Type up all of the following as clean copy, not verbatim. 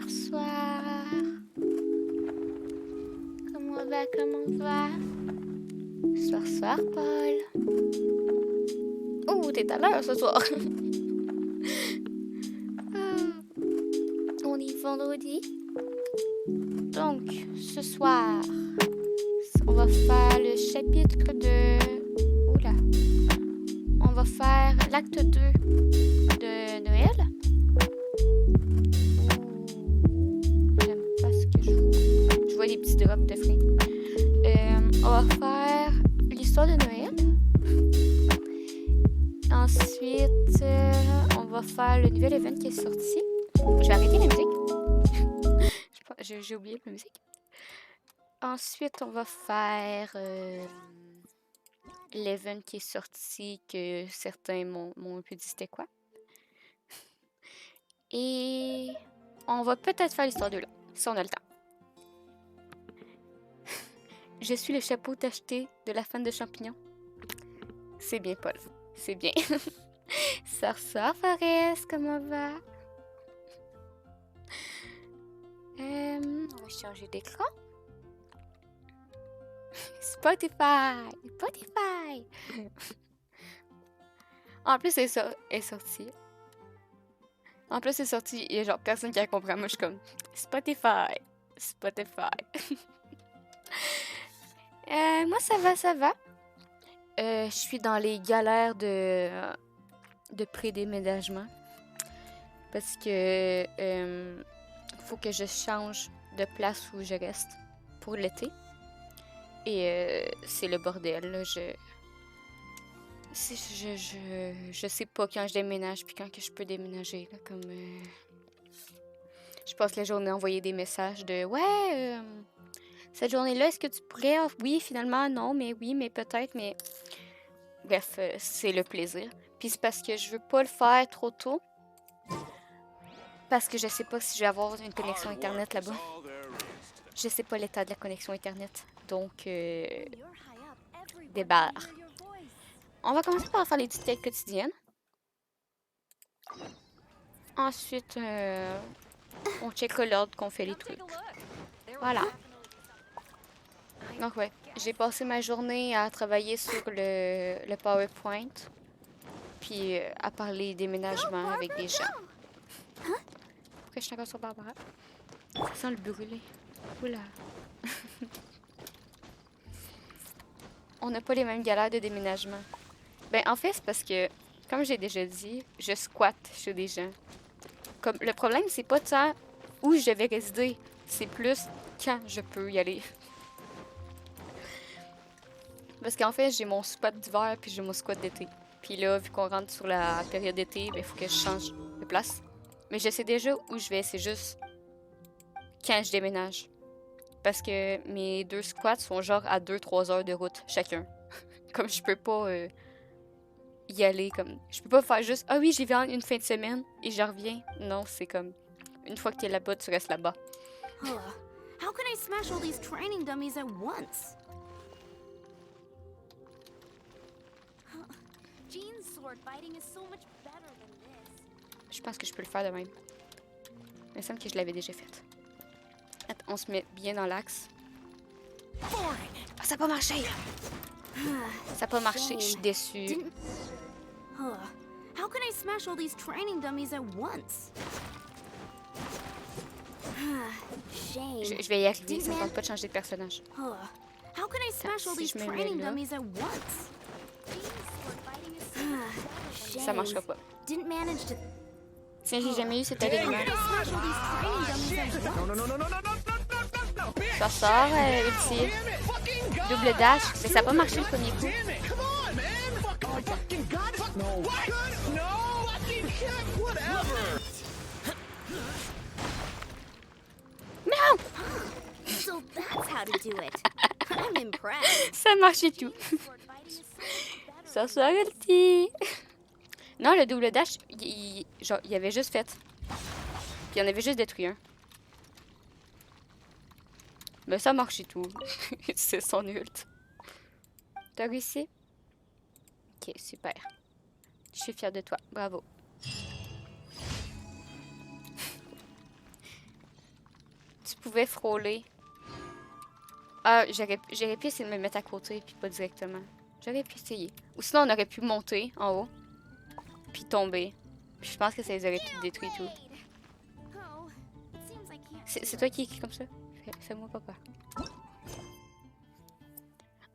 Soir. Comment va, comment va? Soir, Paul. Oh, t'es à l'heure ce soir. On est vendredi. Donc, ce soir, on va faire le chapitre de... Oula. On va faire l'acte 2 de Noëlle. J'aime pas ce que je vois. Je vois des petits drops de fruits. On va faire l'histoire de Noëlle. Ensuite, on va faire le nouvel event qui est sorti. Je vais arrêter la musique. J'ai oublié la musique. Ensuite, on va faire l'event qui est sorti, que certains m'ont un peu dit c'était quoi. Et on va peut-être faire l'histoire d'Eula, si on a le temps. Je suis le chapeau tacheté de la fan de champignons. C'est bien, Paul. C'est bien. Sors, Forest, comment va? On va changer d'écran. Spotify! En plus, c'est sorti. Il y a genre personne qui a compris. Moi, je suis comme Spotify. Moi, ça va. Je suis dans les galères de pré-déménagement. Parce que faut que je change de place où je reste pour l'été. Et c'est le bordel, là. Je sais pas quand je déménage puis quand que je peux déménager, là, comme... Je passe la journée à envoyer des messages de « Ouais, cette journée-là, est-ce que tu pourrais? Oui, finalement, non, mais oui, mais peut-être, mais... » Bref, c'est le plaisir. Puis c'est parce que je veux pas le faire trop tôt. Parce que je sais pas si je vais avoir une connexion Internet là-bas. Je sais pas l'état de la connexion Internet. Donc, débarre. On va commencer par faire les petites quêtes quotidiennes. Ensuite, on checkera l'ordre qu'on fait les trucs. Voilà. Donc, ouais. J'ai passé ma journée à travailler sur le PowerPoint. Puis à parler déménagement avec des gens. Pourquoi je suis encore sur Barbara? Ça sent le brûlé. Oula. On n'a pas les mêmes galères de déménagement. Ben, en fait, c'est parce que, comme j'ai déjà dit, je squatte chez des gens. Comme, le problème, c'est pas tant où je vais résider, c'est plus quand je peux y aller. Parce qu'en fait, j'ai mon squat d'hiver puis j'ai mon squat d'été. Puis là, vu qu'on rentre sur la période d'été, ben, il faut que je change de place. Mais je sais déjà où je vais, c'est juste quand je déménage. Parce que mes deux squats sont genre à 2-3 heures de route chacun. Comme je peux pas y aller, comme... Je peux pas faire juste « Ah oui, j'y vais une fin de semaine et je reviens. » Non, c'est comme... Une fois que t'es là-bas, tu restes là-bas. How can I smash all these training dummies at once? Jean's sword fighting is so much better than this. Je pense que je peux le faire de même. Il me semble que je l'avais déjà fait. Attends, on se met bien dans l'axe. Ah, ça n'a pas marché! Ça n'a pas marché, je suis déçue. How can I smash all these training dummies at once? shame. Je vais y arriver, ça me tente pas de changer de personnage. Ugh. How can I smash all si these je me mets training là. dummies at once? Ça marchera pas. Didn't manage to. Tiens, j'ai jamais eu cet aliment. How can I smash all these training dummies at once? Ça sort, ulti. Double dash. Mais ça a pas marché le premier coup. Non! So that's how to do it. I'm impressed. Ça marchait tout. Ça sort ulti. Non, le double dash, genre, il avait juste fait. Puis il en avait juste détruit un. Mais ça marchait tout. C'est son ult. T'as réussi? Ok, super. Je suis fière de toi. Bravo. Tu pouvais frôler. Ah, j'aurais pu essayer de me mettre à côté, puis pas directement. J'aurais pu essayer. Ou sinon, on aurait pu monter en haut, puis tomber. Puis je pense que ça les aurait tout détruit tout. C'est toi qui écris comme ça? Fais-moi pas peur.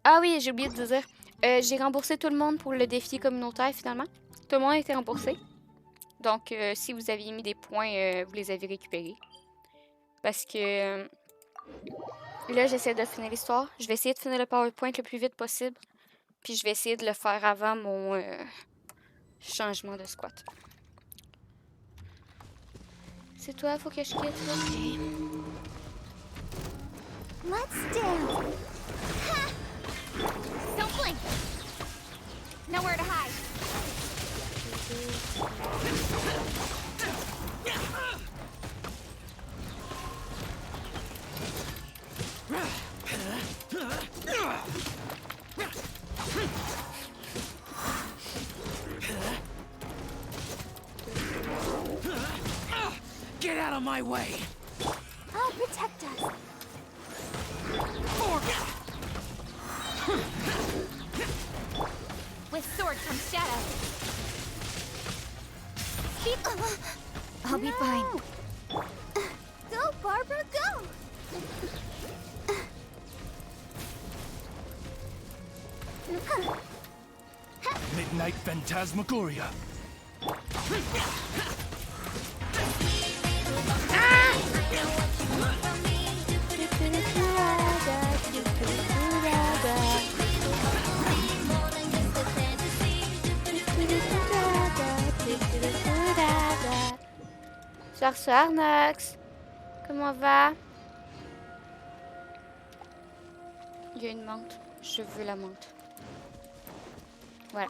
Ah oui, j'ai oublié de vous dire. J'ai remboursé tout le monde pour le défi communautaire finalement. Tout le monde a été remboursé. Donc, si vous aviez mis des points, vous les avez récupérés. Parce que là, j'essaie de finir l'histoire. Je vais essayer de finir le PowerPoint le plus vite possible. Puis je vais essayer de le faire avant mon changement de squat. C'est toi, faut que je quitte. Okay. Let's dance. Don't blink. Nowhere to hide. Get out of my way! I'll protect us. With sword comes shadow. I'll be fine. Go, Barbara, go! Midnight Phantasmagoria. Soir, Nox. Comment va? Il y a une menthe. Je veux la menthe. Voilà.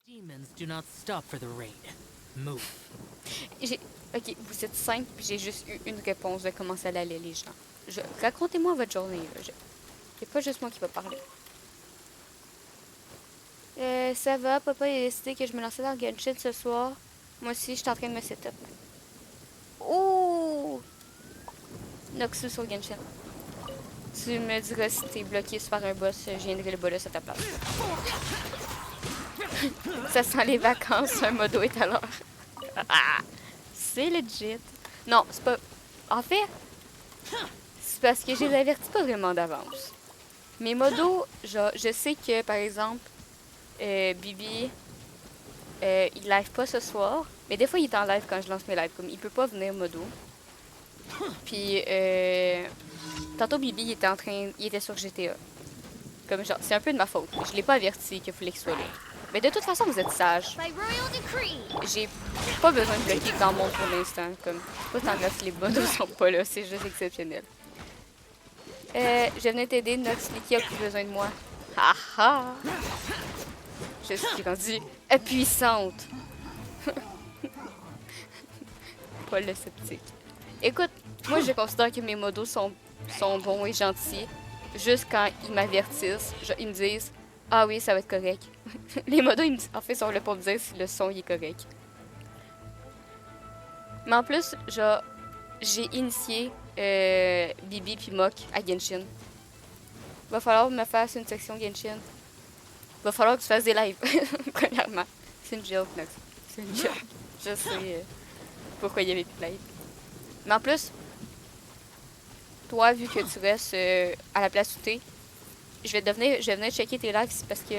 Demons do not stop for the raid. Move. Ok, vous êtes 5 puis j'ai juste eu une réponse de comment ça allait les gens. Racontez-moi votre journée. C'est pas juste moi qui va parler. Ça va, papa a décidé que je me lançais dans Genshin ce soir. Moi aussi, je suis en train de me setup. Oh! Noxus sur Genshin. Tu me diras si t'es bloqué sur un boss, je viendrai le bolos à ta place. Ça sent les vacances, un modo est à l'heure. C'est legit. Non, c'est pas... En fait, c'est parce que je les avertis pas vraiment d'avance. Mes modos, genre, je sais que, par exemple, Bibi, il live pas ce soir, mais des fois, il est en live quand je lance mes lives. Comme, il peut pas venir modo. Puis, tantôt, Bibi, il était sur GTA. Comme, genre, c'est un peu de ma faute. Je l'ai pas averti qu'il fallait qu'il soit là. Mais de toute façon, vous êtes sages. J'ai pas besoin de bloquer grand monde pour l'instant. Comme, pas tant grave si les modos sont pas là, c'est juste exceptionnel. Je venais t'aider, Nox, qui a plus besoin de moi. Haha! Je suis rendue puissante. Pas le sceptique. Écoute, moi je considère que mes modos sont bons et gentils. Juste quand ils m'avertissent, ils me disent « Ah oui, ça va être correct. » Les modos, en fait, sont là pour me dire si le son il est correct. Mais en plus, genre, j'ai initié Bibi puis Mock à Genshin. Va falloir me faire une section Genshin. Va falloir que tu fasses des lives, premièrement. C'est une joke, Nox. C'est une joke. Je sais pourquoi il y avait plus de live. Mais en plus, toi, vu que tu restes à la place où t'es, je vais venir checker tes lives parce que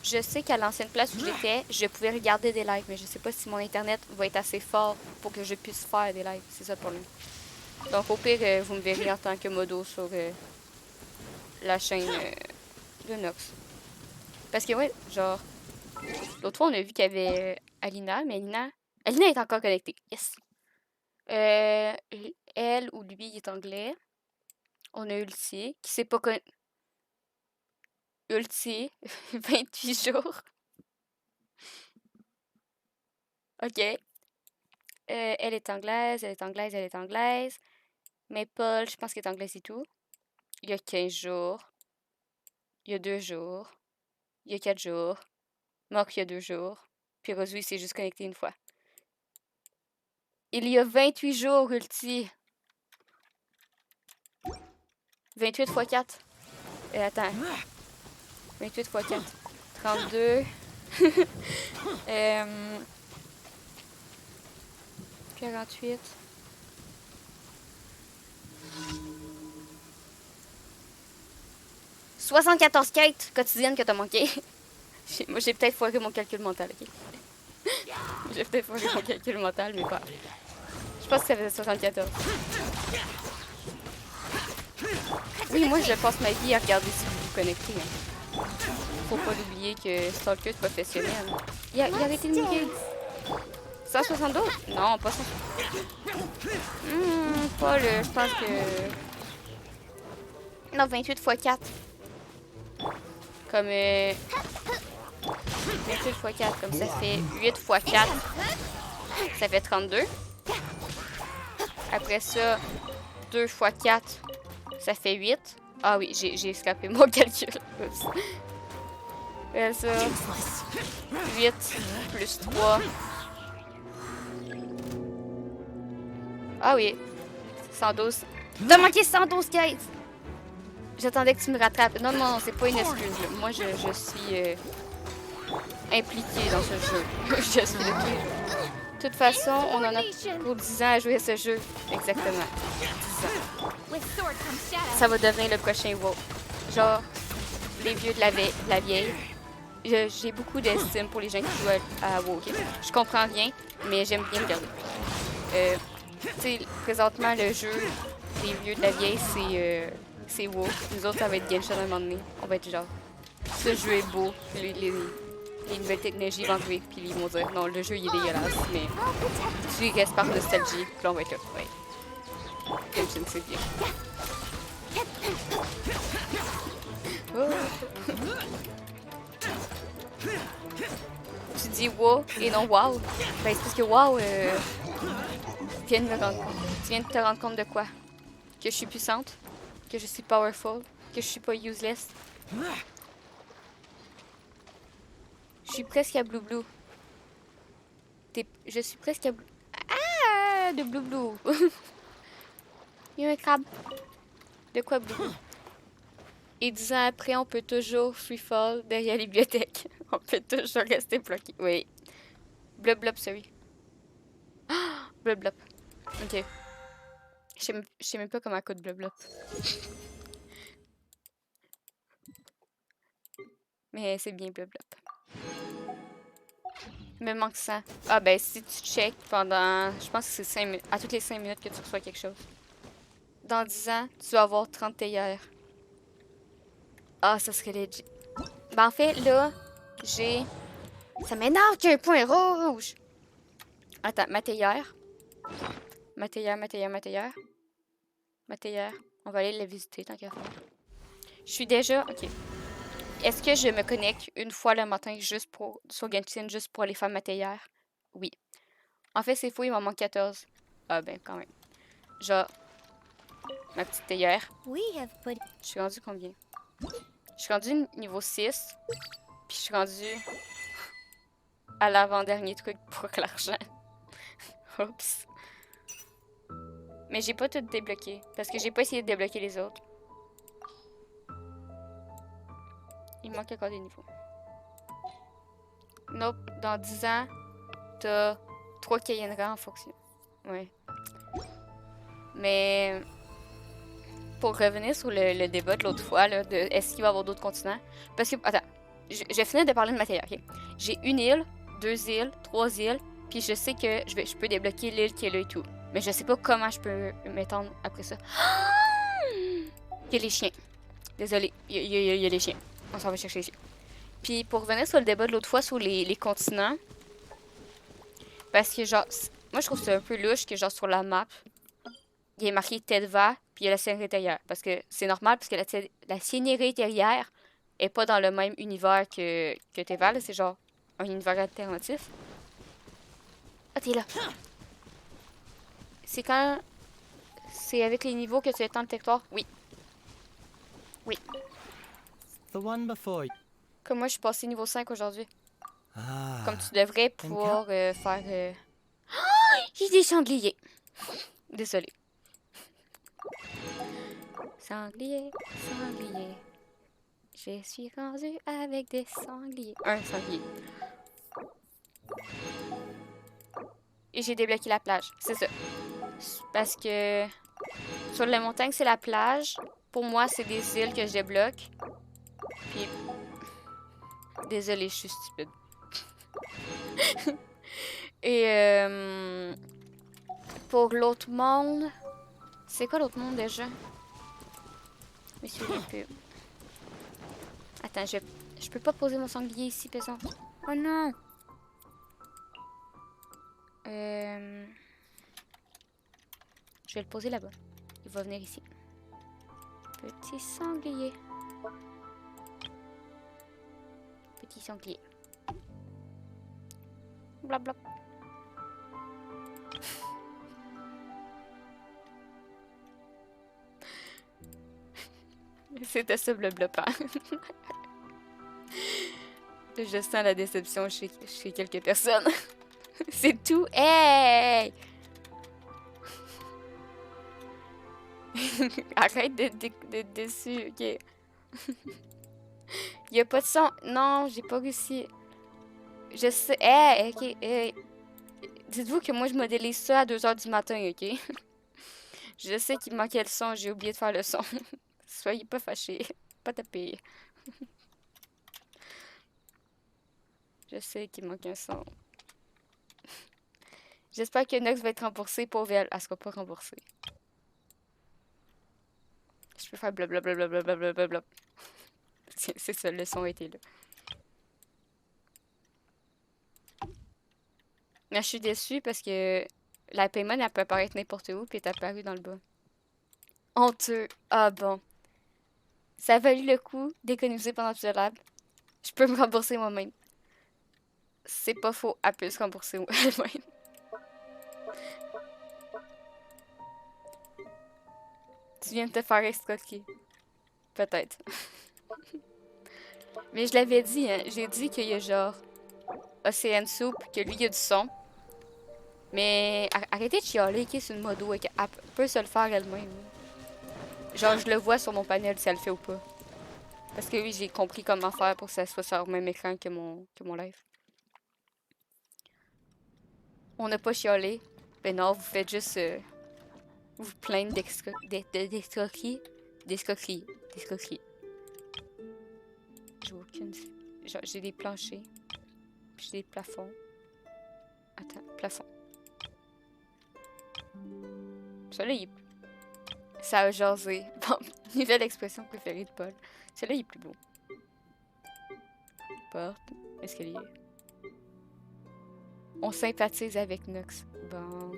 je sais qu'à l'ancienne place où j'étais, je pouvais regarder des lives, mais je sais pas si mon internet va être assez fort pour que je puisse faire des lives. C'est ça le problème. Donc au pire, vous me verrez en tant que modo sur la chaîne de Nox. Parce que ouais, genre, l'autre fois on a vu qu'il y avait Alina, mais Alina est encore connectée. Yes. Elle ou lui il est anglais. On a Ulti, qui s'est pas connecté. Ulti, 28 jours. Ok. Elle est anglaise, elle est anglaise, elle est anglaise. Mais Paul, je pense qu'il est anglais et tout. Il y a 15 jours. Il y a 2 jours. Il y a 4 jours. Marc, il y a 2 jours. Puis Rosui s'est juste connecté une fois. Il y a 28 jours, Ulti. 28 x 4. Attends. 28 x 4. 32. 48. « 74 quêtes quotidiennes que t'as manqué. Moi, j'ai peut-être foiré mon calcul mental, ok? J'ai peut-être foiré mon calcul mental, mais pas. Je pense que ça faisait 74. Oui, moi, je passe ma vie à regarder si vous vous connectez. Hein. Faut pas l'oublier que Stalker est professionnel. Il a arrêté de niquer. 172? Non, pas 100. Pas le... Je pense que... Non, 28 x 4. Comme... 28 x 4, comme ça fait 8 x 4. Ça fait 32. Après ça, 2 x 4, ça fait 8. Ah oui, j'ai escapé mon calcul. Après ça, 8 plus 3. Ah oui, 112. T'as manqué 112 quêtes! J'attendais que tu me rattrapes. Non, non, c'est pas une excuse. Moi, je suis impliquée dans ce jeu. Je suis impliquée. De toute façon, on en a pour 10 ans à jouer à ce jeu. Exactement. 10 ans. Ça va devenir le prochain WoW. Genre, les vieux de la vieille. J'ai beaucoup d'estime pour les gens qui jouent à WoW. Okay? Je comprends rien, mais j'aime bien regarder. Tu sais, présentement, le jeu des vieux de la vieille, c'est WoW. Nous autres, ça va être Genshin à un moment donné. On va être genre, ce jeu est beau. Les nouvelles technologies vont arriver. Puis ils vont dire, non, le jeu il est dégueulasse. Mais tu restes par nostalgie. Puis là, on va être là. Ouais. Genshin, c'est bien. Oh. Tu dis wow et non wow. Ben, c'est parce que wow, tu viens de te rendre compte de quoi? Que je suis puissante? Que je suis powerful? Que je suis pas useless? Je suis presque à Blue Blue. Je suis presque à Blue... Ah! De Blue Blue. Il y a un crabe. De quoi Blue Blue? Et 10 ans après, on peut toujours free fall derrière la bibliothèque. On peut toujours rester bloqué. Oui. Blub blub, sorry. Ah! Blub blub. Ok. Je sais même pas comment code blub blub. Mais c'est bien blub blub. Il me manque ça. Ah ben, si tu check pendant... Je pense que c'est 5 minutes. À toutes les 5 minutes que tu reçois quelque chose. Dans 10 ans, tu vas avoir 30 théières. Ah, ça serait legit. Ben en fait, là, j'ai... Ça m'énerve qu'il y ait un point rouge! Attends, ma théière. Ma théière. On va aller la visiter tant qu'à faire. Je suis déjà... Ok. Est-ce que je me connecte une fois le matin juste pour... sur Genshin juste pour aller faire ma théière? Oui. En fait, c'est fou, il m'en manque 14. Ah ben, quand même. Genre... Ma petite théière. Je suis rendue combien? Je suis rendue niveau 6. Puis je suis rendue à l'avant-dernier truc pour l'argent. Oups. Mais j'ai pas tout débloqué. Parce que j'ai pas essayé de débloquer les autres. Il manque encore des niveaux. Nope, dans 10 ans, t'as 3 cayenneras en fonction. Ouais. Mais pour revenir sur le débat de l'autre fois, là, de est-ce qu'il va y avoir d'autres continents? Parce que, attends, je finis de parler de matériel, ok? J'ai une île, 2 îles, 3 îles, puis je sais que je peux débloquer l'île qui est là et tout. Mais je sais pas comment je peux m'étendre après ça. Il y a les chiens. Désolé, il y a les chiens. On s'en va chercher les chiens. Puis pour revenir sur le débat de l'autre fois sur les continents, parce que genre, moi je trouve que c'est un peu louche que genre sur la map, il y a marqué Tedva, puis il y a la Sérénithéière. Parce que c'est normal, parce que la Sérénithéière est pas dans le même univers que Tedva, c'est genre un univers alternatif. Ah, t'es là. C'est quand... C'est avec les niveaux que tu étends le territoire? Oui. Oui. The one before. Comme moi, je suis passé niveau 5 aujourd'hui. Ah. Comme tu devrais pouvoir faire... J'ai des sangliers. Désolée. Sanglier, sanglier. Je suis rendue avec des sangliers. Un sanglier. Et j'ai débloqué la plage. C'est ça. Parce que sur les montagnes, c'est la plage. Pour moi, c'est des îles que je débloque. Puis... Désolée, je suis stupide. Et pour l'autre monde... C'est quoi l'autre monde déjà? Mais c'est les pubs. Attends, je peux pas poser mon sanglier ici, pesant. Oh non! Je vais le poser là-bas. Il va venir ici. Petit sanglier. Petit sanglier. Blabla. C'était ça, blabla. Je sens la déception chez quelques personnes. C'est tout. Hey! Arrête d'être déçu, ok? Il y a pas de son. Non, j'ai pas réussi. Je sais. Hey, ok. Hey. Dites-vous que moi, je modélise ça à 2 h du matin, ok? Je sais qu'il manquait le son, j'ai oublié de faire le son. Soyez pas fâchés. Pas tapés. Je sais qu'il manque un son. J'espère que Nox va être remboursée. Pauvre elle. Elle sera pas remboursée. Je peux faire blablabla. C'est ça, le son était là. Mais je suis déçue parce que la Paymon, elle peut apparaître n'importe où puis elle est apparue dans le bas. Honteux. Ah bon. Ça a valu le coup d'économiser pendant plusieurs labs. Je peux me rembourser moi-même. C'est pas faux, elle peut se rembourser elle-même. Tu viens de te faire escroquer. Peut-être. Mais je l'avais dit, hein. J'ai dit qu'il y a genre Océane Soup, que lui, il y a du son. Mais arrêtez de chialer, qui est sur une modo et qu'elle peut se le faire elle-même. Genre, je le vois sur mon panel si elle le fait ou pas. Parce que oui, j'ai compris comment faire pour que ça soit sur le même écran que mon live. On n'a pas chialé. Ben non, vous faites juste... vous plaindre d'escroquerie. D'escroquerie. J'ai aucune... J'ai des planchers. Puis j'ai des plafonds. Attends, plafond. Celui-là, il est... Ça a jasé. Bon, nouvelle expression préférée de Paul. Celui-là, il est plus beau. Porte. Escalier. On sympathise avec Nox. Bon.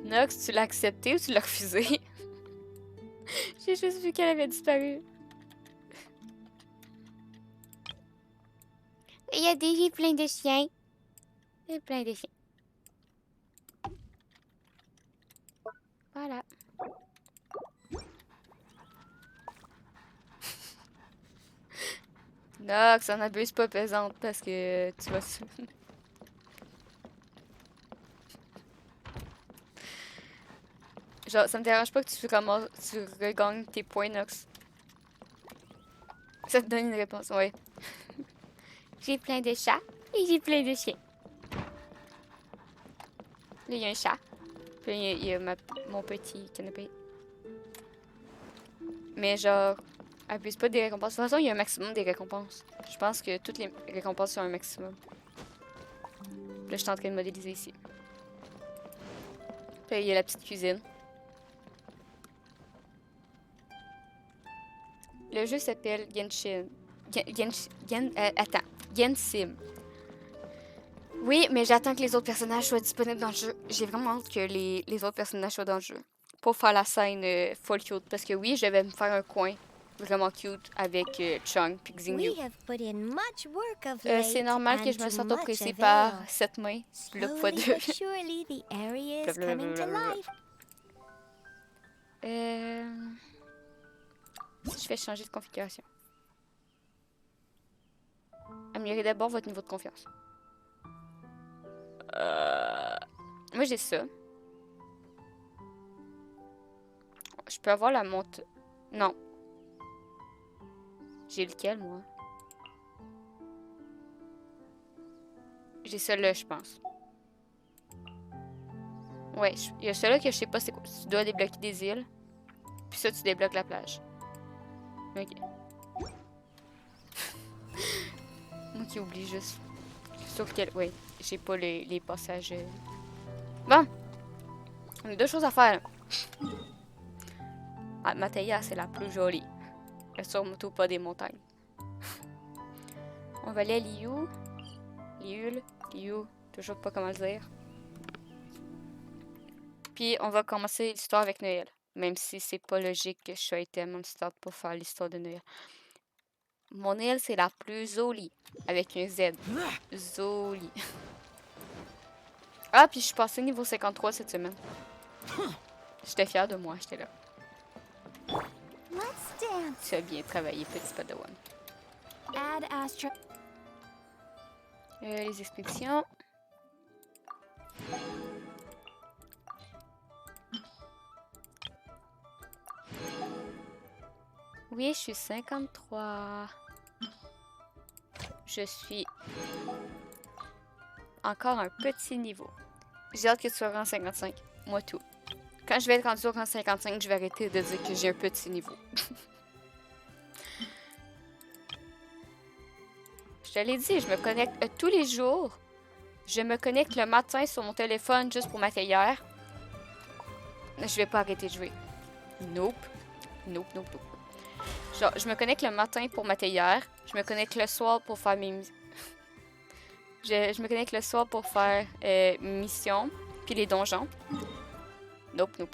Nox, tu l'as accepté ou tu l'as refusé? J'ai juste vu qu'elle avait disparu. Il y a déjà plein de chiens. Il y a plein de chiens. Voilà. Non, que ça n'abuse pas pesante parce que tu vas... Genre, ça me dérange pas que tu regagnes tes points, Nox. Ça te donne une réponse, ouais. J'ai plein de chats et j'ai plein de chiens. Là, il y a un chat. Puis il y a mon petit canapé. Mais genre, abuse pas des récompenses. De toute façon, il y a un maximum des récompenses. Je pense que toutes les récompenses sont un maximum. Là, je suis en train de modéliser ici. Puis il y a la petite cuisine. Le jeu s'appelle Genshin. Attends. Genshin. Oui, mais j'attends que les autres personnages soient disponibles dans le jeu. J'ai vraiment hâte que les autres personnages soient dans le jeu. Pour faire la scène full cute. Parce que oui, je vais me faire un coin vraiment cute avec Chung puis Xingyu. C'est normal que je me sente oppressée par cette main. Le fois 2. Si je fais changer de configuration. Améliorez d'abord votre niveau de confiance. Moi, j'ai ça. Je peux avoir la monte... Non. J'ai lequel, moi? J'ai celui-là, je pense. Ouais, il y a celui-là que je sais pas c'est quoi. Tu dois débloquer des îles. Puis ça, tu débloques la plage. Ok. Moi qui oublie juste. Sur quel... Oui, j'ai pas les passages... Bon! On a deux choses à faire. Ah, Mathéia, c'est la plus jolie. Elle surmonte pas des montagnes. On va aller à Liyue. Liyue, toujours pas comment le dire. Puis on va commencer l'histoire avec Noëlle. Même si c'est pas logique que je sois item on start pour faire l'histoire de Noëlle. Mon île, c'est la plus jolie. Avec un Z. Jolie. Ah, puis je suis passée niveau 53 cette semaine. J'étais fière de moi, j'étais là. Tu as bien travaillé, petit padawan. Les expéditions. Oui, je suis 53. Je suis encore un petit niveau. J'ai hâte que tu sois rang 55. Moi tout. Quand je vais être rendu au rang 55, je vais arrêter de dire que j'ai un petit niveau. Je te l'ai dit, je me connecte tous les jours. Je me connecte le matin sur mon téléphone juste pour ma théière. Je vais pas arrêter de jouer. Nope. Nope. Genre, je me connecte le matin pour ma théière. Je me connecte le soir pour faire mes... je me connecte le soir pour faire mes missions. Puis les donjons. Nope. Là,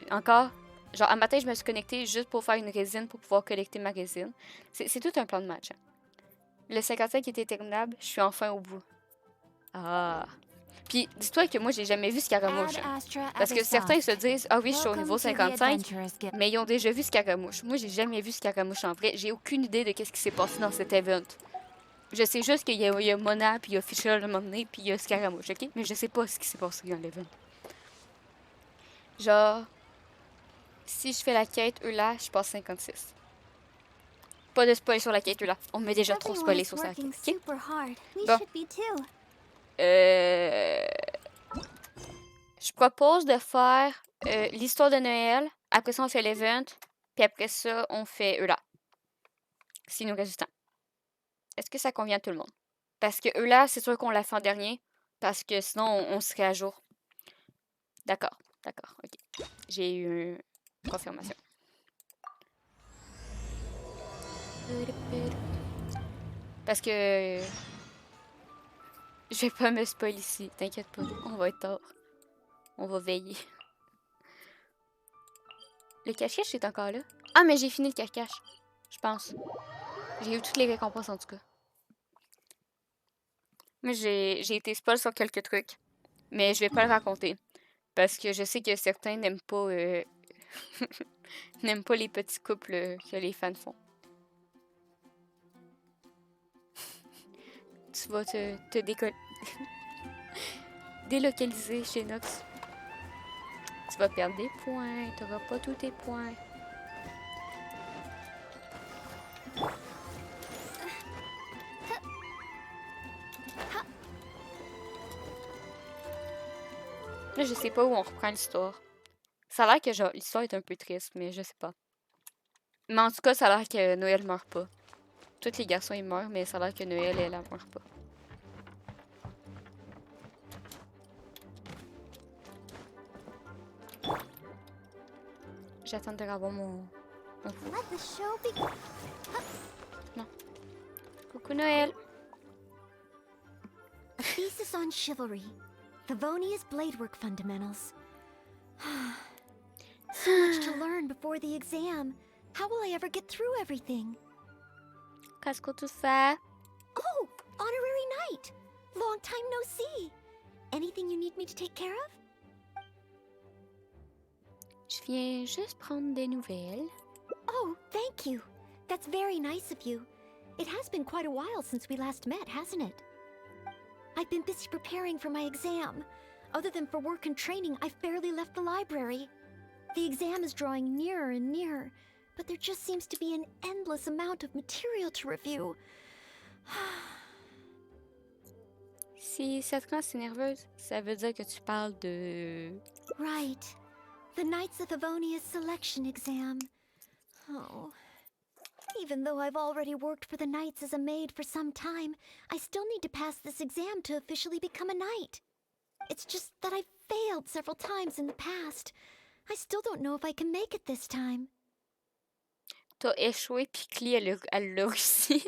encore... Genre, un matin, je me suis connectée juste pour faire une résine pour pouvoir collecter ma résine. C'est tout un plan de match. Hein. Le 55 était terminable, je suis enfin au bout. Ah. Puis, dis-toi que moi, j'ai jamais vu Scaramouche. Parce que certains se disent, ah oui, je suis au niveau 55, mais ils ont déjà vu Scaramouche. Moi, j'ai jamais vu Scaramouche en vrai. J'ai aucune idée de qu'est-ce qui s'est passé dans cet event. Je sais juste qu'il y a Mona, puis il y a Fischl à un moment donné, puis il y a Scaramouche, ok? Mais je sais pas ce qui s'est passé dans l'event. Genre, si je fais la quête Eula, je passe 56. Pas de spoil sur la quête Eula. On m'a déjà trop spoilé sur sa quête. Okay? Bon. Je propose de faire l'histoire de Noëlle. Après ça, on fait l'event. Puis après ça, on fait Eula. Si nous reste du temps. Est-ce que ça convient à tout le monde? Parce que Eula, c'est sûr qu'on l'a fait en dernier. Parce que sinon, on serait à jour. D'accord. Ok. J'ai eu une confirmation. Parce que... Je vais pas me spoil ici. T'inquiète pas. On va être tard. On va veiller. Le cache-cache est encore là? Ah, mais j'ai fini le cache-cache. Je pense. J'ai eu toutes les récompenses en tout cas. Mais j'ai été spoil sur quelques trucs. Mais je vais pas le raconter. Parce que je sais que certains n'aiment pas... n'aiment pas les petits couples que les fans font. Tu vas te délocaliser chez Nox. Tu vas perdre des points, tu n'auras pas tous tes points. Là, je sais pas où on reprend l'histoire. Ça a l'air que genre l'histoire est un peu triste, mais je sais pas. Mais en tout cas, ça a l'air que Noëlle meurt pas. Tous les garçons ils meurent, mais ça a l'air que Noëlle, elle meurt pas. J'attendrai avoir mon fou. Let the show begin. Coucou Noëlle. A thesis on chivalry. Favonia's bladework fundamentals. So much to learn before the exam. How will I ever get through everything? Qu'est-ce que tu fais? Oh, honorary knight. Long time no see. Anything you need me to take care of? Je viens juste prendre des nouvelles. Oh, thank you. That's very nice of you. It has been quite a while since we last met, hasn't it? I've been busy preparing for my exam. Other than for work and training, I've barely left the library. The exam is drawing nearer and nearer, but there just seems to be an endless amount of material to review. Si ça te rend si nerveuse, ça veut dire que tu parles de... Right. The Knights of Favonia's selection exam. Oh. Even though I've already worked for the Knights as a maid for some time, I still need to pass this exam to officially become a knight. It's just that I've failed several times in the past. I still don't know if I can make it this time. T'as échoué, puis Clé, elle l'a réussi.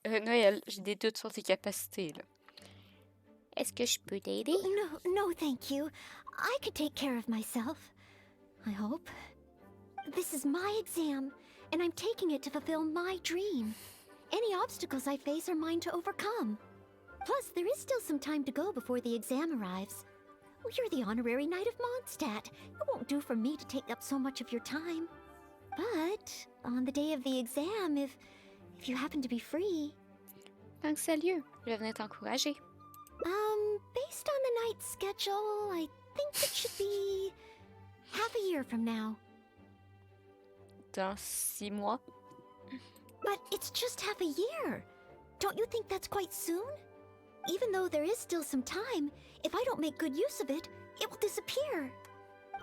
Noëlle, j'ai des doutes sur tes capacités, là. Est-ce que je peux t'aider? No, thank you. I could take care of myself. I hope. This is my exam, and I'm taking it to fulfill my dream. Any obstacles I face are mine to overcome. Plus, there is still some time to go before the exam arrives. Well, you're the honorary knight of Mondstadt. It won't do for me to take up so much of your time. But, on the day of the exam, if you happen to be free... Tant que c'est lieu, je venais t'encourager. Based on the night's schedule, I think it should be half a year from now. Dans 6 mois? But it's just half a year. Don't you think that's quite soon? Even though there is still some time, if I don't make good use of it, it will disappear.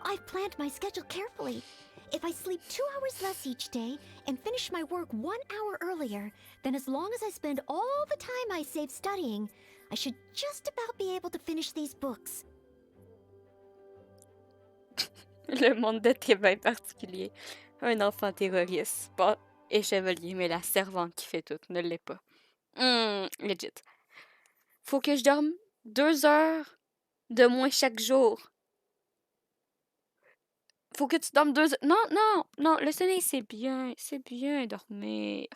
I've planned my schedule carefully. If I sleep 2 hours less each day and finish my work 1 hour earlier, then as long as I spend all the time I save studying, I should just about be able to finish these books. Le monde de tes bien particulier. Un enfant terroriste, pas et chevalier, mais la servante qui fait tout, ne l'est pas. Legit. Faut que je dorme 2 heures de moins chaque jour. Faut que tu dormes 2 heures. Non, le sommeil, c'est bien dormir.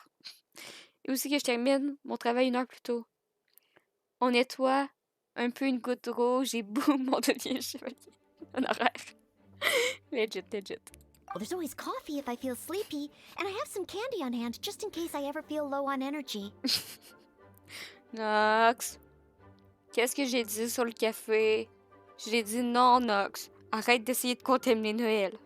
Et aussi que je termine mon travail 1 heure plus tôt. On nettoie un peu une goutte rouge et boum, on devient chevalier. Un horaire. Legit. Well, there's always coffee if I feel sleepy, and I have some candy on hand just in case I ever feel low on energy. Nox, qu'est-ce que j'ai dit sur le café? J'ai dit non, Nox. Arrête d'essayer de contaminer Noëlle.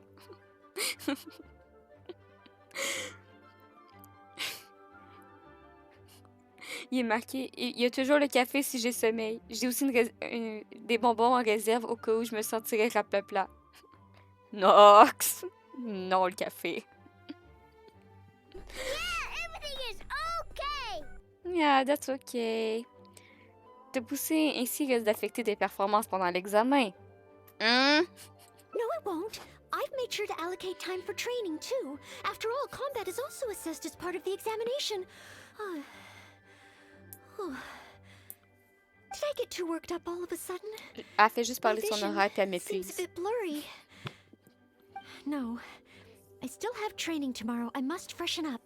Il est marqué, il y a toujours le café si j'ai sommeil. J'ai aussi des bonbons en réserve au cas où je me sentirais raplapla. Nox! Non, le café. Yeah, everything is okay! Yeah, that's okay. Te pousser ainsi risque d'affecter tes performances pendant l'examen. No, it won't. I've made sure to allocate time for training, too. After all, combat is also assessed as part of the examination. Did I get too worked up all of a sudden? Elle fait juste parler de My son vision horaire puis elle seems m'épuise. a bit blurry. No, I still have training tomorrow. I must freshen up.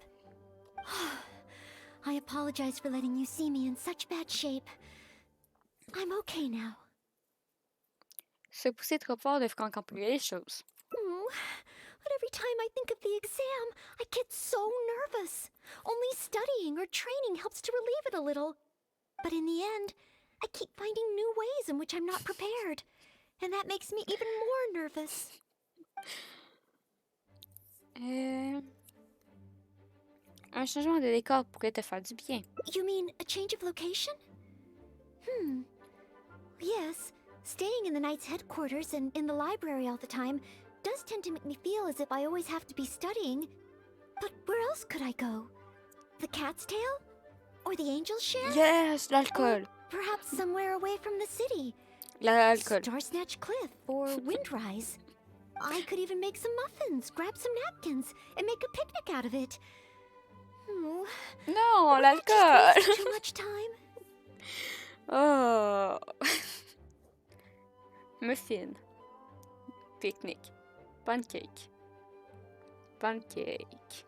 I apologize for letting you see me in such bad shape. I'm okay now. Se pousser trop fort devrait compliquer les choses. But every time I think of the exam, I get so nervous. Only studying or training helps to relieve it a little. But in the end, I keep finding new ways in which I'm not prepared. And that makes me even more nervous. Un changement de décor pourrait te faire du bien. You mean a change of location? Yes, staying in the Knight's headquarters and in the library all the time does tend to make me feel as if I always have to be studying. But where else could I go? The Cat's Tail? Or the Angel's Share? Yes, l'alcool. Perhaps somewhere away from the city. L'alcool. Starsnatch Cliff or Windrise. I could even make some muffins, grab some napkins, and make a picnic out of it. Non, Would that just l'alcool. waste too much time? Oh. Muffin. Pique-nique. Pancake. Pancake.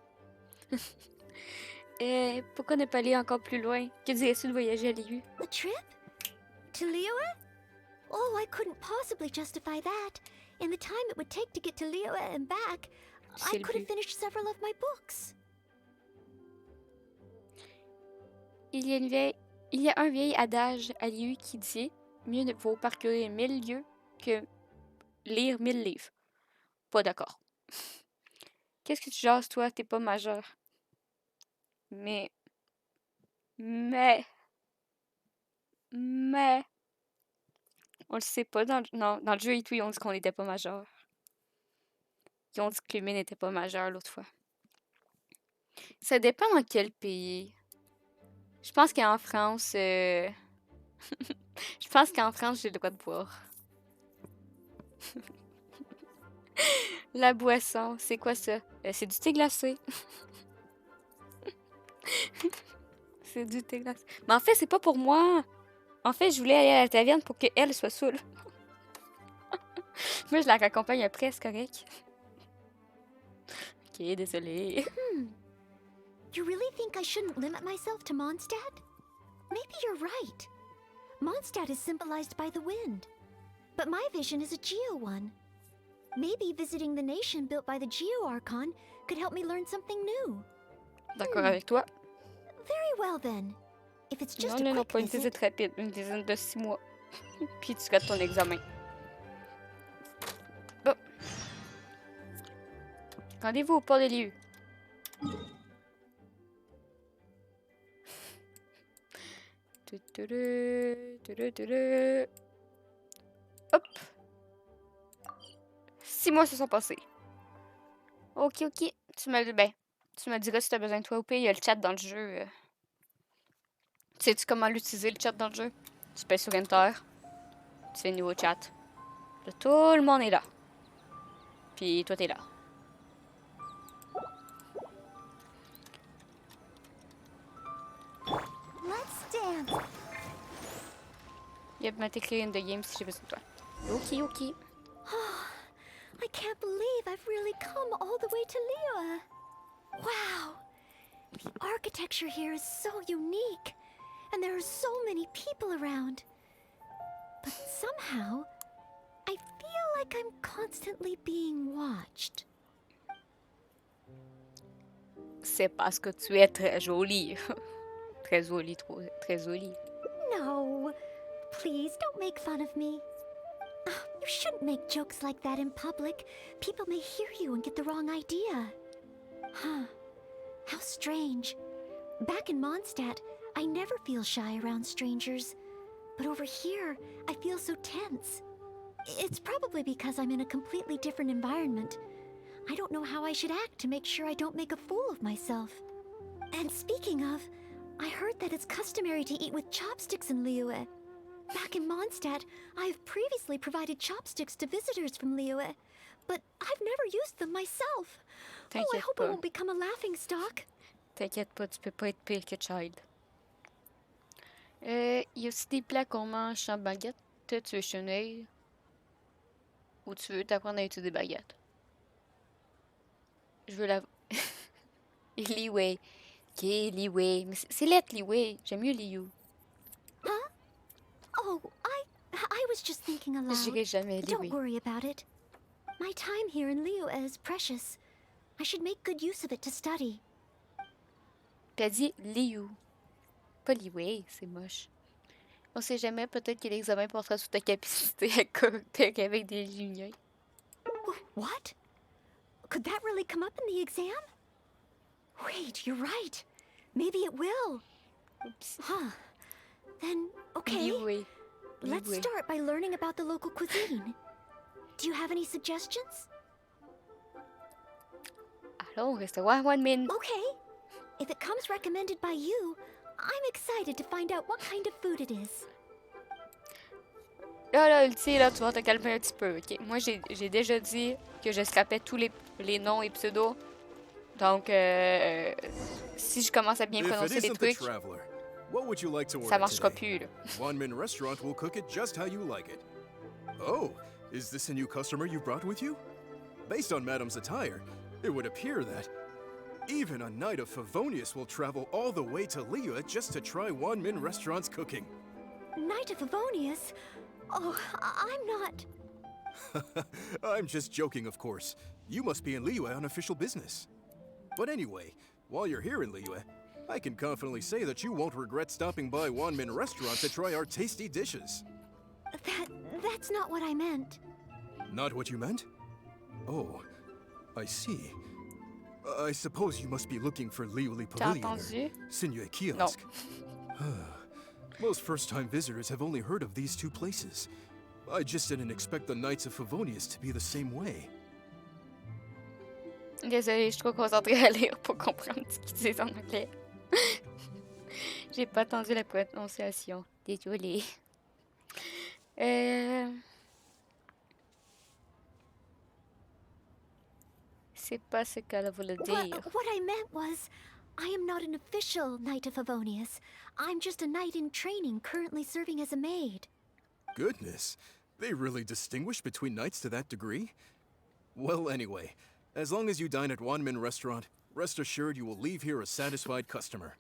Pourquoi ne pas aller encore plus loin? Que dirais-tu de voyager à Liyue? A trip? To Liyue? Oh, I couldn't possibly justify that. In the time it would take to get to Liyue and back, C'est I le could have but. finished several of my books. Il y a un vieil adage à Liyue qui dit mieux ne vaut parcourir 1000 lieues que lire 1000 livres. Pas d'accord. Qu'est-ce que tu jases, toi? T'es pas majeur. Mais. On le sait pas. Non, dans le jeu et tout, ils ont dit qu'on n'était pas majeur. Ils ont dit que Lumine n'était pas majeur l'autre fois. Ça dépend dans quel pays. Je pense qu'en France. Je pense qu'en France, j'ai le droit de boire. La boisson, c'est quoi ça? C'est du thé glacé. C'est du thé glacé. Mais en fait, c'est pas pour moi. En fait, je voulais aller à la taverne pour qu'elle soit saoule. Moi, je la raccompagne après, c'est correct. Ok, désolée. You really think I shouldn't limit myself to Mondstadt? Maybe you're right. Mondstadt is symbolized by the wind. But my vision is a Geo one. Maybe visiting the nation built by the Geo Archon could help me learn something new. D'accord avec toi? Very well then. If it's just Non, a quick pas une visit. visite rapide. Une visite de 6 mois. Puis tu rates ton examen. Bon. Rendez-vous au port de Liyue. Hop. 6 mois se sont passés. Ok. Tu me diras si tu as besoin de toi ou pas. Il y a le chat dans le jeu. Sais-tu comment l'utiliser, le chat dans le jeu? Tu pèses sur Enter. Tu fais nouveau chat. Là, tout le monde est là. Puis toi, t'es là. Let's dance. Il va t'écrire une de game si j'ai besoin de toi. Ok. I can't believe I've really come all the way to Liyue. Wow. The architecture here is so unique. And there are so many people around. But somehow, I feel like I'm constantly being watched. C'est parce que tu es très jolie. Très jolie, très jolie. No, please don't make fun of me. You shouldn't make jokes like that in public. People may hear you and get the wrong idea. Huh. How strange. Back in Mondstadt, I never feel shy around strangers. But over here, I feel so tense. It's probably because I'm in a completely different environment. I don't know how I should act to make sure I don't make a fool of myself. And speaking of, I heard that it's customary to eat with chopsticks in Liyue. Back in Mondstadt, I have previously provided chopsticks to visitors from Liyue, but I've never used them myself. Oh, I T'inquiète hope pas. I won't become a laughingstock. T'inquiète pas, tu peux pas être pire que Child. Y a aussi des plats qu'on mange sans baguette. Tu veux chenille? Ou tu veux t'apprendre à utiliser des baguettes? Je veux la... Liyue. Ok, Liyue. Mais c'est lettre, Liyue. J'aime mieux Liyue. Huh? Oh, I was just thinking aloud. J'irai jamais Don't Liyue. worry about it. My time here in Liyue is precious. I should make good use of it to study. T'as dit Liyue. Pas Liyue, c'est moche. On sait jamais, peut-être que l'examen passera sous ta capacité à coopérer avec des lumières. What? Could that really come up in the exam? Wait, you're right. Maybe it will. Oups. Huh. Then, okay. Liyue. Let's Liyue. start by learning about the local cuisine. Do you have any suggestions? Allons, restaurant One Min. Okay. If it comes recommended by you, I'm excited to find out what kind of food it is. Là, Ulti, là, tu vas te calmer un petit peu, ok? Moi, j'ai déjà dit que je scrapais tous les noms et pseudos. Donc, si je commence à bien If it prononcer les isn't the trucs, traveler, what would you like to ça order marchera today? plus, là. One Min Restaurant will cook it just how you like it. Oh, is this a new customer you brought with you? Based on Madame's attire, it would appear that even a knight of Favonius will travel all the way to Liyue just to try One Min Restaurant's cooking. Knight of Favonius? Oh, I'm not... I'm just joking, of course. You must be in Liyue on official business. But anyway, while you're here in Liyue, I can confidently say that you won't regret stopping by One Min Restaurant to try our tasty dishes. That's not what I meant. Not what you meant? Oh, I see. I suppose you must be looking for Liyue T'as Pavilion or entendu? Sinue Kiosk. Most first-time visitors have only heard of these two places. I just didn't expect the Knights of Favonius to be the same way. Désolée, je suis trop concentrée à lire pour comprendre ce qu'ils disent en anglais. J'ai pas entendu la prononciation. Désolée. C'est pas ce qu'elle voulait dire. What I meant was, I am not an official Knight of Favonius. I'm just a knight in training currently serving as a maid. Goodness, they really distinguish between knights to that degree? Well, anyway, as long as you dine at One Min Restaurant, rest assured you will leave here a satisfied customer.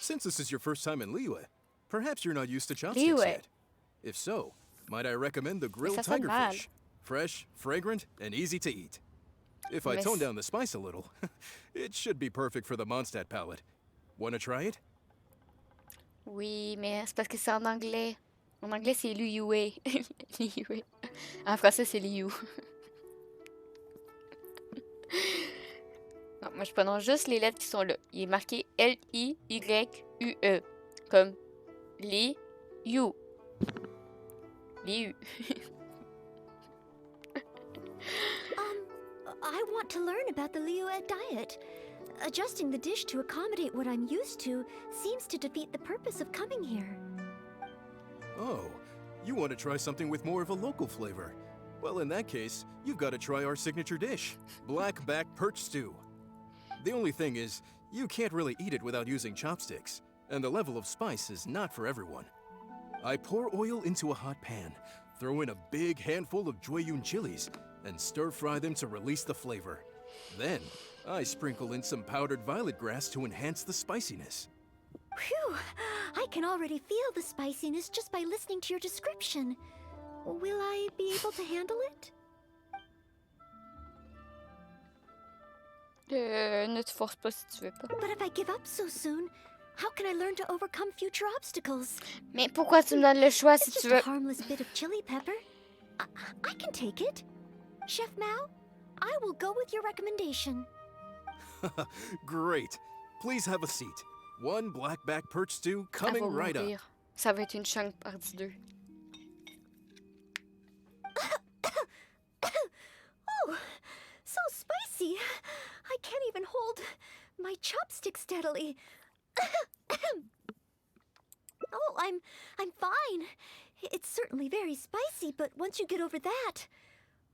Since this is your first time in Liyue, perhaps you're not used to chopsticks Liyue. yet. If so, might I recommend the grilled ça sonne mal. tigerfish? Fresh, fragrant, and easy to eat. If I Mais tone down the spice a little, it should be perfect for the Mondstadt palate. Wanna try it? Oui, mais c'est parce que c'est en anglais. En anglais, c'est Liyue. Liyue. En français, c'est Liyue. Non, moi, je prononce juste les lettres qui sont là. Il est marqué L-I-Y-U-E. Comme Liyue. Liyue. I want to learn about the Liyue diet. Adjusting the dish to accommodate what I'm used to seems to defeat the purpose of coming here. Oh, you want to try something with more of a local flavor? Well, in that case, you've got to try our signature dish, black back perch stew. The only thing is, you can't really eat it without using chopsticks, and the level of spice is not for everyone. I pour oil into a hot pan, throw in a big handful of Jueyun chilies, and stir-fry them to release the flavor. Then, I sprinkle in some powdered violet grass to enhance the spiciness. Phew! I can already feel the spiciness just by listening to your description. Will I be able to handle it? Ne te force pas si tu veux pas. But if I give up so soon, how can I learn to overcome future obstacles? Mais pourquoi tu me donnes le choix si It's tu just a veux? harmless bit of chili pepper. I can take it. Chef Mao, I will go with your recommendation. Great. Please have a seat. One blackback perch stew Elle coming va right up. mourir. Ça va être une chunk partie 2. Oh, so spicy. I can't even hold my chopstick steadily. Oh, I'm fine. It's certainly very spicy, but once you get over that,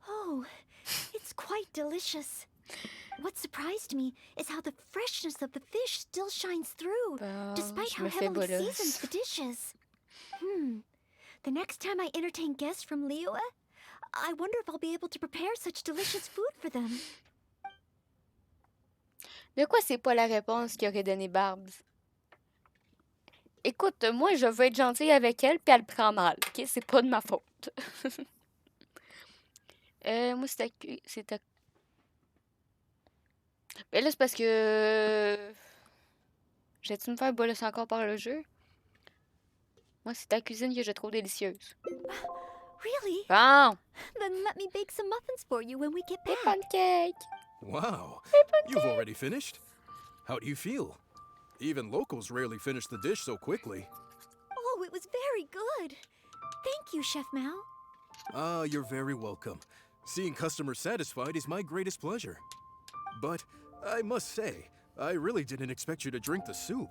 oh, it's quite delicious. What surprised me is how the freshness of the fish still shines through, despite je how me fais heavily bolos. seasoned the dishes. The next time I entertain guests from Liyue, I wonder if I'll be able to prepare such delicious food for them. De quoi c'est pas la réponse qu'aurait donné Barbs? Écoute, moi, je veux être gentille avec elle, puis elle prend mal, ok? C'est pas de ma faute. Moi, c'est à... Ben là, c'est parce que... J'ai-tu me faire bolos encore par le jeu? Moi, c'est ta cuisine que je trouve délicieuse. Really? Bon, Then let me bake some muffins for you when we get des back. pancakes. Wow. You've already finished? How do you feel? Even locals rarely finish the dish so quickly. Oh, it was very good. Thank you, Chef Mao. Ah, you're very welcome. Seeing customers satisfied is my greatest pleasure. But I must say, I really didn't expect you to drink the soup.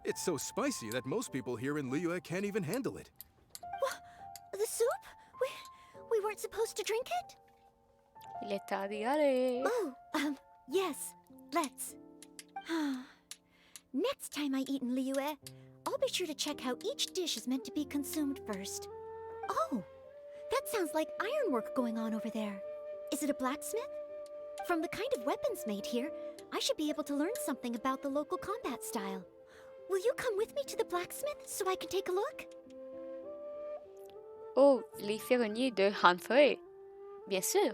It's so spicy that most people here in Liyue can't even handle it. What? The soup? We weren't supposed to drink it? Il est temps d'y aller. Oh, yes, let's. Next time I eat in Liyue, I'll be sure to check how each dish is meant to be consumed first. Oh, that sounds like ironwork going on over there. Is it a blacksmith? From the kind of weapons made here, I should be able to learn something about the local combat style. Will you come with me to the blacksmith so I can take a look? Oh, les ferronniers de Hanfei. Bien sûr.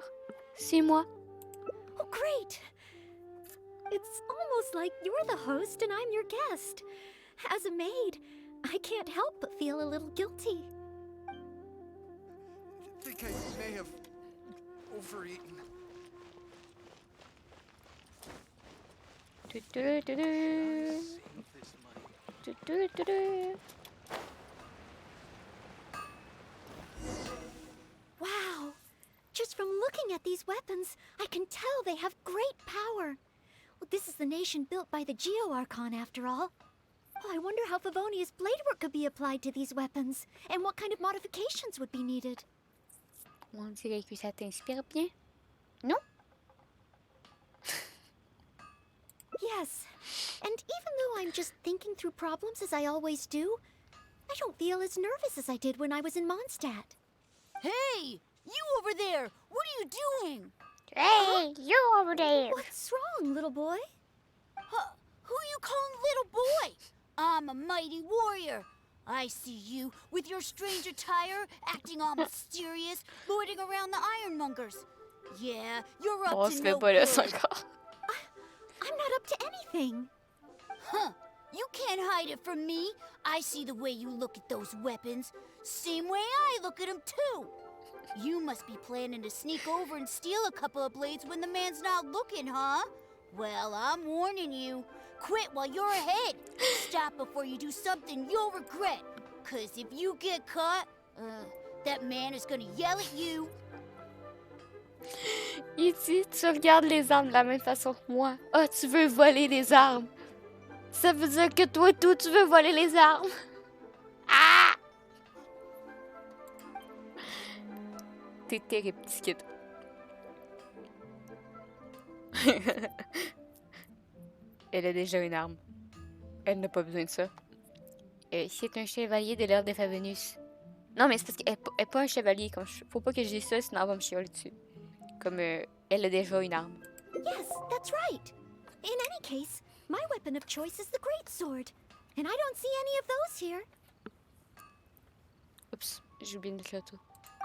C'est moi. Oh, great! It's almost like you're the host and I'm your guest. As a maid, I can't help but feel a little guilty. I think I may have overeaten. Du-du-du-du. Save this money. Du-du-du-du. Wow! Just from looking at these weapons, I can tell they have great power. Well, this is the nation built by the Geo-Archon, after all. Oh, I wonder how Favonia's blade work could be applied to these weapons, and what kind of modifications would be needed. On dirait que ça t'inspire bien. Non? Yes, and even though I'm just thinking through problems as I always do, I don't feel as nervous as I did when I was in Mondstadt. Hey! You over there! What are you doing? Hey, you over there. What's wrong, little boy? Who you calling little boy? I'm a mighty warrior. I see you with your strange attire, acting all mysterious, lording around the ironmongers. Yeah, you're up On to se no fait pas là, good. encore. I'm not up to anything. Huh. You can't hide it from me. I see the way you look at those weapons. Same way I look at them, too. You must be planning to sneak over and steal a couple of blades when the man's not looking, huh? Well, I'm warning you. Quit while you're ahead. Stop before you do something you'll regret. 'Cause if you get caught, that man is gonna yell at you. Il dit, tu regardes les armes de la même façon que moi. Ah, tu veux voler les armes. Ça veut dire que toi, tout, tu veux voler les armes. Ah! T'es terrible, petit kid. Elle a déjà une arme. Elle n'a pas besoin de ça. C'est un chevalier de l'ordre de Favonus. Non, mais c'est parce qu'elle n'est pas un chevalier. Faut pas que je dise ça, sinon elle va me chialer dessus. Comme elle a déjà une arme. Yes, that's right. In any case, my weapon of choice is the greatsword. And I don't see any of those here. Oups, j'ai oublié de mettre l'auto.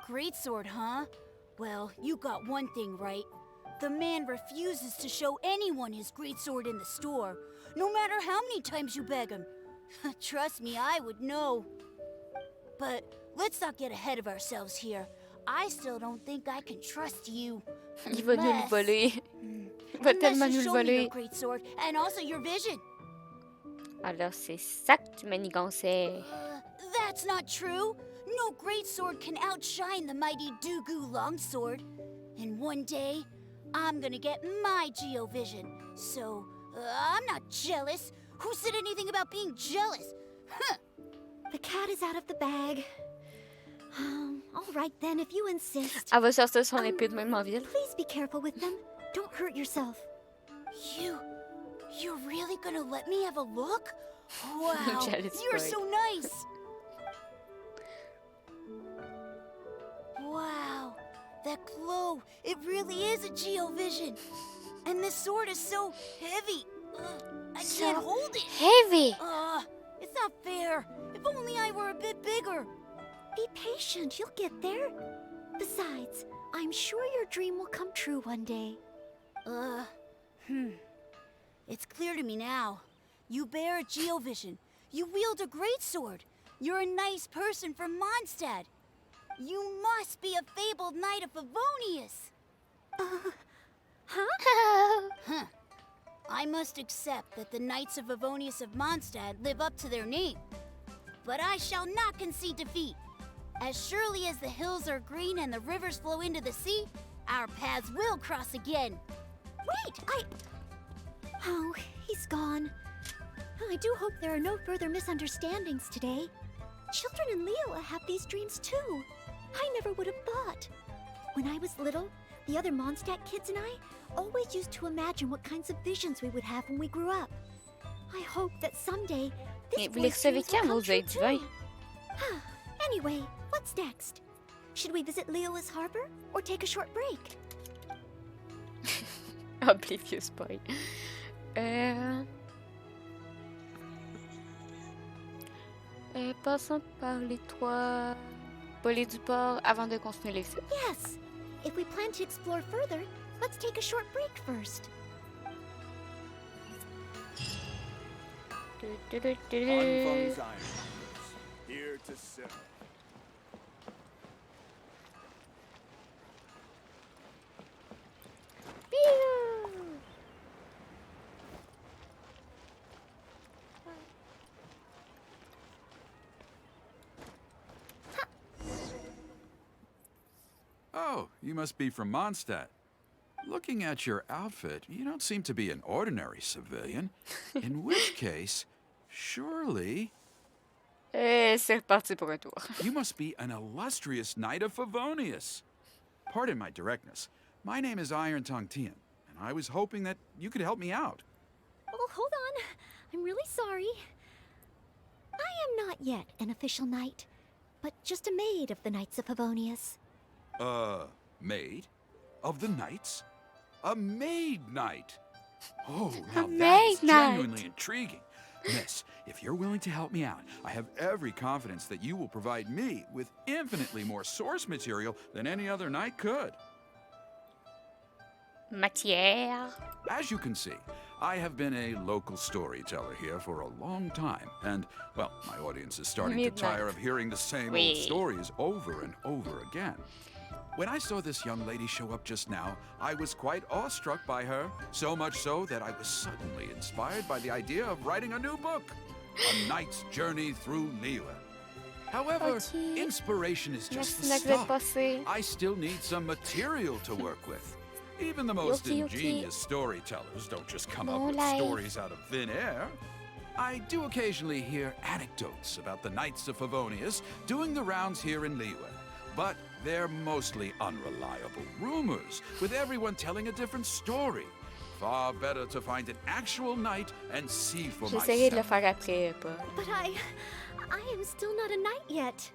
Greatsword, huh? Well, you got one thing right. The man refuses to show anyone his greatsword in the store, no matter how many times you beg him. Trust me, I would know. But let's not get ahead of ourselves here. I still don't think I can trust you. Il va nous le voler. Il va tellement nous le voler. Greatsword and also your vision. Alors c'est ça que tu manigançais. That's not true. No greatsword can outshine the mighty Dugu longsword. And one day, I'm gonna get my Geovision. So, I'm not jealous. Who said anything about being jealous? Huh. The cat is out of the bag. All right then, if you insist. Elle va sortir son épée de même en ville. Please be careful with them. Don't hurt yourself. You're really gonna let me have a look? Wow, Jealous you're boy. so nice. Wow, that glow, it really is a Geovision. And this sword is so heavy. I can't hold it. Heavy! It's not fair. If only I were a bit bigger. Be patient, you'll get there. Besides, I'm sure your dream will come true one day. It's clear to me now. You bear a Geovision. You wield a greatsword. You're a nice person from Mondstadt. You must be a fabled knight of Favonius. Huh. I must accept that the Knights of Favonius of Mondstadt live up to their name. But I shall not concede defeat. As surely as the hills are green and the rivers flow into the sea, our paths will cross again. Wait, Oh, he's gone. I do hope there are no further misunderstandings today. Children in Liyue have these dreams too. I never would have thought. When I was little, the other Mondstadt kids and I always used to imagine what kinds of visions we would have when we grew up. I hope that someday this Mais vous les boy's recevez dreams will quand, come vos true œils divins? too. Anyway, what's next? Should we visit Liyue's harbor or take a short break? Oblivious boy. Passons par les toits volés du port avant de continuer les sites. Yes. If we plan to explore further, let's take a short break first. Unfun's Iron, here to serve. Oh, you must be from Mondstadt. Looking at your outfit, you don't seem to be an ordinary civilian. In which case, surely Et c'est reparti pour un tour. you must be an illustrious knight of Favonius. Pardon my directness. My name is Iron Tongue Tian, and I was hoping that you could help me out. Oh, hold on. I'm really sorry. I am not yet an official knight, but just a maid of the Knights of Favonius. Maid? Of the knights? A maid knight? Oh, now maid that is knight. genuinely intriguing. Miss, if you're willing to help me out, I have every confidence that you will provide me with infinitely more source material than any other knight could. Matière. As you can see, I have been a local storyteller here for a long time, and, well, my audience is starting to Midnight. tire of hearing the same old Oui. stories over and over again. When I saw this young lady show up just now, I was quite awestruck by her, so much so that I was suddenly inspired by the idea of writing a new book, A Knight's Journey Through Liyue. However, Okay. inspiration is just the Merci d'être start. passé. I still need some material to work with. Even the most Yoki, yoki. ingenious storytellers don't just come up Bon with life. stories out of thin air. I do occasionally hear anecdotes about the Knights of Favonius doing the rounds here in Liyue, but they're mostly unreliable rumors, with everyone telling a different story. Far better to find an actual knight and see for J'essaierai de le myself. faire après, pas. But I am still not a knight yet.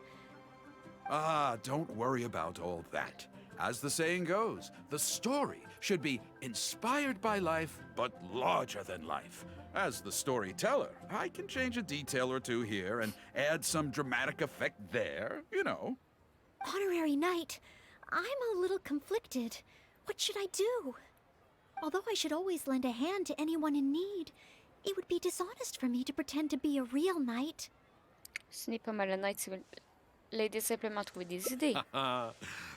Ah, don't worry about all that. As the saying goes, the story should be inspired by life, but larger than life. As the storyteller, I can change a detail or two here and add some dramatic effect there, you know. Honorary knight, I'm a little conflicted. What should I do? Although I should always lend a hand to anyone in need, it would be dishonest for me to pretend to be a real knight. Ce n'est pas malhonnête si vous l'aidez simplement à trouver des idées.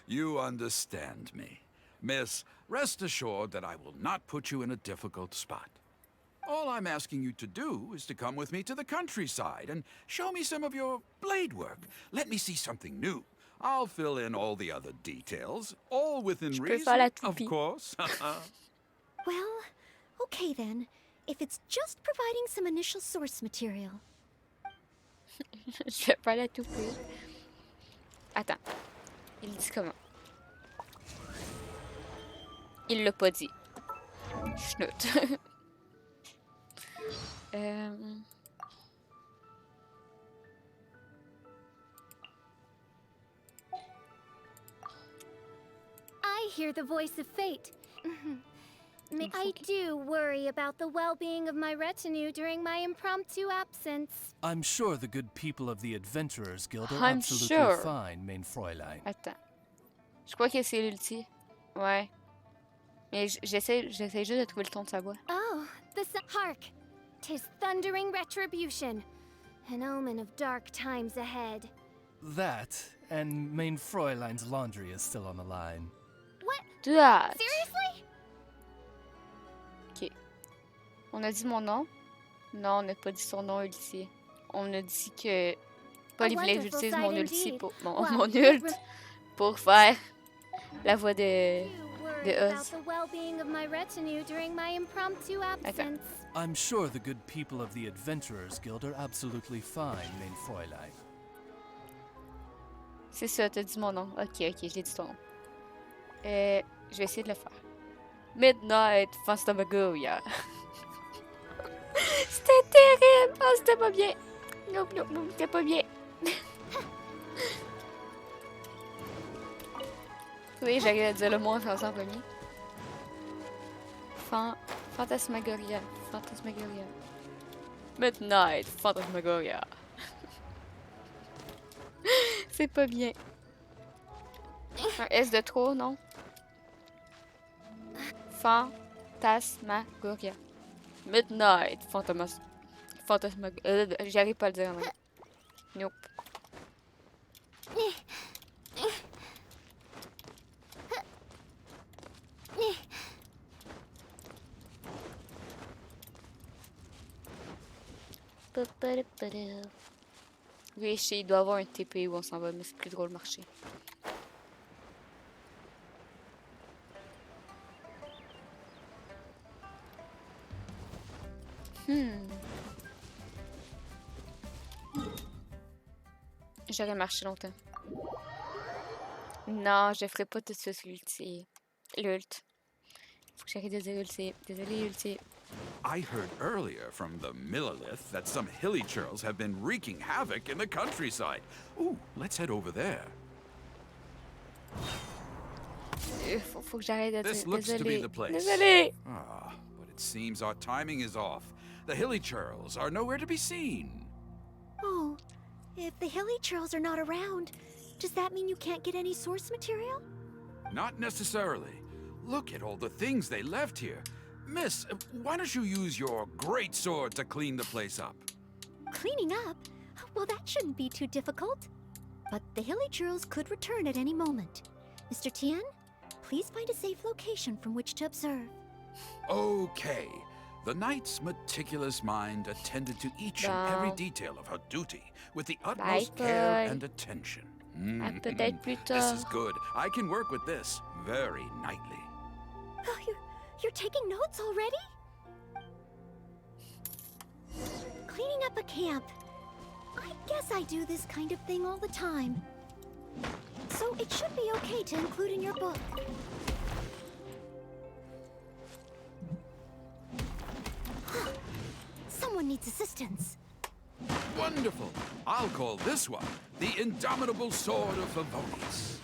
You understand me. Miss, rest assured that I will not put you in a difficult spot. All I'm asking you to do is to come with me to the countryside and show me some of your blade work. Let me see something new. I'll fill in all the other details, all within Je peux reason, faire la of toupie. course. Well, okay then. If it's just providing some initial source material. Je vais pas la toupie. Attends. Il dit comment? Il l'a pas dit. Schnout. I hear the voice of fate. I do worry about the well-being of my retinue during my impromptu absence. I'm sure the good people of the Adventurers Guild are I'm absolutely sure. fine, mein Fräulein. Attends. Je crois que c'est l'ulti. Ouais. Mais j'essaie juste de trouver le ton de sa voix. Oh, hark! 'Tis thundering retribution. An omen of dark times ahead. That, and main Fräulein's laundry is still on the line. What? That. Seriously? Ok. On a dit mon nom? Non, on n'a pas dit son nom, Ulti. On a dit que Paul voulait que j'utilise mon ulti pour mon ult pour faire la voix de Oz. Attends. I'm sure the good people of the Adventurers Guild are absolutely fine, main Fräulein. C'est ça, t'as dit mon nom. Ok, je l'ai dit ton nom. Je vais essayer de le faire. Midnight Phantasmagoria. C'était terrible! Oh, c'était pas bien! Non, c'était pas bien. Oui, j'arrive à dire le mot en français en premier. Phantasmagoria. Midnight Phantasmagoria. C'est pas bien. Un S de trop, non? Phantasmagoria. Midnight Phantasmagoria. J'arrive pas à le dire en anglais. Nope. Oui, il doit avoir un TP où on s'en va, mais c'est plus drôle de marcher. J'aurais marché longtemps. Non, je ferai pas tout ça sur l'ulti. L'ult. Faut que j'arrête de dire ulti. Désolé, ulti. I heard earlier from the Millilith that some hilly churls have been wreaking havoc in the countryside. Ooh, let's head over there. Faut que j'arrête de dire This looks to be the place. Désolé. Ah, but it seems our timing is off. The hilly churls are nowhere to be seen. Oh, if the hilly churls are not around, does that mean you can't get any source material? Not necessarily. Look at all the things they left here. Miss, why don't you use your great sword to clean the place up? Cleaning up? Well, that shouldn't be too difficult. But the hilly churls could return at any moment. Mr. Tien, please find a safe location from which to observe. Okay. The knight's meticulous mind attended to each and every detail of her duty with the utmost care and attention. Peut-être plus tard. This is good. I can work with this very nightly. Oh, you're taking notes already? Cleaning up a camp. I guess I do this kind of thing all the time. So it should be okay to include in your book. Someone needs assistance. Wonderful. I'll call this one the Indomitable Sword of Favonius.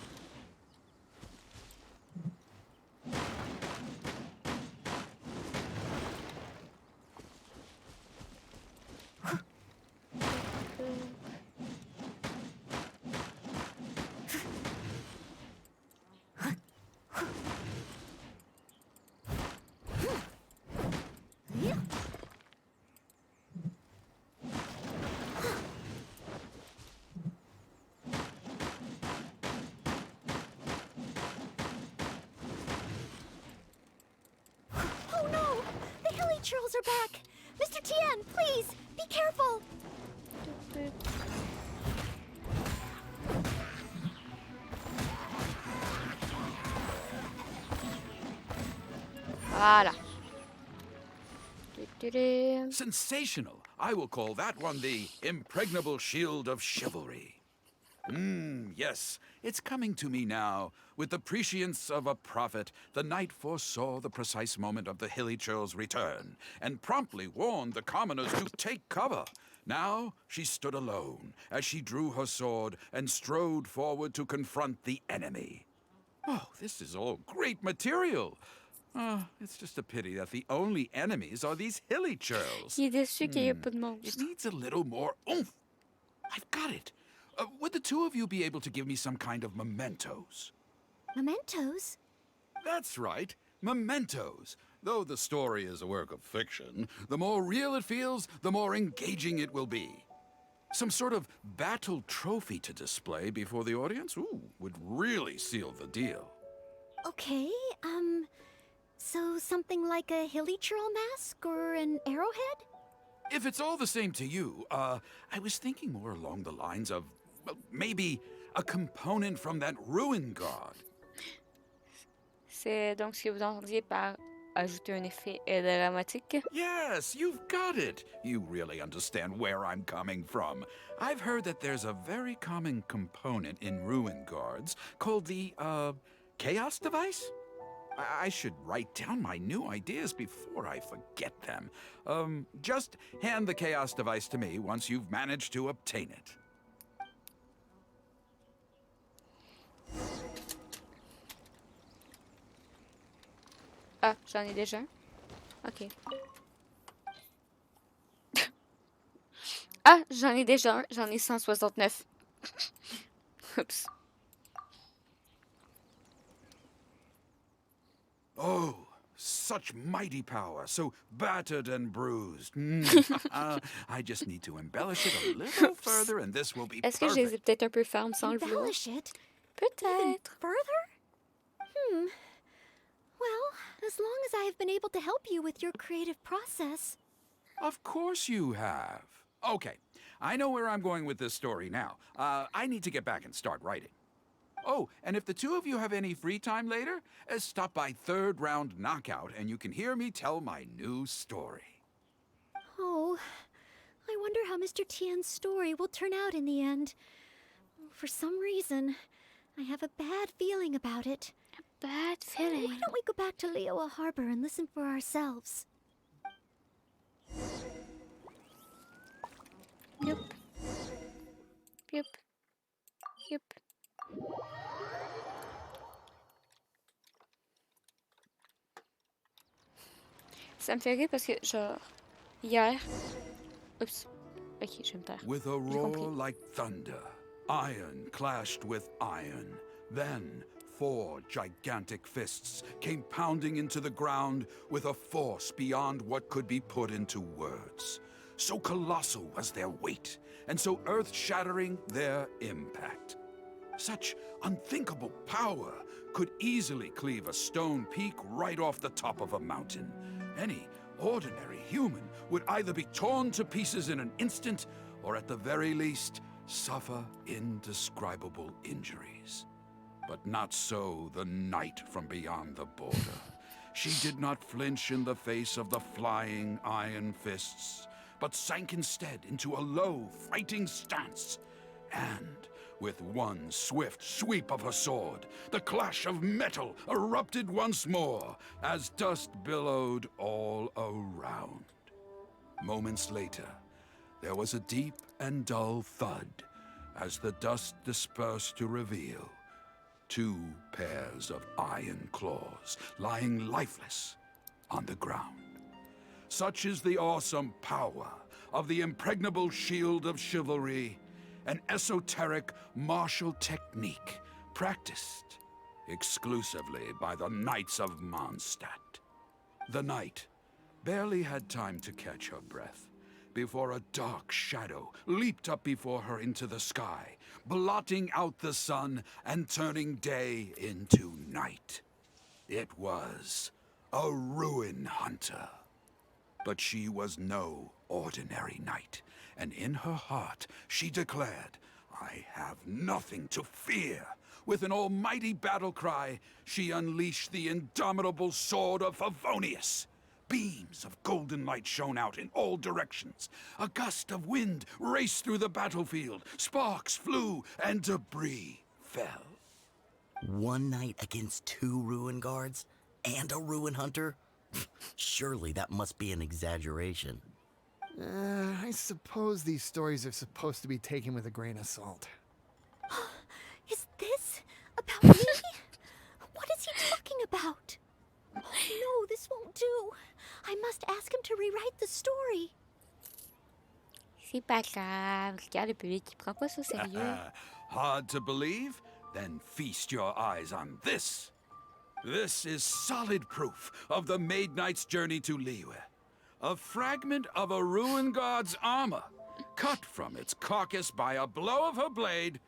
Churls are back! Mr. Tien, please, be careful! Voilà. Sensational! I will call that one the Impregnable Shield of Chivalry. Yes, it's coming to me now. With the prescience of a prophet, the knight foresaw the precise moment of the hilly churl's return, and promptly warned the commoners to take cover. Now she stood alone, as she drew her sword and strode forward to confront the enemy. Oh, this is all great material. It's just a pity that the only enemies are these hilly churls. Il est déçu qu'il n'y ait pas de It monstre. needs a little more oomph. I've got it. Would the two of you be able to give me some kind of mementos? Mementos? That's right, mementos. Though the story is a work of fiction, the more real it feels, the more engaging it will be. Some sort of battle trophy to display before the audience? Ooh, would really seal the deal. Okay, so something like a hilichurl mask or an arrowhead? If it's all the same to you, I was thinking more along the lines of, well, maybe a component from that ruin god. C'est donc ce que vous entendiez par ajouter un effet dramatique. Yes, you've got it. You really understand where I'm coming from. I've heard that there's a very common component in ruin guards called the, chaos device? I should write down my new ideas before I forget them. Just hand the chaos device to me once you've managed to obtain it. Ah, j'en ai déjà un? Ok. Ah, j'en ai déjà un. J'en ai 169. Oups. Oh, such mighty power, so battered and bruised. I just need to embellish it a little further and this will be Est-ce que je les ai perfect. peut-être un peu fermes sans le vouloir? Embellish it? Even Peut-être. further? Well, as long as I have been able to help you with your creative process. Of course you have. Okay, I know where I'm going with this story now. I need to get back and start writing. Oh, and if the two of you have any free time later, stop by Third Round Knockout and you can hear me tell my new story. Oh, I wonder how Mr. Tien's story will turn out in the end. For some reason, I have a bad feeling about it. Bad Why feeling. don't we go back to Liyue Harbor and listen for ourselves? Yup. Yup. Yup. Ça me fait rire parce que, genre, hier... Oups. Ok, je vais me taire. With a J'ai roar compris. like thunder, iron clashed with iron. Then 4 gigantic fists came pounding into the ground with a force beyond what could be put into words. So colossal was their weight, and so earth-shattering their impact. Such unthinkable power could easily cleave a stone peak right off the top of a mountain. Any ordinary human would either be torn to pieces in an instant, or at the very least, suffer indescribable injuries. But not so the knight from beyond the border. She did not flinch in the face of the flying iron fists, but sank instead into a low, fighting stance. And with one swift sweep of her sword, the clash of metal erupted once more as dust billowed all around. Moments later, there was a deep and dull thud as the dust dispersed to reveal 2 pairs of iron claws lying lifeless on the ground. Such is the awesome power of the impregnable shield of chivalry, an esoteric martial technique practiced exclusively by the Knights of Mondstadt. The knight barely had time to catch her breath before a dark shadow leaped up before her into the sky, blotting out the sun and turning day into night. It was a ruin hunter. But she was no ordinary knight, and in her heart she declared, "I have nothing to fear." With an almighty battle cry, she unleashed the indomitable sword of Favonius. Beams of golden light shone out in all directions. A gust of wind raced through the battlefield. Sparks flew and debris fell. One knight against 2 ruin guards? And a ruin hunter? Surely that must be an exaggeration. I suppose these stories are supposed to be taken with a grain of salt. Is this about me? What is he talking about? Oh no, this won't do. I must ask him to rewrite the story. C'est pas grave. Regarde, le public, il prend pas ça au sérieux. Hard to believe? Then feast your eyes on this. This is solid proof of the Maid Knight's journey to Liyue. A fragment of a ruin god's armor, cut from its carcass by a blow of her blade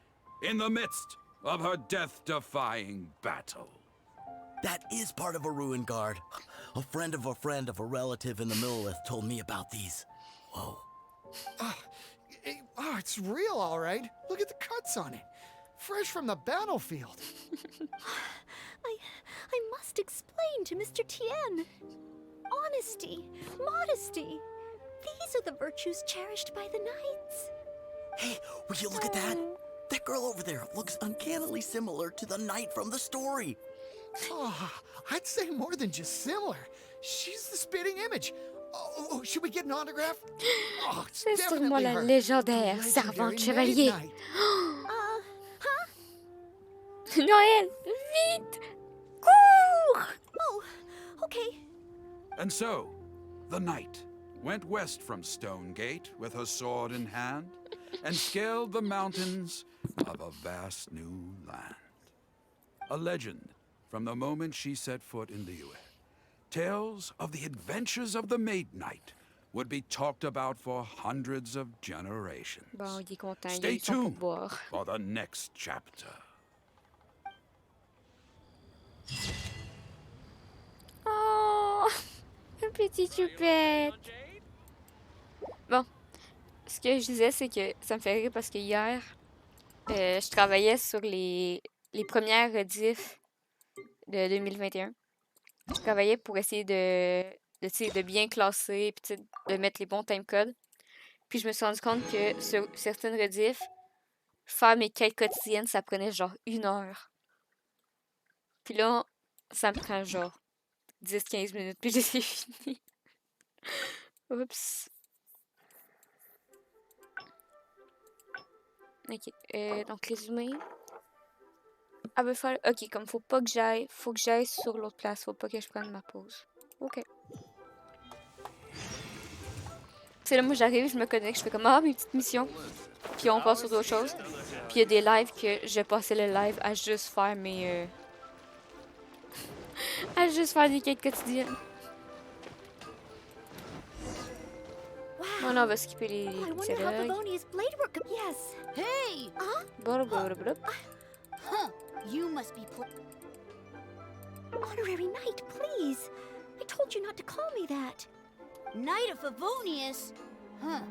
in the midst of her death-defying battle. That is part of a ruin guard. A friend of a relative in the Millelith told me about these. Whoa. Oh, it's real, all right. Look at the cuts on it. Fresh from the battlefield. I must explain to Mr. Tien. Honesty, modesty. These are the virtues cherished by the knights. Hey, will you look at that? That girl over there looks uncannily similar to the knight from the story. Oh, I'd say more than just similar. She's the spitting image. Oh, should we get an autograph? Oh, it's C'est sûrement definitely la her. légendaire The servante legendary chevalier. maid knight. Noëlle, vite! Cours! Oh, okay. And so, the knight went west from Stone Gate with her sword in hand and scaled the mountains of a vast new land. A legend from the moment she set foot in Liyue. Tales of the adventures of the Maid Knight would be talked about for hundreds of generations. Bon, il est content, il a Stay eu son tuned pourboire. for the next chapter. Oh, un petit choupette. Bon, ce que je disais, c'est que ça me fait rire parce que hier, je travaillais sur les premières rediffs de 2021. Je travaillais pour essayer tu sais, de bien classer puis tu sais, de mettre les bons timecodes. Puis je me suis rendu compte que sur certaines rediffs, faire mes quêtes quotidiennes, ça prenait genre 1 heure. Puis là, ça me prend genre 10-15 minutes, puis j'ai fini. Oups. Ok, donc résumé. Ah ben faire... Ok, comme faut que j'aille sur l'autre place, faut pas que je prenne ma pause. Ok. C'est là, moi j'arrive, je me connecte, je fais comme mes petites missions. Puis on passe sur d'autres choses. Puis il y a des lives que je passais le live à juste faire mes... à juste faire des quêtes quotidiennes. Wow. Non, on va skipper les I wonder how dialogues. Favonia's blade work. Yes. Hey! Blablabla. Huh, you must be Honorary knight, please. I told you not to call me that. Knight of Favonius? Huh,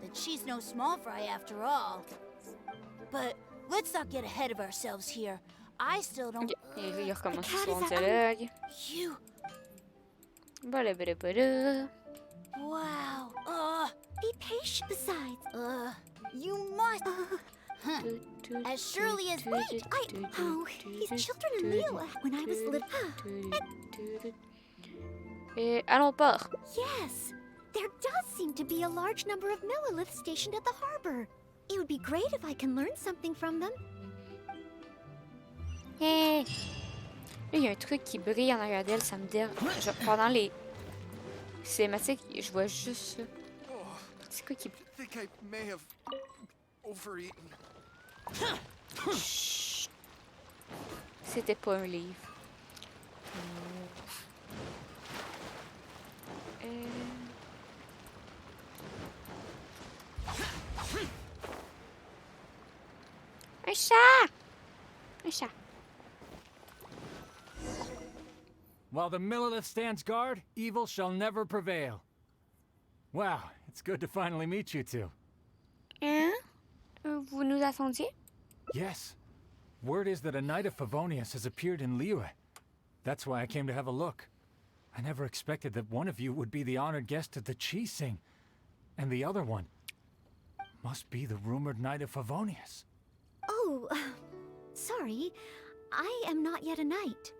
then she's no small fry after all. But let's not get ahead of ourselves here. I still don't... Ok, et là, il recommence cat son is dialogue. You... Blablabla. Wow. Be patient besides. You must... Huh. As surely as... Wait! These children in Liyue. When I was little... Et allons port. Yes. There does seem to be a large number of Milleliths stationed at the harbor. It would be great if I can learn something from them. Hey. Là, il y a un truc qui brille en arrière d'elle, ça me dérange. Genre, pendant les cinématiques, je vois juste ça. C'est quoi qui... I think I may have overeaten. Chut. C'était pas un livre. Un chat! Un chat. While the Millelith stands guard, evil shall never prevail. Wow, it's good to finally meet you two. Hein? Vous nous attendiez? Yes. Word is that a knight of Favonius has appeared in Liyue. That's why I came to have a look. I never expected that one of you would be the honored guest at the Chi-Sing. And the other one must be the rumored knight of Favonius. Oh, sorry. I am not yet a knight.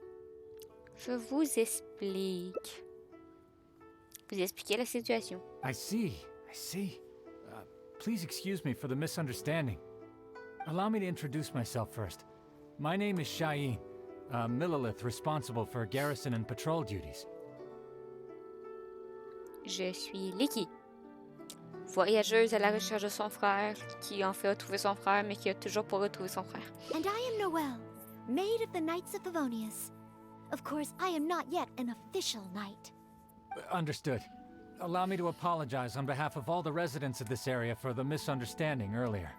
Je vous explique. Vous expliquez la situation. I see. Please excuse me for the misunderstanding. Allow me to introduce myself first. My name is Shayin, a Millelith responsible for garrison and patrol duties. Je suis Licky, voyageuse à la recherche de son frère, qui en fait a trouvé son frère, mais qui a toujours pas retrouvé son frère. And I am Noëlle, maid of the Knights of Favonius. Of course, I am not yet an official knight. Understood. allow me to apologize on behalf of all the residents of this area for the misunderstanding earlier.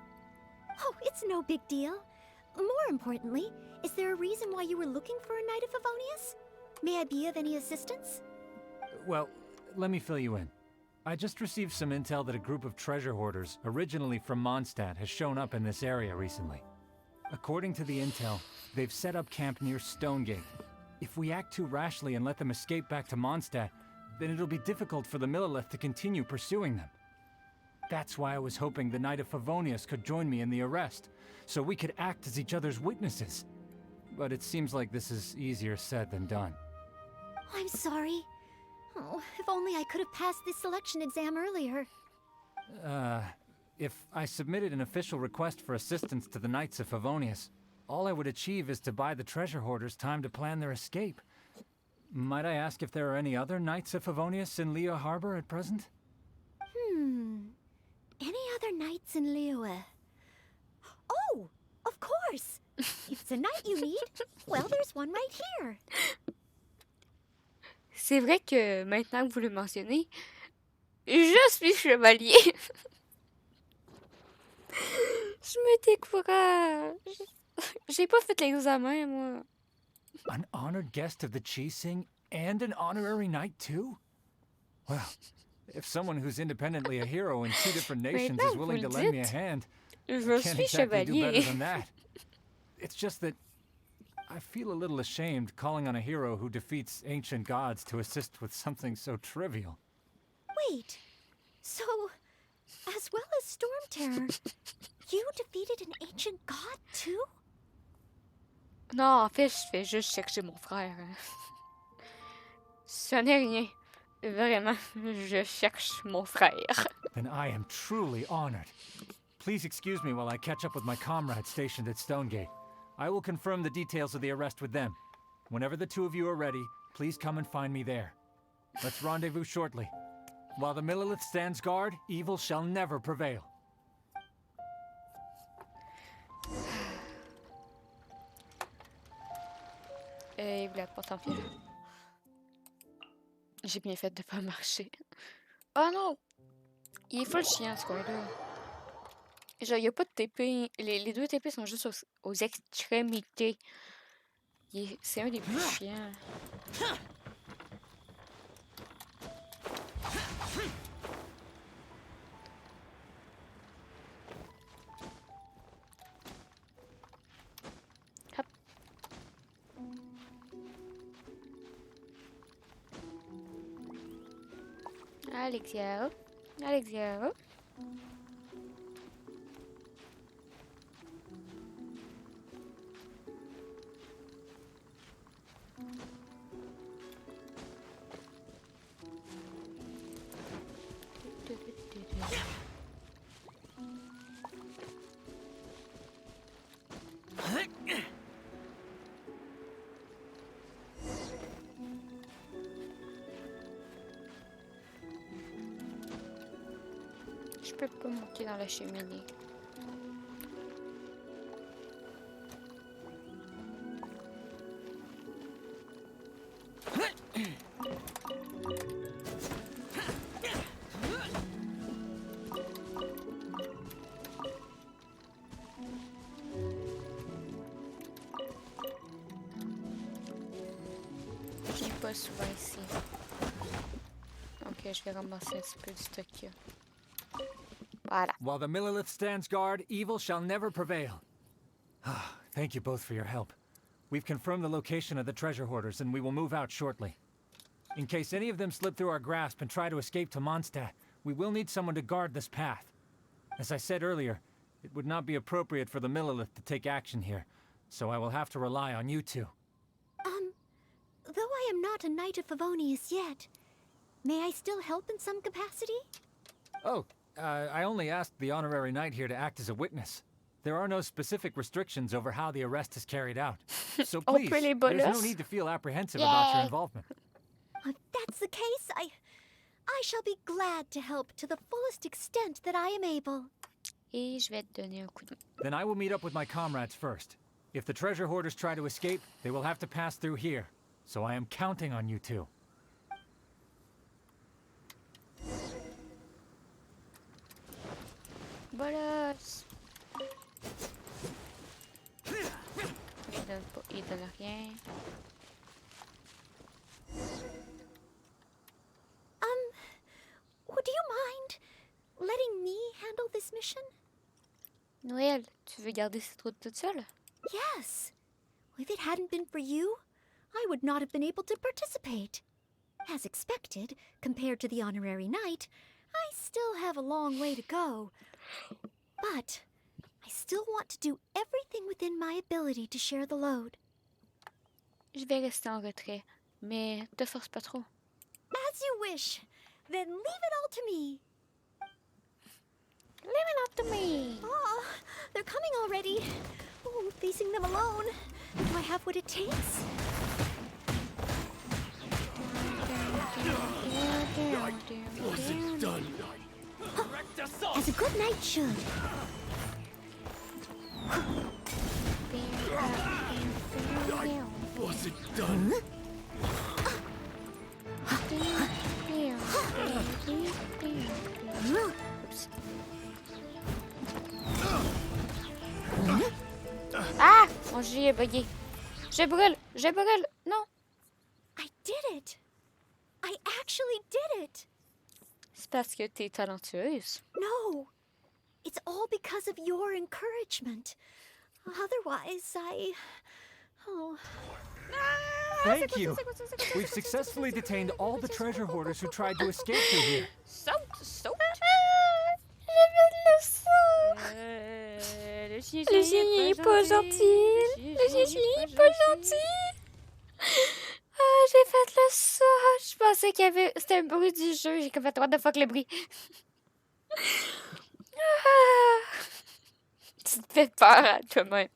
Oh, it's no big deal. More importantly, is there a reason why you were looking for a Knight of Favonius? May I be of any assistance? Well, let me fill you in. I just received some intel that a group of treasure hoarders, originally from Mondstadt, has shown up in this area recently. According to the intel, they've set up camp near Stonegate. If we act too rashly and let them escape back to Mondstadt, then it'll be difficult for the Millelith to continue pursuing them. That's why I was hoping the Knight of Favonius could join me in the arrest, so we could act as each other's witnesses. But it seems like this is easier said than done. I'm sorry. Oh, if only I could have passed this selection exam earlier. If I submitted an official request for assistance to the Knights of Favonius, all I would achieve is to buy the treasure hoarders time to plan their escape. Might I ask if there are any other Knights of Favonius in Liyue Harbor at present? Any other knights in Liyue? Oh, of course! If it's a knight you need, well, there's one right here. C'est vrai que maintenant que vous le mentionnez, je suis chevalier. Je me décourage. J'ai pas fait l'examen, moi. An honored guest of the Chising and an honorary knight too? Well, if someone who's independently a hero in two different nations is willing to lend me a hand, I can't exactly do better than that. It's just that I feel a little ashamed calling on a hero who defeats ancient gods to assist with something so trivial. Wait, so, as well as Storm Terror, you defeated an ancient god too? Non, en fait, je fais juste chercher mon frère. Ça n'est rien. Vraiment, je cherche mon frère. Then I am truly honored. Please excuse me while I catch up with my comrades stationed at Stonegate. I will confirm the details of the arrest with them. Whenever the two of you are ready, please come and find me there. Let's rendezvous shortly. While the Millelith stands guard, evil shall never prevail. Il voulait pas tant pis. J'ai bien fait de pas marcher. Oh non! Il est full chiant ce coin-là. Genre, il n'y a pas de TP. Les deux TP sont juste aux extrémités. C'est un des plus chiants. Hop. Alexia. Alexia. Je peux pas monter dans la cheminée. Je viens pas souvent ici. Ok, je vais ramasser un petit peu du stock qu'il y a. Voilà. While the Millelith stands guard, evil shall never prevail. Thank you both for your help. We've confirmed the location of the treasure hoarders, and we will move out shortly. In case any of them slip through our grasp and try to escape to Mondstadt, we will need someone to guard this path. As I said earlier, it would not be appropriate for the Millelith to take action here, so I will have to rely on you two. Though I am not a Knight of Favonius yet, may I still help in some capacity? Oh, I only asked the honorary knight here to act as a witness. There are no specific restrictions over how the arrest is carried out. So please, there's no need to feel apprehensive about your involvement. If that's the case, I shall be glad to help to the fullest extent that I am able. Et je vais te donner un coup de main. Then I will meet up with my comrades first. If the treasure hoarders try to escape, they will have to pass through here. So I am counting on you two. Bolos! Il donne rien. Would you mind letting me handle this mission? Noëlle, tu veux garder cette route toute seule? Yes. If it hadn't been for you, I would not have been able to participate. As expected, compared to the honorary knight, I still have a long way to go. But I still want to do everything within my ability to share the load. Je vais rester en retrait, mais te force pas trop. As you wish. Then leave it all to me. Leave it up to me. Oh, they're coming already. Oh, facing them alone. Do I have what it takes? Was it done? As a good knight should. Was it done? Ah! Mon J est bugué. Je brûle! Je brûle! Non! I did it! I actually did it! C'est parce que t'es talentueuse. No! It's all because of your encouragement. Otherwise, Oh. Thank you. We've successfully detained all the treasure hoarders who tried to escape through here. Saute! Le chien est pas gentil. Le chien est pas gentil. Ah, j'ai fait le saut. Je pensais qu'il y avait... C'était un bruit du jeu. J'ai comme fait what the fuck le bruit. Ah. Tu te fais peur à toi-même.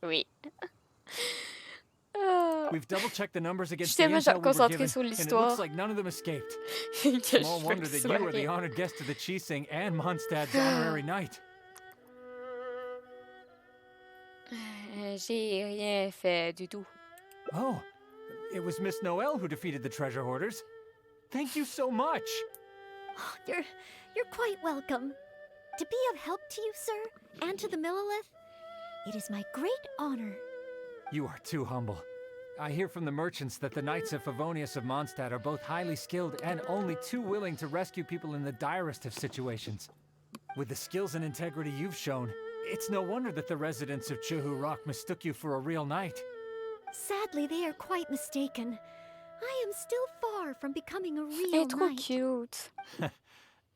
Oui. We've double-checked the numbers against Je the t'aime intel we were concentré given, sur and it l'histoire. looks like none of them escaped. Que Small je wonder that you were the honored guest of the Chising and Mondstadt's honorary knight. J'ai rien fait du tout. Oh, it was Miss Noëlle who defeated the treasure hoarders. Thank you so much. Oh, you're quite welcome. To be of help to you, sir, and to the Millelith, it is my great honor. You are too humble. I hear from the merchants that the Knights of Favonius of Mondstadt are both highly skilled and only too willing to rescue people in the direst of situations. With the skills and integrity you've shown, it's no wonder that the residents of Chihu Rock mistook you for a real knight. Sadly, they are quite mistaken. I am still far from becoming a real trop knight. cute.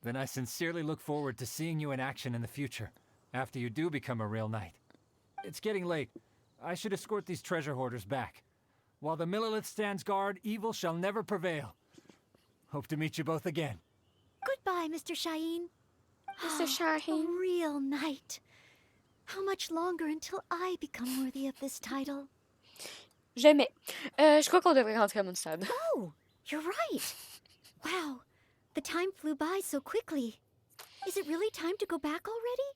Then I sincerely look forward to seeing you in action in the future, after you do become a real knight. It's getting late. I should escort these treasure hoarders back. While the Millelith stands guard, evil shall never prevail. Hope to meet you both again. Goodbye, Mr. Shaheen. Mr. Shaheen. A real knight. How much longer until I become worthy of this title? Jamais. Je crois qu'on devrait rentrer à mon stade. Oh, you're right. Wow, the time flew by so quickly. Is it really time to go back already?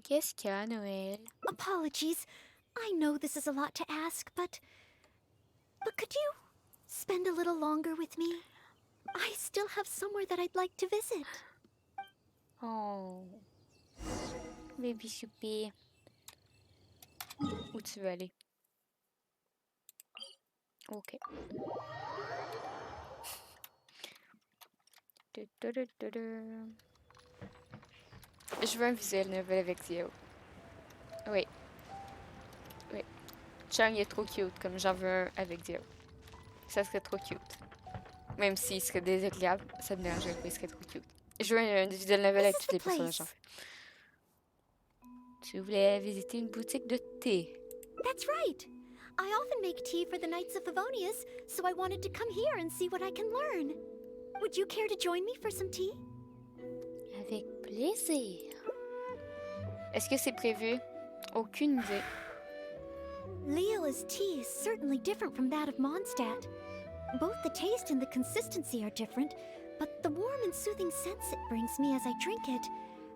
Qu'est-ce qu'il y a, Noëlle? Apologies. I know this is a lot to ask, but could you spend a little longer with me? I still have somewhere that I'd like to visit. Oh. Baby choupi. Où tu veux aller? Ok. Je veux un visuel novel avec Dio. Oui. Oui. Chang est trop cute, comme j'en veux un avec Dio. Ça serait trop cute. Même s'il serait désagréable, ça me dérangerait pas, il serait trop cute. Je veux un visuel novel avec tous les personnages en fait. Tu voulais visiter une boutique de thé. That's right. I often make tea for the Knights of Favonius, so I wanted to come here and see what I can learn. Would you care to join me for some tea? Avec plaisir. Est-ce que c'est prévu? Aucune idée. Leola's tea is certainly different from that of Mondstadt. Both the taste and the consistency are different, but the warm and soothing sense it brings me as I drink it,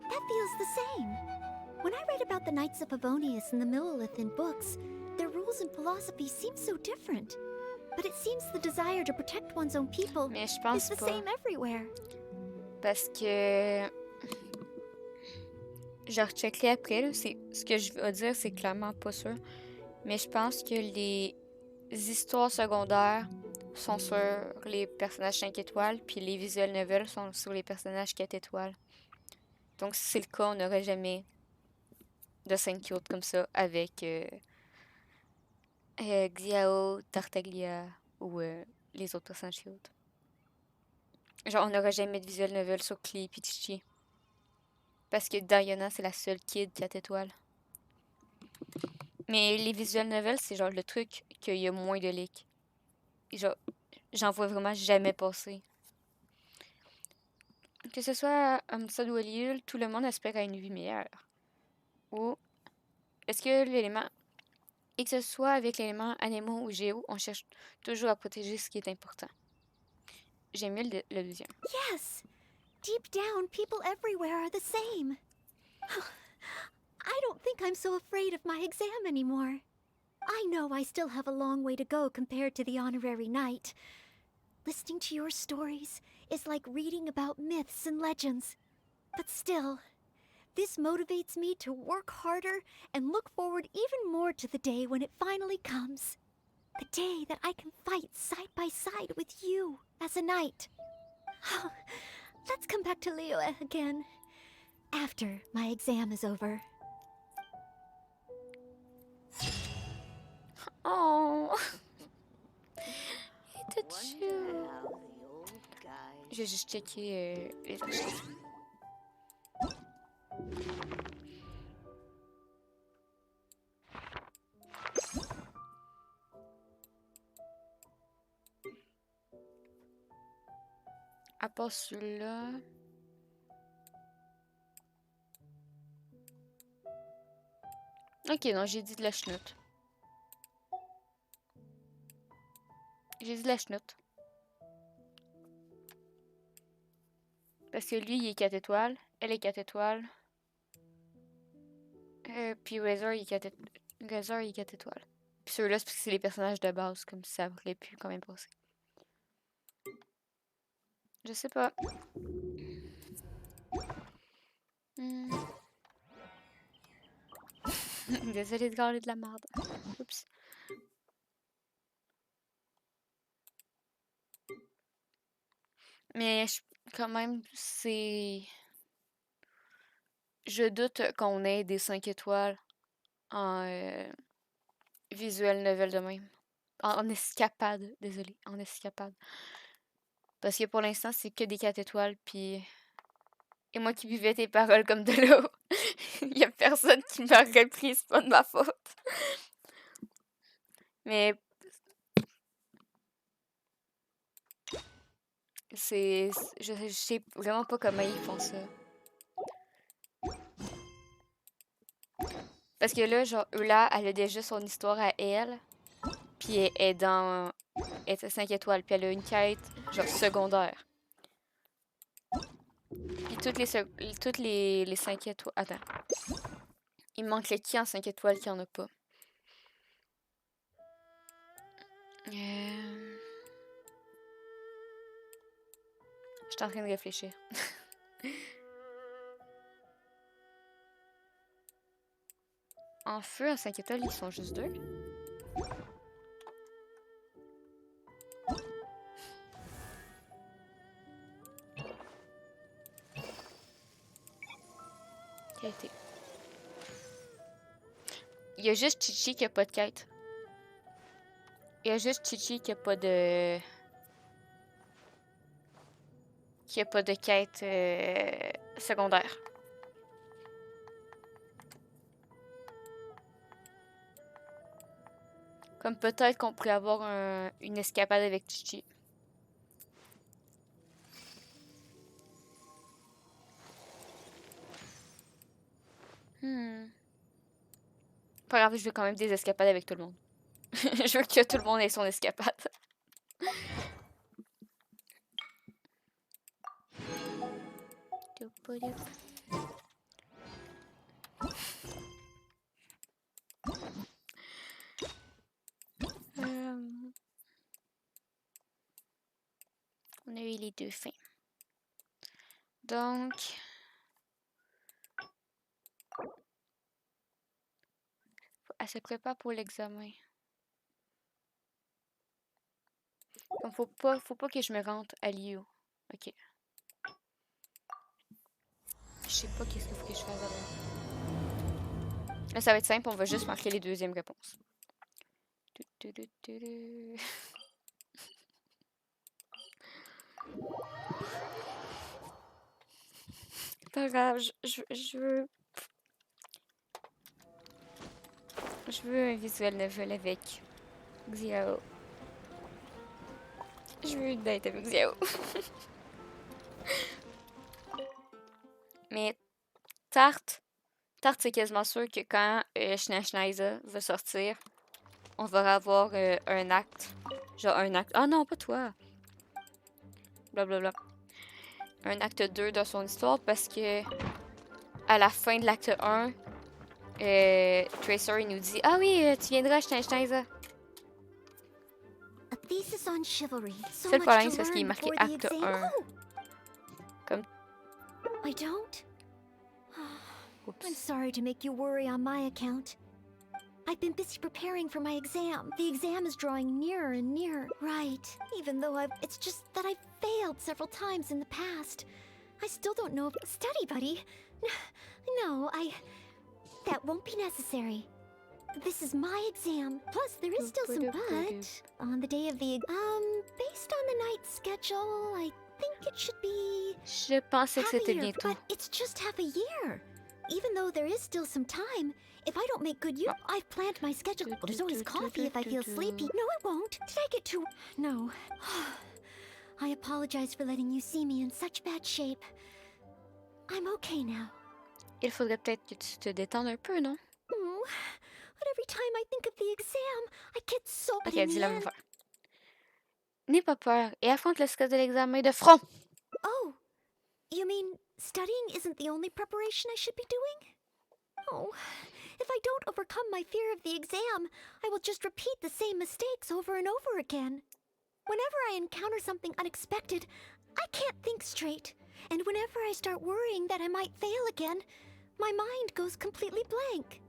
that feels the same. When I read about the Knights of Favonius and the Millelith in books, their rules and philosophy seem so different. But it seems the desire to protect one's own people Mais je pense is the pas. same everywhere. Parce que Je recheckerai après, là. Ce que je vais dire, c'est clairement pas sûr. Mais je pense que les histoires secondaires sont sur les personnages 5 étoiles, puis les visual novels sont sur les personnages 4 étoiles. Donc, si c'est le cas, on n'aurait jamais de scène cute comme ça avec Xiao, Tartaglia ou les autres personnages cute. Genre, on n'aurait jamais de visual novel sur Klee et Chichi. Parce que Diana, c'est la seule kid 4 étoiles. Mais les visual novels, c'est genre le truc qu'il y a moins de leaks. Genre, j'en vois vraiment jamais passer. Que ce soit à Amsterdam ou à Liyue, tout le monde aspire à une vie meilleure. Ou est-ce que l'élément... Et que ce soit avec l'élément animaux ou géo, on cherche toujours à protéger ce qui est important. J'aime mieux le deuxième. Yes! Deep down, people everywhere are the same. I don't think I'm so afraid of my exam anymore. I know I still have a long way to go compared to the honorary knight. Listening to your stories is like reading about myths and legends. But still, this motivates me to work harder and look forward even more to the day when it finally comes. The day that I can fight side by side with you as a knight. Let's come back to Liyue again after my exam is over. Oh! Il était chill. Je vais juste checker les archives. À part celui-là... Ok, non, j'ai dit de la chenoute. J'ai dit de la chenoute. Parce que lui, il est 4 étoiles. Elle est 4 étoiles. Puis Razor, il est 4 étoiles. Razor, il est 4 étoiles. Puis ceux-là, c'est parce que c'est les personnages de base, comme ça aurait pu quand même passer. Je sais pas. Désolée de garder de la merde. Oups. Mais quand même, c'est... Je doute qu'on ait des 5 étoiles en visuel novel de même. En escapade, désolée, en escapade. Parce que pour l'instant, c'est que des 4 étoiles, puis... Et moi qui buvais tes paroles comme de l'eau. Il y a personne qui m'a repris, c'est pas de ma faute. Mais... Je sais vraiment pas comment ils font ça. Parce que là, genre, Eula, elle a déjà son histoire à elle. Puis elle est dans... Elle est à 5 étoiles. Puis elle a une quête, genre, secondaire. Puis toutes les 5 étoiles... Attends. Il me manque le qui en 5 étoiles qui en a pas. Je suis en train de réfléchir. En feu, à 5 étoiles, ils sont juste 2. Qualité. Il y a juste Chichi qui a pas de quête. Il y a juste Chichi qui a pas de... Qui a pas de quête secondaire. Comme peut-être qu'on pourrait avoir une escapade avec Chichi. Pas grave, je veux quand même des escapades avec tout le monde. Je veux que tout le monde ait son escapade. On a eu les deux fins. Donc... se prépare pour l'examen. Comme faut pas que je me rentre à Liyue. Ok. Je sais pas qu'est-ce qu'il faut que je fasse avant. Là, ça va être simple, on va juste marquer les deuxièmes réponses. Pas grave, je veux un visuel novel avec Xiao. Je veux une date avec Xiao. Mais Tarte, c'est quasiment sûr que quand Schneiser va sortir, on va avoir un acte. Genre un acte. Ah non, pas toi. Blablabla. Un acte 2 dans son histoire parce que à la fin de l'acte 1, Tracer il nous dit ah oui, tu viendras Schneiser. A thesis on chivalry. So Seul much problème, to c'est parce qu'il est learn marqué before the acte exam. 1. Oh! Comme. I don't? Oops. I'm sorry to make you worry on my account. I've been busy preparing for my exam. The exam is drawing nearer and nearer. Right. Even though it's just that I've failed several times in the past. I still don't know if... Study, buddy. No, that won't be necessary. This is my exam. Plus, there is still some but... On the day of the... based on the night schedule, I think it should be... Je pensais que c'était bientôt. But it's just half a year. Even though there is still some time, if I don't make good use, I've planned my schedule. Well, there's always coffee if I feel sleepy. No, it won't. Did I get too... No. I apologize for letting you see me in such bad shape. I'm okay now. Il faudrait peut-être que tu te détendes un peu, non? Oh, but every time I think of the exam, I get so... Ok, dis la même affaire. N'aie pas peur et affronte le stress de l'examen de front. Oh, you mean studying isn't the only preparation I should be doing? Oh, if I don't overcome my fear of the exam, I will just repeat the same mistakes over and over again. Whenever I encounter something unexpected, I can't think straight. And whenever I start worrying that I might fail again, my mind goes completely blank.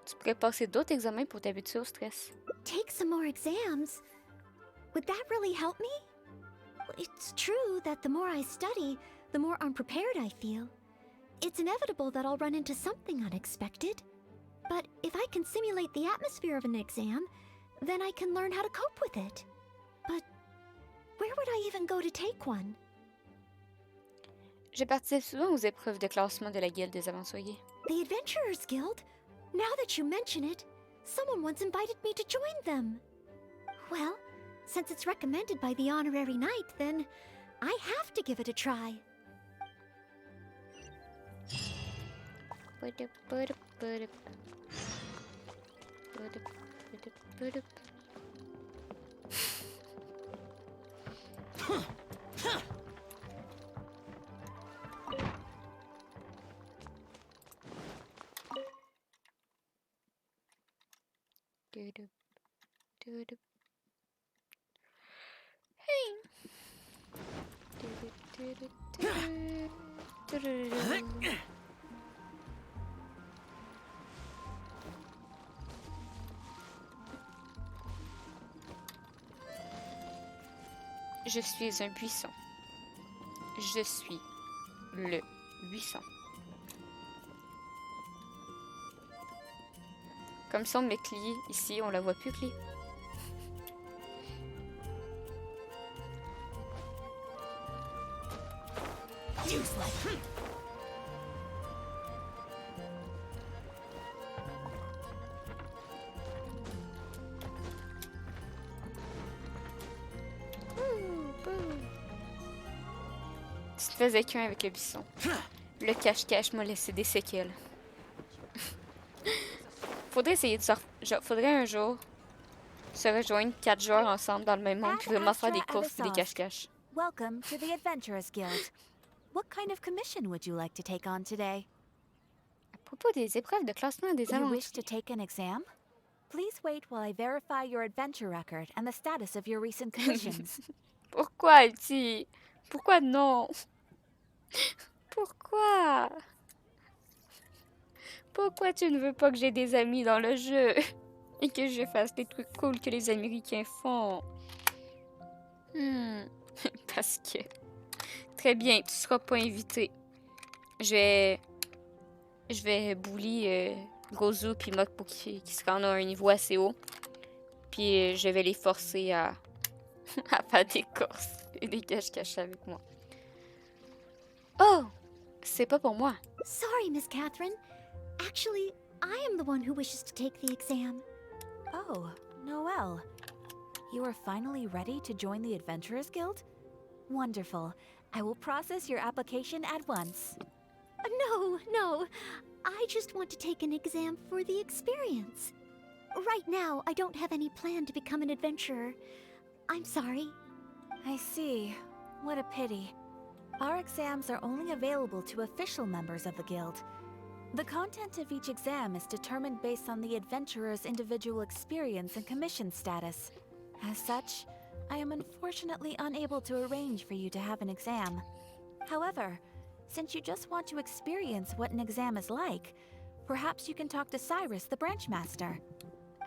Tu pourrais passer d'autres examens pour t'habituer au stress. Take some more exams? Would that really help me? It's true that the more I study, the more unprepared I feel. It's inevitable that I'll run into something unexpected. But if I can simulate the atmosphere of an exam, then I can learn how to cope with it. But where would I even go to take one? Je participe souvent aux épreuves de classement de la Guilde des Aventuriers. The Adventurers Guild? Now that you mention it, someone once invited me to join them. Well, since it's recommended by the honorary knight, then I have to give it a try. Je suis un buisson. Je suis le buisson. Comme si on met Clé ici, on la voit plus Clé. Tu te faisais qu'un avec le buisson. Le cache-cache m'a laissé des séquelles. Faudrait essayer de sortir. Faudrait un jour se rejoindre 4 joueurs ensemble dans le même monde puis vraiment faire des courses et des cache-cache. Welcome to the Adventurers Guild. What kind of commission would you like to take on today? À propos des épreuves de classement des You wish to aventures. take an exam? Please wait while I verify your adventure record and the status of your recent commissions. Pourquoi, Alti? Pourquoi non? Pourquoi? Pourquoi tu ne veux pas que j'ai des amis dans le jeu? Et que je fasse des trucs cool que les Américains font? Parce que... Très bien, tu seras pas invité. Je vais bully Gozu puis Mok pour qu'ils se rendent à un niveau assez haut. Puis je vais les forcer à faire des courses et des cache-cache avec moi. Oh! C'est pas pour moi. Sorry, Miss Catherine. Actually, I am the one who wishes to take the exam. Oh, Noëlle. You are finally ready to join the Adventurers Guild? Wonderful. I will process your application at once. No. I just want to take an exam for the experience. Right now, I don't have any plan to become an adventurer. I'm sorry. I see. What a pity. Our exams are only available to official members of the guild. The content of each exam is determined based on the adventurer's individual experience and commission status. As such, I am unfortunately unable to arrange for you to have an exam. However, since you just want to experience what an exam is like, perhaps you can talk to Cyrus, the branch master.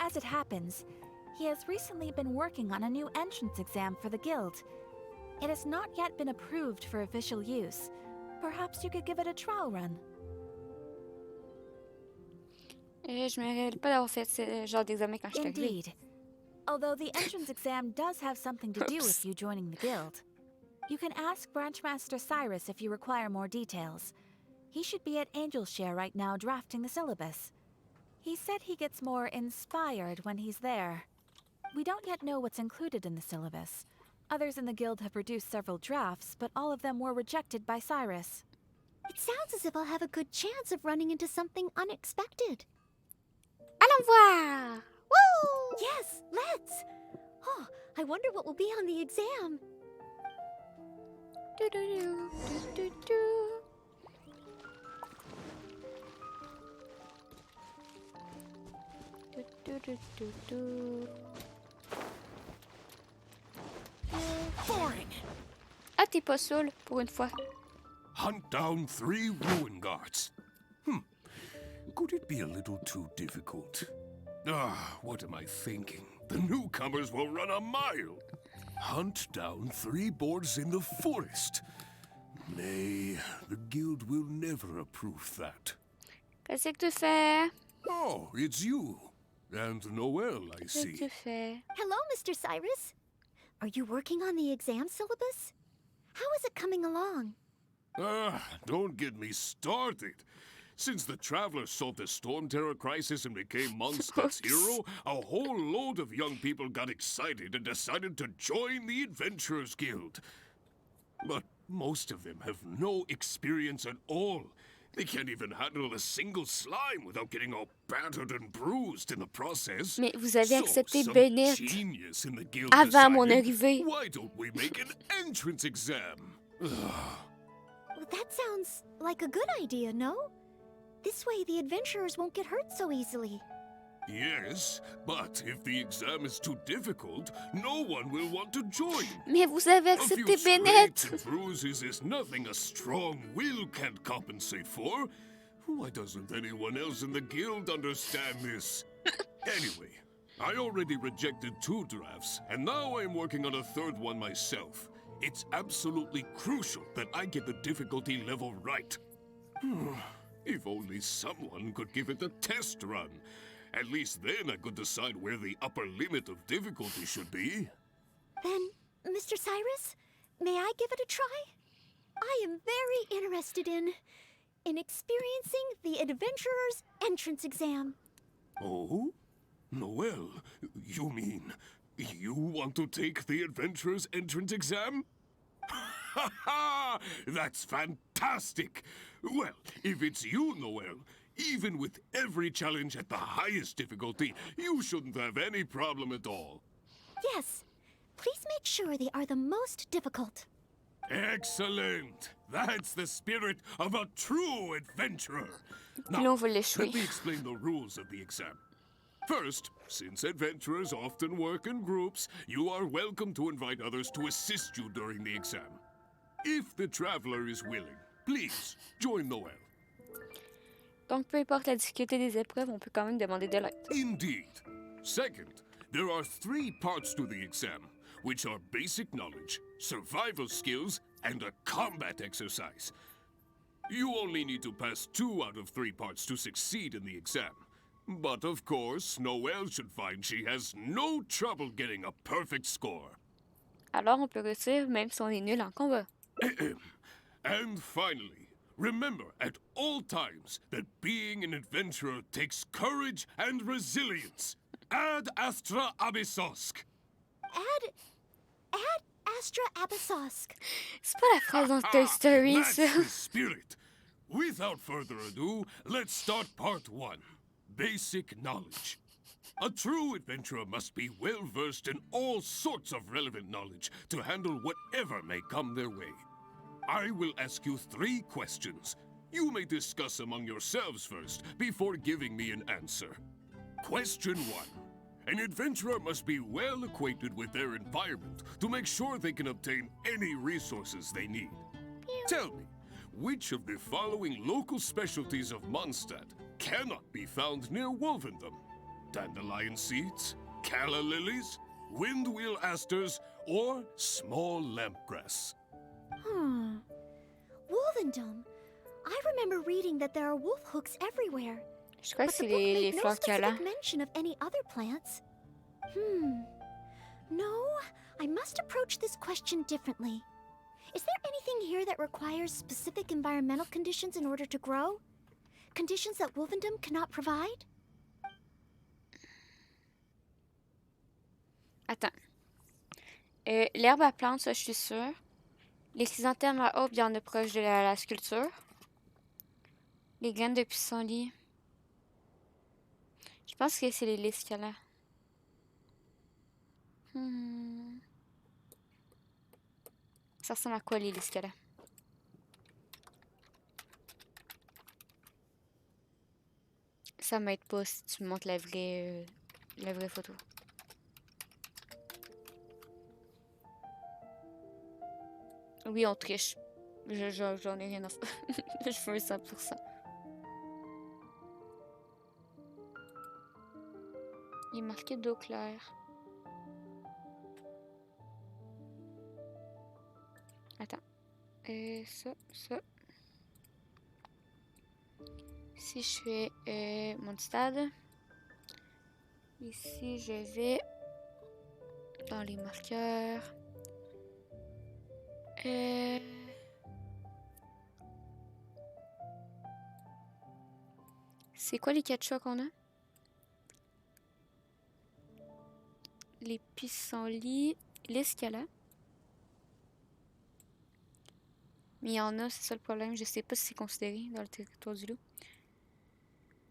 As it happens, he has recently been working on a new entrance exam for the guild. It has not yet been approved for official use. Perhaps you could give it a trial run. Je me rappelle pas d'avoir fait ce genre d'examen quand j'étais arrivée. Indeed. Although the entrance exam does have something to do with you joining the guild. You can ask Branchmaster Cyrus if you require more details. He should be at Angel's Share right now drafting the syllabus. He said he gets more inspired when he's there. We don't yet know what's included in the syllabus. Others in the guild have produced several drafts, but all of them were rejected by Cyrus. It sounds as if I'll have a good chance of running into something unexpected. Allons voir! Woo! Yes, let's! Oh, I wonder what will be on the exam. Boring! Ah, t'es pas saoul, pour une fois. Hunt down 3 ruin guards. Could it be a little too difficult? What am I thinking? The newcomers will run a mile. Hunt down 3 boards in the forest. Nay, the guild will never approve that. Qu'est-ce que tu fais? Oh, it's you. And Noëlle, I see. Qu'est-ce que tu fais? Hello, Mr. Cyrus. Are you working on the exam syllabus? How is it coming along? Don't get me started. Since the Travelers solved the Storm Terror crisis and became Mondstadt's hero, a whole load of young people got excited and decided to join the Adventurers Guild. But most of them have no experience at all. They can't even handle a single slime without getting all battered and bruised in the process. Mais vous avez accepté some Bennett genius in the guild avant mon decided, arrivée. why don't we make an entrance exam? That sounds like a good idea, no? This way the adventurers won't get hurt so easily. Yes, but if the exam is too difficult, no one will want to join. Mais vous avez A few accepté Bennett. scrapes and bruises is nothing a strong will can't compensate for. Why doesn't anyone else in the guild understand this? Anyway, I already rejected 2 drafts, and now I'm working on a 3rd one myself. It's absolutely crucial that I get the difficulty level right. If only someone could give it a test run. At least then I could decide where the upper limit of difficulty should be. Then, Mr. Cyrus, may I give it a try? I am very interested in experiencing the adventurer's entrance exam. Oh? Noëlle, you mean you want to take the adventurer's entrance exam? Ha ha! That's fantastic! Well, if it's you, Noëlle, even with every challenge at the highest difficulty, you shouldn't have any problem at all. Yes. Please make sure they are the most difficult. Excellent! That's the spirit of a true adventurer. Puis là, Now, on va l'échouer. let me explain the rules of the exam. First, since adventurers often work in groups, you are welcome to invite others to assist you during the exam. If the traveler is willing, Please, join Noëlle. Donc, peu importe la difficulté des épreuves, on peut quand même demander de l'aide. Indeed. Second, there are 3 parts to the exam, which are basic knowledge, survival skills, and a combat exercise. You only need to pass 2 out of 3 parts to succeed in the exam. But of course, Noëlle should find she has no trouble getting a perfect score. Alors, on peut réussir même si on est nul en combat. And finally, remember at all times that being an adventurer takes courage and resilience. Ad astra abyssosk. Ad astra abyssosk. C'est pas la phrase dans Toy Story, That's ça. the spirit. Without further ado, let's start part 1. Basic knowledge. A true adventurer must be well versed in all sorts of relevant knowledge to handle whatever may come their way. I will ask you 3 questions. You may discuss among yourselves first before giving me an answer. Question 1. An adventurer must be well acquainted with their environment to make sure they can obtain any resources they need. Tell me, which of the following local specialties of Mondstadt cannot be found near Wolvendom? Dandelion seeds, calla lilies, windwheel asters, or small lampgrass? Wolvendom. I remember reading that there are wolf hooks everywhere. Je crois que But c'est the book les made no fleurs cala. specific mention of any other plants. No, I must approach this question differently. Is there anything here that requires specific environmental conditions in order to grow? Conditions that Wolvendom cannot provide? Attends. L'herbe à plante, ça, je suis sûre. Les chrysanthèmes à aube, il y en a proche de la sculpture. Les graines de pissenlit. Je pense que c'est les l'escala. Ça ressemble à quoi, les l'escala? Ça m'aide pas si tu me montres la vraie photo. Oui, on triche. J'en ai rien à faire. Je veux 100%. Il est marqué d'eau claire. Attends. Ça. Si je fais mon stade. Ici, je vais dans les marqueurs. C'est quoi les 4 choix qu'on a? Les pissenlits, l'escala. Mais il y en a, c'est ça le problème. Je sais pas si c'est considéré dans le territoire du loup.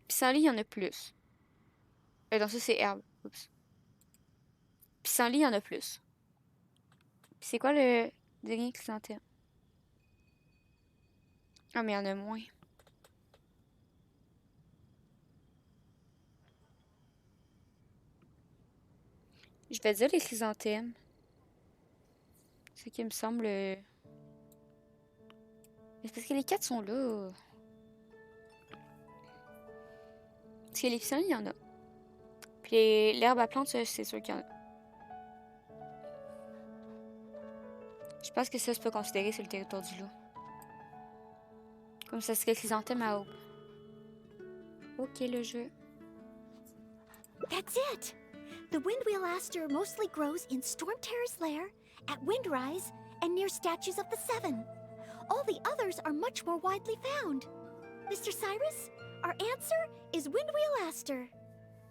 Pissenlit, il y en a plus. Donc ça, c'est herbe. Oups. Pissenlit, il y en a plus. Puis c'est quoi le dernier chrysanthème? Ah, mais il y en a moins. Je vais dire les chrysanthèmes. C'est ce qui me semble... Mais c'est parce que les 4 sont là. Parce que les pissenlits, il y en a. Puis l'herbe à plante, c'est sûr qu'il y en a. Je pense que ça se peut considérer sur le territoire du loup. Comme ça serait chrysanthème à aube. Ok, le jeu. That's it! The windwheel aster mostly grows in Storm Terror's lair, at Windrise, and near statues of the Seven. All the others are much more widely found. Mr. Cyrus, our answer is windwheel aster.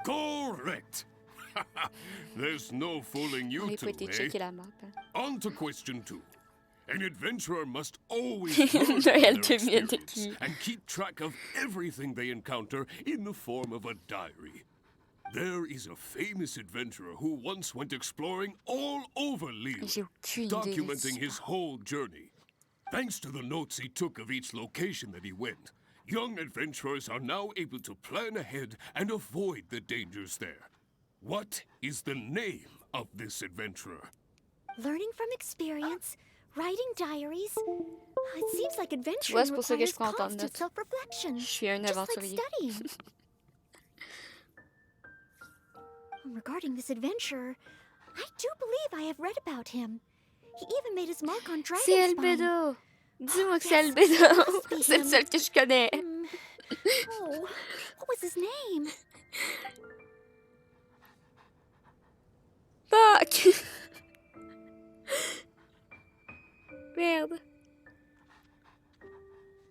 Correct! There's no fooling you two, eh? On to question 2. An adventurer must always learn their experience and keep track of everything they encounter in the form of a diary. There is a famous adventurer who once went exploring all over Liyue, documenting his whole journey. Thanks to the notes he took of each location that he went, young adventurers are now able to plan ahead and avoid the dangers there. What is the name of this adventurer? Learning from experience, Writing diaries. It seems like Tu vois, adventuring c'est pour ça que je requires prends tant de constant notes. self-reflection. Je suis un Just like aventurier. studying. Regarding this adventurer, I do believe I have read about him. He even made his mark on C'est Dragonspine. Albedo! Dis-moi que c'est Yes, Albedo! it must be C'est le him. seul que je connais. Oh, what was his name? Fuck! Merde.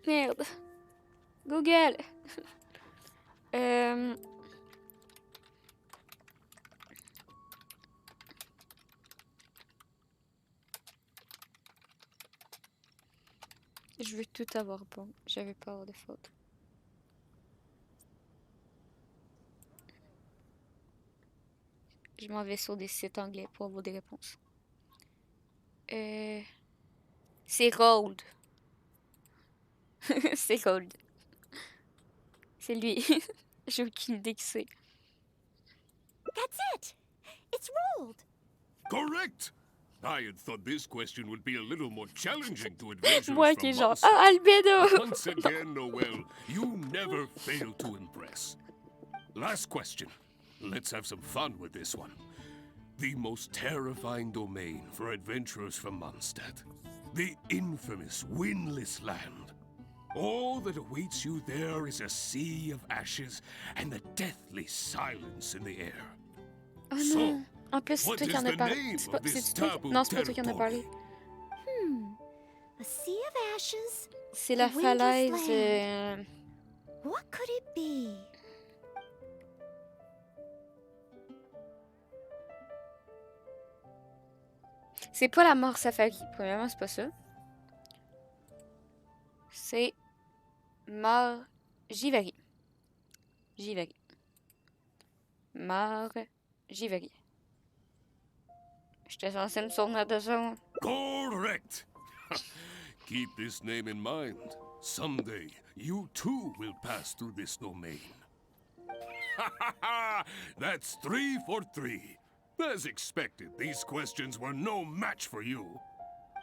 Merde. Google. Je veux tout avoir bon. J'avais pas avoir de faute. Je m'en vais sur des sites anglais pour avoir des réponses. C'est Rold. C'est Rold. C'est lui. J'ai aucune idée qui c'est. That's it. It's rolled. Correct! I had thought this question would be a little more challenging to adventurers Moi qui from est genre, Munster. ah, Albedo! Once again, Noëlle, you never fail to impress. Last question. Let's have some fun with this one. The most terrifying domain for adventurers from Mondstadt. The infamous Windless Land. All that awaits you there is a sea of ashes and the deathly silence in the air. Oh So, non! En plus, c'est what toi qui is en as the parlé. name C'est pas, of this c'est toi qui... taboo Non, c'est pas toi qui en as territory? parlé. A sea of ashes. C'est la Windless falaise. land. What could it be? C'est pas la mort safari. Premièrement, c'est pas ça. C'est mort Givari. Givari. Mort Givari. J'étais censé me souvenir de ça. Correct! Keep this name in mind. Someday, you too will pass through this domain. Ha ha ha! That's 3 for 3. As expected, these questions were no match for you.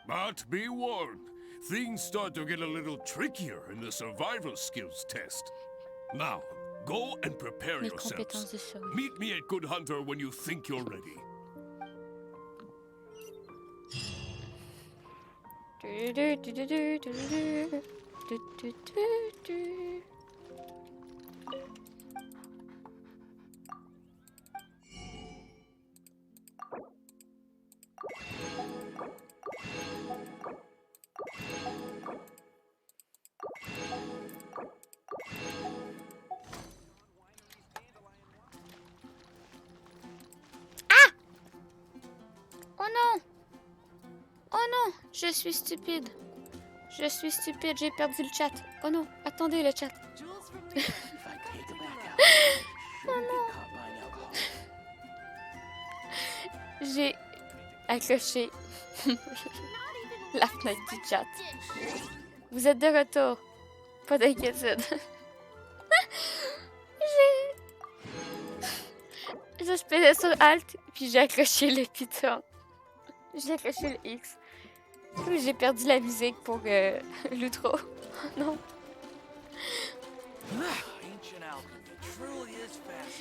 But be warned, things start to get a little trickier in the survival skills test. Now, go and prepare Mes yourselves. compétences de survie. Meet me at Good Hunter when you think you're ready. Oh non! Oh non! Je suis stupide. Je suis stupide, j'ai perdu le chat. Oh non, attendez le chat. Oh non! J'ai accroché la fenêtre du chat. Vous êtes de retour. Pas d'inquiétude. Je pesais sur Alt, puis j'ai accroché le piton. J'ai accroché le X. J'ai perdu la musique pour l'outro. Non.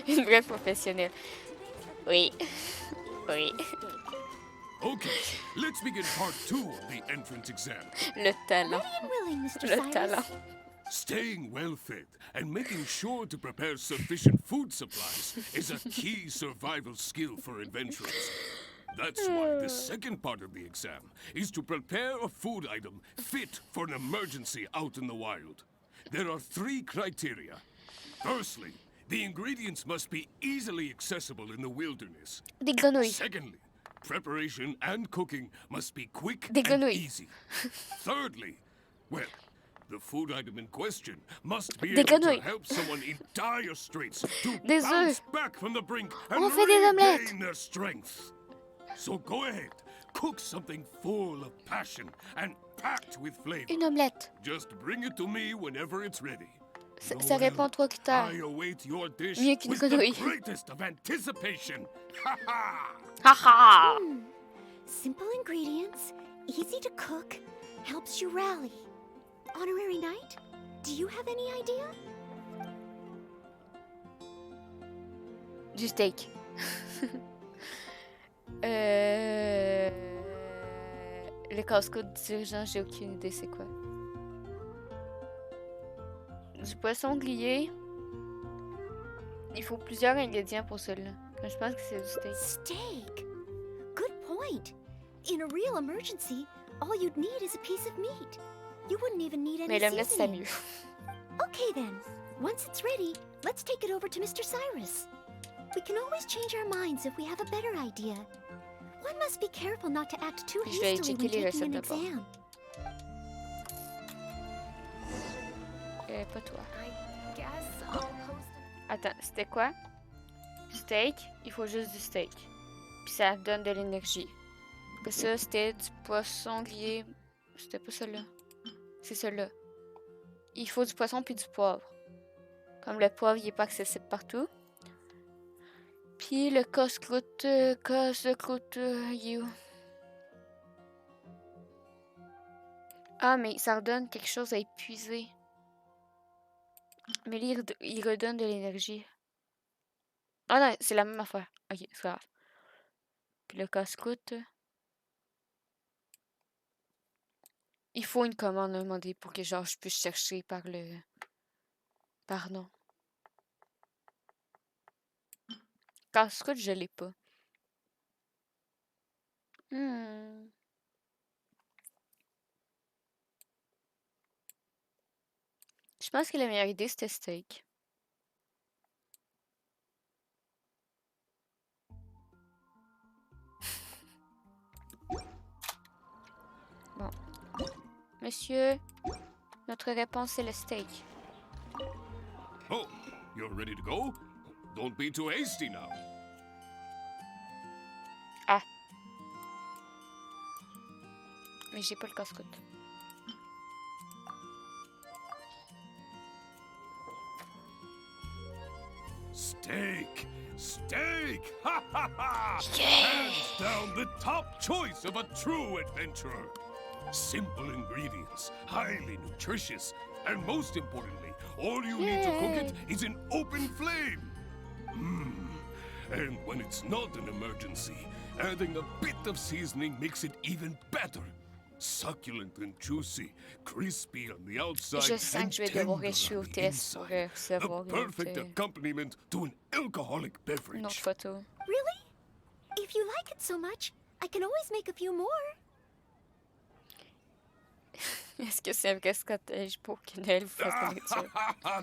Une vraie professionnelle. Oui. Oui. Okay, let's begin part 2 of the entrance exam. Le talent. Ready and willing, Mr. Le Cyrus. talent. Staying well fed and making sure to prepare sufficient food supplies is a key survival skill for adventurers. That's why the second part of the exam is to prepare a food item fit for an emergency out in the wild. There are 3 criteria. Firstly, the ingredients must be easily accessible in the wilderness. Des grenouilles. Secondly, preparation and cooking must be quick Des and grenouilles. easy. Thirdly, well, the food item in question must be Des able to grenouilles. help someone in dire straits to Des bounce œufs. back from the brink and On fait des omelettes. regain their strength. So go ahead, cook something full of passion and packed with flavor. Une omelette. Just bring it to me whenever it's ready. Ça répond à 3 critères. I await your dish Mieux qu'une with the grenouille. greatest of anticipation. Ha ha! Haha! Simple ingredients, easy to cook, helps you rally. Honorary knight? Do you have any idea? Du steak. Le casse-croûte d'urgence, j'ai aucune idée c'est quoi. Du poisson grillé. Il faut plusieurs ingrédients pour celui-là. Je pense que c'est du steak. Steak? Good point. In a real emergency, all you'd need is a piece of meat. You wouldn't even need any Mais l'omelette, c'est seasoning. mieux. Okay then. Once it's ready, let's take it over to Mr. Cyrus. We can always change our minds if we have a better idea. One must be careful not to act too Je vais hastily checker when les taking an recettes d'abord. exam. Pas toi. I guess I'll post Attends, c'était quoi? Steak, il faut juste du steak. Puis ça donne de l'énergie. Après ça, c'était du poisson grillé. C'était pas celui-là. C'est celui-là. Il faut du poisson puis du poivre. Comme le poivre, il est pas accessible partout. Puis le casse-croûte, il est où? Ah, mais ça redonne quelque chose à épuiser. Mais lui, il redonne de l'énergie. Ah non, c'est la même affaire. Ok, c'est grave. Puis le casse-croûte. Il faut une commande à un moment donné pour que genre je puisse chercher par le... Par nom. Casse-croûte, je l'ai pas. Je pense que la meilleure idée, c'était steak. Bon. Monsieur, notre réponse, c'est le steak. Oh, you're ready to go? Don't be too hasty now. Ah. Mais j'ai pas le casse-croûte. Steak! Steak! Ha ha ha! Hands down the top choice of a true adventurer. Simple ingredients, highly nutritious, and most importantly, all you need to cook it is an open flame. And when it's not an emergency, adding a bit of seasoning makes it even better. Succulent and juicy, crispy on the outside, Je sens and que je vais tender devoir échouer au on the test pour inside. recevoir The une perfect autre accompaniment to an alcoholic beverage. photo. Really? If you like it so much, I can always make a few more. Est-ce que c'est un vrai stratège pour que Noëlle vous fasse la nourriture?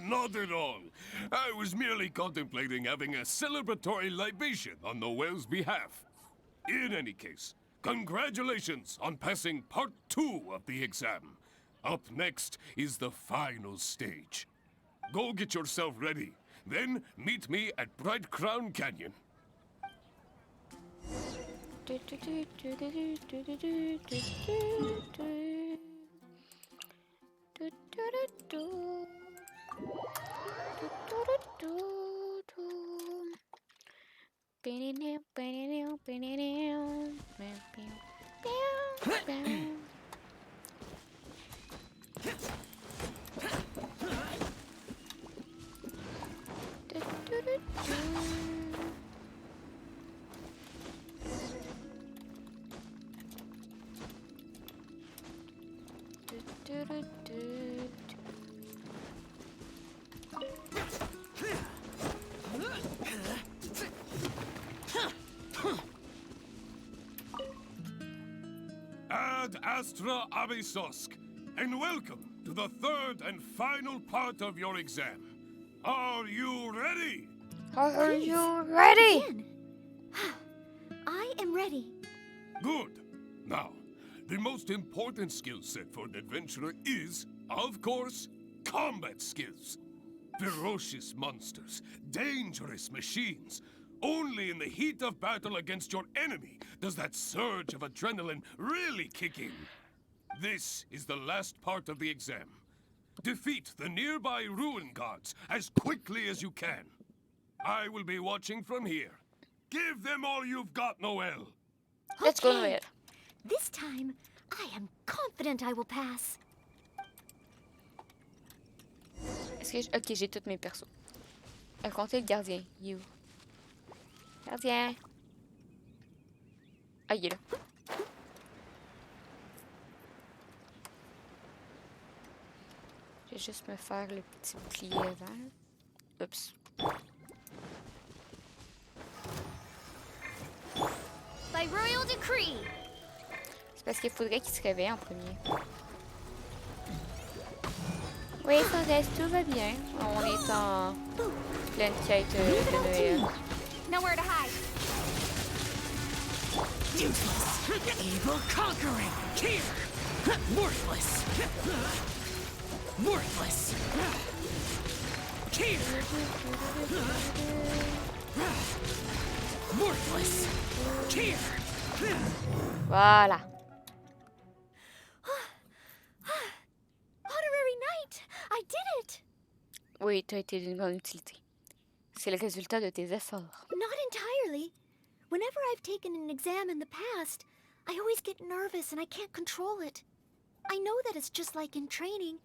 Not at all. I was merely contemplating having a celebratory libation on Noelle's behalf. In any case, congratulations on passing part 2 of the exam. Up next is the final stage. Go get yourself ready. Then meet me at Bright Crown Canyon. Ad Astra Abysosk, and welcome to the third and final part of your exam. Are you ready? Are you ready? Begin. I am ready. Good. Now, the most important skill set for an adventurer is, of course, combat skills. Ferocious monsters, dangerous machines. Only in the heat of battle against your enemy does that surge of adrenaline really kick in. This is the last part of the exam. Defeat the nearby ruin guards as quickly as you can. I will be watching from here. Give them all you've got, Noelle. Let's go, Noëlle. This time, I am confident I will pass. Est-ce que ok, j'ai tous mes persos. Comptez le gardien. Il est où? Gardien. Ah, il est là. Je vais juste me faire le petit bouclier avant. Oups. By royal decree. C'est parce qu'il faudrait qu'il se réveille en premier. Oui, ça reste, tout va bien. On est en pleine quête de Noël. Nowhere to hide. Useless, evil conquering, here, worthless, worthless, here, worthless, here. Voilà. Honorary Knight! I did it! Oui, tu as été d'une grande utilité. C'est le résultat de tes efforts. Not entirely. Whenever I've taken an exam in the past, I always get nervous and I can't control it. I know that it's just like in training,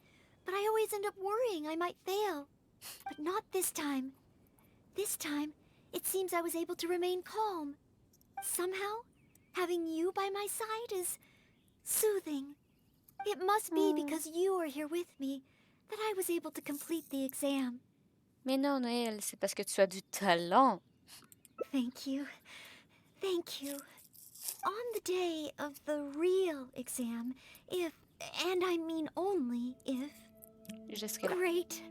but I always end up worrying I might fail. But not this time. This time, it seems I was able to remain calm. Somehow, having you by my side is soothing. It must be because you are here with me that I was able to complete the exam. Mais non, Noëlle, c'est parce que tu as du talent. Thank you. Thank you. On the day of the real exam, if, and I mean only if, Jusque-là. great,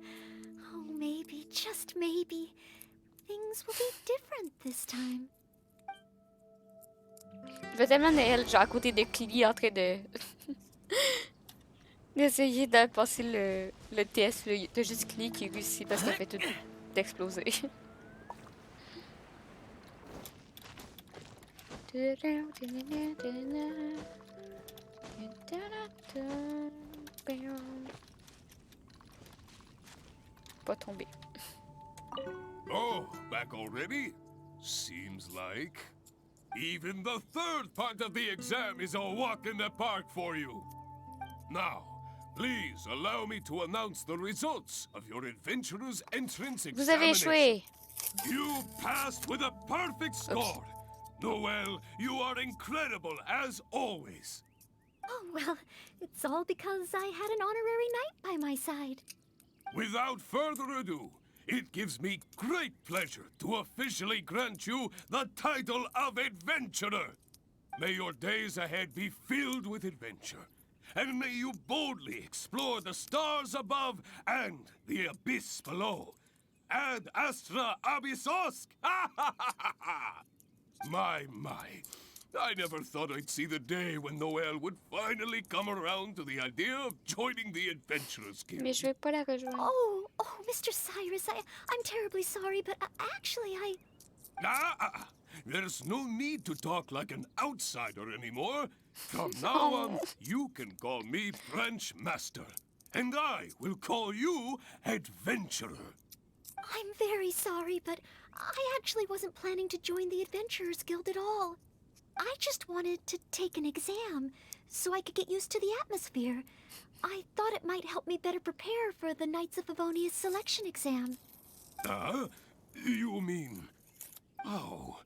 oh maybe, just maybe, things will be different this time. Je veux tellement Noëlle, genre à côté de Clily en train de... d'essayer de passer le test. T'as juste Clily qui réussit parce qu'elle fait tout d'exploser. Pas tomber. Oh, back already? Seems like. Even the third part of the exam is a walk in the park for you. Now, please allow me to announce the results of your adventurer's entrance examination. Vous avez échoué. You passed with a perfect score. Noëlle, you are incredible as always. Oh, well, it's all because I had an honorary knight by my side. Without further ado, it gives me great pleasure to officially grant you the title of Adventurer. May your days ahead be filled with adventure, and may you boldly explore the stars above and the abyss below. Ad astra abyssosk! My. I never thought I'd see the day when Noëlle would finally come around to the idea of joining the Adventurers Guild. Mais je vais pas la rejoindre. Oh, Mr. Cyrus, I'm terribly sorry, but actually There's no need to talk like an outsider anymore. From now on, you can call me Branch Master, and I will call you Adventurer. I'm very sorry, but I actually wasn't planning to join the Adventurers Guild at all. I just wanted to take an exam, so I could get used to the atmosphere. I thought it might help me better prepare for the Knights of Favonius selection exam. You mean... Oh,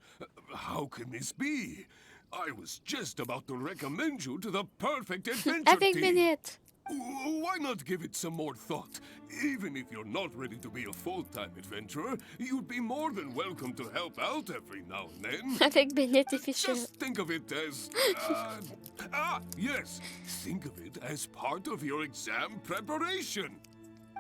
how can this be? I was just about to recommend you to the perfect adventure Avec team. Bennett. Why not give it some more thought? Even if you're not ready to be a full-time adventurer, you'd be more than welcome to help out every now and then. Avec Bennett et Fischl. Just think of it as... yes. Think of it as part of your exam preparation.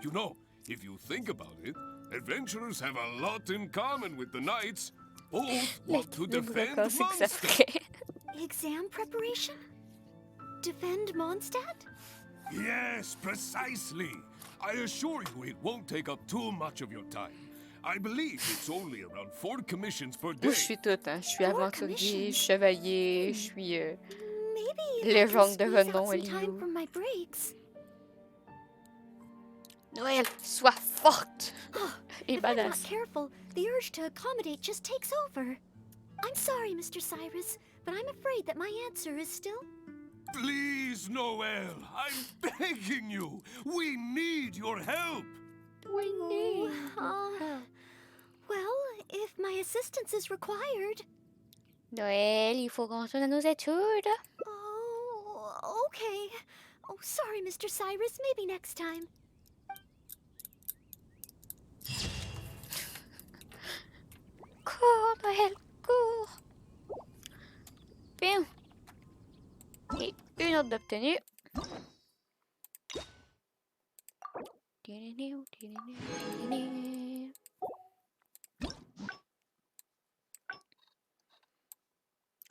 You know, if you think about it, adventurers have a lot in common with the knights. Both want to defend Mondstadt. Exam preparation? Defend Mondstadt? Yes, precisely. I assure you it won't take up too much of your time. I believe it's only around 4 commissions per day. Moi, je suis toute, hein. Je suis aventurier, chevalier, je suis légende de renom à Liyue. Noëlle, sois forte et If I'm not badass. careful, the urge to accommodate just takes over. I'm sorry, Mr. Cyrus, but I'm afraid that my answer is still Please, Noëlle, I'm begging you. We need your help. We need. Well, if my assistance is required. Noëlle, il faut qu'on retourne à nos études. Oh, okay. Oh, sorry, Mr. Cyrus. Maybe next time. Cours, Noëlle, cours. Bien. Et une autre d'obtenue.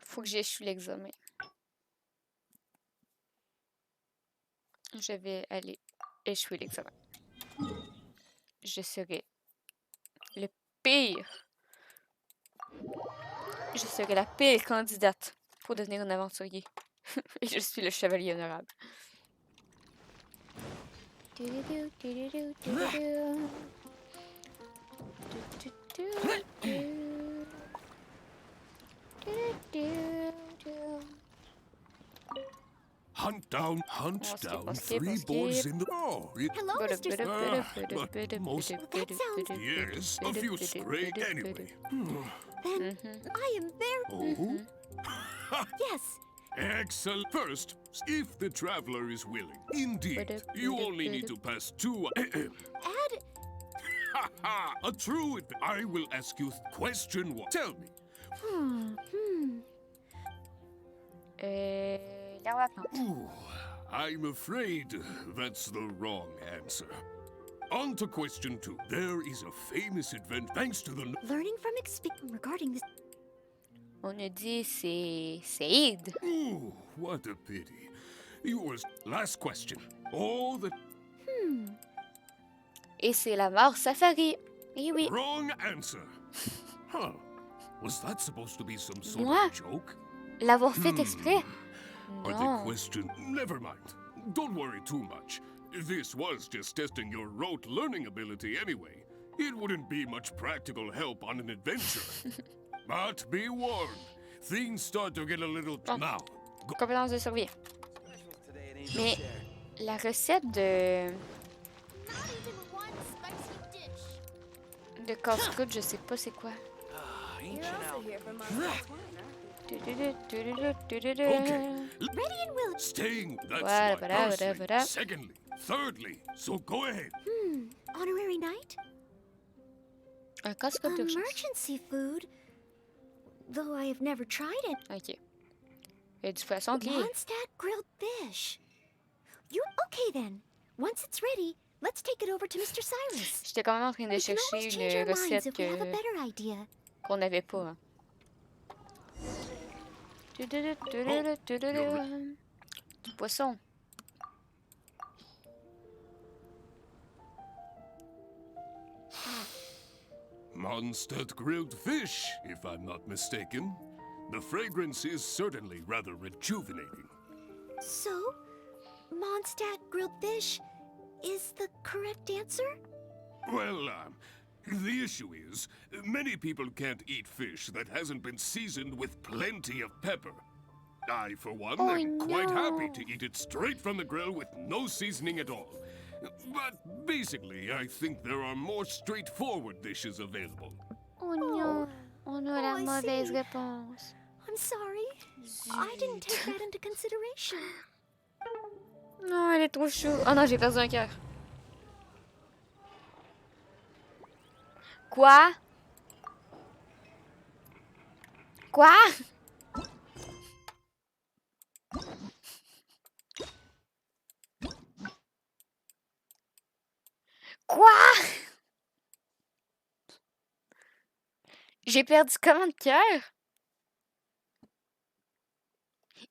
Faut que j'échoue l'examen. Je vais aller échouer l'examen. Je serai le pire. Je serai la pire candidate pour devenir un aventurier. Et je suis le chevalier honorable. Hunt down three boys in the... Oh, Hello, Mr. but most... That sounds... Yes, a few stray anyway. Then I am very... Oh? Yes. Excellent. First, if the traveler is willing. Indeed, you only need to pass two... Add... A true... I will ask you question one. Tell me. Ooh, I'm afraid that's the wrong answer. On to question 2. There is a famous event thanks to the... Learning from experience regarding this... On a dit c'est Saïd. Ooh, what a pity. Yours. Last question. All the... Et c'est la mort safari. Eh oui. Wrong answer. Huh. Was that supposed to be some sort Moi? of joke? L'avoir fait exprès? Are the Non. question... Never mind. Don't worry too much. This was just testing your rote learning ability anyway. It wouldn't be much practical help on an adventure. But be warned. Things start to get a little... Now. Compétence de survie. Mais la recette de casse-croûte, je sais pas c'est quoi. Ready and willing. Staying. That's Voilà, my voilà, firstly. voilà, voilà. Secondly. Thirdly. So go ahead. Honorary night? Un casse-croûte d'urgence. Emergency food? Though I have never tried it. Ok. Il y a du poisson qui... Mondstadt grilled fish. Okay then. Once it's ready, let's take it over to Mr. Cyrus. J'étais quand même en train de We can always chercher change une our minds recette if we have a better idea. qu'on n'avait pas. Hein. Du poisson. Mondstadt grilled fish, if I'm not mistaken. The fragrance is certainly rather rejuvenating. So, Mondstadt grilled fish is the correct answer? Well, the issue is, many people can't eat fish that hasn't been seasoned with plenty of pepper. I, for one, am quite happy to eat it straight from the grill with no seasoning at all. But basically, I think there are more straightforward dishes available. Oh non, on a la mauvaise réponse. I'm sorry. I didn't take that into consideration. Non, elle est trop chou. Oh non, j'ai perdu un cœur. Quoi? Quoi? Quoi? J'ai perdu comment de cœur?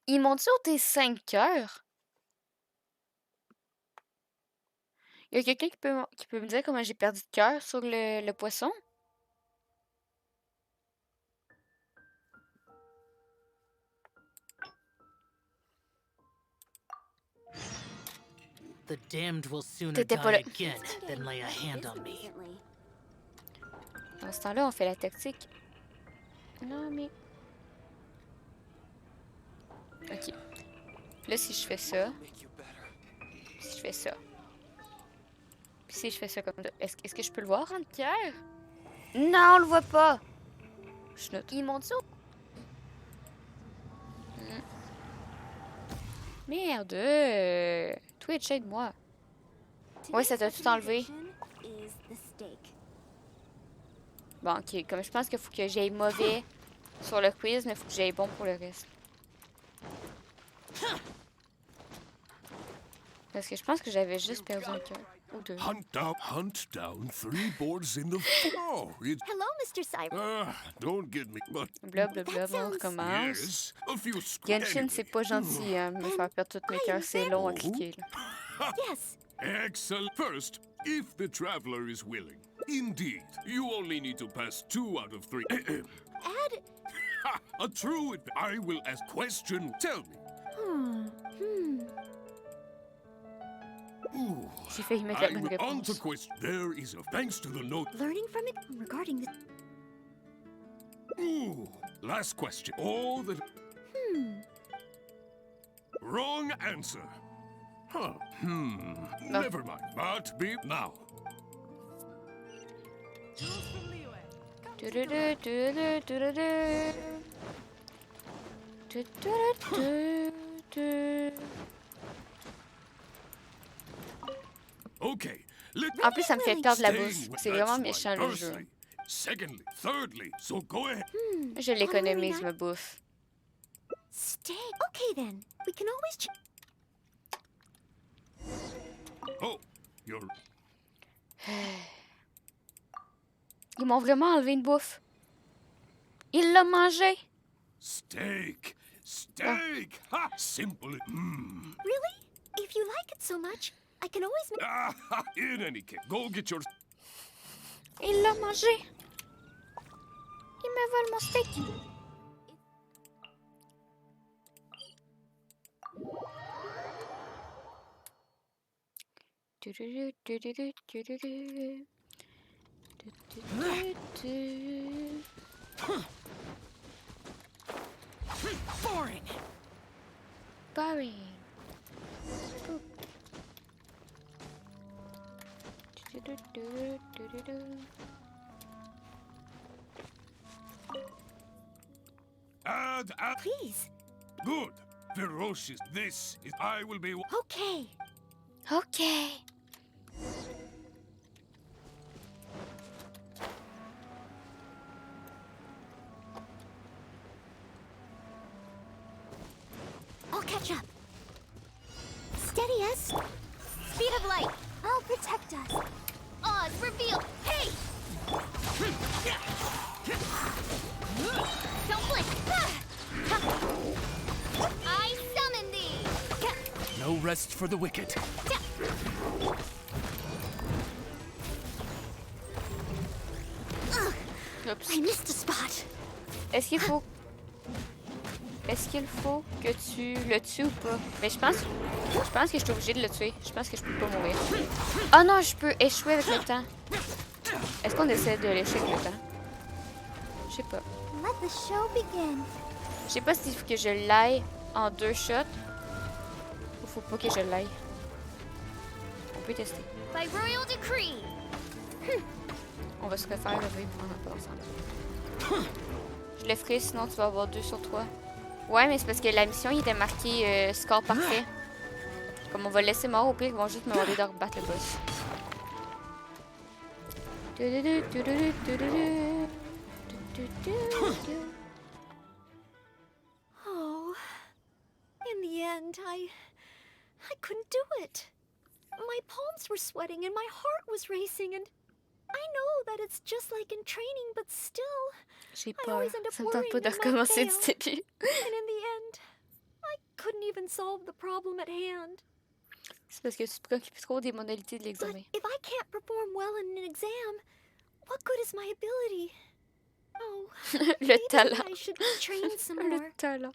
Ils m'ont-tu ôté 5 cœurs? Il y a quelqu'un qui peut me dire comment j'ai perdu de cœur sur le poisson? The damned will sooner T'étais pas die là. again than lay a hand on me. Dans ce temps-là, on fait la tactique. Non, mais... Ok. Puis là, si je fais ça... Si je fais ça... Puis si je fais ça comme ça... Est-ce que je peux le voir en cœur? Non, on le voit pas! Je note. Il monte ça. Merde! Twitch, aide-moi. Ouais, ça t'a tout enlevé. Bon, ok. Comme je pense qu'il faut que j'aille mauvais sur le quiz, mais il faut que j'aille bon pour le reste. Parce que je pense que j'avais juste perdu un cœur. Ou deux. Hunt down 3 boards in the floor. Hello, Mr. Cyber. Don't get me, but Blablabla, on recommence. yes, a few Genshin, c'est pas gentil, hein, me faire perdre tous mes cœurs. C'est long à cliquer, là. Yes. Excellent. First, if the traveler is willing. Indeed, you only need to pass 2 out of 3. Add. A true. I will ask question. Tell me. J'ai failli mettre la bonne On to réponse. question. There is a thanks to the note. Learning from it regarding the. Ooh, last question. All the. Wrong answer. Huh. Never mind. But be now. Du-du-du, du-du-du, du-du-du. Du-du-du, du-du. Okay. Let En plus, ça me fait perdre la Staying bouche. with- C'est vraiment that's méchant, right. le jeu. Firstly. Secondly. Thirdly. So go ahead. Je l'économise, ma bouffe. Stay. Okay then. We can always. Oh, you're. Ils m'ont vraiment enlevé une bouffe. Il l'a mangé. Steak. Steak. Ha! Simple. Really? If you like it so much, I can always make. In any case, go get your. Il l'a mangé. Il me vole mon steak. Du-du-du, du-du-du, du-du-du. Du-du-du-du. Boring. Boring. Boop. Du-du-du, du-du-du. Add. Please. Good. Ferocious. This is. I will be. Okay. Okay. I'll catch up. Steady us. Speed of light. I'll protect us. Oz, reveal. Hey! Don't blink. I summon thee. No rest for the wicked. Oups. I missed a spot. Est-ce qu'il faut... Est-ce qu'il faut que tu le tues ou pas? Mais je pense que je suis obligée de le tuer. Je pense que je peux pas mourir. Oh non, je peux échouer avec le temps. Est-ce qu'on essaie de l'échouer avec le temps? Je sais pas. Let the show begin. Je sais pas s'il faut que je l'aille en 2 shots. Ou faut pas que je l'aille. On peut tester. By royal decree. On va se refaire le vivre en ensemble. Je le ferai, sinon tu vas avoir 2 sur 3. Ouais, mais c'est parce que la mission, il était marqué score parfait. Comme on va le laisser mort, au pire, ils vont juste me demander de rebattre le boss. Oh. In the end, I couldn't do it. My palms were sweating and my heart was racing and I know that it's just like in training, but still, J'ai I peur. always end up Ça me tente worrying pas de I might recommencer du fail. début. And in the end, I couldn't even solve the problem at hand. C'est parce que tu te préoccupes trop des modalités de l'examen. If I can't perform well in an exam, what good is my ability? Oh, Le maybe talent. I should train some more. Le talent.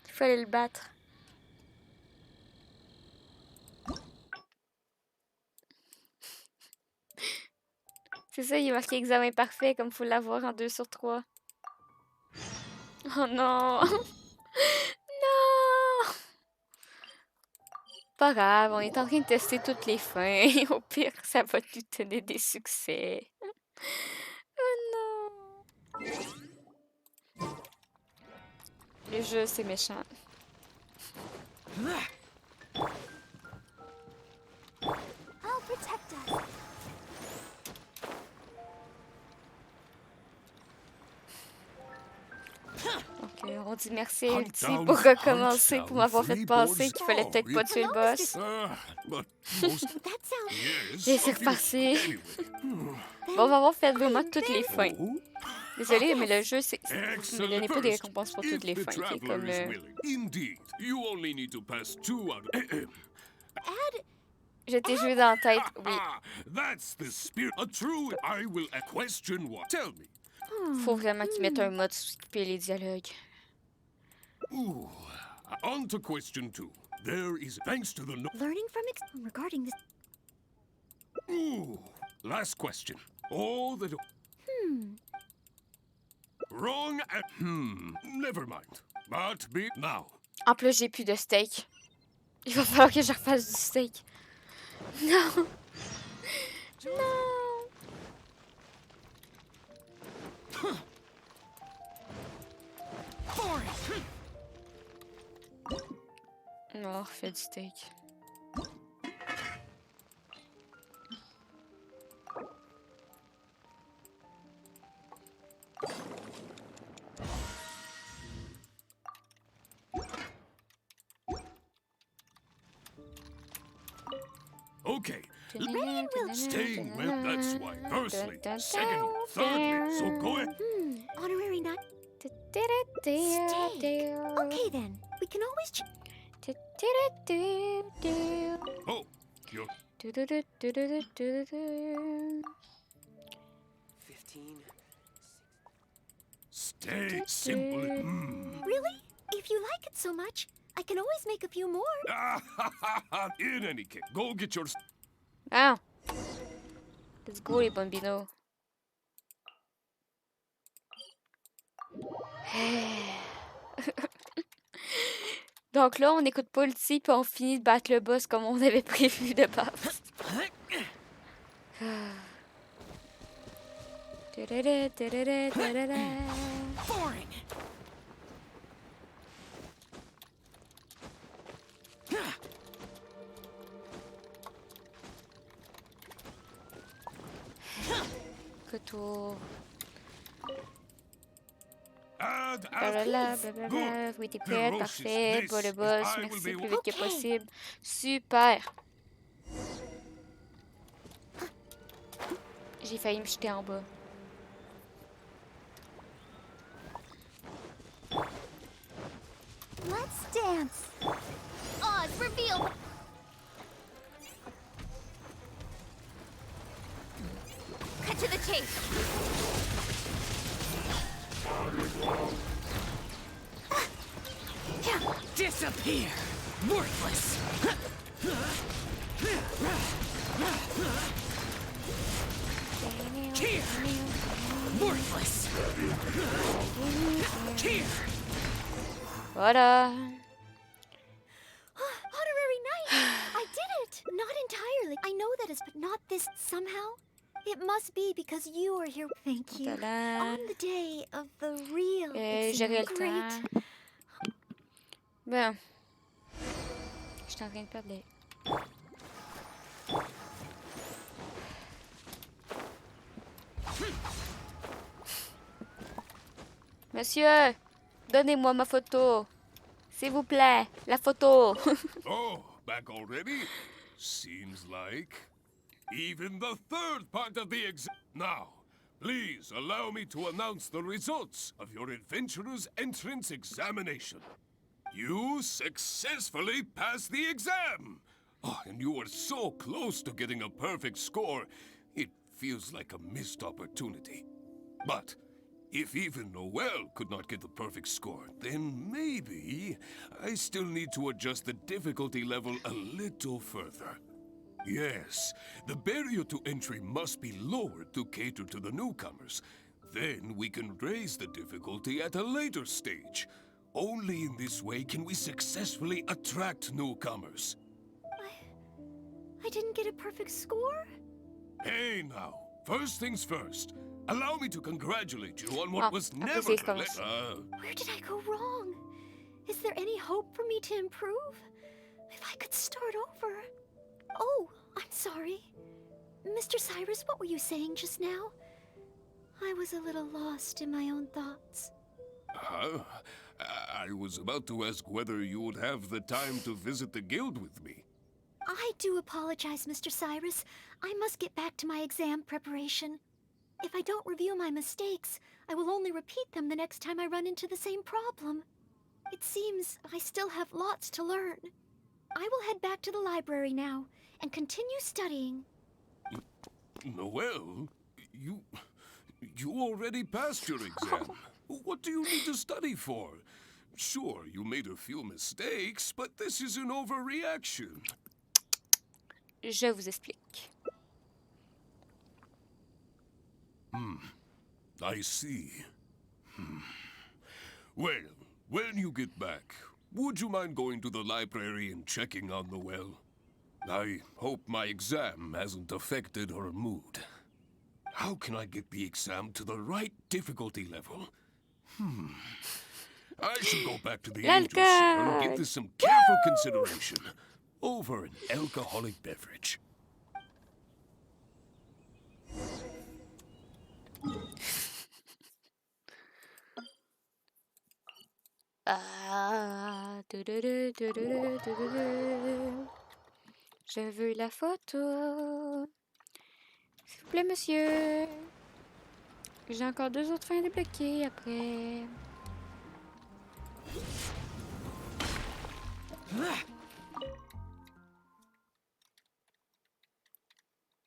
Il fallait le battre. C'est ça, il est marqué examen parfait, comme faut l'avoir en 2 sur 3. Oh non! Non! Pas grave, on est en train de tester toutes les fins. Au pire, ça va nous donner des succès. Oh non! Le jeu, c'est méchant. I'll protect us. Ok, on dit merci à Ulti pour recommencer, pour m'avoir fait penser qu'il fallait peut-être pas tuer le boss. Et c'est reparti. Bon, on va avoir fait vraiment toutes les fins. Désolé, mais le jeu, c'est... Vous me donnez pas des récompenses pour toutes les fins, qui est comme... Je t'ai joué dans la tête, oui. Faut vraiment qu'ils mettent un mode pour skipper les dialogues. Ooh. On to question 2. There is, thanks to the Learning from regarding this. Ooh. Last question. Oh, the... Wrong and... Never mind. But be... Now. En plus, j'ai plus de steak. Il va falloir que je refasse du steak. Non. Non. Non, refais du steak. Okay. Staying well, that's why. Firstly, secondly, thirdly, so go ahead. Honorary not. Stay. Okay then, we can always. Oh, you're. 15. Stay simple. Really? If you like it so much, I can always make a few more. In any case, go get your. Ah. Let's go, les bambinos. Donc là, on n'écoute pas le petit puis on finit de battre le boss comme on avait prévu de base. Retour. Blablabla, blablabla. Oui, t'es prête, parfait. Pas le boss, merci, plus vite que possible. Super. J'ai failli me jeter en bas. Let's dance. Oh, it's revealed. Cut to the chase. Disappear! Worthless! Here! Worthless! Here! Voilà. Honorary knight! I did it! Not entirely. I know that is, but not this somehow. It must be because you are here. Thank you. On the day of the real. J'aurai le temps. Bon. Je suis en train de perdre les... Monsieur, donnez-moi ma photo. S'il vous plaît, la photo. Oh, back already? Seems like. Even the third part of the exam. Now, please allow me to announce the results of your adventurer's entrance examination. You successfully passed the exam! Oh, and you were so close to getting a perfect score, it feels like a missed opportunity. But if even Noëlle could not get the perfect score, then maybe I still need to adjust the difficulty level a little further. Yes, the barrier to entry must be lowered to cater to the newcomers. Then we can raise the difficulty at a later stage. Only in this way can we successfully attract newcomers. I didn't get a perfect score? Hey now, first things first. Allow me to congratulate you on what was nevertheless... Where did I go wrong? Is there any hope for me to improve? If I could start over... Oh, I'm sorry. Mr. Cyrus, what were you saying just now? I was a little lost in my own thoughts. I was about to ask whether you would have the time to visit the guild with me. I do apologize, Mr. Cyrus. I must get back to my exam preparation. If I don't review my mistakes, I will only repeat them the next time I run into the same problem. It seems I still have lots to learn. I will head back to the library now and continue studying. Noëlle, you already passed your exam. What do you need to study for? Sure, you made a few mistakes, but this is an overreaction. Je vous explique. I see. Well, when you get back, would you mind going to the library and checking on Noëlle? I hope my exam hasn't affected her mood. How can I get the exam to the right difficulty level? I should go back to the agency and give this some careful consideration over an alcoholic beverage. Je veux la photo. S'il vous plaît, monsieur. J'ai encore 2 autres fins débloquées après.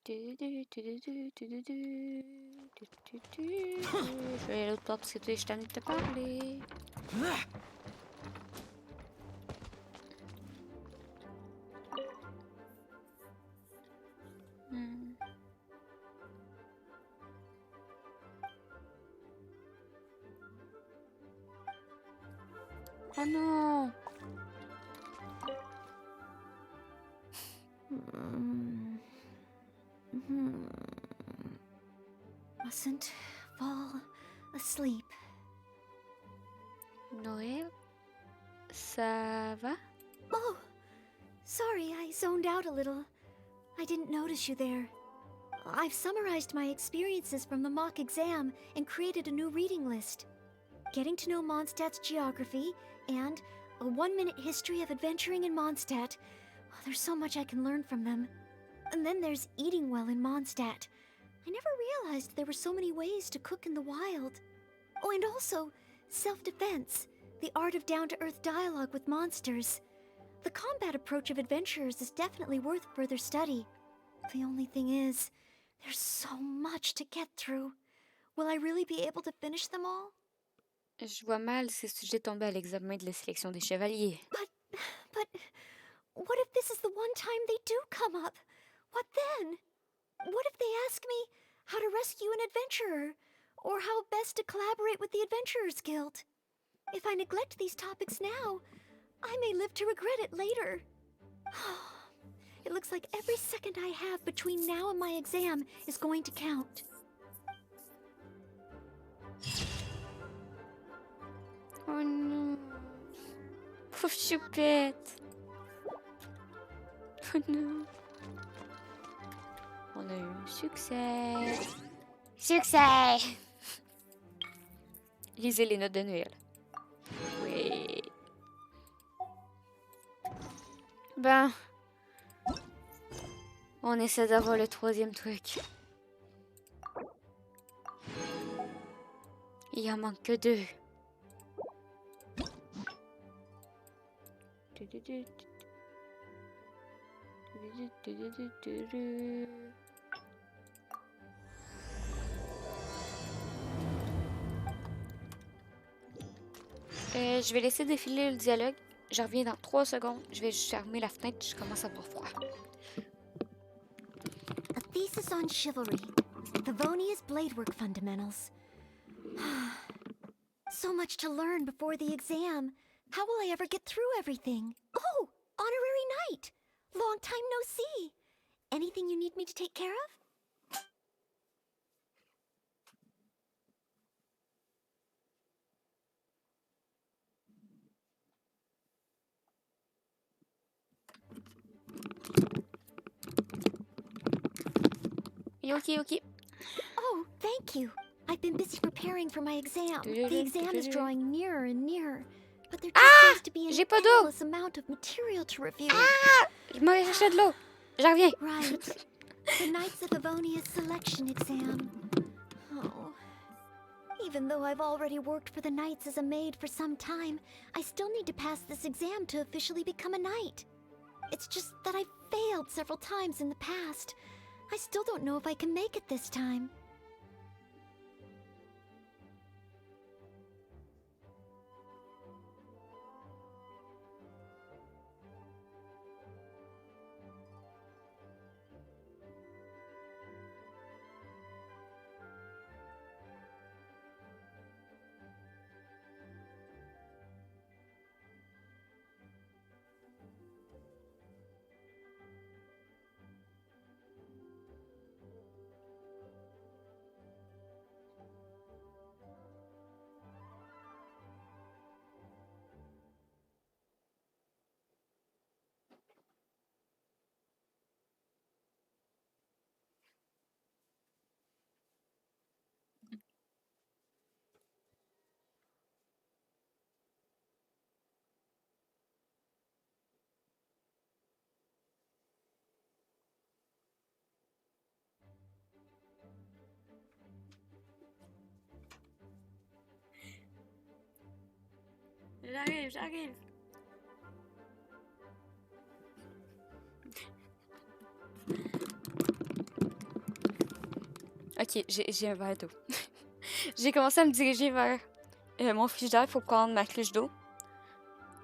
Je vais aller à l'autre porte parce que je t'en ai de te parler. Oh non! Mustn't fall asleep. Noëlle, ça va? Oh, sorry, I zoned out a little. I didn't notice you there. I've summarized my experiences from the mock exam and created a new reading list. Getting to know Mondstadt's geography, and a 1-minute history of adventuring in Mondstadt. Oh, there's so much I can learn from them. And then there's eating well in Mondstadt. I never realized there were so many ways to cook in the wild. Oh, and also, self-defense, the art of down-to-earth dialogue with monsters. The combat approach of adventurers is definitely worth further study. The only thing is, there's so much to get through. Will I really be able to finish them all? Je vois mal ces sujets tomber à l'examen de la sélection des chevaliers. But, what if this is the one time they do come up? What then? What if they ask me how to rescue an adventurer? Or how best to collaborate with the Adventurers Guild? If I neglect these topics now, I may live to regret it later. It looks like every second I have between now and my exam is going to count. Oh non. Pauvre choupette. Oh non. On a eu un succès. Succès! Lisez les notes de Noëlle. Oui. Ben. On essaie d'avoir le 3e truc. Il en manque que 2. Je vais laisser défiler le dialogue. Je reviens dans 3 secondes. Je vais juste fermer la fenêtre. Je commence à avoir froid. thesis on chivalry. Favonia's bladework fundamentals. So much to learn before the exam. How will I ever get through everything? Oh, honorary knight. Long time no see. Anything you need me to take care of? Ok. Oh, thank you. I've been busy preparing for my exam. The exam is drawing nearer and nearer. But there just seems to be an endless amount of material to review. Je m'en chercher de l'eau. J'en reviens. Right. The Knights of Favonia's selection exam. Oh. Even though I've already worked for the Knights as a maid for some time, I still need to pass this exam to officially become a knight. It's just that I've failed several times in the past. I still don't know if I can make it this time. J'arrive. Ok, j'ai un verre d'eau. J'ai commencé à me diriger vers mon frigidaire pour prendre ma cruche d'eau.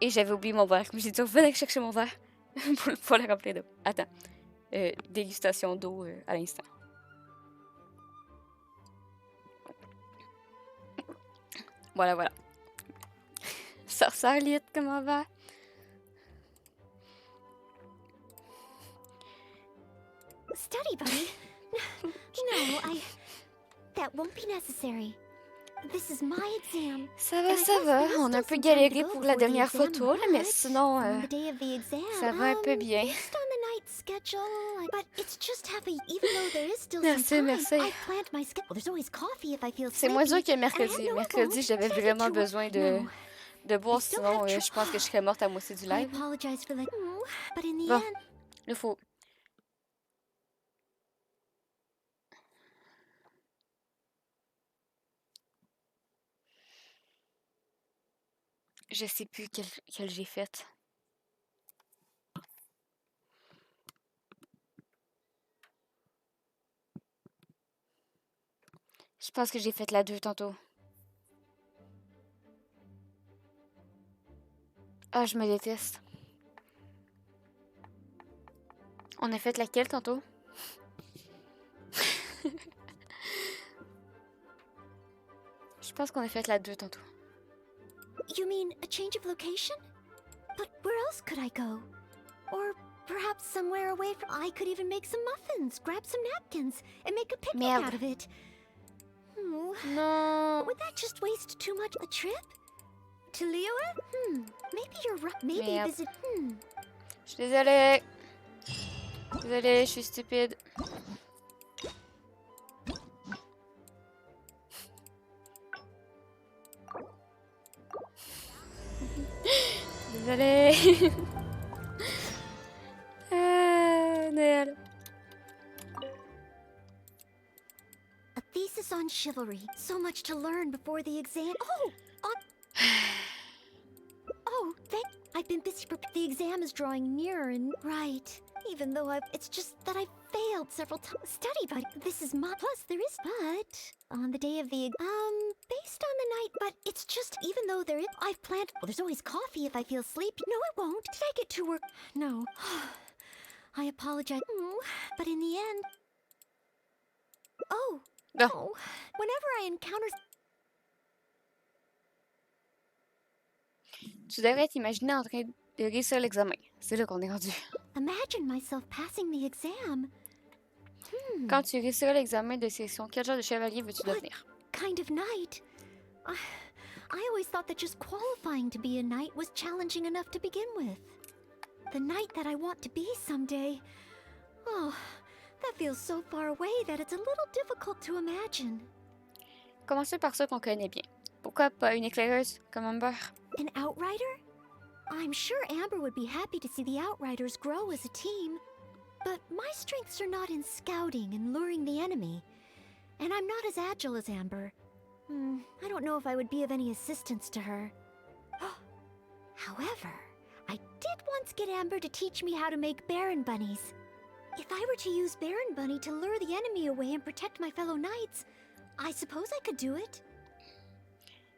Et j'avais oublié mon verre. J'ai dit, venez chercher mon verre pour la remplir d'eau. Attends. Dégustation d'eau à l'instant. Voilà. Sorcière Liyue, comment va? Study, buddy. No, that won't be necessary. This is my exam. Ça va. On a un peu galéré pour la dernière photo, là, mais sinon, ça va un peu bien. Merci. C'est moins dur que mercredi. Mercredi, j'avais vraiment besoin de boire, sinon je pense que je serais morte à moitié du live. Bon, il faut... Je sais plus quelle j'ai faite. Je pense que j'ai fait la 2 tantôt. Ah, je me déteste. On a fait laquelle tantôt? Je pense qu'on a fait la 2 tantôt. You mean a change of location? But where else could I go? Or perhaps somewhere away from... I could even make some muffins, grab some napkins, and make a picnic out of it. Oh. No. Would that just waste too much a trip? To Liyue? Maybe you're right. Maybe visit... Je suis désolée. Désolée, je suis stupide. Désolée. Noëlle. A thesis on chivalry. So much to learn before the exam. I've been busy the exam is drawing nearer and... Right. Even though it's just that I've failed several times. Study, buddy. This is my... Plus, there is... But... On the day of the... Based on the night... But it's just... Even though there is... I've planned... Well, there's always coffee if I feel sleepy. No, I won't. Did I get to work? No. I apologize. But in the end... Oh, Non. no. Whenever I encounter... Tu devrais t'imaginer en train de réussir l'examen. C'est là qu'on est rendu. Imagine myself passing the exam. Quand tu réussiras l'examen de sélection, quel genre de chevalier veux-tu What devenir? kind of knight? I always thought that just qualifying to be a knight was challenging enough to begin with. The knight that I want to be someday. Oh, that feels so far away that it's a little difficult to imagine. Commençons par ceux qu'on connaît bien. Pourquoi pas une éclaireuse comme Amber? An outrider? I'm sure Amber would be happy to see the outriders grow as a team. But my strengths are not in scouting and luring the enemy. And I'm not as agile as Amber. I don't know if I would be of any assistance to her. However, I did once get Amber to teach me how to make Baron Bunnies. If I were to use Baron Bunny to lure the enemy away and protect my fellow knights, I suppose I could do it.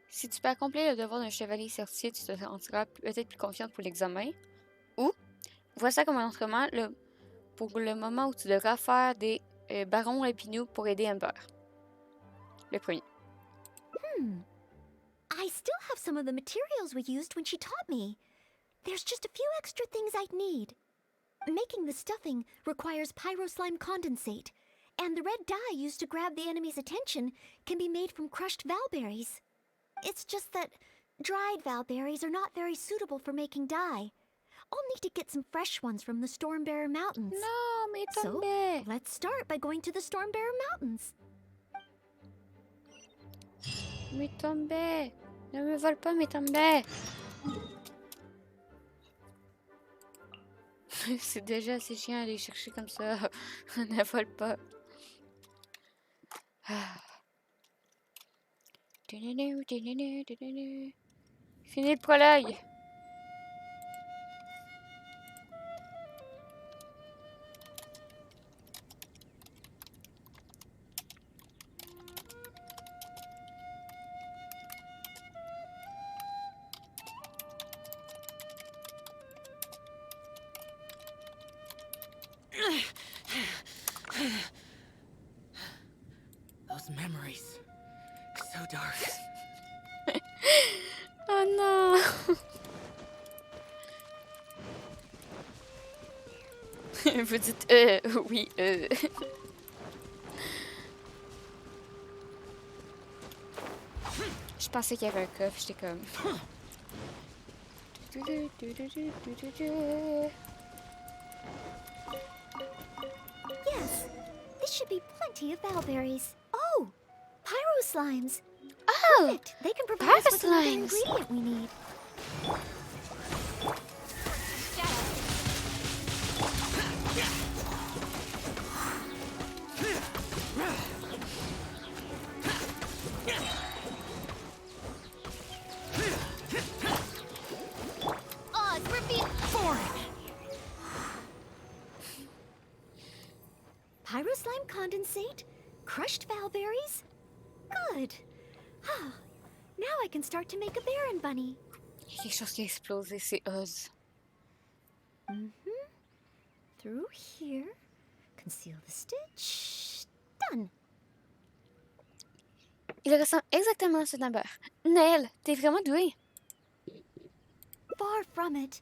Si tu peux accomplir le devoir d'un chevalier certifié, tu te sentiras peut-être plus confiante pour l'examen. Ou, vois ça comme un entraînement pour le moment où tu devras faire des barons épineux pour aider Amber. Le premier. I still have some of the materials we used when she taught me. There's just a few extra things I'd need. Making the stuffing requires pyroslime condensate, and the red dye used to grab the enemy's attention can be made from crushed valberries. It's just that dried valberries are not very suitable for making dye. I'll need to get some fresh ones from the Stormbearer Mountains. Non, mais So, let's start by going to the Stormbearer Mountains. Mais tombé! Ne me vole pas, mais tombé! C'est déjà assez chiant d'aller chercher comme ça. Ne vole pas. Fini le prologue! Those memories. So dark. Oh non! Vous dites oui, Je pensais qu'il y avait un coffre, j'étais comme... Yes, this should be plenty of valberries. Oh, pyroslimes. Oh, perfect. They can provide us with another pyroslimes. ingredient we need. Oh, it's ripping foreign. Pyroslime condensate, crushed valberries. Good. Now I can start to make a Baron Bunny. Il y a quelque chose qui a explosé, c'est Oz. Through here. Conceal the stitch. Done. Il ressemble exactement à ce Amber. Noëlle, t'es vraiment douée. Far from it.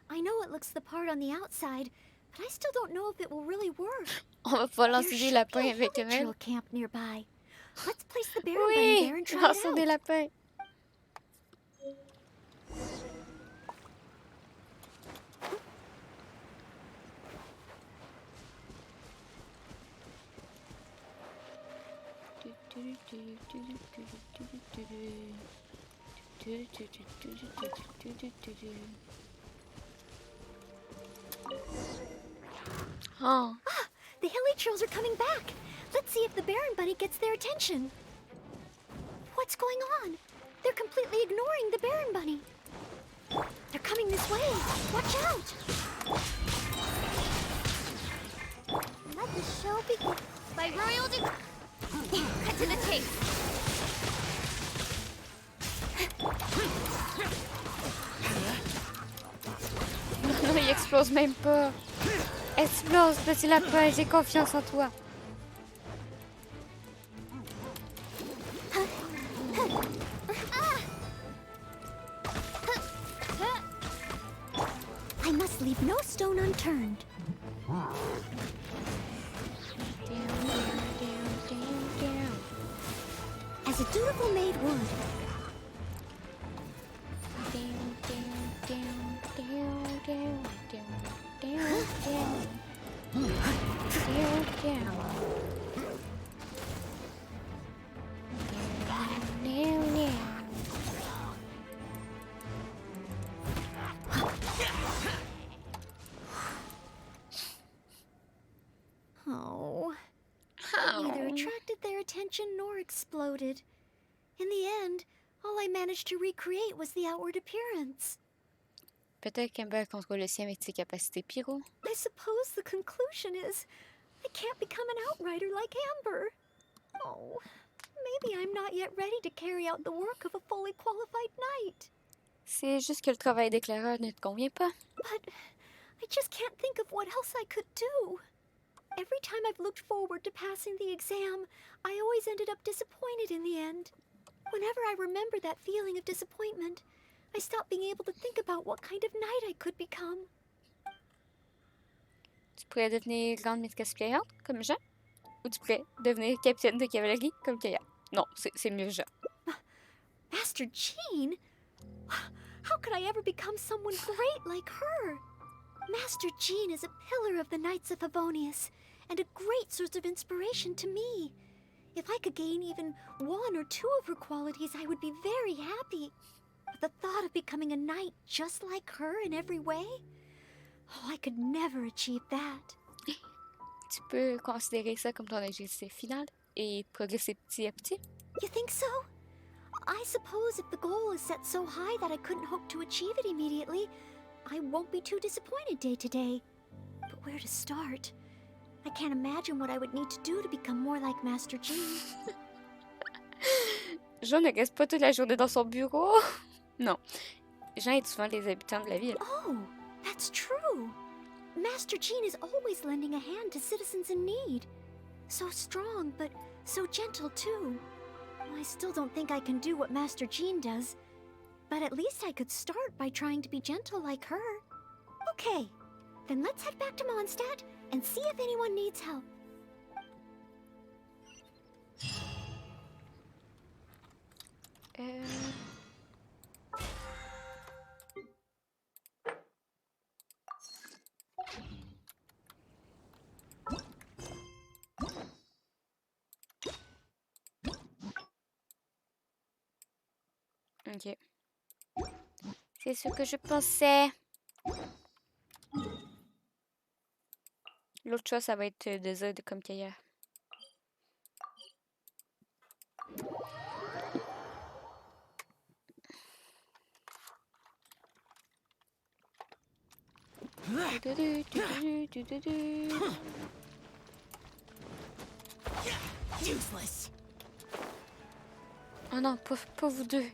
I know it looks the part on the outside, but I still don't know if it will really work. On va pouvoir lancer There des should lapins be a avec hill Noëlle. trail camp nearby. Let's place the Baron Bunny Oui, there and try it lançons out. des lapins. Oh. The hilly trolls are coming back. Let's see if the Baron Bunny gets their attention. What's going on? They're completely ignoring the Baron Bunny. They're coming this way. Watch out. Let the show begin. By royal cut to the chase. Non, il explose même pas. Explose, petit lapin, j'ai confiance en toi. must leave no stone unturned. As a dutiful maid would. Oh. Neither attracted their attention nor exploded. In the end, all I managed to recreate was the outward appearance. Peut-être qu'Amber contrôle le sien avec ses capacités pyro. I suppose the conclusion is I can't become an outrider like Amber. Oh, maybe I'm not yet ready to carry out the work of a fully qualified knight. C'est juste que le travail d'éclaireur ne te convient pas. But I just can't think of what else I could do. Every time I've looked forward to passing the exam, I always ended up disappointed in the end. Whenever I remember that feeling of disappointment, I stop being able to think about what kind of knight I could become. Tu pourrais devenir grande maîtresse suppléante, comme Jean, ou tu pourrais devenir capitaine de cavalerie, comme Kaya. Non, c'est mieux Jean. Master Jean? How could I ever become someone great like her? Master Jean is a pillar of the Knights of Favonius, and a great source of inspiration to me. If I could gain even one or two of her qualities, I would be very happy. But the thought of becoming a knight just like her in every way? Oh, I could never achieve that. Tu peux considérer ça comme ton objectif final et progresser petit à petit. You think so? I suppose if the goal is set so high that I couldn't hope to achieve it immediately, I won't be too disappointed day to day. But where to start? I can't imagine what I would need to do to become more like Master Jean. Jean ne reste pas toute la journée dans son bureau. Non. Jean aide souvent les habitants de la ville. Oh, that's true. Master Jean is always lending a hand to citizens in need. So strong, but so gentle too. I still don't think I can do what Master Jean does. But at least I could start by trying to be gentle like her. Okay, then let's head back to Mondstadt and see if anyone needs help. Ok. C'est ce que je pensais. L'autre choix, ça va être des œufs comme Kaya. Useless. Oh non, pas vous deux.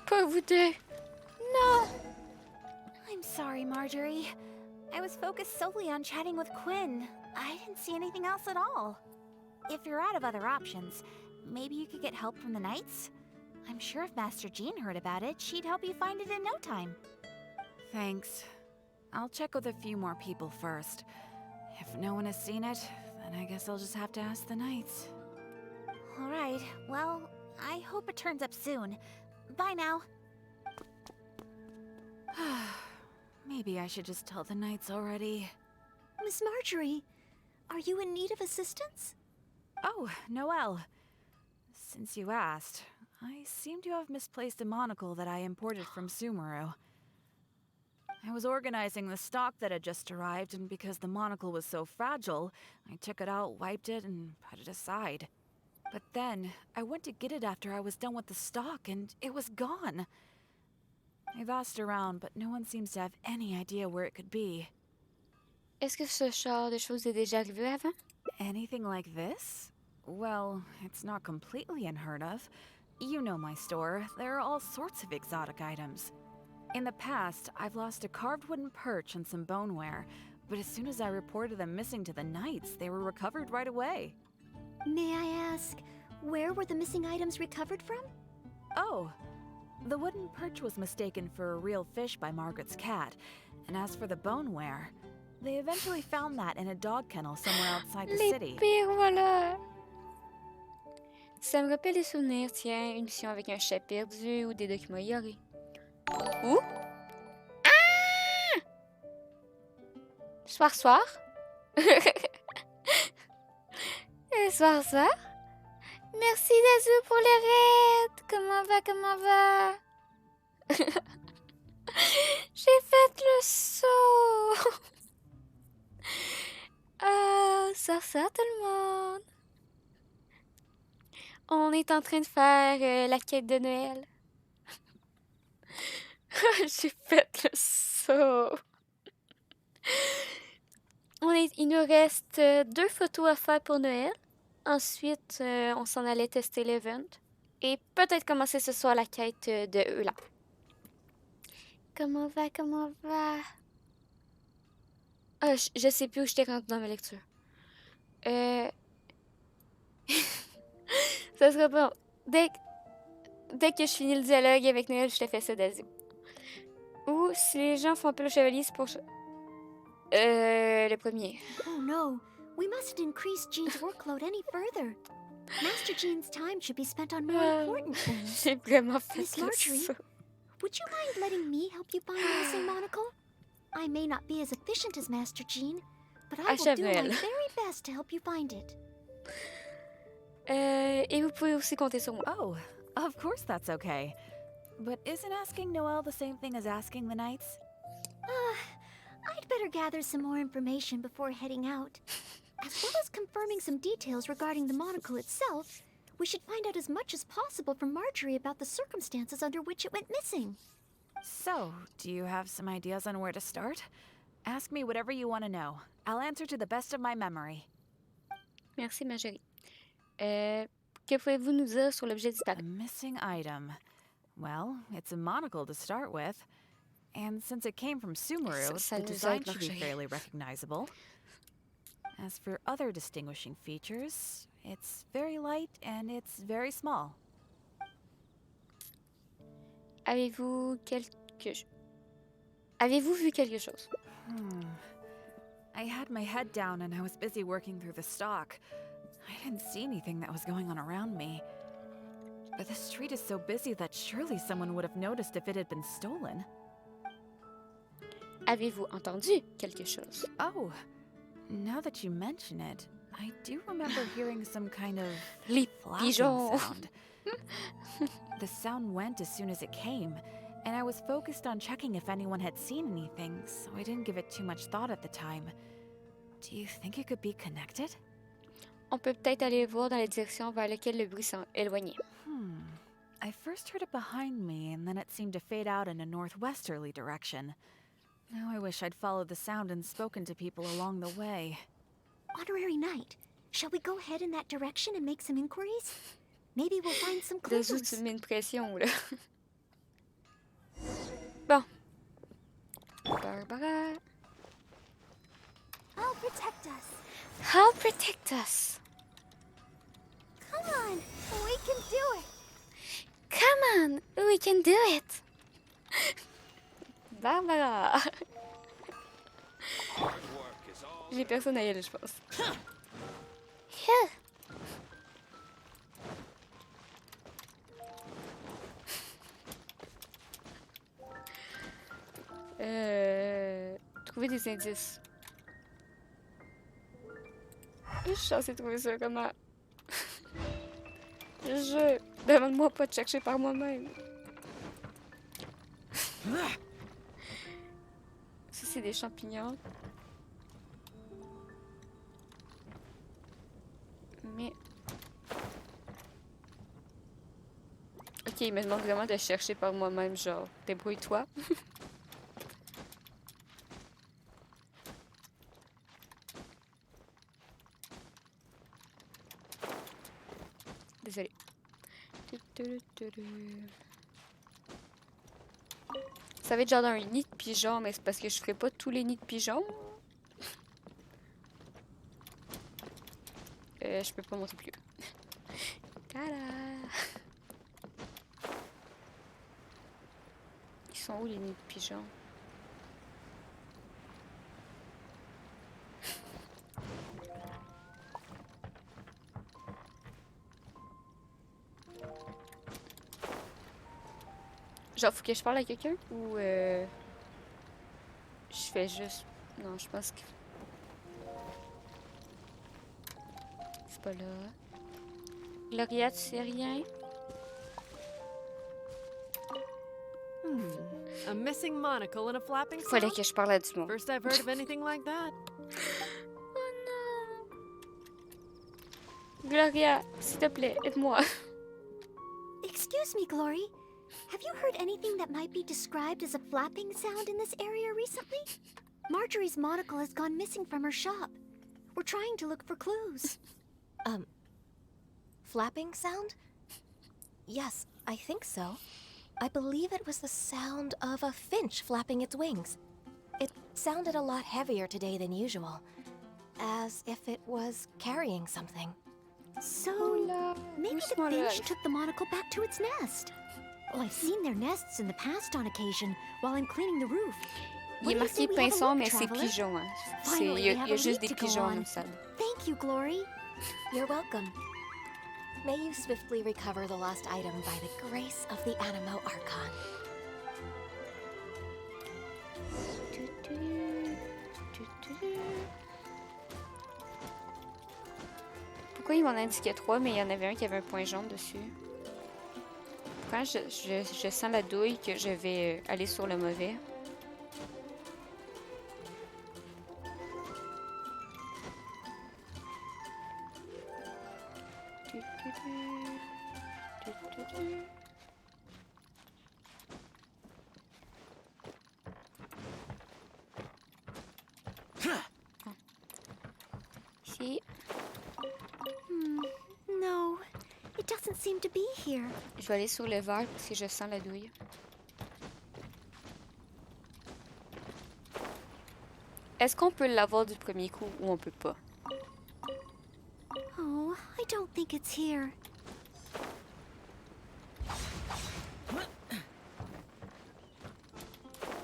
Pas vous deux. No. I'm sorry, Marjorie. I was focused solely on chatting with Quinn. I didn't see anything else at all. If you're out of other options, maybe you could get help from the Knights? I'm sure if Master Jean heard about it, she'd help you find it in no time. Thanks. I'll check with a few more people first. If no one has seen it, then I guess I'll just have to ask the Knights. Alright, well, I hope it turns up soon. Bye now. Maybe I should just tell the Knights already. Miss Marjorie, are you in need of assistance? Oh, Noëlle. Since you asked, I seem to have misplaced a monocle that I imported from Sumeru. I was organizing the stock that had just arrived, and because the monocle was so fragile, I took it out, wiped it, and put it aside. But then, I went to get it after I was done with the stock, and it was gone. I've asked around, but no one seems to have any idea where it could be. Est-ce que ce genre de choses est déjà arrivé avant? Anything like this? Well, it's not completely unheard of. You know my store. There are all sorts of exotic items. In the past, I've lost a carved wooden perch and some boneware, but as soon as I reported them missing to the Knights, they were recovered right away. May I ask, where were the missing items recovered from? Oh, the wooden perch was mistaken for a real fish by Margaret's cat, And as for the boneware, they eventually found that in a dog kennel somewhere outside the Les city. pires, voilà! Ça me rappelle des souvenirs, tiens, une mission avec un chat perdu ou des documents ignorés. Ou... Ah! Soir, soir. Soir, soir. Merci Dazu pour les raids. Comment va? J'ai fait le saut. Ah, ça tout le monde. On est en train de faire la quête de Noëlle. J'ai fait le saut. Il nous reste 2 photos à faire pour Noël. Ensuite, on s'en allait tester l'event. Et peut-être commencer ce soir la quête de Eula. Comment va? Ah, je sais plus où j'étais rendue dans ma lecture. Ça sera bon. Dès que je finis le dialogue avec Noël, je te fais ça d'asile. Ou si les gens font appel au chevalier, c'est pour... le premier. Oh no, we mustn't increase Jean's workload any further. Master Jean's time should be spent on more important things. J'ai vraiment fait Miss le Marjorie, saut. would you mind letting me help you find the missing monocle? I may not be as efficient as Master Jean, but I will do my Noëlle. very best to help you find it. Et vous pouvez aussi compter sur moi. Oh, of course that's okay. But isn't asking Noelle the same thing as asking the knights? I'd better gather some more information before heading out. As well as confirming some details regarding the monocle itself, we should find out as much as possible from Marjorie about the circumstances under which it went missing. So, do you have some ideas on where to start? Ask me whatever you want to know. I'll answer to the best of my memory. Merci, Marjorie. Que pouvez-vous nous dire sur l'objet disparu? A missing item. Well, it's a monocle to start with. And since it came from Sumeru, Ça the nous design aide, should be Marjorie. fairly recognizable. As for other distinguishing features, it's very light and it's very small. Avez-vous vu quelque chose? I had my head down and I was busy working through the stock. I didn't see anything that was going on around me. But the street is so busy that surely someone would have noticed if it had been stolen. Avez-vous entendu quelque chose? Oh, now that you mention it, I do remember hearing some kind of Les flapping pigeons. sound. The sound went as soon as it came, and I was focused on checking if anyone had seen anything, so I didn't give it too much thought at the time. Do you think it could be connected? On peut peut-être aller voir dans la direction vers laquelle le bruit s'est éloigné. I first heard it behind me, and then it seemed to fade out in a northwesterly direction. Now I wish I'd followed the sound and spoken to people along the way. Honorary Knight, shall we go ahead in that direction and make some inquiries? Maybe we'll find some clues. Désolé, tu me mets une pression, là. Bon. Barbara. I'll protect us. Help protect us. Come on, we can do it. Come on, we can do it. Barbara. J'ai personne à y aller, je pense. Trouver des indices. Je suis censée trouver ça comment? Demande-moi pas de chercher par moi-même. Ça, c'est des champignons. Mais... Ok, il me demande vraiment de chercher par moi-même, genre, débrouille-toi. Désolée. Ça va être genre dans un nid de pigeons, mais c'est parce que je ferai pas tous les nids de pigeons. Je peux pas monter plus haut. Tada! Ils sont où les nids de pigeons? Genre, faut que je parle à quelqu'un ou je fais juste. Non, je pense que. C'est pas là. Gloria, tu sais rien? A missing monocle and a flapping sound? Fallait que je parle à du monde. First I've heard of anything like that. Oh non! Gloria, s'il te plaît, aide-moi. Excuse me, Glory. Have you heard anything that might be described as a flapping sound in this area recently? Marjorie's monocle has gone missing from her shop. We're trying to look for clues. Flapping sound? Yes, I think so. I believe it was the sound of a finch flapping its wings. It sounded a lot heavier today than usual, as if it was carrying something. So, maybe the finch took the monocle back to its nest. Well, I've seen their nests in the past on occasion, while I'm cleaning the roof. Il est marqué pinson, mais c'est pigeon. Hein. Il y a juste des pigeons dans le sable. Thank you, Glory. You're welcome. May you swiftly recover the lost item by the grace of the Animo Archon. Pourquoi il m'en indiquait 3, mais il y en avait un qui avait un point jaune dessus? Pourquoi je sens la douille que je vais aller sur le mauvais? Ici. No, it doesn't seem to be here. Je vais aller sur le vert parce que je sens la douille. Est-ce qu'on peut l'avoir du premier coup ou on peut pas? Oh, I don't think it's here.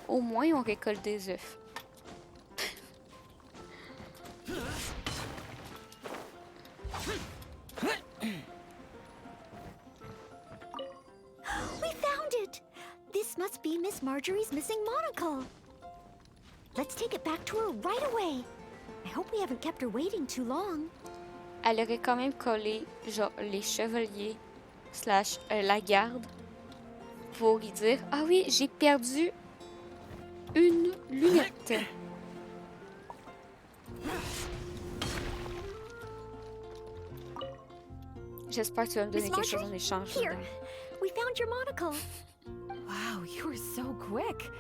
Au moins, on récolte des œufs. We found it! This must be Miss Marjorie's missing monocle. Let's take it back to her right away. I hope we haven't kept her waiting too long. Elle aurait quand même collé, genre, les chevaliers / la garde pour lui dire « Ah oui, j'ai perdu une lunette. » J'espère que tu vas me donner Miss quelque chose en Marjorie, échange. here. We found your monocle. Wow, you were so quick.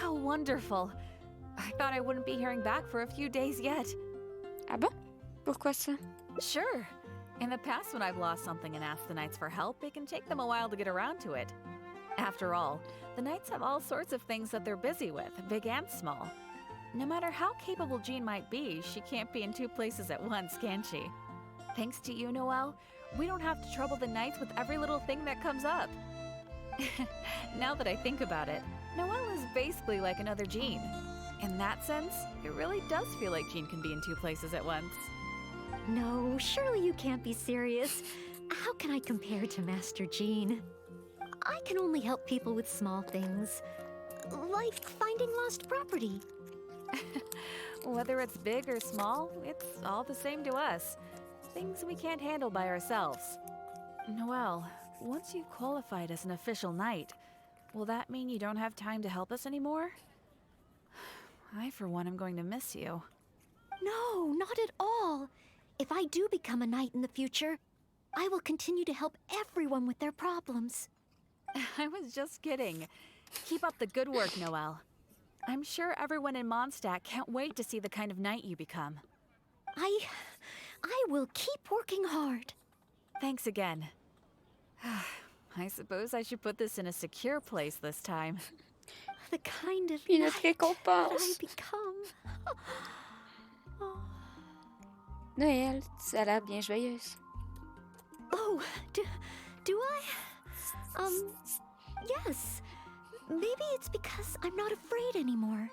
How wonderful. I thought I wouldn't be hearing back for a few days yet. Ah bon? Pourquoi ça? Sure. In the past, when I've lost something and asked the knights for help, it can take them a while to get around to it. After all, the knights have all sorts of things that they're busy with, big and small. No matter how capable Jean might be, she can't be in two places at once, can she? Thanks to you, Noëlle, we don't have to trouble the knights with every little thing that comes up. Now that I think about it, Noëlle is basically like another Jean. In that sense, it really does feel like Jean can be in two places at once. No, surely you can't be serious. How can I compare to Master Jean? I can only help people with small things, like finding lost property. Whether it's big or small, it's all the same to us. Things we can't handle by ourselves. Noëlle, once you've qualified as an official knight, will that mean you don't have time to help us anymore? I, for one, am going to miss you. No, not at all. If I do become a knight in the future, I will continue to help everyone with their problems. I was just kidding. Keep up the good work, Noëlle. I'm sure everyone in Mondstadt can't wait to see the kind of knight you become. I will keep working hard. Thanks again. I suppose I should put this in a secure place this time. The kind of Une knight that I récompense. become. Noëlle, ça a l'air bien joyeuse. Oh, do I? Yes. Maybe it's because I'm not afraid anymore.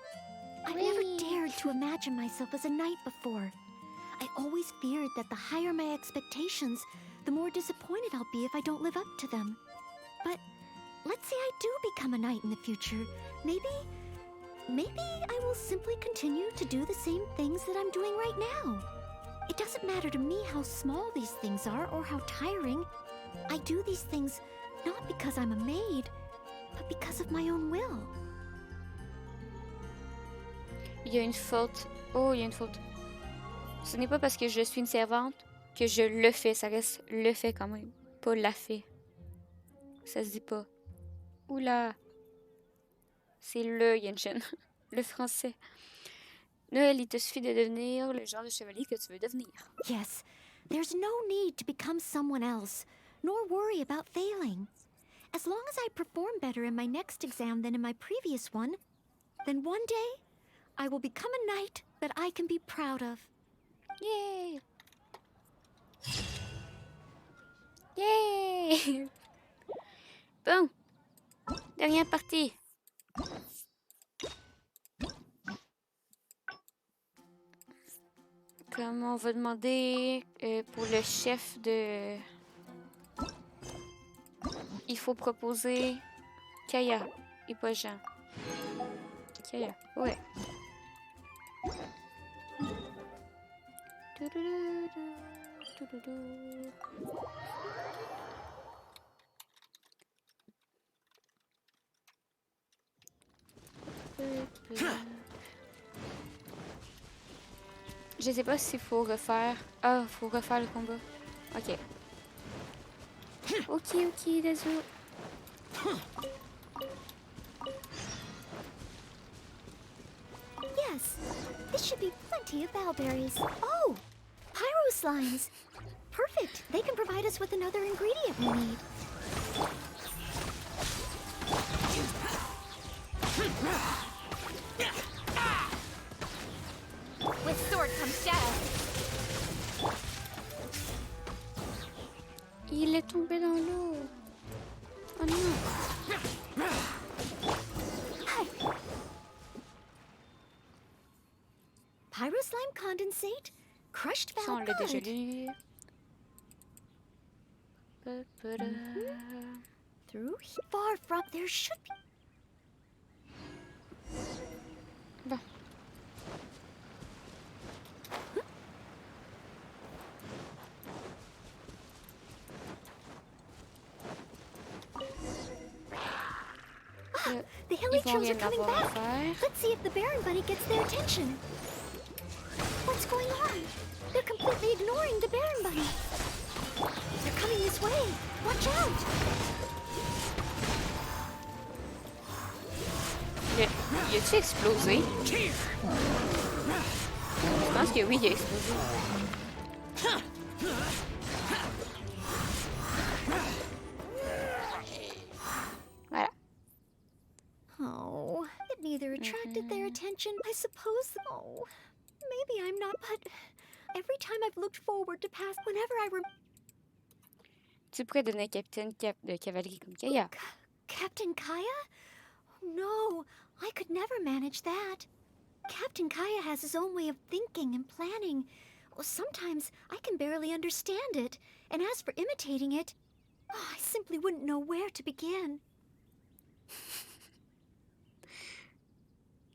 I've never dared to imagine myself as a knight before. I always feared that the higher my expectations, the more disappointed I'll be if I don't live up to them. But let's say I do become a knight in the future. Maybe I will simply continue to do the same things that I'm doing right now. It doesn't matter to me how small these things are or how tiring. I do these things not because I'm a maid, but because of my own will. Il y a une faute. Oh, il y a une faute. Ce n'est pas parce que je suis une servante que je le fais. Ça reste le fait quand même. Pas la fait. Ça se dit pas. Oula. C'est le Genshin. Le français. Noëlle, il te suffit de devenir le genre de chevalier que tu veux devenir. Yes, there's no need to become someone else, nor worry about failing. As long as I perform better in my next exam than in my previous one, then one day I will become a knight that I can be proud of. Yay! Yay! Bon. Dernière partie. Comme on va demander pour le chef de... Il faut proposer Kaya et pas Jean. Kaya, ouais. Je sais pas s'il faut refaire... Ah, faut refaire le combat. Ok. Ok, désolé. Yes, this should be plenty of bowberries. Oh, pyro slimes. Perfect. They can provide us with another ingredient we need. With sword comes shadow. Il est tombé dans l'eau. Oh non. Pyro slime condensate, crushed Ça, on l'a déjà valcode. lu. Through far from there should be. Bon. The hilly trails are coming back. Let's see if the Baron Bunny gets their attention. What's going on? They're completely ignoring the Baron Bunny. They're coming this way. Watch out! Il a-tu explosé? Je pense que oui, il a explosé. Voilà. Oh, it neither attracted their attention, I suppose. Oh, maybe I'm not, but every time I've looked forward to past, whenever I Tu pourrais donner capitaine de cavalerie comme Kaya. Captain Kaya? No, I could never manage that. Captain Kaya has his own way of thinking and planning. Well, sometimes I can barely understand it. And as for imitating it, I simply wouldn't know where to begin.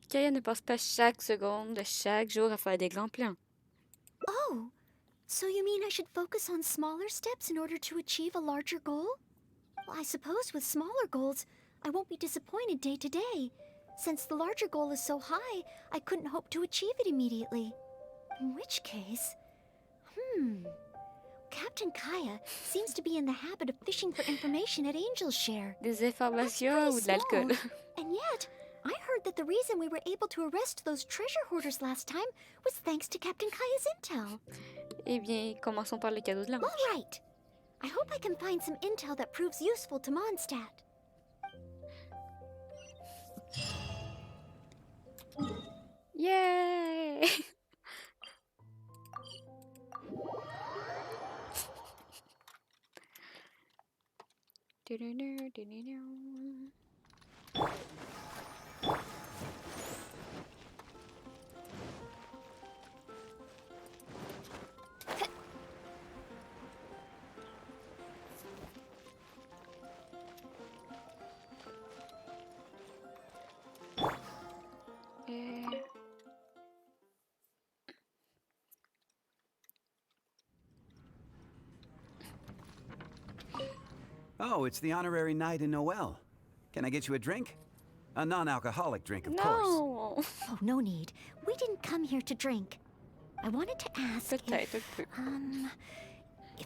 Kaya ne passe pas chaque seconde de chaque jour à faire des grands plans. Oh, so you mean I should focus on smaller steps in order to achieve a larger goal? Well, I suppose with smaller goals, I won't be disappointed day to day. Since the larger goal is so high, I couldn't hope to achieve it immediately. In which case... Captain Kaya seems to be in the habit of fishing for information at Angel's Share. Des informations ou de l'alcool. And yet, I heard that the reason we were able to arrest those treasure hoarders last time was thanks to Captain Kaya's intel. Eh bien, commençons par le cadeau de l'ange. All right. I hope I can find some intel that proves useful to Mondstadt. Yay! Oh, it's the honorary night in Noëlle. Can I get you a drink? A non-alcoholic drink, of course. Oh, no need. We didn't come here to drink. I wanted to ask if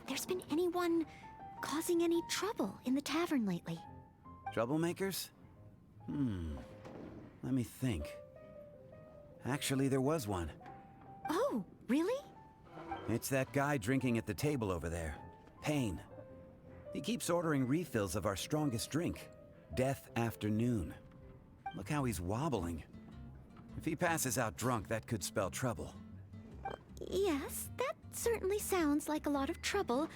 there's been anyone causing any trouble in the tavern lately. Troublemakers? Let me think. Actually, there was one. Oh, really? It's that guy drinking at the table over there. Payne. He keeps ordering refills of our strongest drink, Death Afternoon. Look how he's wobbling. If he passes out drunk, that could spell trouble. Yes, that certainly sounds like a lot of trouble,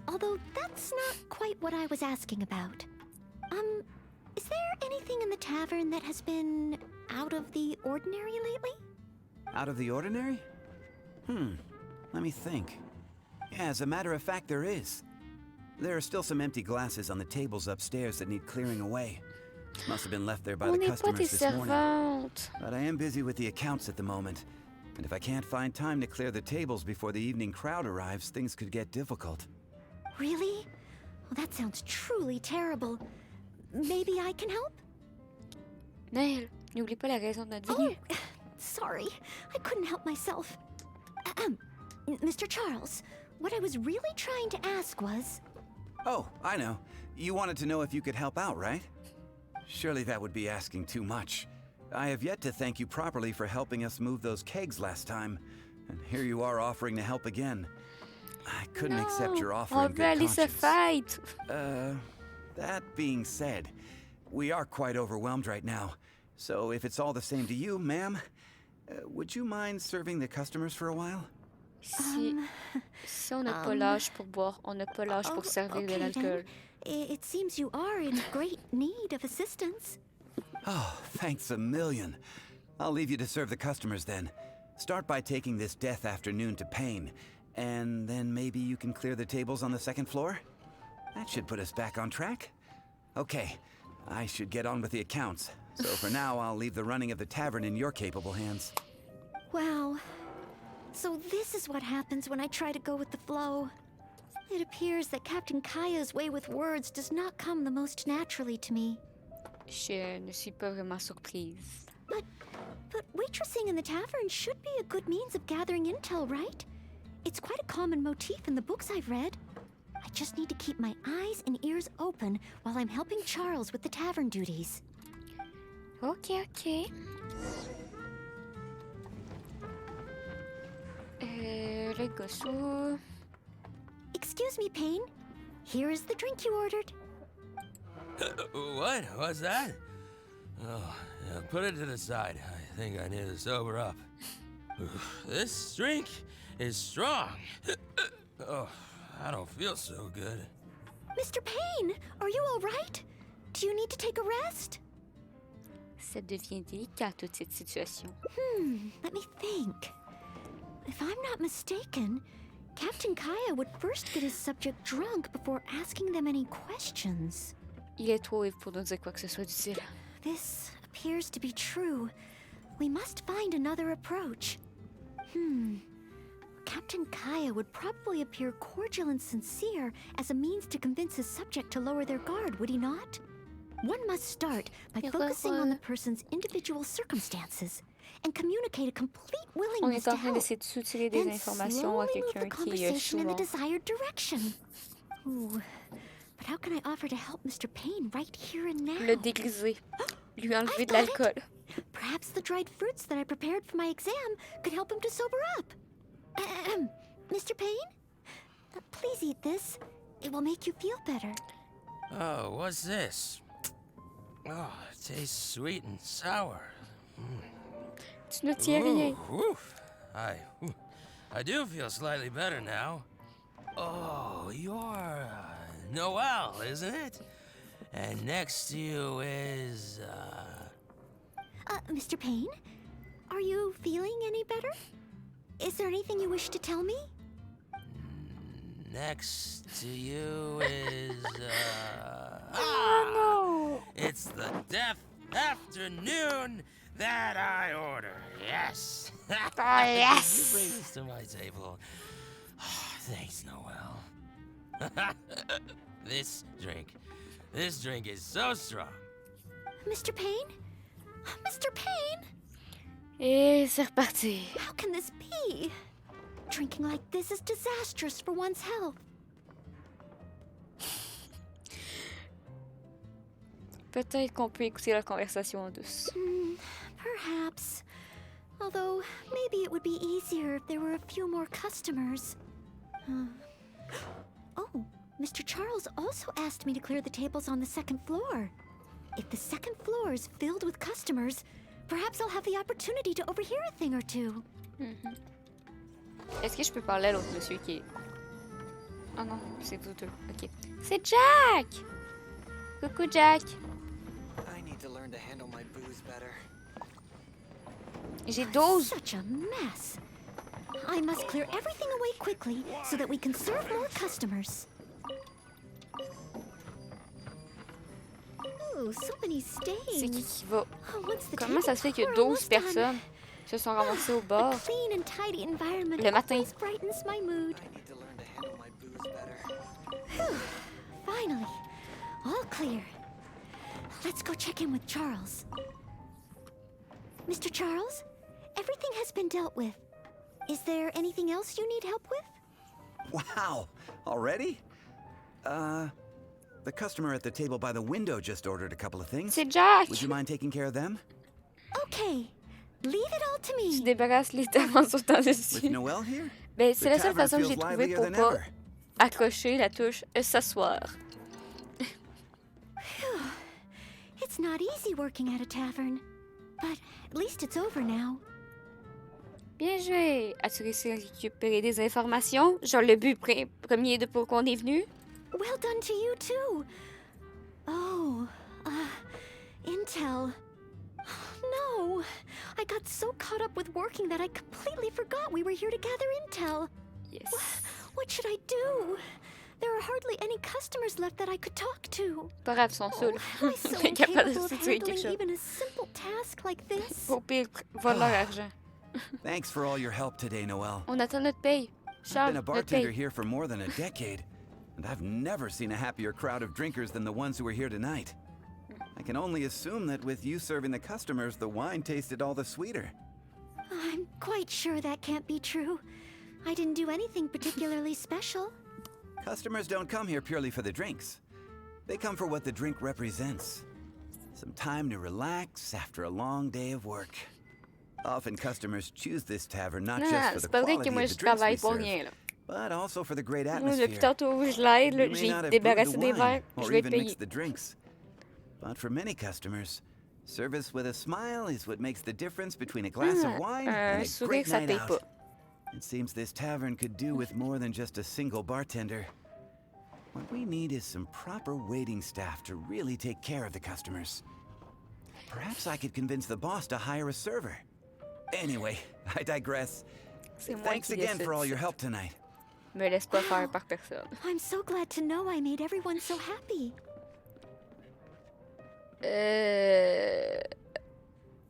although that's not quite what I was asking about. Is there anything in the tavern that has been out of the ordinary lately? Out of the ordinary? Let me think. Yeah, as a matter of fact, there is. There are still some empty glasses on the tables upstairs that need clearing away. Must have been left there by the customers this morning. But I am busy with the accounts at the moment. And if I can't find time to clear the tables before the evening crowd arrives, things could get difficult. Really? Well, that sounds truly terrible. Maybe I can help? Noëlle, n'oublie pas la raison de notre venue. Oh, sorry. I couldn't help myself. Mr. Charles, what I was really trying to ask was... Oh, I know. You wanted to know if you could help out, right? Surely that would be asking too much. I have yet to thank you properly for helping us move those kegs last time. And here you are offering to help again. I couldn't accept your offer in good conscience. That being said, we are quite overwhelmed right now. So if it's all the same to you, ma'am, would you mind serving the customers for a while? Si on n'a pas l'âge pour boire, on n'a pas l'âge pour servir de l'alcool. It seems you are in great need of assistance. Oh, thanks a million. I'll leave you to serve the customers then. Start by taking this Death Afternoon to Payne, and then maybe you can clear the tables on the second floor? That should put us back on track. Okay, I should get on with the accounts. So for now, I'll leave the running of the tavern in your capable hands. Wow. So this is what happens when I try to go with the flow. It appears that Captain Kaya's way with words does not come the most naturally to me. Je ne suis pas vraiment surprise. But waitressing in the tavern should be a good means of gathering intel, right? It's quite a common motif in the books I've read. I just need to keep my eyes and ears open while I'm helping Charles with the tavern duties. Ok. Le gossou. Excuse me, Payne. Here is the drink you ordered. What? What's that? Oh, yeah, put it to the side. I think I need to sober up. This drink is strong. Oh, I don't feel so good. Mr. Payne, are you all right? Do you need to take a rest? Ça devient délicat, toute cette situation. Let me think. If I'm not mistaken, Captain Kaya would first get his subject drunk before asking them any questions. Il est trop ivre pour nous dire quoi que ce soit d'utile. This appears to be true. We must find another approach. Captain Kaya would probably appear cordial and sincere as a means to convince his subject to lower their guard, would he not? One must start by focusing on the person's individual circumstances and communicate a complete willingness to help. Then slowly move the conversation in the desired direction. Ooh, but how can I offer to help Mr. Payne right here and now? Le dégriser. Lui enlever de l'alcool. Perhaps the dried fruits that I prepared for my exam could help him to sober up. Mr. Payne? Please eat this. It will make you feel better. Oh, what's this? Oh, it tastes sweet and sour. Tu ne tiens rien. I do feel slightly better now. Oh, you're Noëlle, isn't it? And next to you is, Mr. Payne? Are you feeling any better? Is there anything you wish to tell me? Next to you is, no! It's the Death Afternoon that I order. Yes. Yes. You bring this to my table. Oh, thanks, Noëlle. This drink This drink is so strong. Mr. Payne? Mr. Payne? Et c'est reparti. How can this be? Drinking like this is disastrous for one's health. Peut-être qu'on peut écouter leur conversation en douce. Perhaps. Although, maybe it would be easier if there were a few more customers. Oh, Mr. Charles also asked me to clear the tables on the second floor. If the second floor is filled with customers, perhaps I'll have the opportunity to overhear a thing or two. Est-ce que je peux parler à l'autre monsieur qui est... Oh non, c'est vous deux. Ok. C'est Jack! Coucou Jack! I need to learn to handle my booze better. J'ai 12. Such a mess. I must clear everything away quickly so that we can serve more customers. Oh, so many stains. C'est qui va... Oh, once the Comment ça se fait que we're 12 almost done. personnes se sont ramassées au bar A clean and tidy environment le matin? always brightens my mood. I need to learn to handle my booze better. Phew. Finally, all clear. Let's go check in with Charles. Mr. Charles, everything has been dealt with. Is there anything else you need help with? Wow! Already? The customer at the table by the window just ordered a couple of things. C'est Jack! Would you mind taking care of them? Okay, leave it all to Tu me. débarrasses les tables en sautant dessus. With Noëlle here? Ben, c'est la seule tavern façon que j'ai feels trouvé livelier pour than pas ever. accrocher la touche s'asseoir. Phew. It's not easy working at a tavern, but at least it's over now. Bien joué! As-tu réussi à récupérer des informations? Genre le but premier de pourquoi on est venu? Well done to you too. Oh, intel. No, I got so caught up with working that I completely forgot we were here to gather intel. Yes. What should I do? There are hardly any customers left that I could talk to. Pas grave, ils sont saouls. Am I so Incapable de incapable of situer quelque handling chose. even a simple task like this? Au pire, vole leur argent. Thanks for all your help today, Noëlle. On attend notre paye. I've Charles, been a notre bartender paye. here for more than a decade, and I've never seen a happier crowd of drinkers than the ones who are here tonight. I can only assume that with you serving the customers, the wine tasted all the sweeter. I'm quite sure that can't be true. I didn't do anything particularly special. Customers don't come here purely for the drinks. They come for what the drink represents. Some time to relax after a long day of work. Often customers choose this tavern not Non, just for the c'est pas vrai quality que moi of je the drinks we travaille pour serve, rien, là. but also for the great Moi, atmosphere. depuis tantôt, je l'aide, là, You may j'ai not have débarrassé brewed des the verres, wine je or vais être even payé. mixed the drinks. But for many customers, service with a smile is what makes the difference between a glass of wine and a sourire, great ça night paye out. pas. It seems this tavern could do with more than just a single bartender. What we need is some proper waiting staff to really take care of the customers. Perhaps I could convince the boss to hire a server. Anyway, I digress. C'est moi Thanks qui again décide for all ça. your help tonight. Me laisse pas faire par personne. I'm so glad to know I made everyone so happy.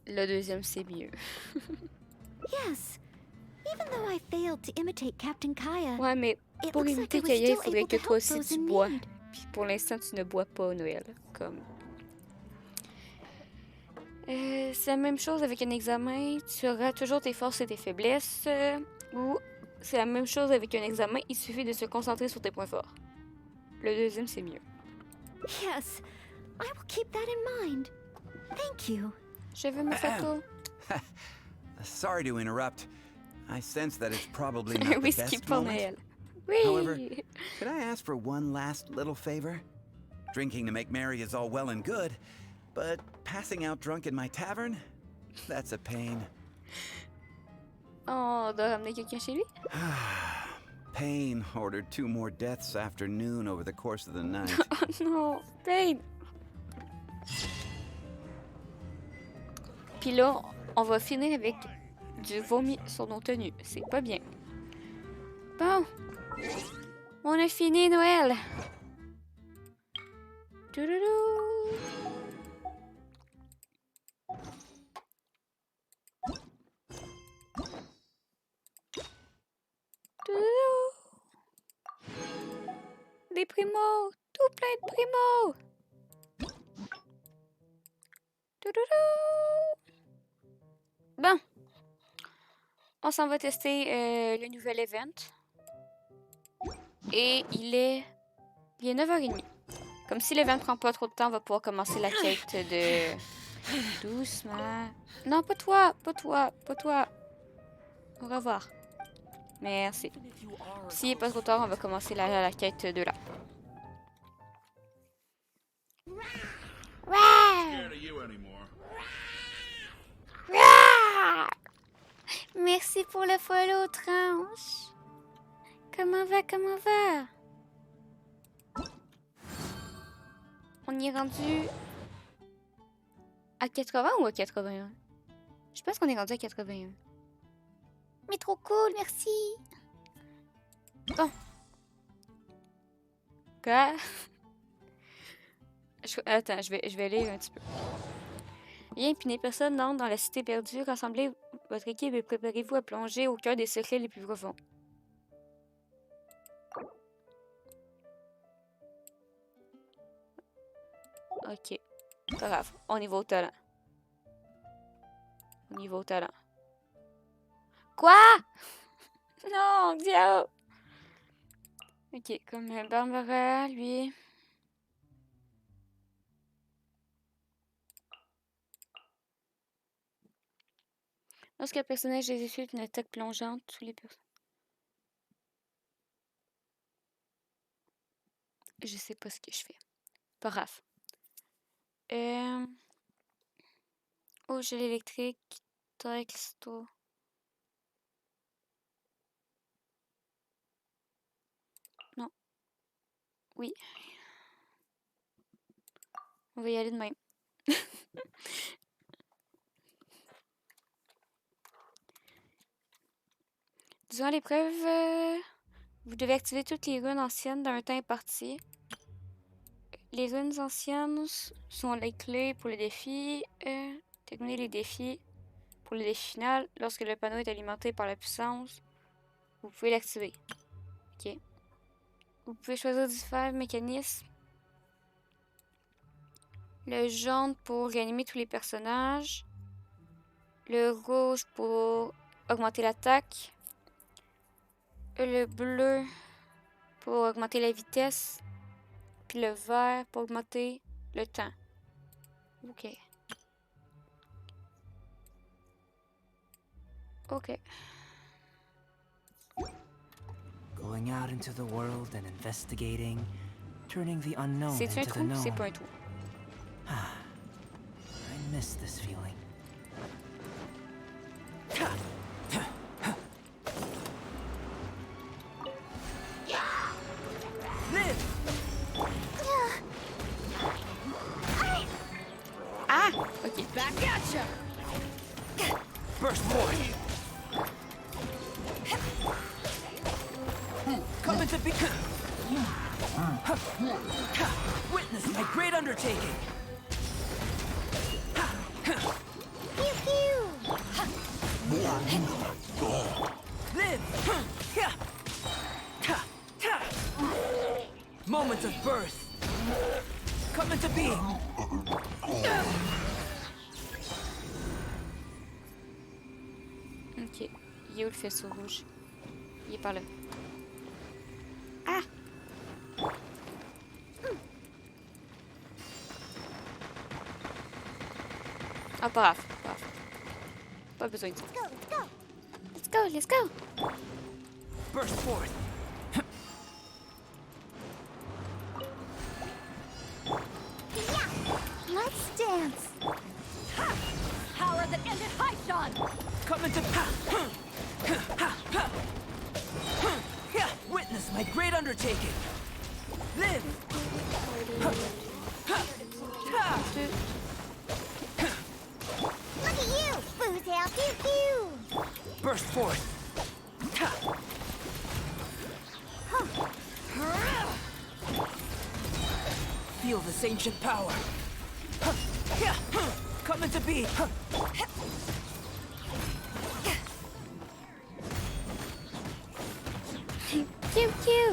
Le deuxième, c'est mieux. Yes. Even though I failed to imitate Captain Kaya, Ouais, mais it pour looks imiter like I was Kaya, il still faudrait able que to toi help aussi those tu in bois. need. Puis pour l'instant, tu ne bois pas, Noëlle. Comme... c'est la même chose avec un examen. Tu auras toujours tes forces et tes faiblesses. Ou c'est la même chose avec un examen. Il suffit de se concentrer sur tes points forts. Le deuxième, c'est mieux. Yes, I will keep that in mind. Thank you. Je veux ma photo. Sorry to interrupt. I sense that it's probably not the Whisky best pour moment. Noël. Oui. However, could I ask for one last little favor? Drinking to make merry is all well and good, but passing out drunk in my tavern? That's a pain. Oh, on doit ramener quelqu'un chez lui? Pain ordered 2 more deaths after noon over the course of the night. Oh non, Pain! Puis là, on va finir avec du vomi sur nos tenues. C'est pas bien. Bon. On a fini Noël. Touloulou. Touloulou. Des primos. Tout plein de primos. Bon. On s'en va tester le nouvel event. Et il est 9h30. Comme si l'event prend pas trop de temps, on va pouvoir commencer la quête de... Doucement. Non, pas toi, pas toi, pas toi. Au revoir. Merci. S'il n'est pas trop tard, on va commencer la quête de là. Merci pour le follow, tranche. Comment va? On y est rendu à 80 ou à 81? Je pense qu'on est rendu à 81. Mais trop cool, merci. Bon. Quoi? Attends, je vais lire un petit peu. Bien, puis personne n'entre dans la cité perdue. Rassemblez votre équipe et préparez-vous à plonger au cœur des secrets les plus profonds. Ok. Pas grave. On y va au talent. Quoi? Non, Dio! Ok, comme Barbara, lui... Lorsqu'un personnage exécute une attaque plongeante, tous les personnages... Je sais pas ce que je fais. Pas grave. Oh, gel électrique, texto. Non. Oui. On va y aller de même. Durant l'épreuve, vous devez activer toutes les runes anciennes d'un temps imparti. Les runes anciennes sont les clés pour les défis. Terminer les défis pour le défi final. Lorsque le panneau est alimenté par la puissance, vous pouvez l'activer. Ok. Vous pouvez choisir différents mécanismes. Le jaune pour réanimer tous les personnages. Le rouge pour augmenter l'attaque. Le bleu pour augmenter la vitesse. Puis le vert pour augmenter le temps. Ok. Ok. Going out into the world and investigating, turning the unknown C'est un into the trou, known. c'est pas un trou. I miss this feeling. Ah, ok. Back at ya! Burst forth. Come into be. Witness my great undertaking. Live. Moments of birth. Come into being. Ok. Il est où le faisceau rouge? Il est par là. Ah! Ah, pas grave. Pas grave. Pas besoin de ça. Let's go, let's go! Burst forth. Let's dance. Power that ended Hyshon! Come into witness my great undertaking. Live. Look at you, Boo Tail, pew pew. Burst forth. Feel this ancient power. Come into being. Pew pew!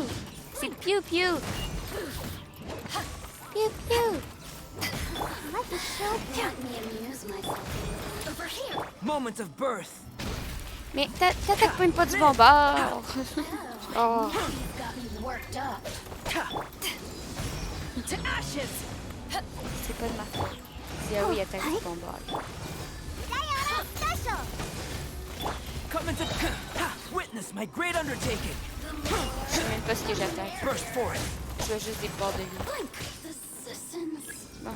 C'est pew pew! Pew pew! Let's Moments of birth. Mais t'attaques même pas du bon bord. Oh. C'est pas de ma faute. C'est ah oui, attaque du bon bord. Come to witness my great undertaking. Je sais même pas ce que j'attaque. Burst forth. Je vois juste des bords de vie. Bon.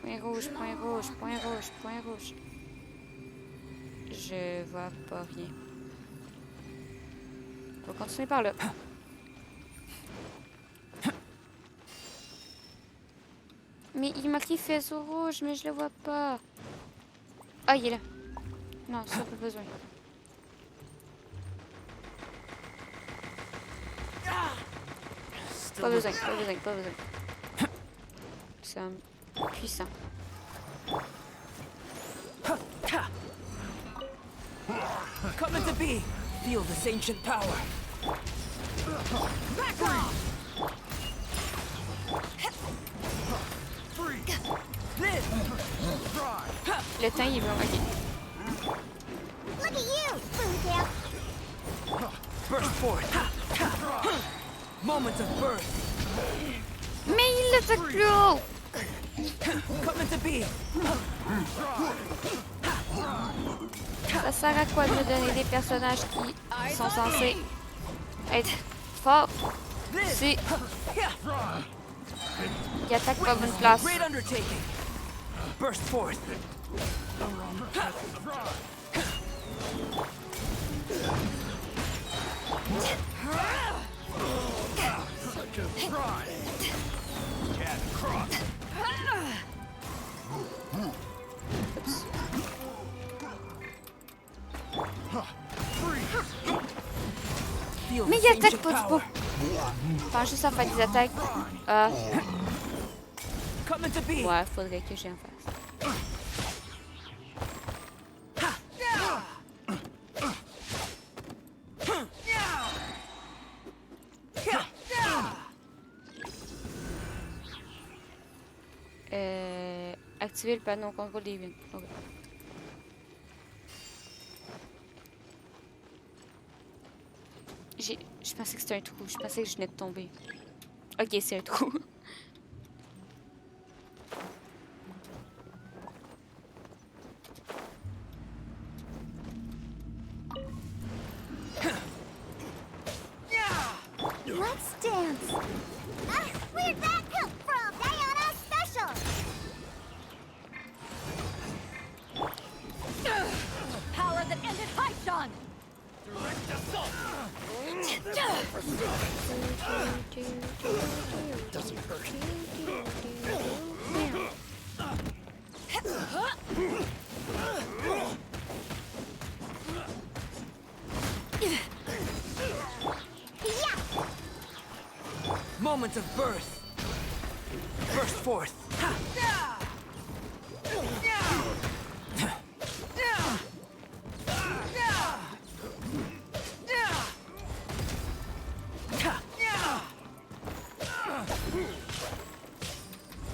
Point rouge, point rouge, point rouge, point rouge. Je vois pas rien. On va continuer par là. Mais il marqué faisceau rouge, mais je le vois pas. Ah, il est là. Non, ça pas besoin. Pas besoin, pas besoin, pas besoin. C'est puissant. Coming to be. Feel this ancient power. Back off. Le temps, il est vraiment ok. Look at you, Foodtail. Burst forth. Moments of birth. Mais il l'attaque plus haut. Coming to be. Ça sert à quoi de me donner des personnages qui sont censés être forts si ils attaquent pas bonne place? Burst forth. Mais il attaque pas du beau. Pense juste à faire des attaques. Ouais, faudrait que j'en fasse. Activer le panneau contrôle des vignes. Okay. Je pensais que c'était un trou. Je pensais que je venais de tomber. Ok, c'est un trou. Let's dance. Where'd that come from? Diana Special. Power that ended Fischl. Direct assault. Doesn't hurt. Moments of birth. Burst forth.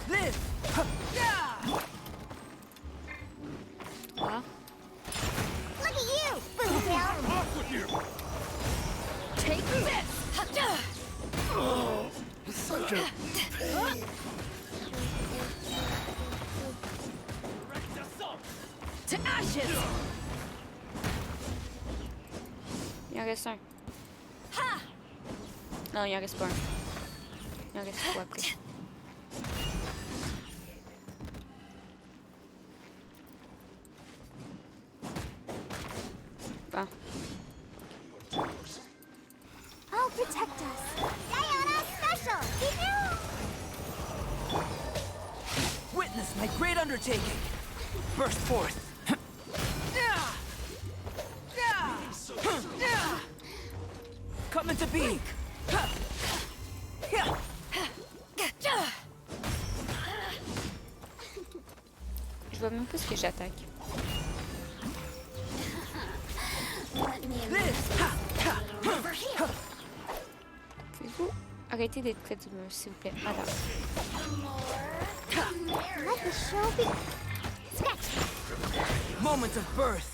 Live. Look at you, Foodtail. Off with you. Take this. Oh, such a pain. To ashes. Il en reste un. Non, il en reste pas un. Il en reste trois après. Bon. I'll protect us. Diana Special. Witness my great undertaking. Burst forth. Coming to be. Je vois même pas ce que j'attaque. Pouvez-vous Arrêtez d'être près du mur, s'il vous plaît, madame. Let the show be. Moment of birth.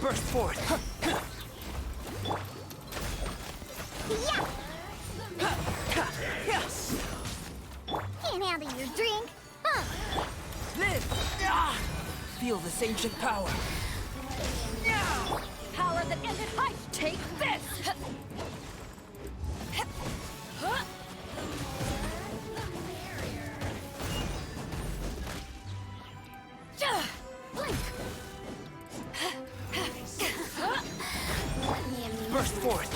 Burst forth. Can't handle your drink, huh? Live! Feel this ancient power. Power that ended height! Take this! Burst forth.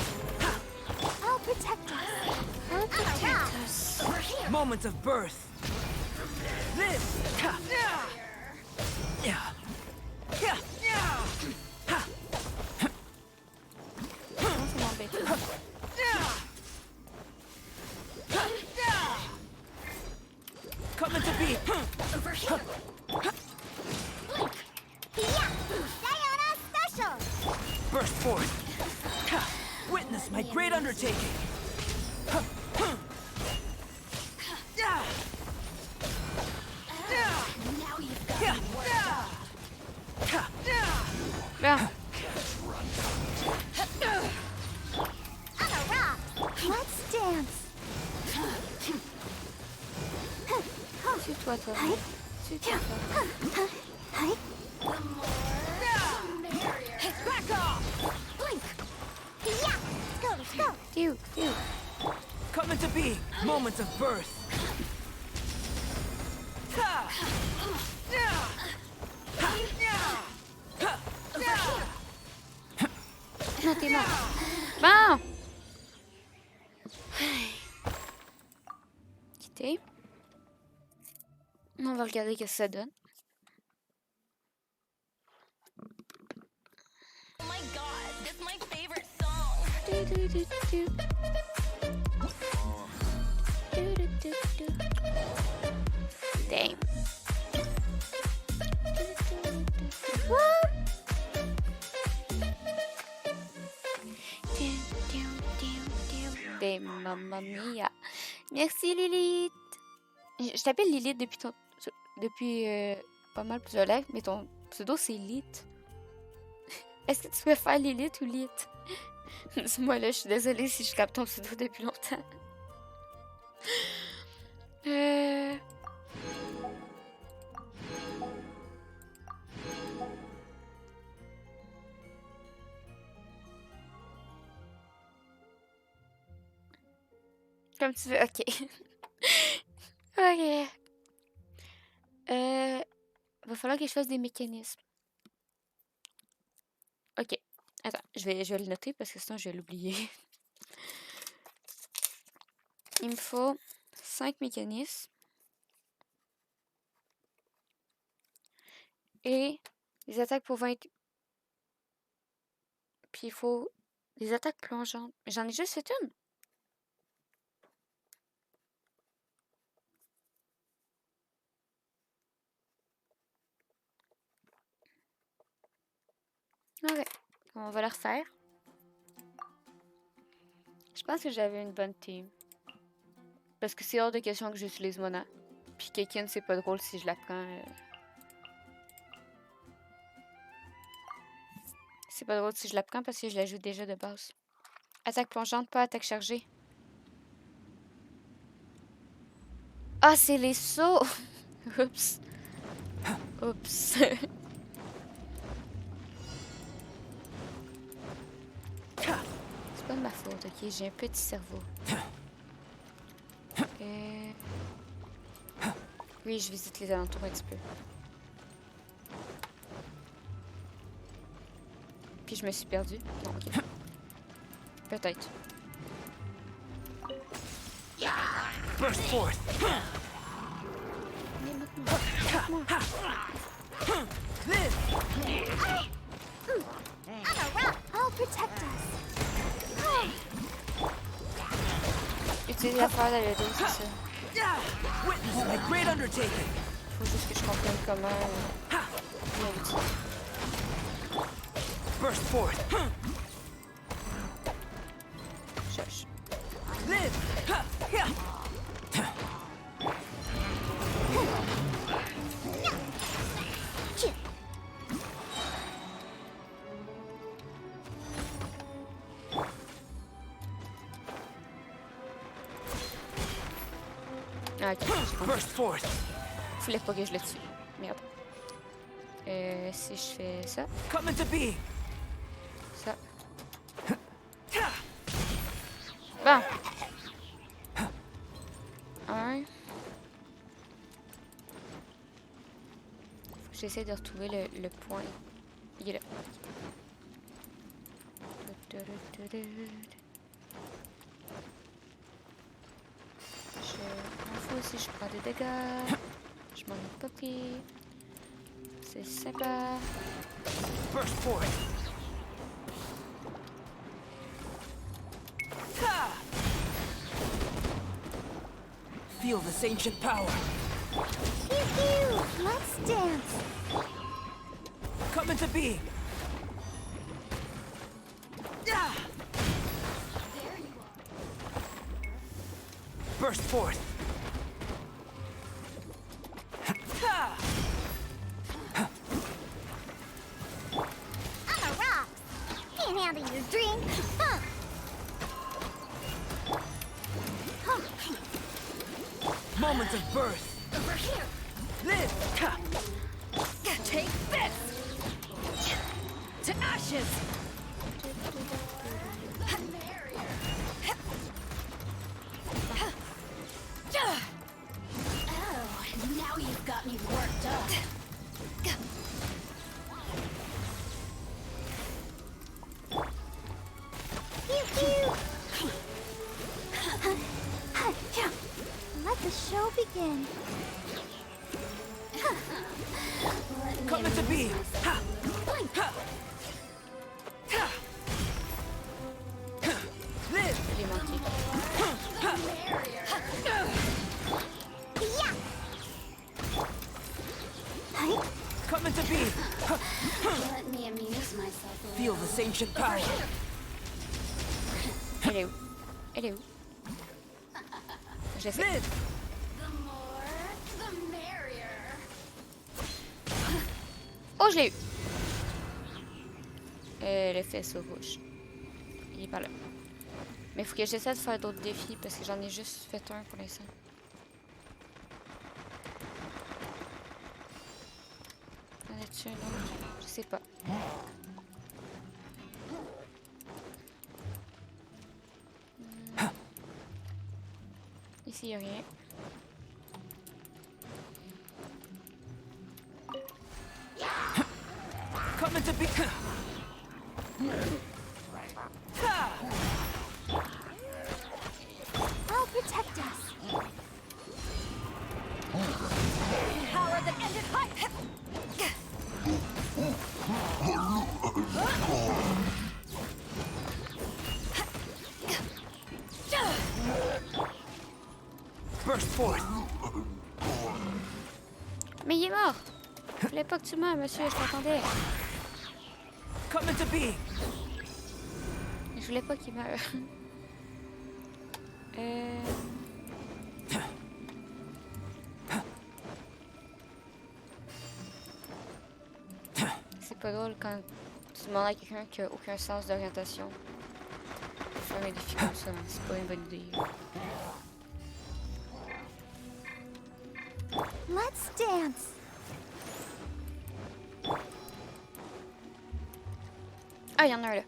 I'll protect us. I'll protect us. Moment of birth. Live! Coming to be. Sayonara special. Burst forth. Witness my great undertaking. Now you've got me Bien. Let's dance. Suis-toi, toi. Suis-toi, toi. Back off. Blink. Yeah. Let's go. Ew. Coming to be. Moment of birth. Non, t'es mort. Bon. Quitter. On va regarder ce que ça donne. Oh my god, this is my favorite song. Damn. Des mamma mia. Merci Lilith. Je t'appelle Lilith depuis pas mal plusieurs lives, mais ton pseudo c'est Lilith. Est-ce que tu préfères Lilith ou Lilith? Dis-moi là, je suis désolée si je capte ton pseudo depuis longtemps. Comme tu veux, ok. Ok. Va falloir que je fasse des mécanismes. Ok. Attends, je vais le noter parce que sinon je vais l'oublier. Il me faut 5 mécanismes. Et des attaques pour 20. Puis il faut des attaques plongeantes. J'en ai juste fait une. Ok, on va le refaire. Je pense que j'avais une bonne team. Parce que c'est hors de question que j'utilise Mona. Puis Kekin, c'est pas drôle si je la prends. C'est pas drôle si je la prends parce que je la joue déjà de base. Attaque plongeante, pas attaque chargée. Ah, c'est les sauts! Oups. Oups. C'est pas de ma faute, ok? J'ai un petit cerveau. Oui, je visite les alentours un petit peu. Puis je me suis perdue. Non, ok. Peut-être. Burst forth. I'll protect us. Utilise la fleur de l'eau, c'est ça. Witness my great undertaking. Faut juste que je comprenne comment... Burst forth. Cherche. Live. Ah, ok, j'ai compris. Fallait pas que je le tue. Merde. Si je fais ça. Ça. Bon. Un. Faut que j'essaie de retrouver le point. Il est là. Je m'en fous si je prends des dégâts. Je m'en ai pas pris. C'est sympa. Burst forth. Feel this ancient power. Pew pew! Let's dance! Come into being. Burst forth. I'm a rock! Can't handle your drink! Huh. Moments of birth. Over here! Live. Take this! To ashes. Oh, now you've got me worked up. Let the show begin. Come into being. Live. Il est manqué. Come into being. Let me amuse myself. Feel this ancient power. Elle est où? Elle est où? Je l'ai fait. Live. The more, the merrier. Oh, je l'ai eu! Le faisceau rouge. Il est par là. Mais il faut que j'essaie de faire d'autres défis parce que j'en ai juste fait un pour l'instant. En as-tu un autre? Je sais pas. Ici, il n'y a rien. Come into being. I'll protect us. Power that ended high. Burst forth. Mais il est mort! Je voulais pas que tu meurs, monsieur, je t'attendais. Come into being. Je voulais pas qu'il meure. C'est pas drôle quand tu demandes à quelqu'un qui a aucun sens d'orientation. Faire un défi comme ça, c'est pas une bonne idée. Let's dance. Ah, il y en a un là.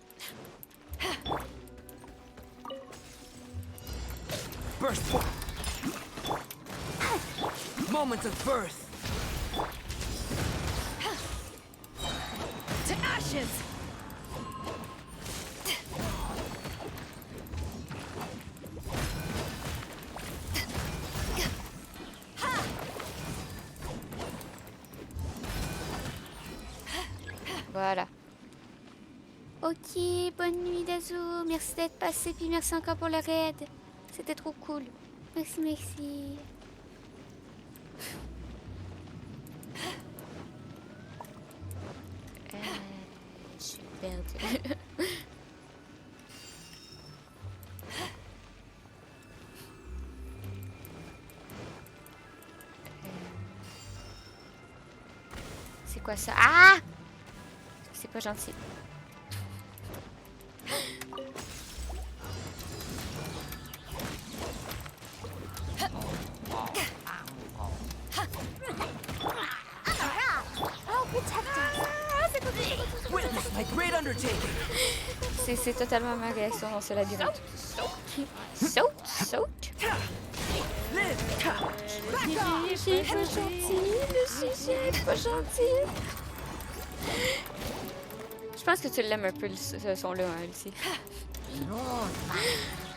Burst forth. Moments of birth. To ashes. Voilà. Ok, bonne nuit Dazu. Merci d'être passé, puis merci encore pour le raid. C'était trop cool. Merci, merci. Je suis perdue. C'est quoi ça? Ah! C'est pas gentil. C'est totalement ma réaction dans ce labyrinthe. Saute, saute. C'est pas gentil, le sujet, pas gentil. Je pense que tu l'aimes un peu, ce son-là, hein, Lucie.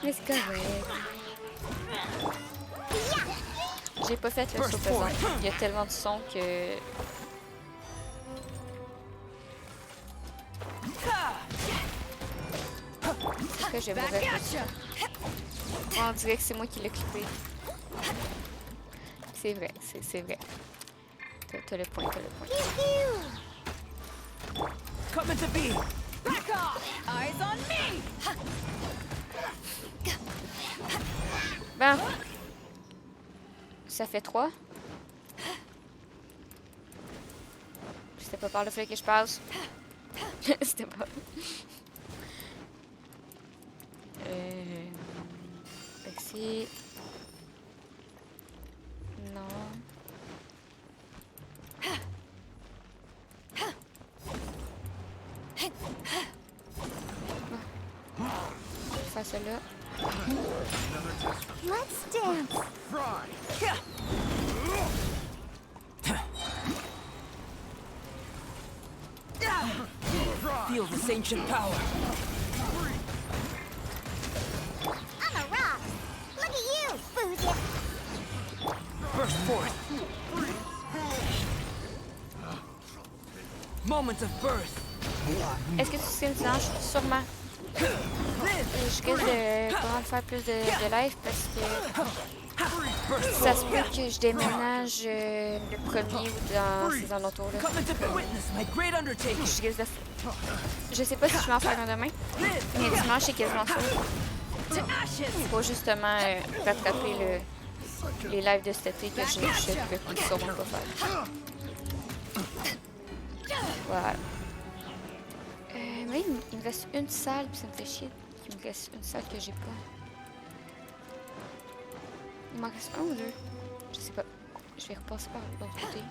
Mais c'est correct. J'ai pas fait le saut pesant. Il y a tellement de sons que... que je mourrais. On dirait que c'est moi qui l'ai clippé. C'est vrai, c'est vrai. T'as le point, t'as le point. Coming to be. Back off! Eyes on me! Ben. Ça fait 3. C'était pas par le fait que je passe. C'était pas... Ici. Non. Ça, celle-là. Let's dance. Feel this ancient power. I'm a rock. Look at you, Boozy. Burst forth. Moment of birth. Est-ce que tu sais le dimanche? Sûrement. Je risque de pouvoir faire plus de live parce que ça se peut que je déménage le 1er ou dans ces alentours-là. Je risque de... Je sais pas si je vais en faire un demain, mais dimanche c'est quasiment ça. Pour justement rattraper les lives de cet été que je peux sûrement pas faire. Voilà. Mais il me reste une salle, puis ça me fait chier qu'il me reste une salle que j'ai pas. Il m'en reste un ou deux? Je sais pas. Je vais repasser par l'autre côté.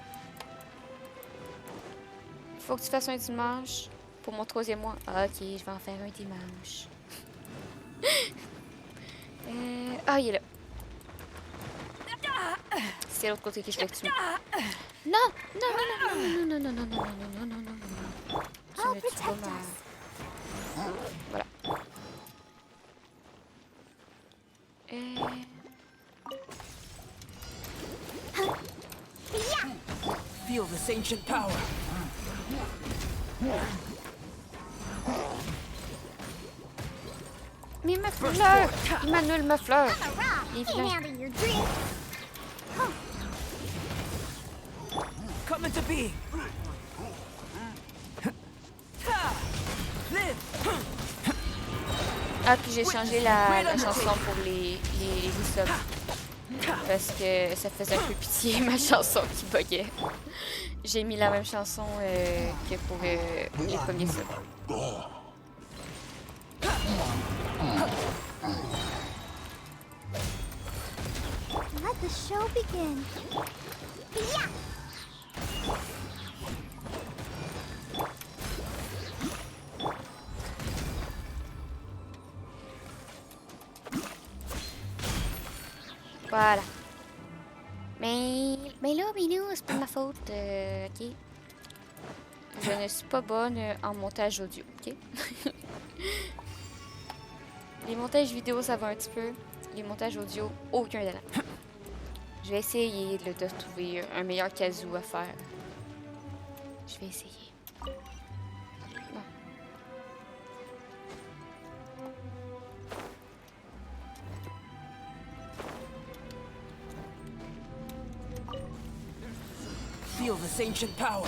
Il faut que tu fasses un dimanche pour mon 3e mois. Ah, ok, je vais en faire un dimanche. Ah, il est là. C'est l'autre côté que je vais tuer. Non! Non, non, non, non, non, non, non, non, non, non, non, non, non. Tu me tues pas ma... Voilà. Feel this ancient power. Mais ma fleur! Il m'annule ma fleur! Il est vilain. Coming to be. Ah, puis j'ai changé la chanson pour les subs. Parce que ça faisait un peu pitié, ma chanson qui buguait. J'ai mis la même chanson que pour les premiers subs. Let the show begin. Yeah. Voilà. Mais là, c'est pas ma faute, ok? Je ne suis pas bonne en montage audio, ok? Les montages vidéo, ça va un petit peu. Les montages audio, aucun talent. Je vais essayer de trouver un meilleur kazoo à faire. Je vais essayer. Bon. Feel this ancient power.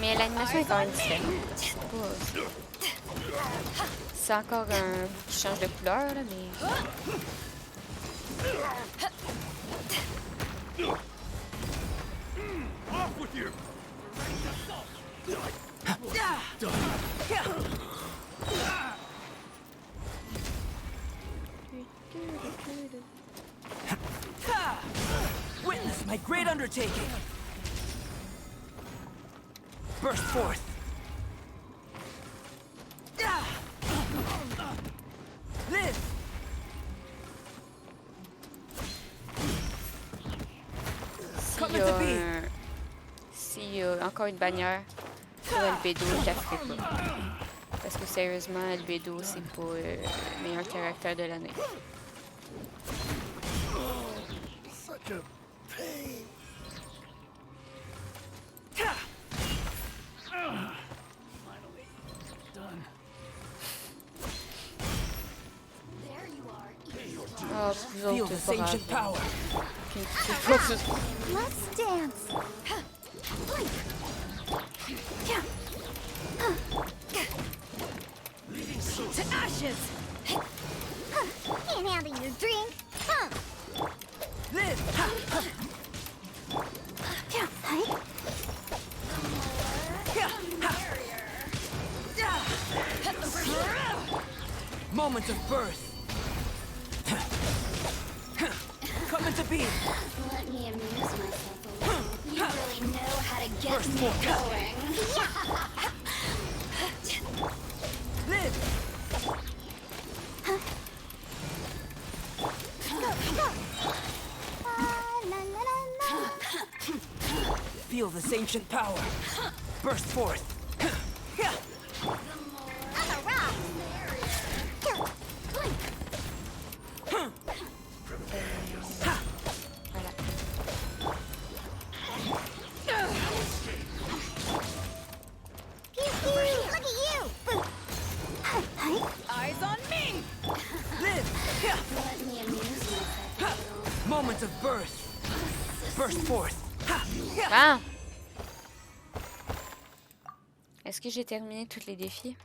Mais l'animation est quand même différente. C'est encore un qui change de couleur, là, mais... Off with you! Witness my great undertaking. Burst forth. Live. S'il y a encore une bannière sur Albedo, je la ferai pas. Parce que sérieusement, Albedo, c'est pas le meilleur caractère de l'année. Such a pain. Finally done. Oh, vous autres, c'est pas grave. Let's dance. To ashes! Can't handle your drink. Live. Moment of birth. Come into being. Let me amuse myself a little. You really know how to get me going. Live. Feel this ancient power. Burst forth. Eyes on me! Live. Let me amuse myself a little. Moment of birth. Burst forth. Ah! Est-ce que j'ai terminé tous les défis?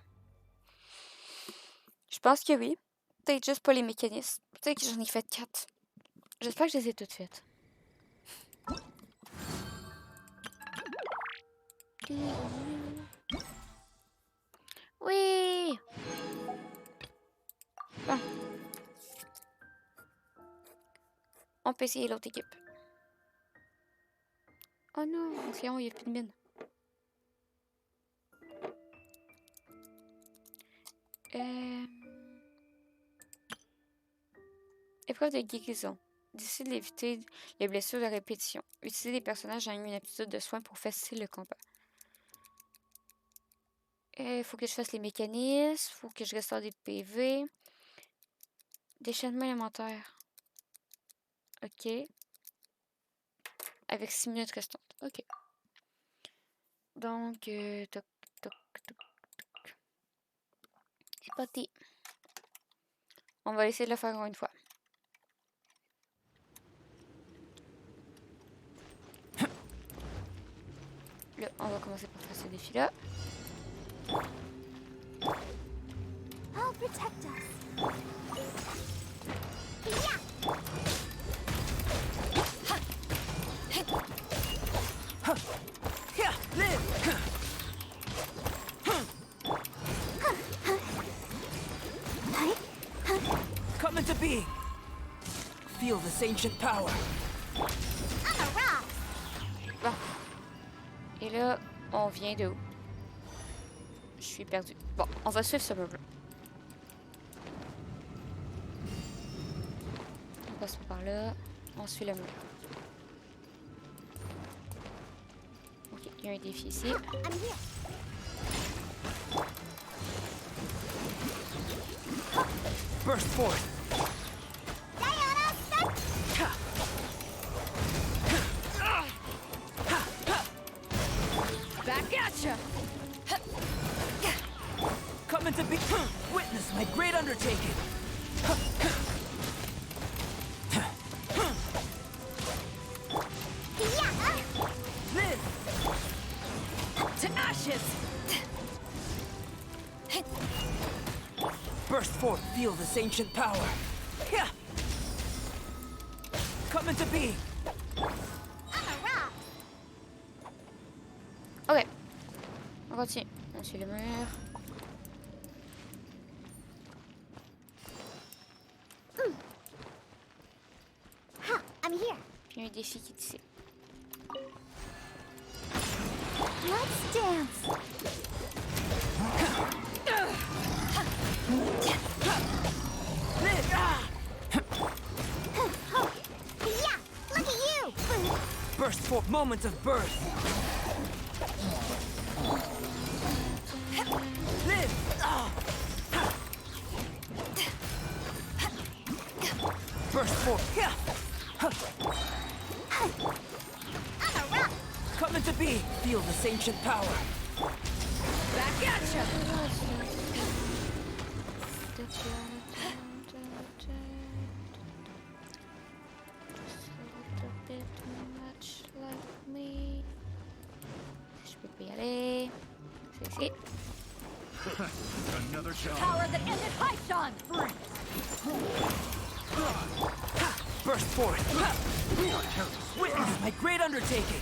Je pense que oui. Peut-être juste pas les mécanismes. Peut-être que j'en ai fait 4. J'espère que je les ai toutes faites. Oui! Bon. On peut essayer l'autre équipe. Oh non, il n'y a plus de mine. Épreuve de guérison. Décide d'éviter les blessures de répétition. Utiliser des personnages ayant une aptitude de soins pour faciliter le combat. Il faut que je fasse les mécanismes. Faut que je restaure des PV. Déchaînement élémentaire. Ok. Avec 6 minutes restantes. Ok. Donc, toc, toc, toc, toc. C'est parti. On va essayer de le faire encore une fois. Là, on va commencer par faire ce défi-là. I'll protect us. Come into being. Feel this ancient power. Bon. Et là, on vient de où? Je suis perdue. Bon, on va suivre ce meuble. On passe par là. On suit le meuble. Ok, il y a un défi ici. Burst forth. Back at ya! Come into be. Witness my great undertaking. Burst forth, feel this ancient power. Yeah. Come into being. Ok. On continue. On suit le mur. I'm here. Puis il y a un défi qui est ici. Let's dance. Yeah, look at you. Burst forth, moments of birth. Live. Burst forth. Come into being. Feel this ancient power. Back at ya. Je peux pas y aller. C'est ici. Another challenge. Power that ended Hyption! Burst forth. Witness my great undertaking.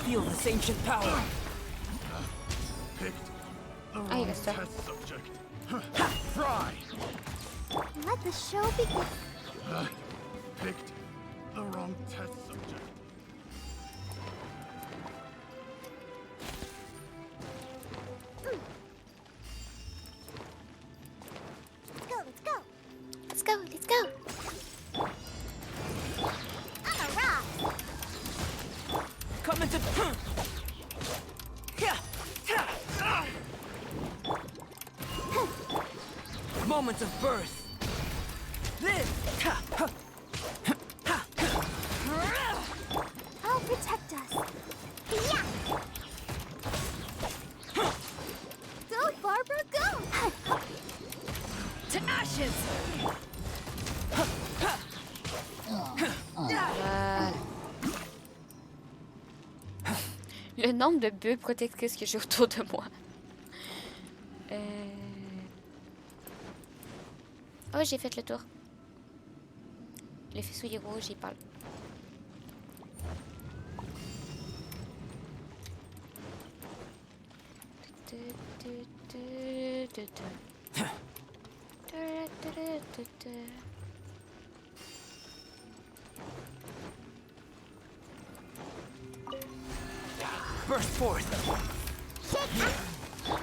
Feel this ancient power. Picked the Ah, il wrong reste ça. test subject. Fry. Let the show begin. Picked the wrong test subject. Let's go. Let's go, let's go. I'm a rock. Come into. Moments of birth. Live. I'll protect us. Yeah. Go, Barbara, go. To ashes! Le nombre de bulles protectrices que j'ai autour de moi. Oh, j'ai fait le tour. Le faisceau est rouge, il parle. Burst forth.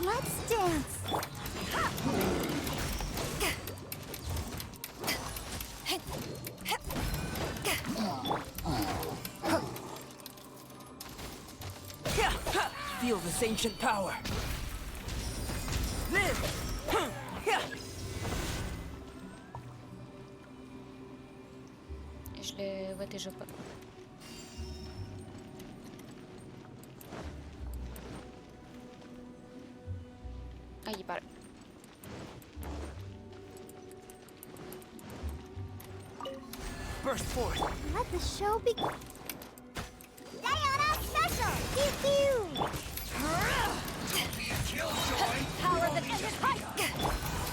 Let's dance. Feel this ancient power. Live. Je le vois déjà pas. Ah, il parle. Burst forth. Let the show begin. Diana special. Pew pew. Power that ended hype!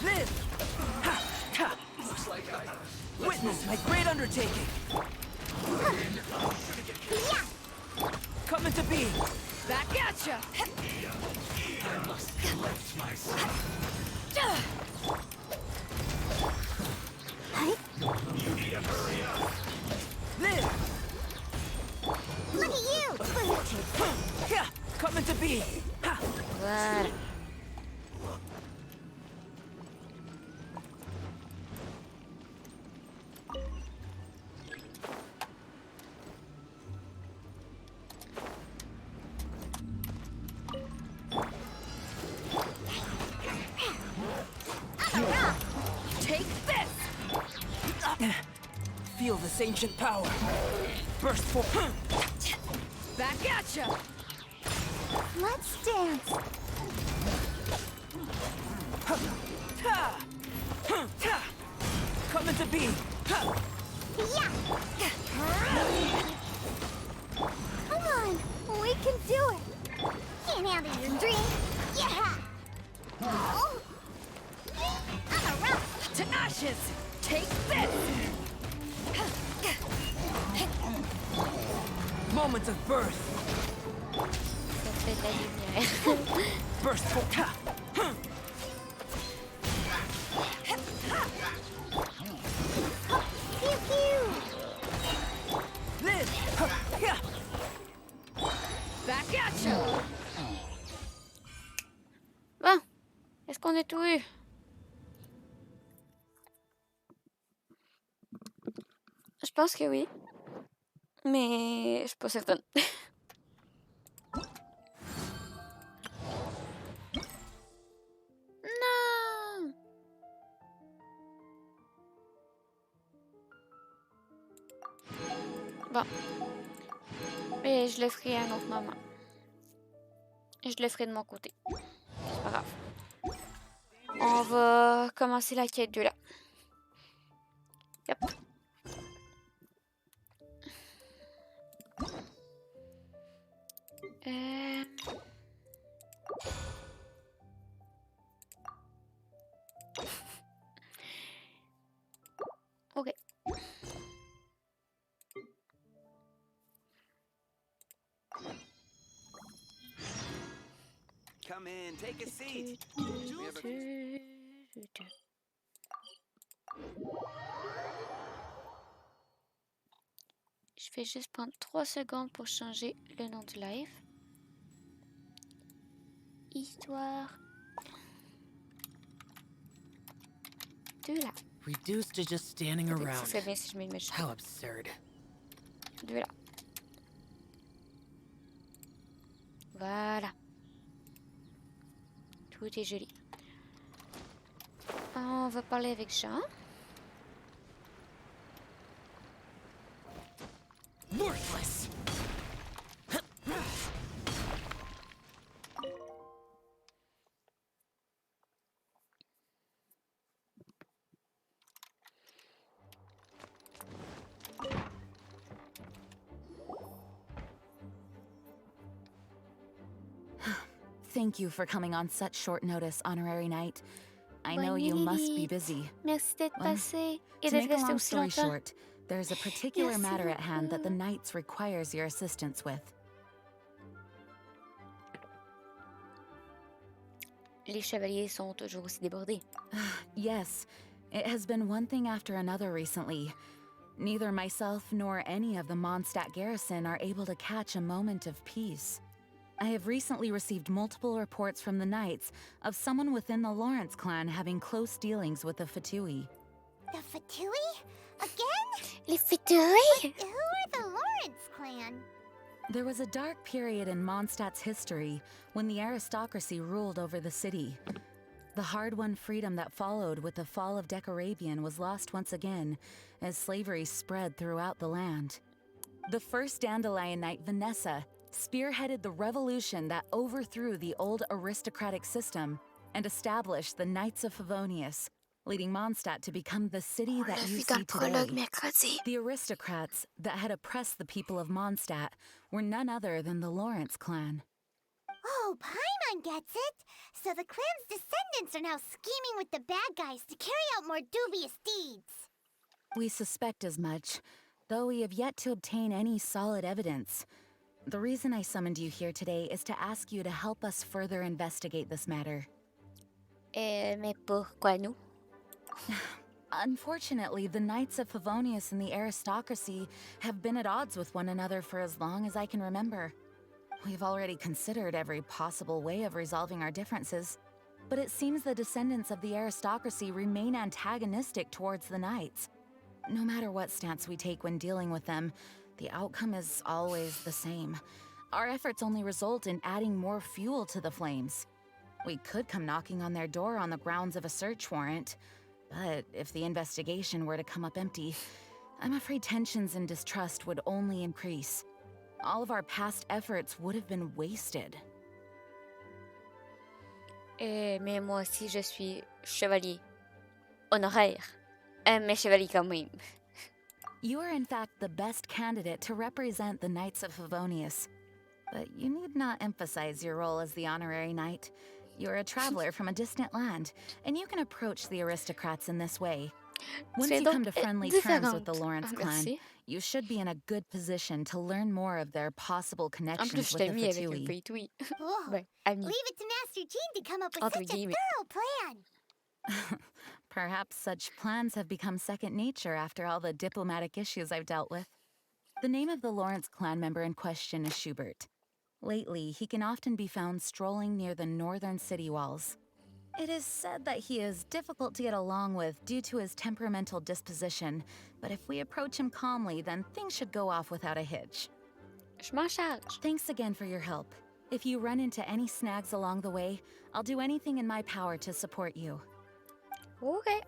Live. Looks like I Witness my great undertaking. Yeah. Come into being. Back at ya! I must collect myself. You need to hurry up. Live. Look at you. Come into being. Voilà. Take this! Feel this ancient power. Burst forth. Back at ya! Let's dance. Come into being. Yeah. Come on, we can do it. Can't handle your dream. Yeah. Oh. I'm a rock. To ashes! Take this! Moment of birth. Ça fait de la lumière. Burst for Pew pew. Live. Back at you! Bon, est-ce qu'on a tout eu? Je pense que oui. Mais je suis pas certaine. Non! Bon. Mais je le ferai à un autre moment. Je le ferai de mon côté. C'est pas grave. On va commencer la quête d'Eula. Yep. Ok. Come in, take a seat. Je vais juste prendre 3 secondes pour changer le nom du live. Histoire de là. Reduced to just standing around. Ça bien si je mets mes cheveux. How absurd. De là. Voilà. Tout est joli. On va parler avec Jean. Worthless. Thank you for coming on such short notice, Honorary Knight. I know you must be busy. Merci d'être passé et To d'être make a resté long aussi story longtemps. short, there's a particular Merci matter at hand that the beaucoup. Knights requires your assistance with. Les chevaliers sont toujours aussi débordés. Yes, it has been one thing after another recently. Neither myself nor any of the Mondstadt garrison are able to catch a moment of peace. I have recently received multiple reports from the Knights of someone within the Lawrence clan having close dealings with the Fatui. The Fatui? Again? Les Fatui? Who are the Lawrence clan? There was a dark period in Mondstadt's history when the aristocracy ruled over the city. The hard-won freedom that followed with the fall of Decorabian was lost once again as slavery spread throughout the land. The first Dandelion Knight, Vanessa, spearheaded the revolution that overthrew the old aristocratic system and established the Knights of Favonius, leading Mondstadt to become the city that you see today. The aristocrats that had oppressed the people of Mondstadt were none other than the Lawrence clan. Oh, Paimon gets it. So the clan's descendants are now scheming with the bad guys to carry out more dubious deeds. We suspect as much, though we have yet to obtain any solid evidence. The reason I summoned you here today is to ask you to help us further investigate this matter. Mais pourquoi nous? Unfortunately, the Knights of Favonius and the aristocracy have been at odds with one another for as long as I can remember. We've already considered every possible way of resolving our differences, but it seems the descendants of the aristocracy remain antagonistic towards the Knights. No matter what stance we take when dealing with them, the outcome is always the same. Our efforts only result in adding more fuel to the flames. We could come knocking on their door on the grounds of a search warrant, but if the investigation were to come up empty, I'm afraid tensions and distrust would only increase. All of our past efforts would have been wasted. Mais moi aussi, je suis chevalier honoraire. Mais chevalier quand même. You are in fact the best candidate to represent the Knights of Favonius. But you need not emphasize your role as the honorary knight. You're a traveler from a distant land, and you can approach the aristocrats in this way. Once you come to friendly terms with the Lawrence clan, you should be in a good position to learn more of their possible connections with the Fatui. Oh, leave it to Master Jean to come up with such a thorough plan. Perhaps such plans have become second nature after all the diplomatic issues I've dealt with. The name of the Lawrence clan member in question is Schubert. Lately, he can often be found strolling near the northern city walls. It is said that he is difficult to get along with due to his temperamental disposition, but if we approach him calmly, then things should go off without a hitch. Je m'en charge. Thanks again for your help. If you run into any snags along the way, I'll do anything in my power to support you. Okay.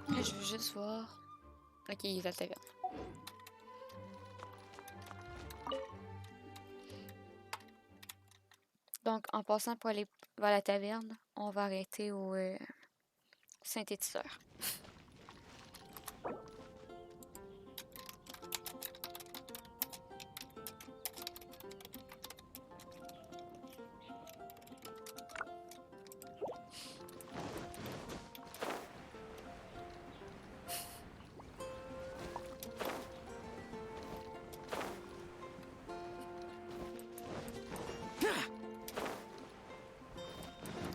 Je veux juste voir. Ok, il est à la taverne. Donc, en passant pour aller vers la taverne, on va arrêter au synthétiseur.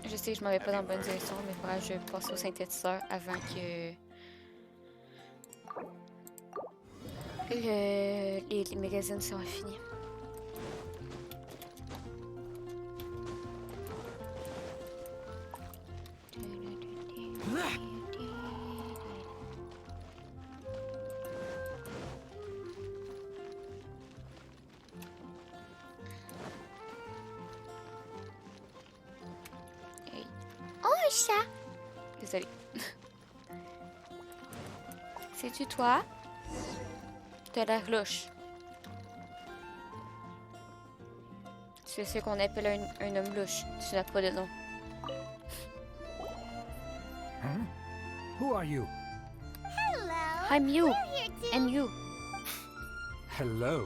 Je sais que je m'en vais pas dans la bonne direction, mais il faudra que je passe au synthétiseur avant que les magazines soient finis. chat. Désolée. C'est-tu toi? T'as l'air louche. C'est ce qu'on appelle un homme louche. Tu n'as pas de nom. Huh? Who are you? Hello. I'm you. We're here too. And you. Hello?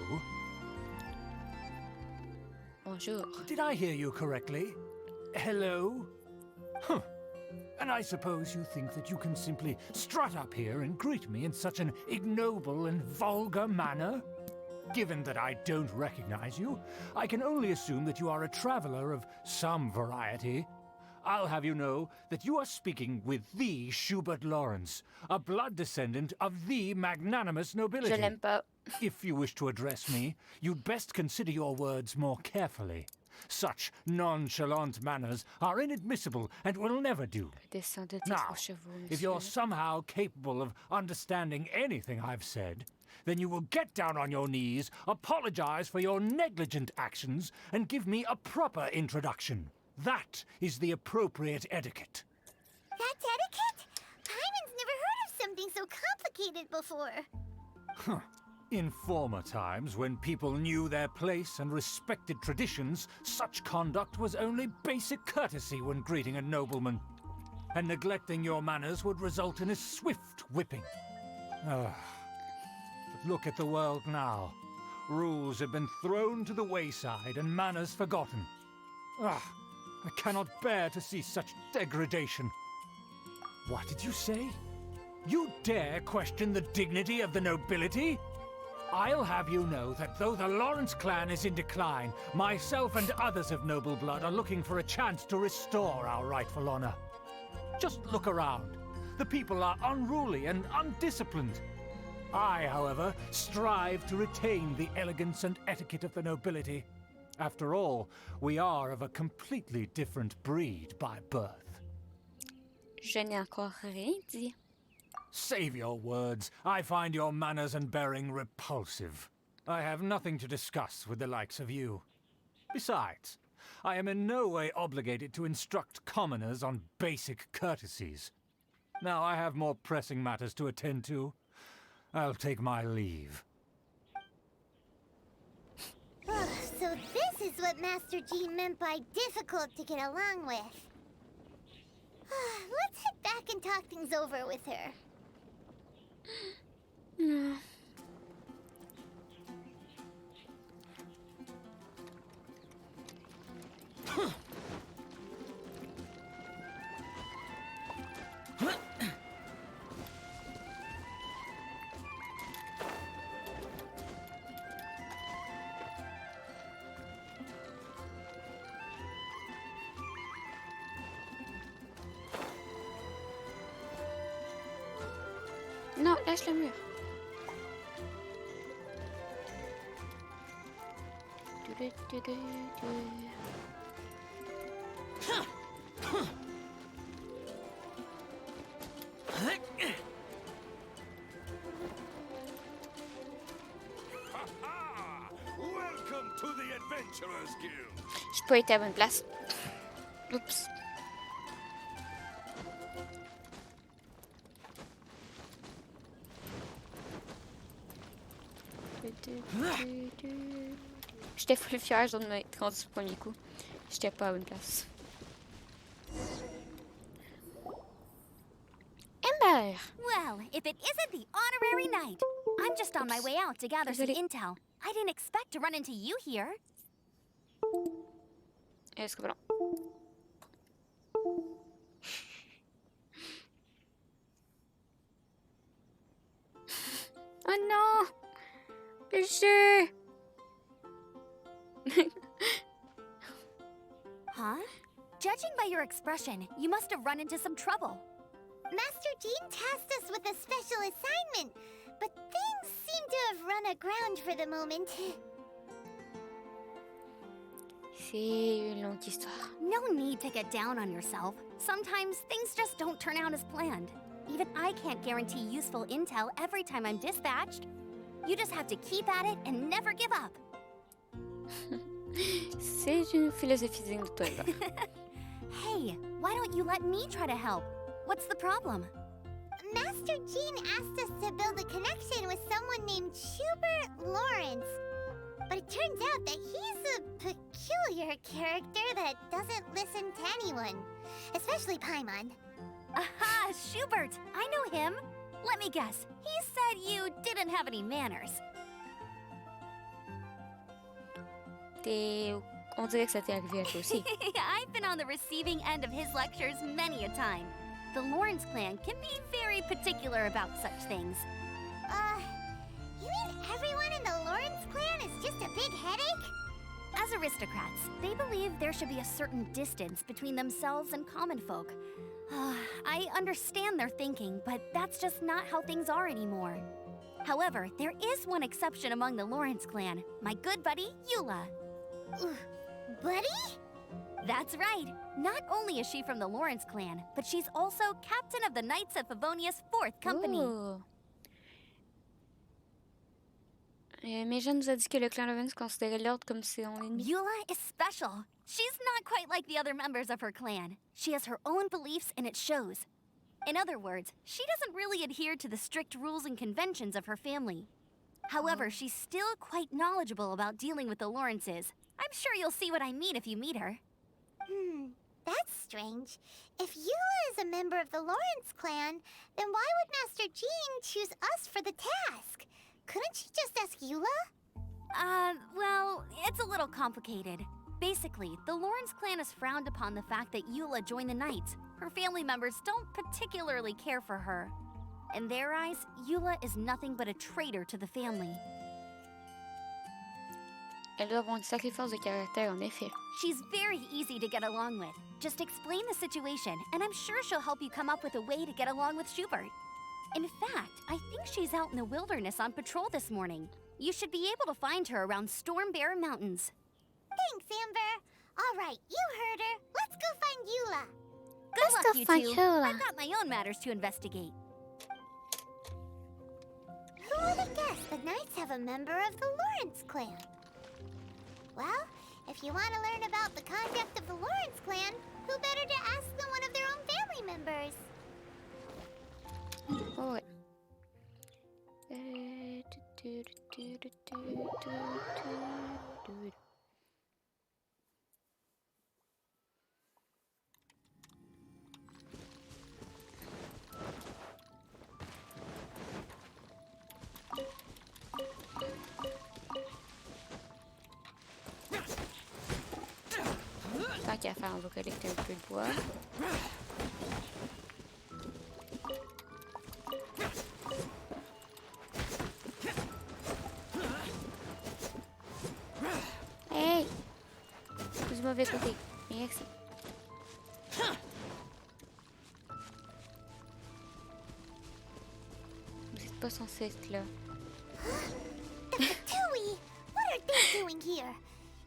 Bonjour. Did I hear you correctly? Hello? Huh. And I suppose you think that you can simply strut up here and greet me in such an ignoble and vulgar manner? Given that I don't recognize you, I can only assume that you are a traveler of some variety. I'll have you know that you are speaking with the Schubert Lawrence, a blood descendant of the magnanimous nobility. Je l'aime pas. If you wish to address me, you'd best consider your words more carefully. Such nonchalant manners are inadmissible and will never do. Now, if you're somehow capable of understanding anything I've said, then you will get down on your knees, apologize for your negligent actions, and give me a proper introduction. That is the appropriate etiquette. That's etiquette? Paimon's never heard of something so complicated before. Huh. In former times, when people knew their place and respected traditions, such conduct was only basic courtesy when greeting a nobleman. And neglecting your manners would result in a swift whipping. But look at the world now. Rules have been thrown to the wayside and manners forgotten. I cannot bear to see such degradation. What did you say? You dare question the dignity of the nobility? I'll have you know that though the Lawrence clan is in decline, myself and others of noble blood are looking for a chance to restore our rightful honor. Just look around. The people are unruly and undisciplined. I, however, strive to retain the elegance and etiquette of the nobility. After all, we are of a completely different breed by birth. Je n'ai encore rien dit. Save your words. I find your manners and bearing repulsive. I have nothing to discuss with the likes of you. Besides, I am in no way obligated to instruct commoners on basic courtesies. Now I have more pressing matters to attend to. I'll take my leave. is what Master Jean meant by difficult to get along with. Let's head back and talk things over with her. Non, lâche le mur. Welcome to the Adventurers Guild. J'ai pas été à la bonne place. Oups. J'étais full fière, je dois m'être rendue sur le premier coup. J'étais pas à la bonne place. Ember! Well, if it isn't the honorary knight. I'm just on my way out to gather some intel. I didn't expect to run into you here. Est-ce que voilà. Oh non! Péché! Huh? Judging by your expression, you must have run into some trouble. Master Jean tasked us with a special assignment, but things seem to have run aground for the moment. C'est une longue histoire. No need to get down on yourself. Sometimes things just don't turn out as planned. Even I can't guarantee useful intel every time I'm dispatched. You just have to keep at it and never give up. C'est une philosophie digne de toi, là. Hey, why don't you let me try to help? What's the problem? Master Jean asked us to build a connection with someone named Schubert Lawrence. But it turns out that he's a peculiar character that doesn't listen to anyone, especially Paimon. Aha, Schubert! I know him. Let me guess. He said you didn't have any manners. On dirait que ça t'est arrivé à toi aussi. I've been on the receiving end of his lectures many a time. The Lawrence clan can be very particular about such things. You mean everyone in the Lawrence clan is just a big headache? As aristocrats, they believe there should be a certain distance between themselves and common folk. I understand their thinking, but that's just not how things are anymore. However, there is one exception among the Lawrence clan, my good buddy, Eula. Buddy? That's right. Not only is she from the Lawrence clan, but she's also captain of the Knights of Favonia's 4th company. Oh. Méjean nous a dit que le clan Lawrence considérait l'ordre comme son ennemi. Eula is special. She's not quite like the other members of her clan. She has her own beliefs and it shows. In other words, she doesn't really adhere to the strict rules and conventions of her family. However, she's still quite knowledgeable about dealing with the Lawrences. I'm sure you'll see what I mean if you meet her. That's strange. If Eula is a member of the Lawrence clan, then why would Master Jean choose us for the task? Couldn't she just ask Eula? Well, it's a little complicated. Basically, the Lawrence clan has frowned upon the fact that Eula joined the Knights. Her family members don't particularly care for her. In their eyes, Eula is nothing but a traitor to the family. Elle doit avoir une sacrée force de caractère, en effet. She's very easy to get along with. Just explain the situation, and I'm sure she'll help you come up with a way to get along with Schubert. In fact, I think she's out in the wilderness on patrol this morning. You should be able to find her around Storm Bear Mountains. Thanks, Amber. All right, you heard her. Let's go find Eula. Good luck, you two. I've got my own matters to investigate. Who would have guessed the Knights have a member of the Lawrence clan? Well, if you want to learn about the conduct of the Lawrence clan, who better to ask than one of their own family members? Oh, ouais. Tant qu'à faire, on va collecter un peu de bois. Hey! Du mauvais côté. Merci. Vous n'êtes pas censé être là. The Fatui! What are they doing here?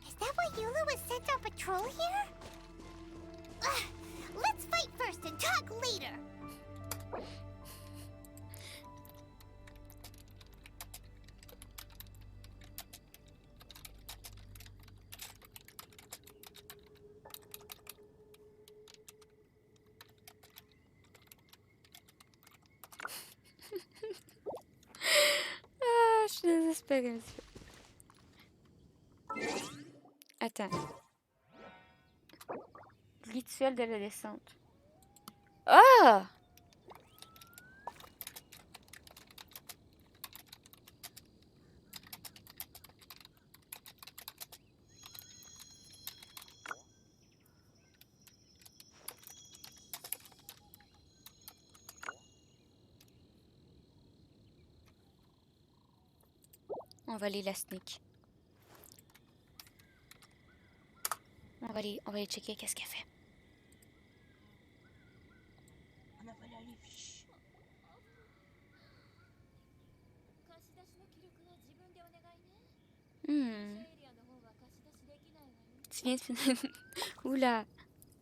Is that why Eula was sent on patrol here? Let's fight first and talk later! Ah, je suis désespérée, monsieur. Attends. Rituel de la descente. Ah! On va aller la sneak. On va aller checker qu'est-ce qu'elle fait. Tu viens de finir... Oula!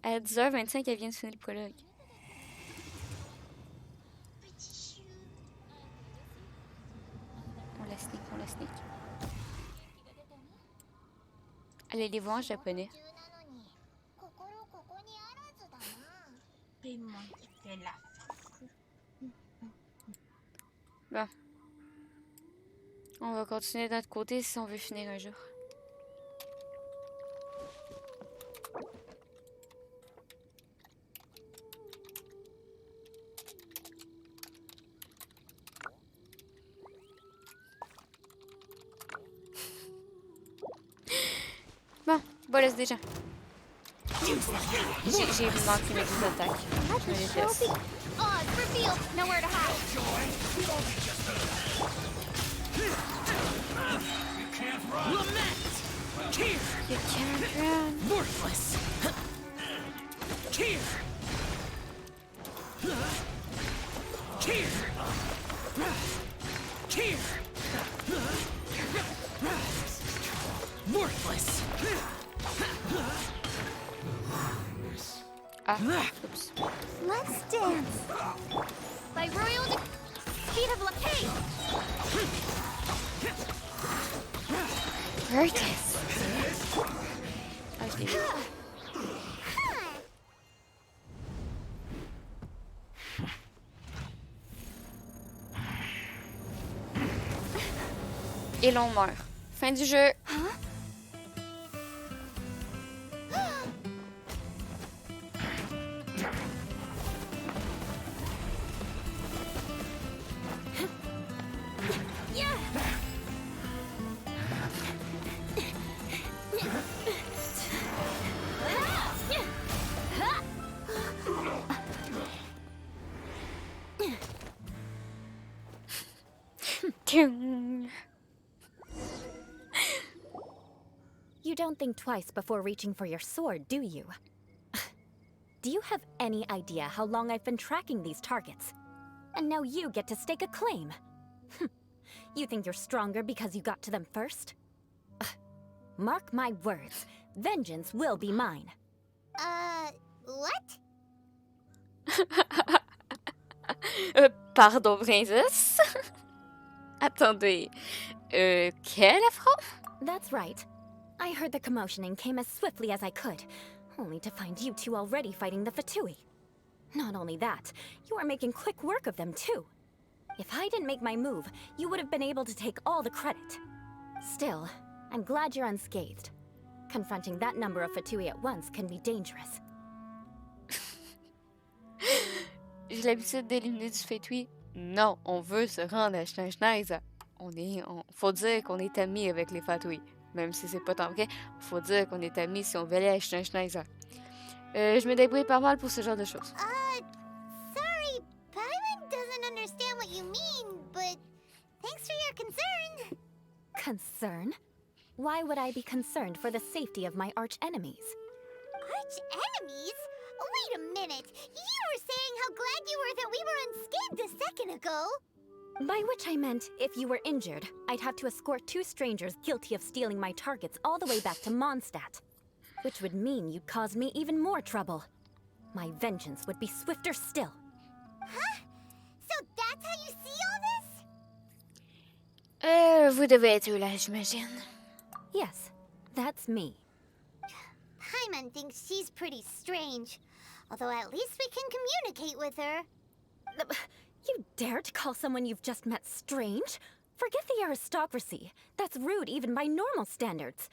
À 10h25, elle vient de finir le prologue. On la sneak, on la sneak. Allez les voir en japonais. Bon. On va continuer de notre côté si on veut finir un jour. Bon, bolesse déjà. J'ai manqué mes 12 attaques. Je me déteste. Nowhere to hide. You can't run. Worthless. Here. Here. Here. Worthless. Ah, oops. Let's dance. By royal speed of Lapay. Vertus. Ah, je l'ai vu. Et l'on meurt. Fin du jeu. You don't think twice before reaching for your sword, do you? Do you have any idea how long I've been tracking these targets? And now you get to stake a claim. You think you're stronger because you got to them first? Mark my words, vengeance will be mine. What? Pardon, princesse? Attendez. Quelle affront? That's right. I heard the commotion and came as swiftly as I could, only to find you two already fighting the Fatui. Not only that, you are making quick work of them too. If I didn't make my move, you would have been able to take all the credit. Still, I'm glad you're unscathed. Confronting that number of Fatui at once can be dangerous. J'ai l'habitude d'éliminer du Fatui. Non, on veut se rendre à Schneise. Faut dire qu'on est amis avec les Fatui. Même si c'est pas tant vrai, faut dire qu'on est amis si on veut aller à Schneise. Je me débrouille pas mal pour ce genre de choses. Sorry, Paimon doesn't understand what you mean, but thanks for your concern. Concern? Why would I be concerned for the safety of my arch enemies? Arch enemies? Wait a minute. You were saying how glad you were that we were unscathed a second ago. By which I meant, if you were injured, I'd have to escort 2 strangers guilty of stealing my targets all the way back to Mondstadt. Which would mean you'd cause me even more trouble. My vengeance would be swifter still. Huh? So that's how you see all this? Vous devez être Eula, j'imagine. Yes, that's me. Paimon thinks she's pretty strange. Although at least we can communicate with her. You dare to call someone you've just met strange? Forget the aristocracy. That's rude even by normal standards.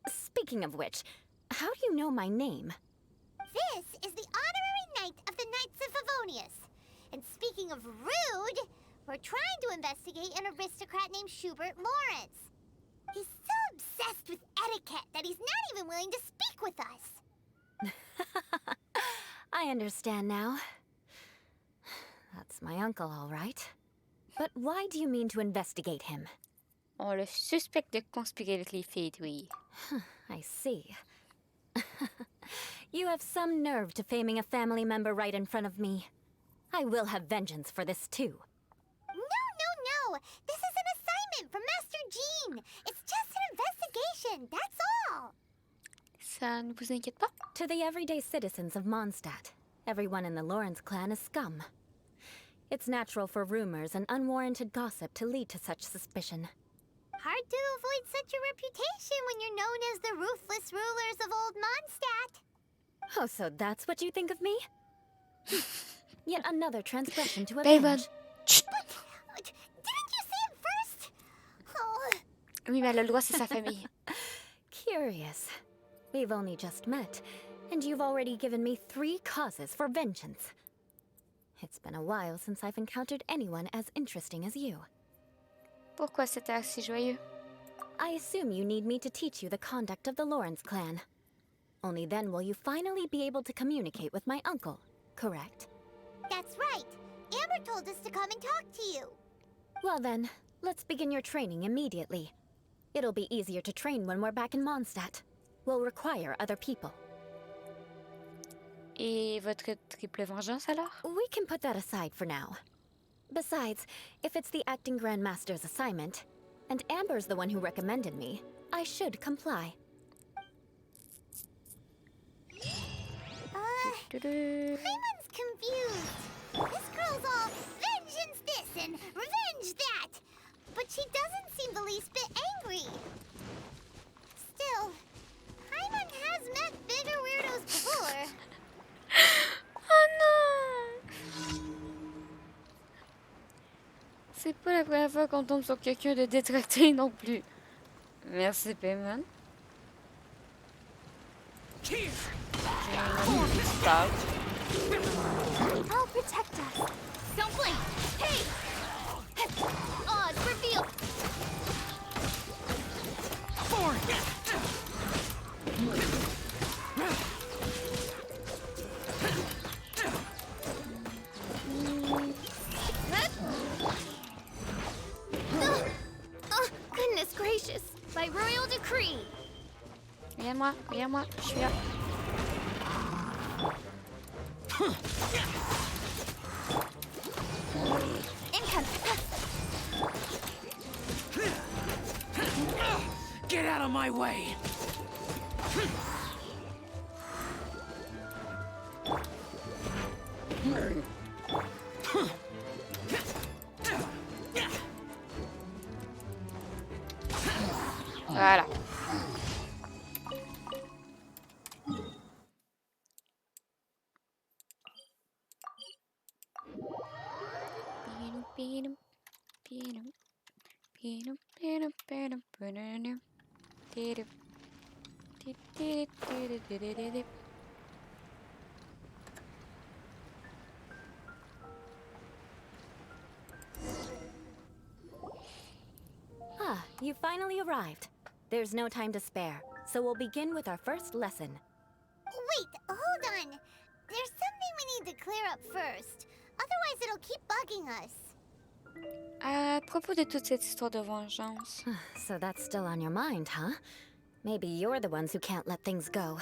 Speaking of which, how do you know my name? This is the honorary knight of the Knights of Favonius. And speaking of rude, we're trying to investigate an aristocrat named Schubert Lawrence. He's so obsessed with etiquette that he's not even willing to speak with us. I understand now. That's my uncle, all right. But why do you mean to investigate him? On le suspecte de conspirer avec les filles, oui. I see. You have some nerve to faming a family member right in front of me. I will have vengeance for this too. No. This is an assignment from Master Jean. It's just an investigation, that's all. Ça ne vous inquiète pas? To the everyday citizens of Mondstadt, everyone in the Lawrence clan is scum. It's natural for rumors and unwarranted gossip to lead to such suspicion. Hard to avoid such a reputation when you're known as the ruthless rulers of Old Mondstadt. Oh, so that's what you think of me? Yet another transgression to Paimon. avenge. But didn't you say it first? Oh. Oui, mais le droit, c'est sa famille. Curious. We've only just met, and you've already given me 3 causes for vengeance. It's been a while since I've encountered anyone as interesting as you. Pourquoi cet air si joyeux? I assume you need me to teach you the conduct of the Lawrence clan. Only then will you finally be able to communicate with my uncle, correct? That's right. Amber told us to come and talk to you. Well then, let's begin your training immediately. It'll be easier to train when we're back in Mondstadt. We'll require other people. Et votre triple vengeance alors? We can put that aside for now. Besides, if it's the acting Grandmaster's assignment, and Amber's the one who recommended me, I should comply. Paimon's confused. This girl's all vengeance this and revenge that. But she doesn't seem the least bit angry. Still, Paimon has met bigger weirdos before. Oh non! C'est pas la première fois qu'on tombe sur quelqu'un de détracté non plus. Merci, Paimon. Stop. I'll protect us. Don't blink. Hey! Odds reveal. Goodness gracious! By royal decree! Regarde-moi, regarde-moi, je suis là. Get out of my way! Voilà. Ah, you finally arrived. There's no time to spare, so we'll begin with our first lesson. Wait, hold on. There's something we need to clear up first. Otherwise, it'll keep bugging us. À propos de toute cette histoire de vengeance. So that's still on your mind, huh? Maybe you're the ones who can't let things go.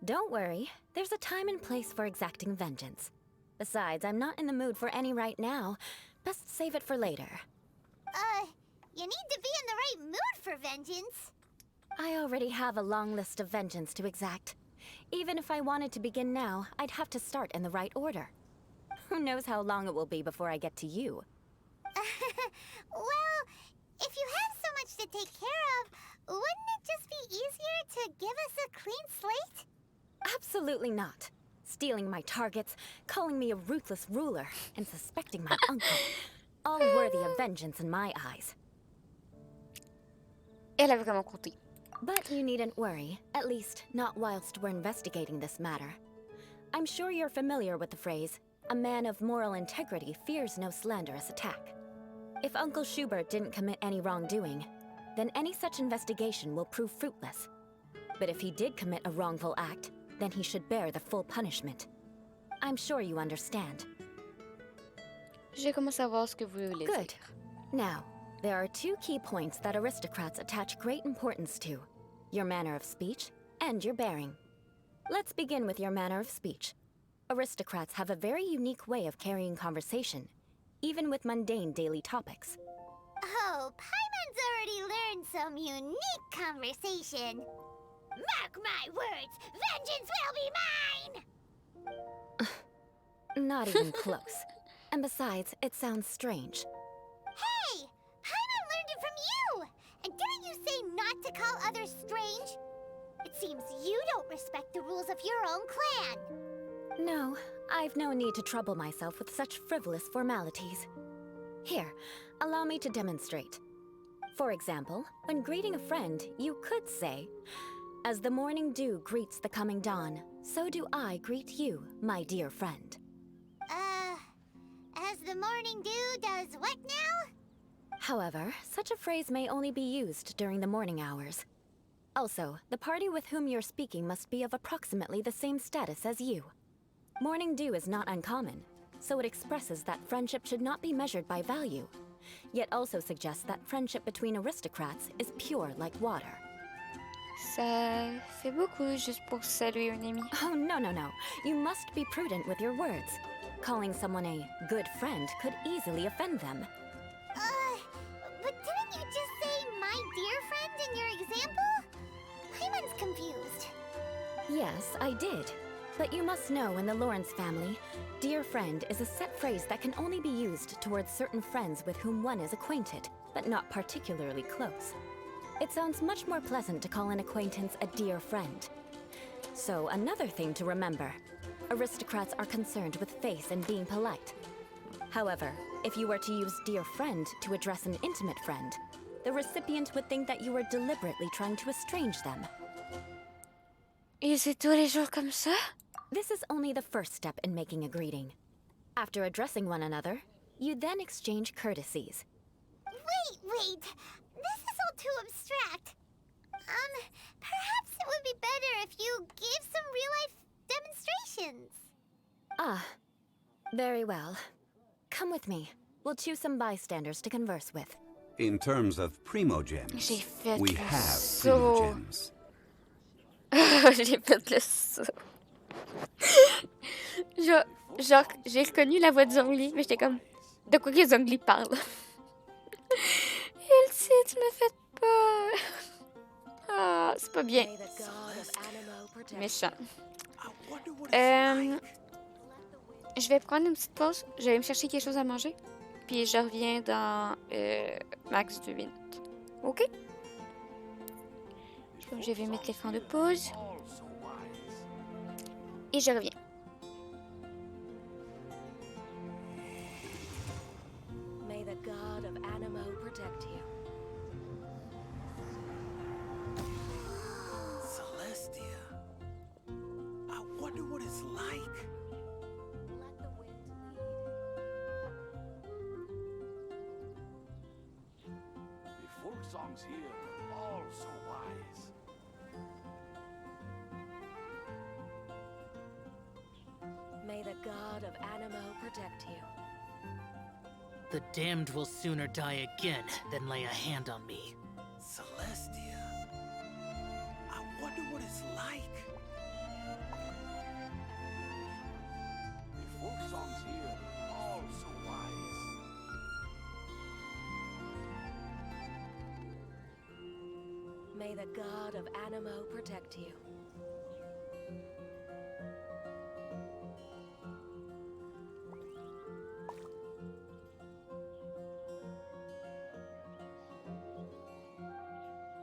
Don't worry, there's a time and place for exacting vengeance. Besides, I'm not in the mood for any right now. Best save it for later. You need to be in the right mood for vengeance. I already have a long list of vengeance to exact. Even if I wanted to begin now, I'd have to start in the right order. Who knows how long it will be before I get to you? Well, if you have so much to take care of, wouldn't it just be easier to give us a clean slate? Absolutely not. Stealing my targets, calling me a ruthless ruler, and suspecting my uncle. All worthy of vengeance in my eyes. Elle a vraiment compté. But you needn't worry, at least not whilst we're investigating this matter. I'm sure you're familiar with the phrase, a man of moral integrity fears no slanderous attack. If Uncle Schubert didn't commit any wrongdoing, then any such investigation will prove fruitless. But if he did commit a wrongful act, then he should bear the full punishment. I'm sure you understand. Je commence à voir ce que vous voulez Good. dire. Now, there are two key points that aristocrats attach great importance to. Your manner of speech and your bearing. Let's begin with your manner of speech. Aristocrats have a very unique way of carrying conversation, even with mundane daily topics. Oh, Paimon's already learned some unique conversation. Mark my words, vengeance will be mine! Not even close. And besides, it sounds strange. Hey! Paimon learned it from you! And didn't you say not to call others strange? It seems you don't respect the rules of your own clan. No, I've no need to trouble myself with such frivolous formalities. Here, allow me to demonstrate. For example, when greeting a friend, you could say, "As the morning dew greets the coming dawn, so do I greet you, my dear friend." As the morning dew does what now? However, such a phrase may only be used during the morning hours. Also, the party with whom you're speaking must be of approximately the same status as you. Morning dew is not uncommon, so it expresses that friendship should not be measured by value, yet also suggests that friendship between aristocrats is pure like water. Ça fait beaucoup juste pour saluer un ami. Oh, no, no, no. You must be prudent with your words. Calling someone a good friend could easily offend them. But didn't you just say my dear friend in your example? Paimon's confused. Yes, I did. But you must know in the Lawrence family, dear friend is a set phrase that can only be used towards certain friends with whom one is acquainted, but not particularly close. It sounds much more pleasant to call an acquaintance a dear friend. So another thing to remember, aristocrats are concerned with face and being polite. However, if you were to use dear friend to address an intimate friend, the recipient would think that you were deliberately trying to estrange them. Et c'est tous les jours comme ça? This is only the first step in making a greeting. After addressing one another, you then exchange courtesies. Wait! This is all too abstract. Perhaps it would be better if you gave some real-life demonstrations. Ah, very well. Come with me. We'll choose some bystanders to converse with. In terms of primogems, we have saut. primogems. J'ai fait le saut. Genre, j'ai reconnu la voix de Zhongli, mais j'étais comme, de quoi que Zhongli parle? Il sait, tu me fais peur. Ah, c'est pas bien. Méchant. Je vais prendre une petite pause. Je vais me chercher quelque chose à manger. Puis je reviens dans max 2 minutes. OK? Je vais mettre l'écran de pause. Et je reviens. May the god of Animo protect you. Celestia. I wonder what it's like. The folk songs here are all so wise. Animo protect you. The damned will sooner die again than lay a hand on me. Celestia. I wonder what it's like. The folk songs here, all so wise. May the god of Animo protect you.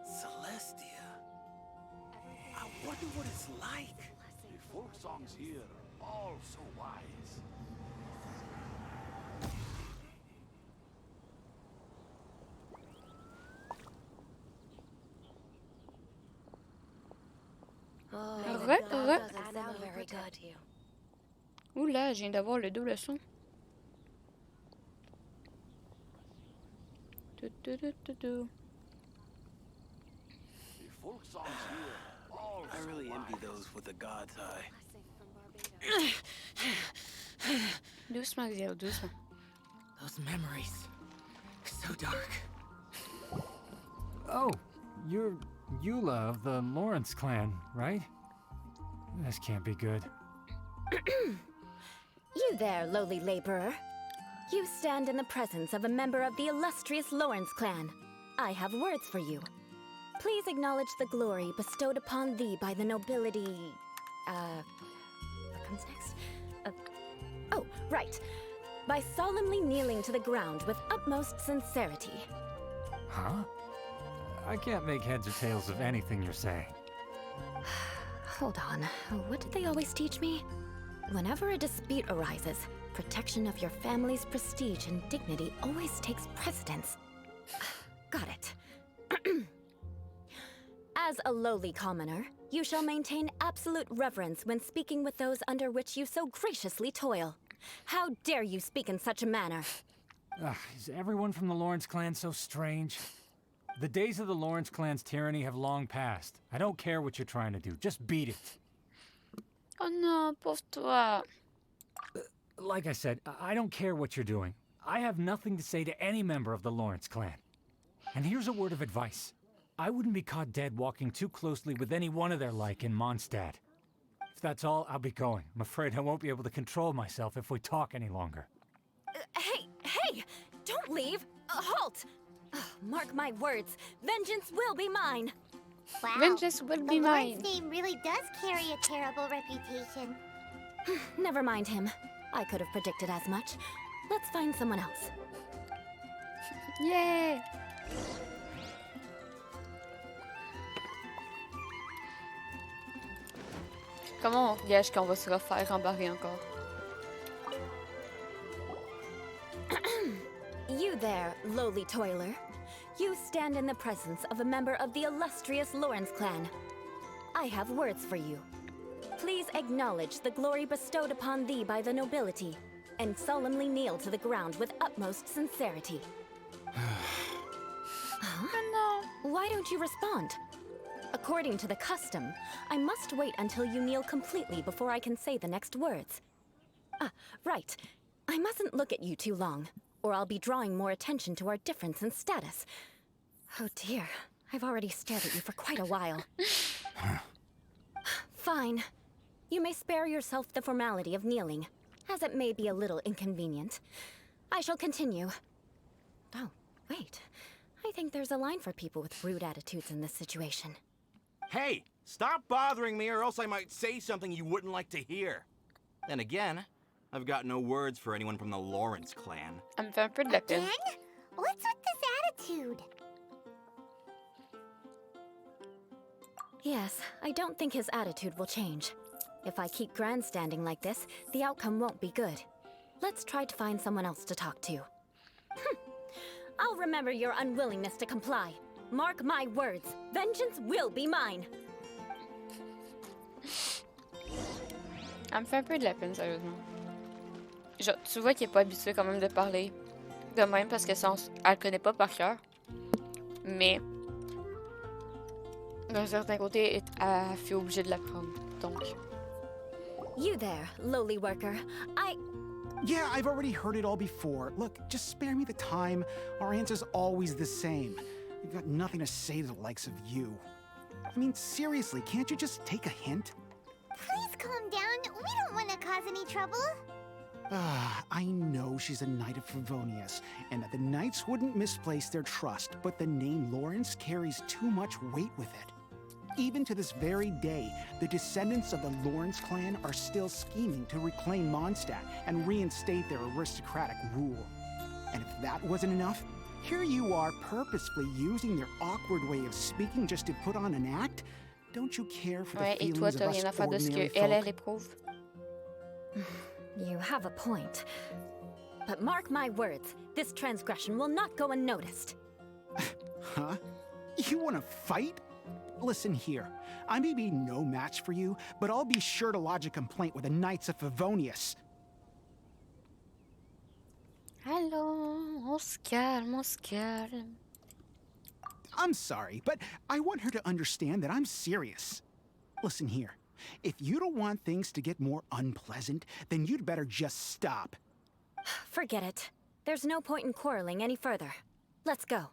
Celestia. I wonder what it's like. The folk songs here, all so wise. Very good. Oula, je viens d'avoir le double son. I really envy those with the god's eye. Doucement, Xero, doucement. Those memories. So dark. Oh, you're Eula of the Lawrence clan, right? This can't be good. You there, lowly laborer. You stand in the presence of a member of the illustrious Lawrence clan. I have words for you. Please acknowledge the glory bestowed upon thee by the nobility... what comes next? Oh, right. By solemnly kneeling to the ground with utmost sincerity. Huh? I can't make heads or tails of anything you're saying. Hold on. What did they always teach me? Whenever a dispute arises, protection of your family's prestige and dignity always takes precedence. Got it. As a lowly commoner, you shall maintain absolute reverence when speaking with those under which you so graciously toil. How dare you speak in such a manner? Is everyone from the Lawrence clan so strange? The days of the Lawrence clan's tyranny have long passed. I don't care what you're trying to do. Just beat it. Oh non, pauvre toi. Like I said, I don't care what you're doing. I have nothing to say to any member of the Lawrence clan. And here's a word of advice. I wouldn't be caught dead walking too closely with any one of their like in Mondstadt. If that's all, I'll be going. I'm afraid I won't be able to control myself if we talk any longer. Hey! Don't leave! Halt! Mark my words, vengeance will be mine! Wow, Vengeance will be the mine. Lord's name really does carry a terrible reputation. Never mind him. I could have predicted as much. Let's find someone else. Yeah! Comment on gage qu'on va se refaire embarrer encore? You there, lowly toiler. You stand in the presence of a member of the illustrious Lawrence clan. I have words for you. Please acknowledge the glory bestowed upon thee by the nobility, and solemnly kneel to the ground with utmost sincerity. Huh? No. Why don't you respond? According to the custom, I must wait until you kneel completely before I can say the next words. Right. I mustn't look at you too long, or I'll be drawing more attention to our difference in status. Oh dear, I've already stared at you for quite a while. Fine. You may spare yourself the formality of kneeling, as it may be a little inconvenient. I shall continue. Oh, wait. I think there's a line for people with rude attitudes in this situation. Hey, stop bothering me or else I might say something you wouldn't like to hear. Then again, I've got no words for anyone from the Lawrence clan. I'm very productive. Again? What's with this attitude? Yes, I don't think his attitude will change. If I keep grandstanding like this, the outcome won't be good. Let's try to find someone else to talk to. I'll remember your unwillingness to comply. Mark my words, vengeance will be mine. Elle me fait un peu de la peine, sérieusement. Genre, tu vois qu'il est pas habitué quand même de parler de même parce que elle le connaît pas par cœur. Mais d'un certain côté, elle fait obligée de l'apprendre. Donc. You there, lowly worker. Yeah, I've already heard it all before. Look, just spare me the time. Our answer's always the same. You've got nothing to say to the likes of you. I mean, seriously, can't you just take a hint? Please calm down. We don't want to cause any trouble. I know she's a Knight of Favonius, and that the Knights wouldn't misplace their trust, but the name Lawrence carries too much weight with it. Even to this very day, the descendants of the Lawrence clan are still scheming to reclaim Mondstadt and reinstate their aristocratic rule. And if that wasn't enough, here you are purposefully using their awkward way of speaking just to put on an act? Don't you care for the et toi, feelings t'as of us rien à faire de ce ordinary que elle folk? éprouve. You have a point. But mark my words, this transgression will not go unnoticed. Huh? You want to fight? Listen here, I may be no match for you, but I'll be sure to lodge a complaint with the Knights of Favonius. Allons, on se calme, on se calme. I'm sorry, but I want her to understand that I'm serious. Listen here, if you don't want things to get more unpleasant, then you'd better just stop. Forget it. There's no point in quarreling any further. Let's go.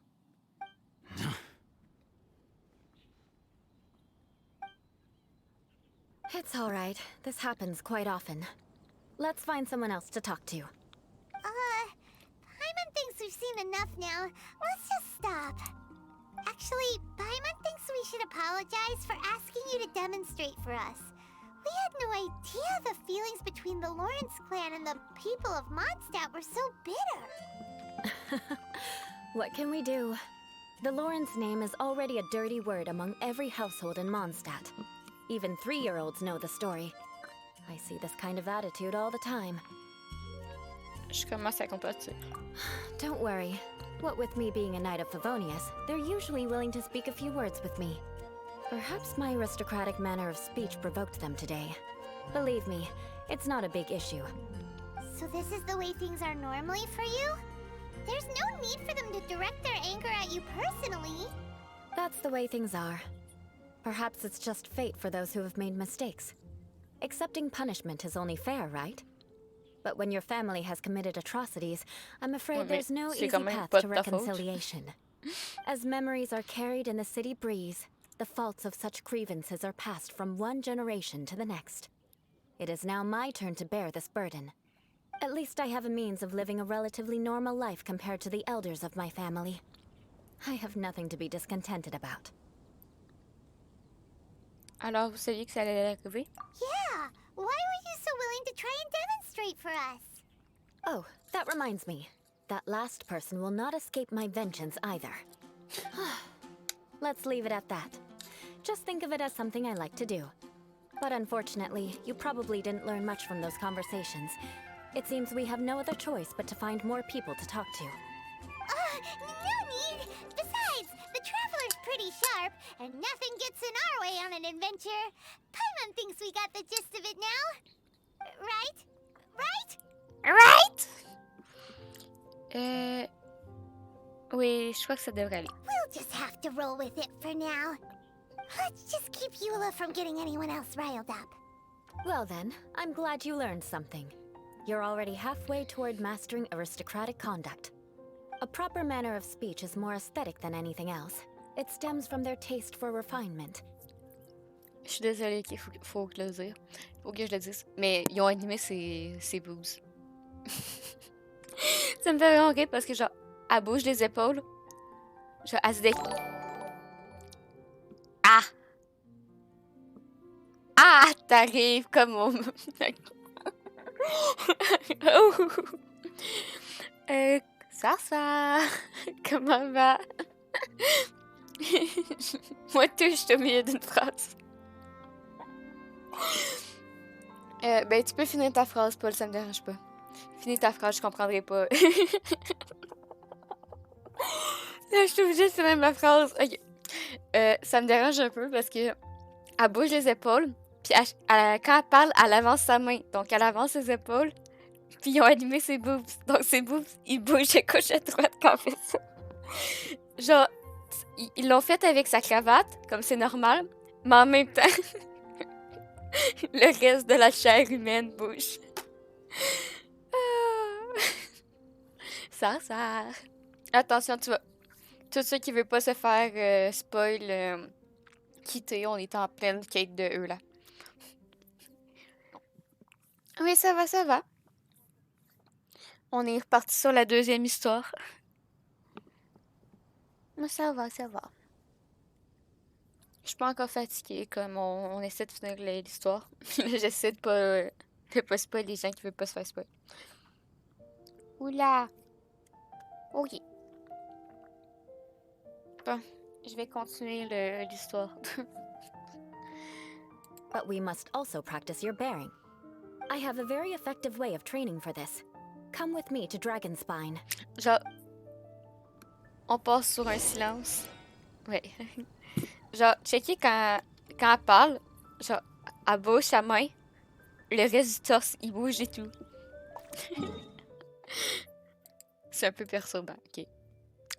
It's all right. This happens quite often. Let's find someone else to talk to. Paimon thinks we've seen enough now. Let's just stop. Actually, Paimon thinks we should apologize for asking you to demonstrate for us. We had no idea the feelings between the Lawrence clan and the people of Mondstadt were so bitter. What can we do? The Lawrence name is already a dirty word among every household in Mondstadt. Even 3-year-olds know the story. I see this kind of attitude all the time. Je commence à compatir. Don't worry. What with me being a Knight of Favonius, they're usually willing to speak a few words with me. Perhaps my aristocratic manner of speech provoked them today. Believe me, it's not a big issue. So this is the way things are normally for you? There's no need for them to direct their anger at you personally. That's the way things are. Perhaps it's just fate for those who have made mistakes. Accepting punishment is only fair, right? But when your family has committed atrocities, I'm afraid there's no easy path to reconciliation. As memories are carried in the city breeze, the faults of such grievances are passed from one generation to the next. It is now my turn to bear this burden. At least I have a means of living a relatively normal life compared to the elders of my family. I have nothing to be discontented about. Alors, vous saviez que ça allait arriver? Yeah! Why were you so willing to try and demonstrate for us? Oh, that reminds me. That last person will not escape my vengeance either. Let's leave it at that. Just think of it as something I like to do. But unfortunately, you probably didn't learn much from those conversations. It seems we have no other choice but to find more people to talk to. No need! Besides, the Traveler's pretty sharp, and nothing gets in our way on an adventure. Paimon thinks we got the gist of it now. Right? Right? Right? Oui, je crois que ça devrait aller. We'll just have to roll with it for now. Let's just keep Eula from getting anyone else riled up. Well then, I'm glad you learned something. You're already halfway toward mastering aristocratic conduct. A proper manner of speech is more aesthetic than anything else. It stems from their taste for refinement. Je suis désolée, il faut que le dire. Faut que je le dise. Mais ils ont animé ses boobs. Ça me fait vraiment rire parce que genre, elle bouge les épaules. Genre, elle se dé... Ah! Ah! T'arrives comme on... Ça, comment va? Moi, tout, je suis au milieu d'une phrase. Ben, tu peux finir ta phrase, Paul, ça me dérange pas. Finis ta phrase, je comprendrai pas. Là, je suis obligée de finir ma phrase. Ok. Ça me dérange un peu parce que elle bouge les épaules, puis quand elle parle, elle avance sa main. Donc, elle avance ses épaules, puis ils ont animé ses boobs. Donc, ses boobs, ils bougent de gauche à droite quand on fait ça. Genre, ils l'ont fait avec sa cravate, comme c'est normal, mais en même temps, le reste de la chair humaine bouge. Ça sert. Attention, tu vas... Tous ceux qui veulent pas se faire spoil, quitter, on est en pleine quête de Eula. Oui, ça va, ça va. On est reparti sur la deuxième histoire. Mais ça va, ça va. Je suis pas encore fatiguée, comme on essaie de finir l'histoire. J'essaie de pas spoil les gens qui veulent pas se faire spoil. Oula! Ok. Bon, je vais continuer l'histoire. But we must also practice your bearing. I have a very effective way of training for this. Come with me to Dragonspine. Genre, on passe sur un silence. Ouais. Genre, checker quand elle parle, genre, elle bouge sa main, le reste du torse, il bouge et tout. C'est un peu perturbant, ok.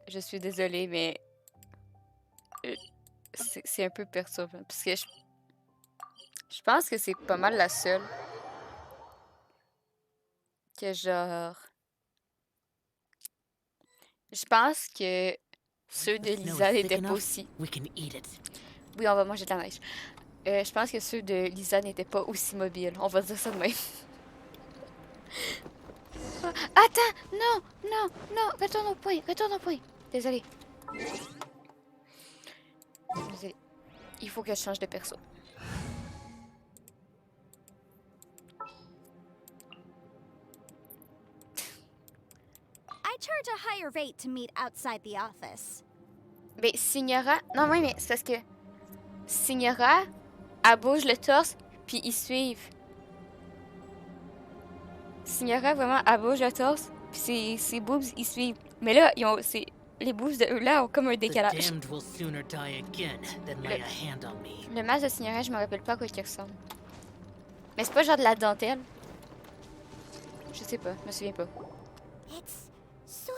Je suis désolée, mais c'est un peu perturbant. Parce que je pense que c'est pas mal la seule que genre... Je pense que ceux de Lisa n'étaient pas aussi... Oui, on va manger de la neige. Je pense que ceux de Lisa n'étaient pas aussi mobiles. On va dire ça de même. Attends! Non! Non! Non! Retourne au point! Retourne au point! Désolée. Désolée. Il faut que je change de perso. I charge a higher rate to meet outside the office. Mais Signora... Non, oui, mais c'est parce que... Signora, elle bouge le torse, puis ils suivent. Signora, vraiment, elle bouge le torse, puis ses boobs, ils suivent. Mais là, les boobs de Eula ont comme un décalage. Le masque de Signora, je me rappelle pas à quoi il ressemble. Mais c'est pas genre de la dentelle. Je sais pas, je me souviens pas. It's so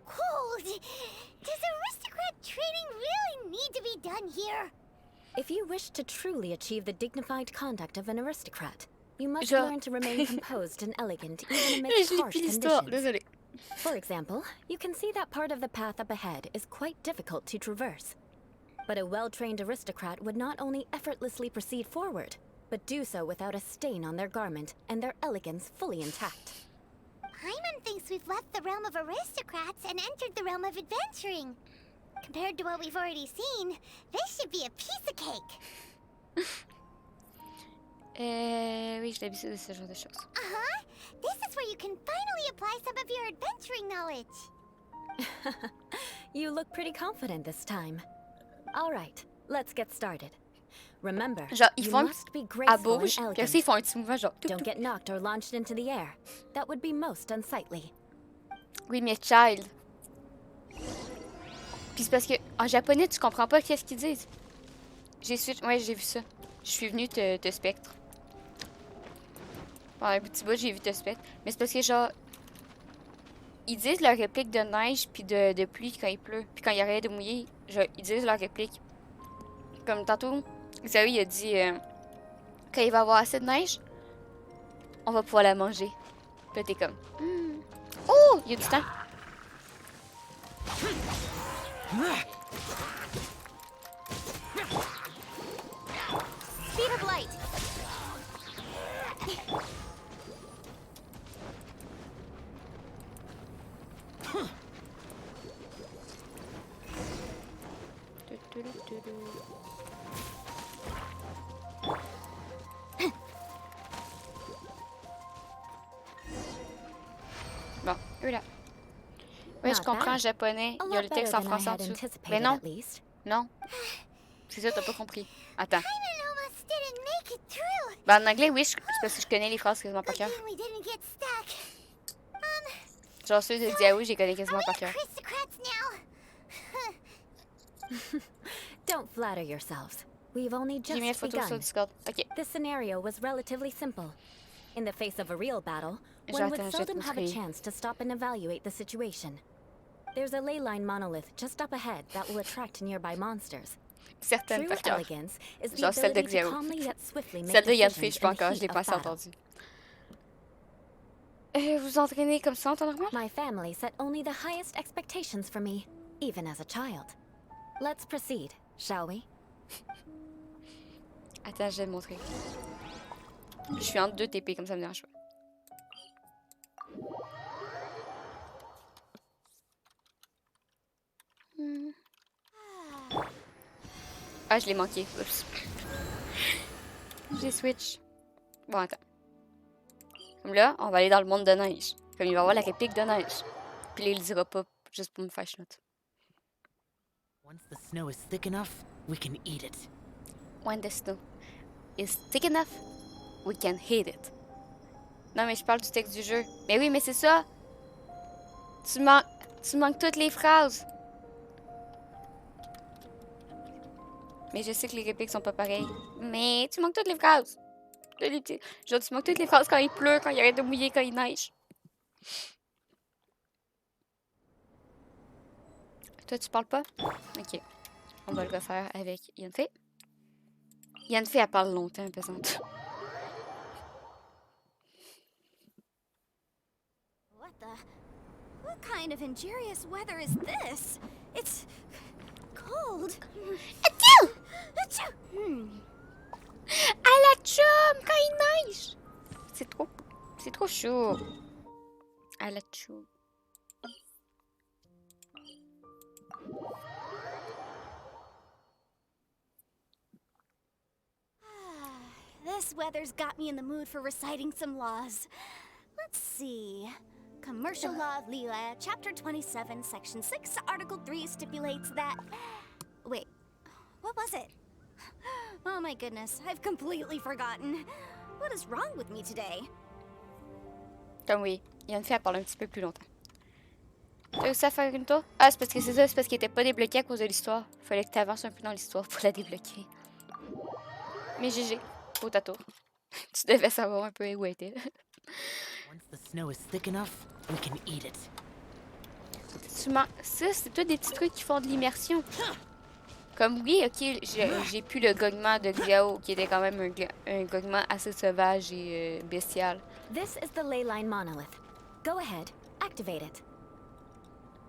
cold. Does aristocrat training really need to be done here? If you wish to truly achieve the dignified conduct of an aristocrat, you must learn to remain composed and elegant even amidst harsh conditions. For example, you can see that part of the path up ahead is quite difficult to traverse. But a well-trained aristocrat would not only effortlessly proceed forward, but do so without a stain on their garment and their elegance fully intact. Paimon thinks we've left the realm of aristocrats and entered the realm of adventuring. Compared to what we've already seen, this should be a piece of cake. Oui, j'ai l'habitude de ce genre de choses. Uh-huh. This is where you can finally apply some of your adventuring knowledge. You look pretty confident this time. All right, let's get started. Remember, genre, ils you font must be graceful bouge, and puis elegant. ils font un petit mouvement genre... Don't get knocked or launched into the air. That would be most unsightly. Oui, mais child. Puis c'est parce que en japonais, tu comprends pas qu'est-ce qu'ils disent. Ouais, j'ai vu ça. Je suis venue te spectre. Pendant un petit bout, j'ai vu te spectre. Mais c'est parce que genre... Ils disent leur réplique de neige puis de pluie quand il pleut. Puis quand il y a rien de mouillé, genre, ils disent leur réplique. Comme tantôt, Xavier il a dit... quand il va y avoir assez de neige, on va pouvoir la manger. Puis là, t'es comme... Oh! Il y a du temps. Speed of light. Bon, Eula. Oui, je comprends en japonais. Il y a le texte en français en dessous. Mais non. Non. C'est ça, t'as pas compris. Attends. Ben, en anglais, oui, c'est parce que je connais les phrases quasiment par cœur. Genre ceux de Diaou, je les connais quasiment par cœur. Don't flatter yourselves. We've only just J'ai mis une photo sur begun. Discord. Ok. This scenario was relatively simple. In the face of a real battle, one would seldom have a chance to stop and evaluate the situation. There's a ley line monolith just up ahead that will attract nearby monsters. Certaines par cœur. Elegance is the Genre celle de ability to Xiao. calmly yet swiftly make Celle de Yann decisions je sais pas in the encore, je heat l'ai of pas assez battle. entendue. Vous entraînez comme ça en temps normal? My family set only the highest expectations for me, even as a child. Let's proceed, shall we? Attends, je vais te montrer. Je suis entre deux TP, comme ça me dérange pas. Ah, je l'ai manqué. Oups. J'ai switch. Bon, attends. Comme là, on va aller dans le monde de neige. Comme il va y avoir la réplique de neige. Puis là, il le dira pas juste pour me faire chenoute. Once the snow is thick enough, we can eat it. When the snow is thick enough, we can hit it. Non, mais je parle du texte du jeu. Mais oui, mais c'est ça. Tu manques toutes les phrases. Mais je sais que les répliques sont pas pareilles. Mais tu manques toutes les phrases. Genre, tu manques toutes les phrases quand il pleut, quand il arrête de mouiller, quand il neige. Toi, tu parles pas? Ok. On va le refaire avec Yanfei. Yanfei, elle parle longtemps, pesante. What kind of injurious weather is this? It's cold. Achou! À la chum, quand il neige! C'est trop chaud. À la chum. This weather's got me in the mood for reciting some laws. Let's see. Commercial Law of Liyue, Chapter 27, Section 6, Article 3 stipulates that... Wait, what was it? Oh my goodness, I've completely forgotten. What is wrong with me today? Comme oui, Yanfei, elle parle un petit peu plus longtemps. T'as réussi à faire une tour? Ah, c'est parce que c'est ça, c'est parce qu'elle était pas débloquée à cause de l'histoire. Fallait que t'avances un peu dans l'histoire pour la débloquer. Mais GG, pour ta tour. Tu devais savoir un peu où elle était. Once the snow is thick enough, we can eat it. Ça, c'est tous des petits trucs qui font de l'immersion. Comme oui, ok, j'ai pu le gognement de Gliao, qui était quand même un gognement assez sauvage et bestial. This is the ley line monolith. Go ahead, activate it.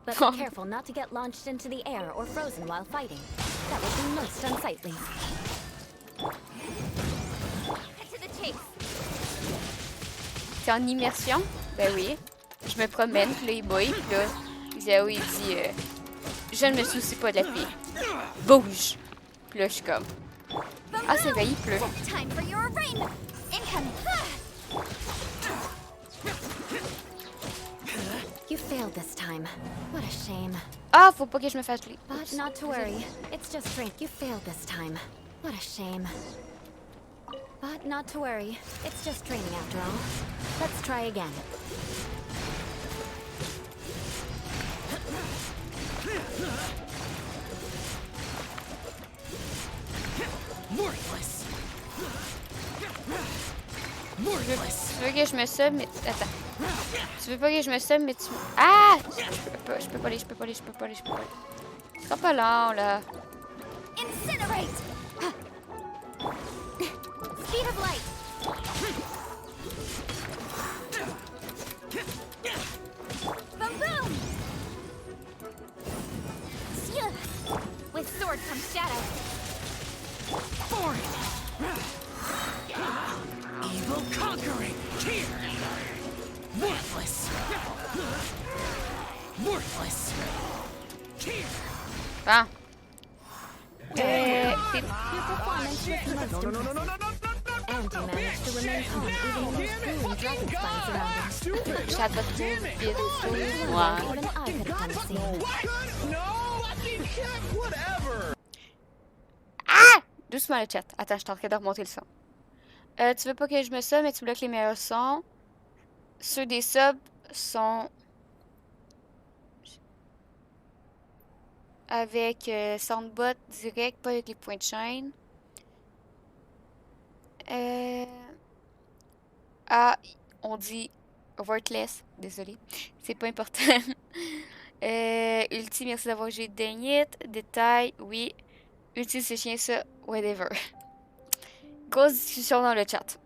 But be careful not to get launched into the air or frozen while fighting. That would be most unsightly. Cut to the chase. C'est en immersion? Ben oui. Je me promène, puis là, il bouille, puis là, Gliao, il dit je ne me soucie pas de la pluie. Bouge! Puis là, je suis comme ah, c'est vrai, il pleut. Time for your arraignment. Incoming. You failed this time. What a shame. Ah, faut pas que je me fasse pluie. But not to worry. It's just strength. You failed this time. What a shame. But not to worry. It's just training after all. Let's try again. Worthless. Tu veux que je me sub, mais... Attends. Tu veux pas que je me sub, mais tu... Ah! Je peux pas aller. Ce sera pas long, là. Incinerate! Speed of light! Boom boom! With sword comes shadow. Foreign. Evil conquering. Here. Worthless. Worthless. Here. Ah. Your performance was most impressive. And you managed to remain calm even when there's brewing dragon spines around him. Ça va trop vite. Even I could have done the same. Ah! Doucement le chat. Attends, je suis en train de remonter le son. Tu veux pas que je me sub, mais tu bloques les meilleurs sons. Ceux des subs sont avec soundbot direct, pas avec les points de chaîne. Ah, on dit worthless. Désolé. C'est pas important. Ulti, merci d'avoir joué Dang It. Détail, oui. Ulti, c'est chien ça. Whatever. Grosse discussion dans le chat.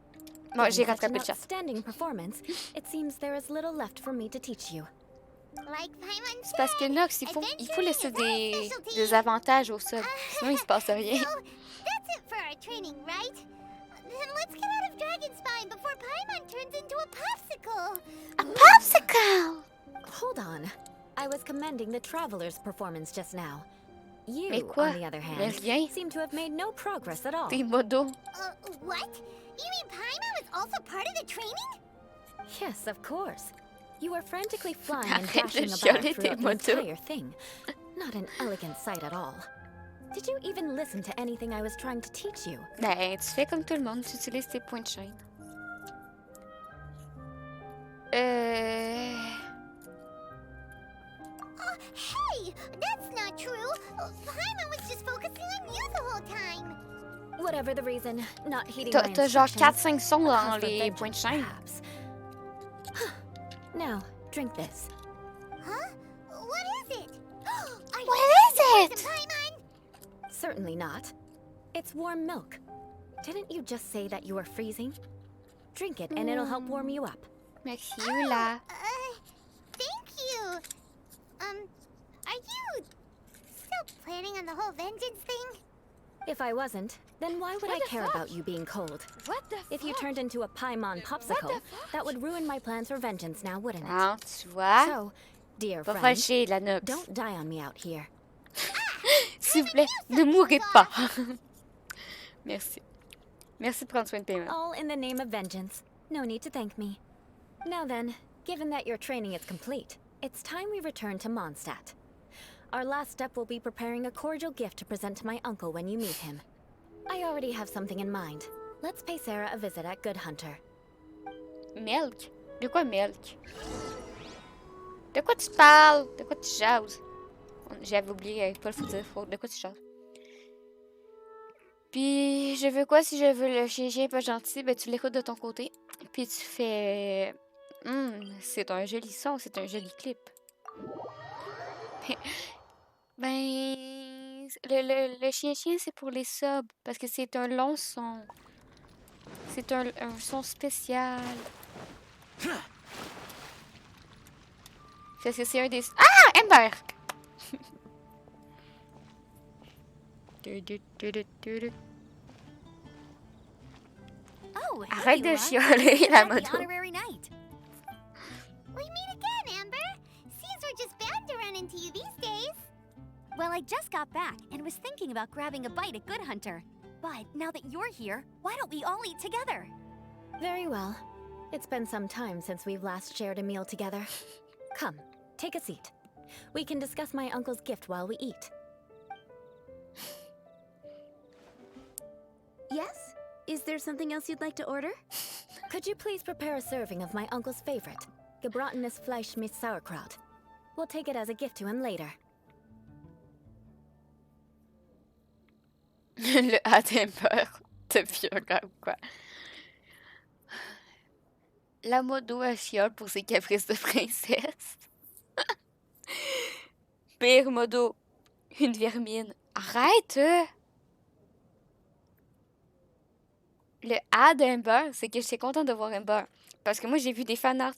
Bon, j'ai Given such rattrapé an le chat. outstanding performance, it seems there is little left for me to teach you. C'est parce que Nox, il faut laisser des avantages au sub. Sinon, il se passe rien. That's it for our training, right? Then let's get out of Dragon Spine before Paimon turns into a popsicle. A popsicle! Hold on. I was commending the Traveler's performance just now. You, Mais quoi? on the other hand, Mais rien. seem to have made no progress at all. Des modos. What? You mean Paimon was also part of the training? Yes, of course. You were frantically flying and Arrête de dashing about chialer tes throughout the motos. entire thing. Not an elegant sight at all. Did you even listen to anything I was trying to teach you? Ben, tu fais comme tout le monde, tu utilises tes points de chaîne. Hey! That's not true! Paimon was just focusing on you the whole time! Whatever the reason, not heeding my T'as genre instructions. 4-5 sons dans Cause for les vengeance, points de chaîne. perhaps. Now, drink this. Huh? What is it? What is it? Paimon? Certainly not. It's warm milk. Didn't you just say that you were freezing? Drink it and it'll help warm you up. Merci, Eula. Thank you! Are you still planning on the whole vengeance thing? If I wasn't, then why would I care about you being cold? What the If you turned into a Paimon popsicle, that would ruin my plans for vengeance now, wouldn't it? Ah, tu vois? So, dear Va friend, fâcher la Nox. don't die on me out here. S'il vous plaît, ne mourrez pas. Merci. Merci de prendre soin de Paimon. All in the name of vengeance. No need to thank me. Now then, given that your training is complete, it's time we return to Mondstadt. Our last step will be preparing a cordial gift to present to my uncle when you meet him. I already have something in mind. Let's pay Sarah a visit at Good Hunter. Milk? De quoi milk? De quoi tu parles? De quoi tu jases? J'avais oublié, pas le faut dire. De quoi tu jases? Puis, je veux quoi si je veux le chien pas gentil? Ben, tu l'écoutes de ton côté. Puis, tu fais... c'est un joli son, c'est un joli clip. Ben... Le chien-chien, c'est pour les subs. Parce que c'est un long son. C'est un son spécial. Parce que c'est un des... Ah! Ember! Oh, hey, Arrête de Eula. chialer, la Happy moto. honorary night. We meet again, Amber. Seems we're just bound to run into you these days. Well, I just got back and was thinking about grabbing a bite at Good Hunter. But now that you're here, why don't we all eat together? Very well. It's been some time since we've last shared a meal together. Come, take a seat. We can discuss my uncle's gift while we eat. Yes? Is there something else you'd like to order? Could you please prepare a serving of my uncle's favorite, gebratenes Fleisch mit Sauerkraut? We'll take it as a gift to him later. Le Ademper de Fiora ou quoi? La modo à chiole pour ses caprices de princesse. Pire modo, une vermine. Arrête! Le A d'Amber, c'est que j'étais contente de voir Amber. Parce que moi, j'ai vu des fanarts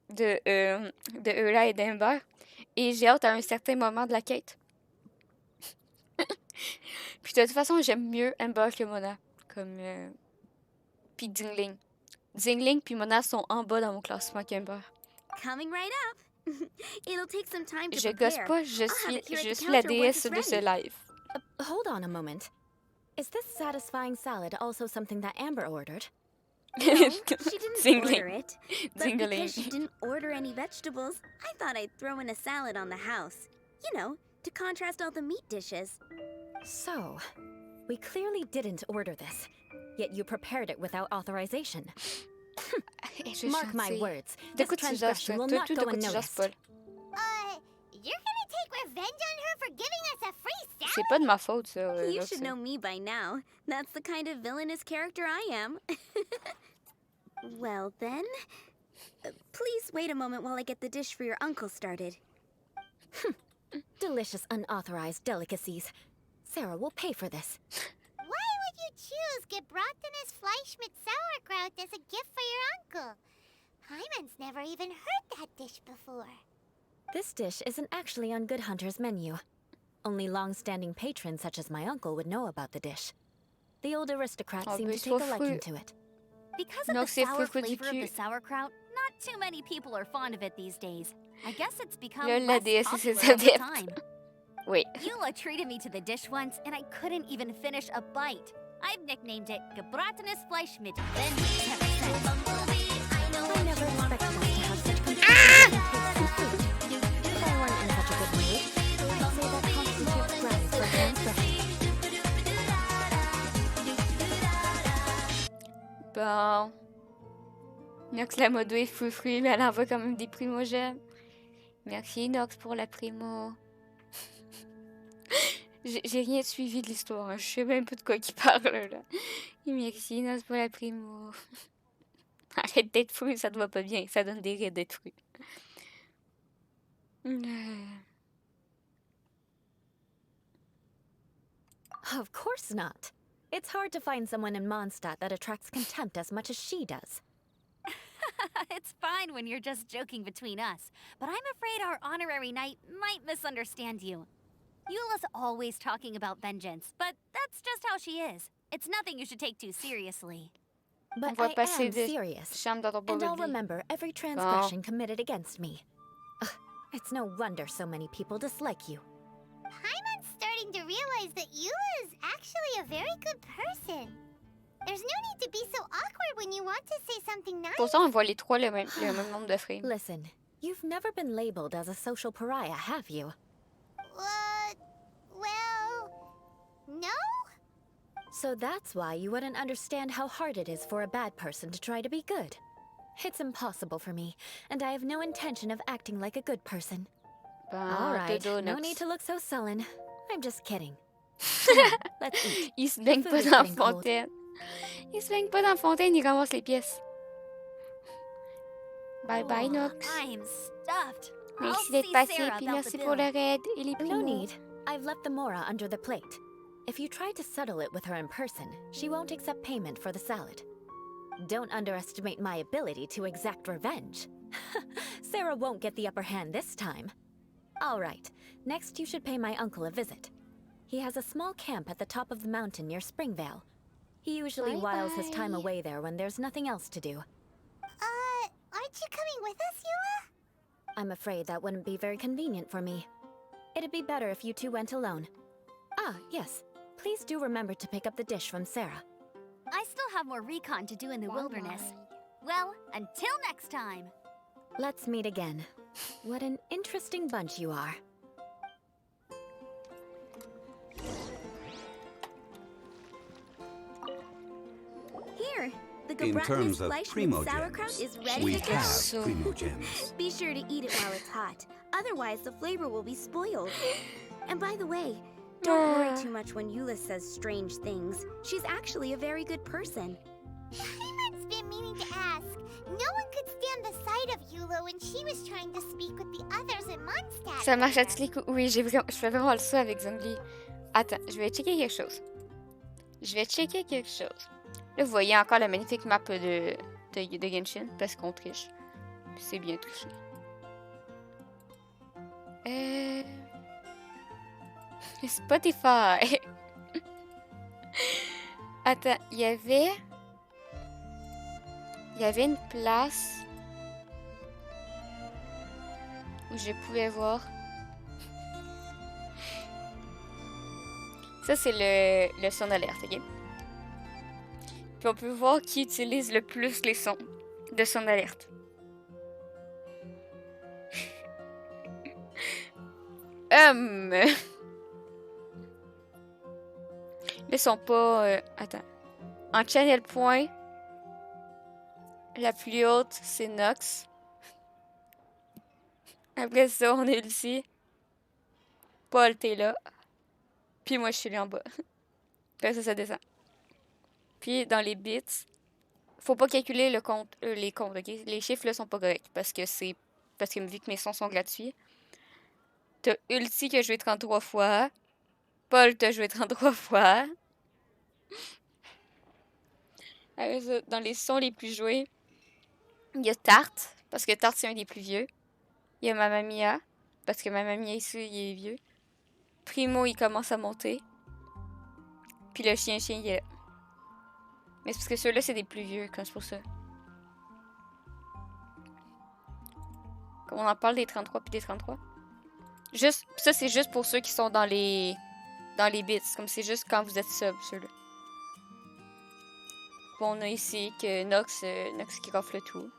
de Eula et d'Amber. Et j'ai hâte à un certain moment de la quête. Puis de toute façon, j'aime mieux Amber que Mona. Comme... Puis Dingling. Dingling puis Mona sont en bas dans mon classement qu'Amber. Coming right up. It'll take some time to Je prepare. gosse pas, je I'll have it here at the suis la counter once déesse it's de ce ready. live. Hold on a moment. Is this satisfying salad also something that Amber ordered? No, she didn't Dingling. order it. But Dingling. because she didn't order any vegetables, I thought I'd throw in a salad on the house. You know, to contrast all the meat dishes. So, we clearly didn't order this, yet you prepared it without authorization. Mark my words, De this quoi tu jases, transgression will not de go quoi tu jases, unnoticed. Paul? You're gonna take revenge on her for giving us a free salad? C'est pas de ma faute, ça. You là, should c'est- know me by now. That's the kind of villainous character I am. Well then, please wait a moment while I get the dish for your uncle started. Delicious unauthorized delicacies. Sarah will pay for this. Why would you choose gebratenes Fleisch mit sauerkraut as a gift for your uncle. Hyman's never even heard that dish before. This dish isn't actually on Good Hunter's menu. Only long-standing patrons such as my uncle would know about the dish. The old aristocrats seem to take a liking to it. Because of the sour flavor of the sauerkraut, not too many people are fond of it these days. I guess it's become less popular over time. Wait. Eula treated me to the dish once, and I couldn't even finish a bite. I've nicknamed it gebratenes Fleisch mit Vengeance. I never expected us to have such complex tastes in food. If I weren't in such a good mood, I'd say that constitutes grounds for transgression. Bon. Inox la modo est fou-fruit, mais elle envoie quand même des primogènes. Merci Inox pour la primo. J'ai rien suivi de l'histoire, hein. Je sais même pas de quoi il parle là. Et merci Inox pour la primo. Arrête d'être fou, ça te va pas bien, ça donne des raids d'être fou. Of course not. It's hard to find someone in Mondstadt that attracts contempt as much as she does. It's fine when you're just joking between us, but I'm afraid our honorary knight might misunderstand you. Eula's always talking about vengeance, but that's just how she is. It's nothing you should take too seriously. But I am serious, and I'll remember every transgression committed against me. Ugh, it's no wonder so many people dislike you. Paimon's starting to realize that Eula is actually a very good person. There's no need to be so awkward when you want to say something nice. Pourtant, on voit les trois le même nombre de frames. Listen, you've never been labeled as a social pariah, have you? Well, no? So that's why you wouldn't understand how hard it is for a bad person to try to be good. It's impossible for me, and I have no intention of acting like a good person. All right, no need to look so sullen. I'm just kidding. Let's eat. Il se baigne pas dans la fontaine. Il se baigne pas dans la fontaine, il ramasse les pièces. Bye bye, Nox. I'm stuffed. Merci d'être passé, puis merci pour le raid et les primos. No need. I've left the mora under the plate. If you try to settle it with her in person, she won't accept payment for the salad. Don't underestimate my ability to exact revenge. Sarah won't get the upper hand this time. All right, next you should pay my uncle a visit. He has a small camp at the top of the mountain near Springvale. He usually whiles his time away there when there's nothing else to do. Aren't you coming with us, Eula? I'm afraid that wouldn't be very convenient for me. It'd be better if you two went alone. Ah, yes. Please do remember to pick up the dish from Sarah. I still have more recon to do in the wilderness. Well, until next time. Let's meet again. What an interesting bunch you are. Here, the In terms of sauerkraut primogems, is ready we to go. have primogems. Be sure to eat it while it's hot. Otherwise, the flavor will be spoiled. And by the way, don't worry too much when Eula says strange things. She's actually a very good person. Paimon's been meaning to ask. No one could stand the sight of Eula when she was trying to speak with the others in Mondstadt. Ça marche à tous les coups. Oui, je fais vraiment le ça avec Zongli. Attends, je vais checker quelque chose. Là, vous voyez encore la magnifique map de Genshin, parce qu'on triche. Puis c'est bien triché. Spotify. Attends, il y avait une place où je pouvais voir. Ça, c'est le son d'alerte, ok? Puis on peut voir qui utilise le plus les sons de son d'alerte. Ils sont pas... attends. En channel point, la plus haute, c'est Nox. Après ça, on est ici. Paul, t'es là. Puis moi, je suis là en bas. Puis ça descend. Puis dans les bits, faut pas calculer les comptes, ok? Les chiffres là sont pas corrects parce que vu que mes sons sont gratuits. T'as Ulti qui a joué 33 fois. Paul t'a joué 33 fois. Alors, dans les sons les plus joués, il y a Tarte, parce que Tarte, c'est un des plus vieux. Il y a Mamma Mia, parce que Mamma Mia ici, il est vieux. Primo, il commence à monter. Puis le chien-chien, il est là. Mais c'est parce que ceux-là, c'est des plus vieux, quand c'est pour ça. Comme on en parle des 33 puis des 33. Juste, ça, c'est juste pour ceux qui sont dans les bits. Comme c'est juste quand vous êtes sub, ceux-là. Bon, on a ici que Nox qui rafle tout.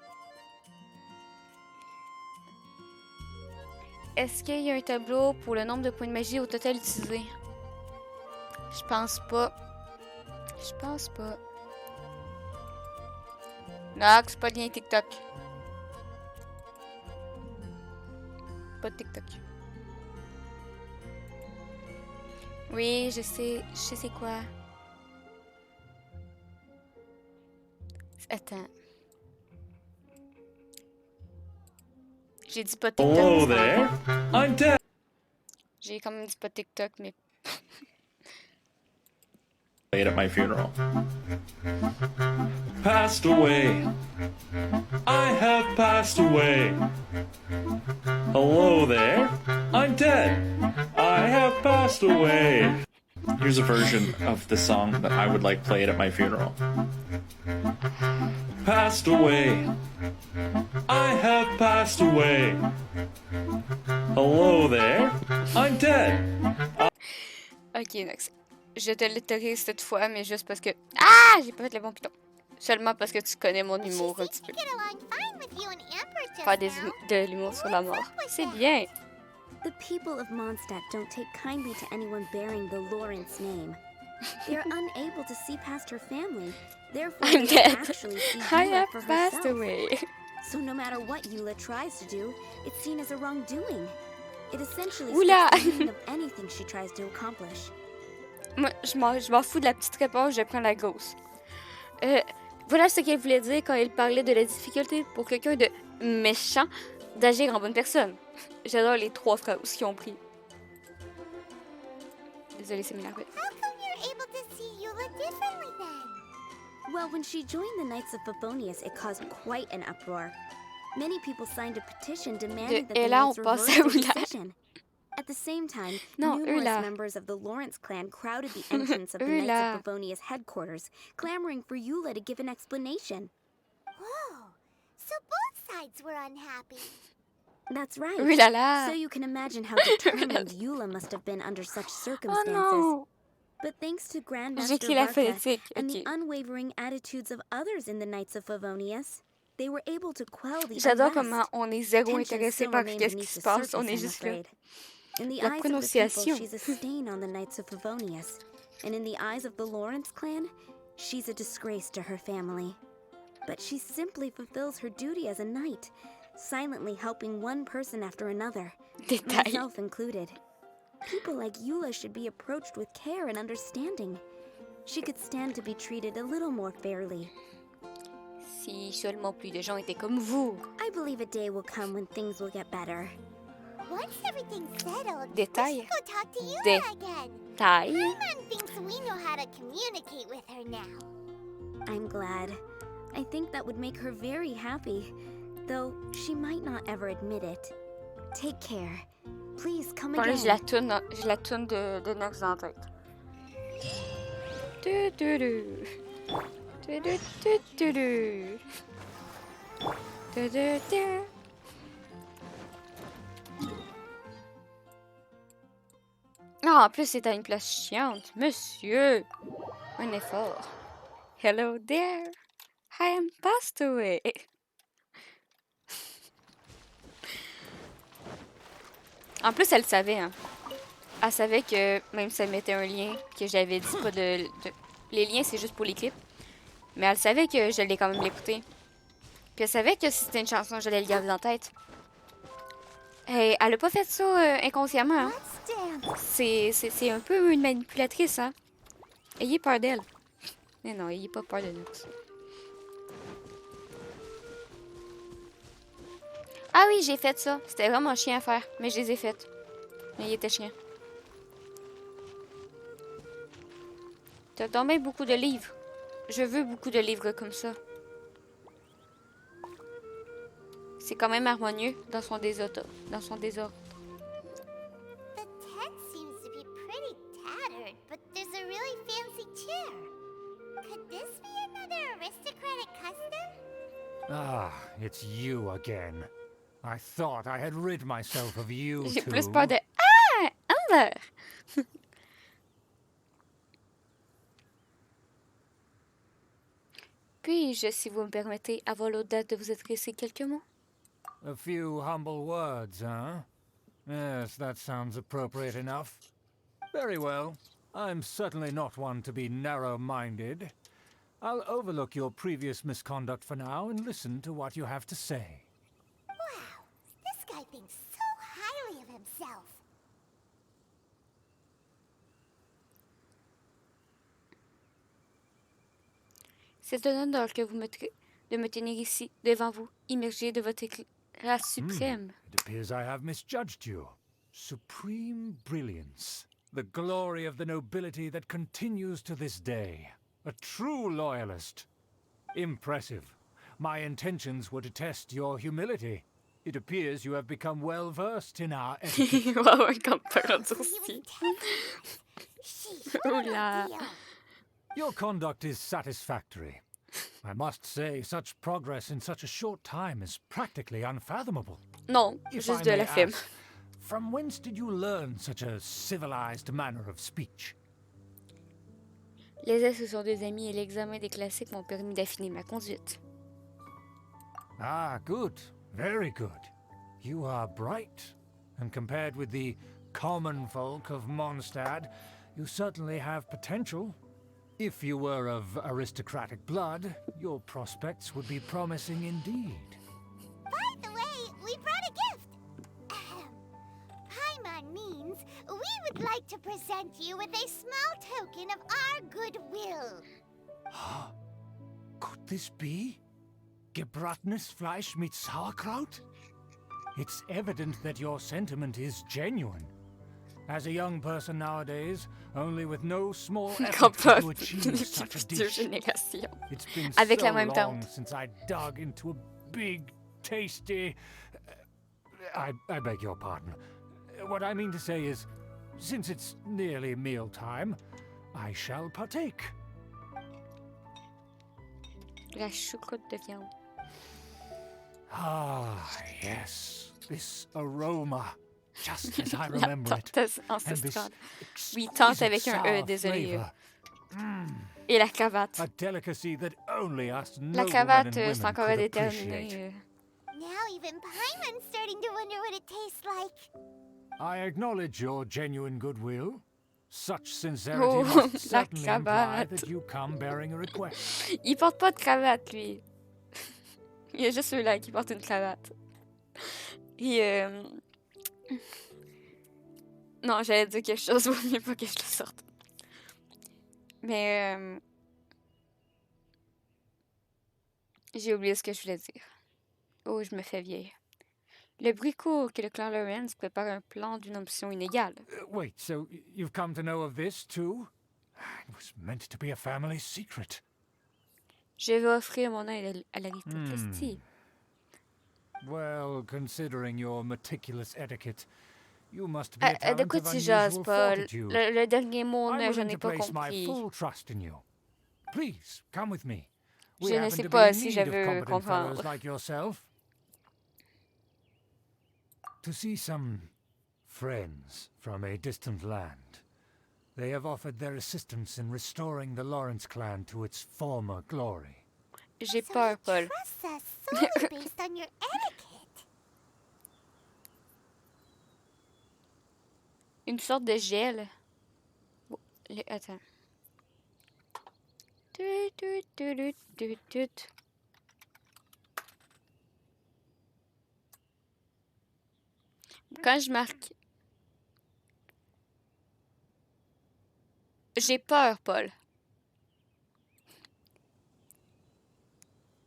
Est-ce qu'il y a un tableau pour le nombre de points de magie au total utilisé? Je pense pas. Je pense pas. Nox, pas de lien TikTok. Pas de TikTok. Oui, je sais c'est quoi. Attends. J'ai dit pas TikTok. Hello there. I'm dead. J'ai quand même dit pas TikTok, mais... Played at my funeral. Passed away. I have passed away. Hello there. I'm dead. I have passed away. Here's a version of the song that I would like played at my funeral. Passed away. I have passed away. Hello there. I'm dead. Ok, Nox. Je te l'autorise cette fois, mais juste parce que... Ah! J'ai pas fait le bon piton. Seulement parce que tu connais mon humour un petit peu. Faire de l'humour sur la mort. C'est bien. The people of Mondstadt don't take kindly to anyone bearing the Lawrence name. They are unable to see past her family. Therefore, I'm they dead. actually see I Eula have for passed herself. away. So no matter what Eula tries to do, it's seen as a wrongdoing. It essentially Oula. skips the meaning of anything she tries to accomplish. Moi, je m'en fous de la petite réponse, je prends la grosse. Voilà ce qu'elle voulait dire quand elle parlait de la difficulté pour quelqu'un de méchant d'agir en bonne personne. J'adore les 3 phrases qu'ils ont pris. Désolée, c'est m'énervé. Well, when she joined the Knights of Favonius, it caused quite an uproar. Many people signed a petition demanding that the Eula, Knights on reverse passe à the Eula. decision. At the same time, Non, numerous Eula. members of the Lawrence clan crowded the entrance of the Knights Eula. of Favonius headquarters, clamoring for Eula to give an explanation. Whoa, so both sides were unhappy. That's right. Ooh la la. So you can imagine how determined Eula must have been under such circumstances. Oh, no. But thanks to J'ai Grandmaster écrit la Varka phonétique, and the ok. unwavering attitudes of others in the Knights of Favonius, they were able to quell the J'adore unrest. comment on est zéro Tensions intéressé still par remain qu'est-ce qui beneath se the passe, on surface, est I'm juste là. afraid. In the La eyes of the people, prononciation. she's a stain on the Knights of Favonius. And in the eyes of the Lawrence clan, she's a disgrace to her family. But she simply fulfills her duty as a knight, silently helping one person after another, Détail. myself included. People like Eula should be approached with care and understanding. She could stand to be treated a little more fairly. Si seulement plus de gens étaient comme vous. I believe a day will come when things will get better. Once everything's settled, Détail. we should go talk to Eula again. Détail. Herman thinks we know how to communicate with her now. I'm glad. I think that would make her very happy, though she might not ever admit it. Take care. Please come Bon, là, again. j'ai la toune de Nox dans la tête. Du, du, du. Du, du, du, du, du. Du, du, du. Ah, en plus, c'est à une place chiante. Monsieur! Un effort. Hello there. I am passed away. En plus, elle savait, hein. Elle savait que, même si elle mettait un lien, que j'avais dit pas de... Les liens, c'est juste pour les clips. Mais elle savait que j'allais quand même l'écouter. Puis elle savait que si c'était une chanson, j'allais le garder dans la tête. Hey, elle a pas fait ça inconsciemment, hein. C'est un peu une manipulatrice, hein. Ayez peur d'elle. Mais non, ayez pas peur de nous. Ah oui, j'ai fait ça. C'était vraiment chiant à faire, mais je les ai faites. Mais il était chiant. T'as donc bien beaucoup de livres. Je veux beaucoup de livres comme ça. C'est quand même harmonieux dans son désordre. The tent seems to be pretty tattered, but there's a really fancy chair. Could this be another aristocratic custom? Ah, it's you again. I thought I had rid myself of you J'ai two. plus peur de... Ah! Amber! Puis-je, si vous me permettez, avoir l'audace de vous adresser quelques mots? A few humble words, huh? Yes, that sounds appropriate enough. Very well. I'm certainly not one to be narrow-minded. I'll overlook your previous misconduct for now and listen to what you have to say. Wow, this guy thinks so highly of himself. C'est un honneur que de me tenir ici, devant vous, immergé de votre éclat suprême. It appears I have misjudged you. Supreme brilliance. The glory of the nobility that continues to this day. A true loyalist. Impressive. My intentions were to test your humility. It appears you have become well versed in our etiquette. Wow, comme parodie. Oula. Your conduct is satisfactory. I must say, such progress in such a short time is practically unfathomable. Non, If juste I de may la film. ask, from whence did you learn such a civilized manner of speech? Les essais sur deux amis et l'examen des classiques m'ont permis d'affiner ma conduite. Ah, good. Very good. You are bright. And compared with the common folk of Mondstadt, you certainly have potential. If you were of aristocratic blood, your prospects would be promising indeed. By the way, we brought a gift. Paimon means we would like to present you with a small token of our goodwill. Could this be? Gebratenes Fleisch mit Sauerkraut? It's evident that your sentiment is genuine. As a young person nowadays, only with no small effort to achieve such a dish. It's been Avec so la même long tante. since I dug into a big, tasty... I beg your pardon. What I mean to say is, since it's nearly mealtime, I shall partake. La choucroute de viande. Ah, yes. This aroma. Just as I La remember it. tante ancestrale. Oui, tante avec un E, désolé. Et la cravate. A delicacy that only us La noblemen cravate, and c'est women encore à could déterminer. appreciate. Now even Paimon's starting to wonder what it tastes like. I acknowledge your genuine goodwill. Such sincerity Oh, must la certainly imply cravate. that you come bearing a request. Il porte pas de cravate, lui. Il y a juste ceux-là qui portent une cravate. Et non, j'allais dire quelque chose, vaut mieux pas que je le sorte. Mais j'ai oublié ce que je voulais dire. Oh, je me fais vieille. Le bruit court que le clan Lawrence prépare un plan d'une option inégale. Wait, so you've come to know of this too? It was meant to be a family secret. Je vais offrir mon aide à l'aristocratie. Well, considering your meticulous etiquette, you must be a De talent quoi of tu jases, unusual Paul? fortitude. Le dernier mot, I'm je willing n'ai to pas place my compris. full trust in you. Please, come with me. We Je ne happen sais to be pas in si need je of veux competent fellows comprendre. like yourself. To see some friends from a distant land. They have offered their assistance in restoring the Lawrence clan to its former glory. J'ai peur, Paul. Trust us solely based on your etiquette. Une sorte de gel. Attends. Quand je marque... J'ai peur, Paul.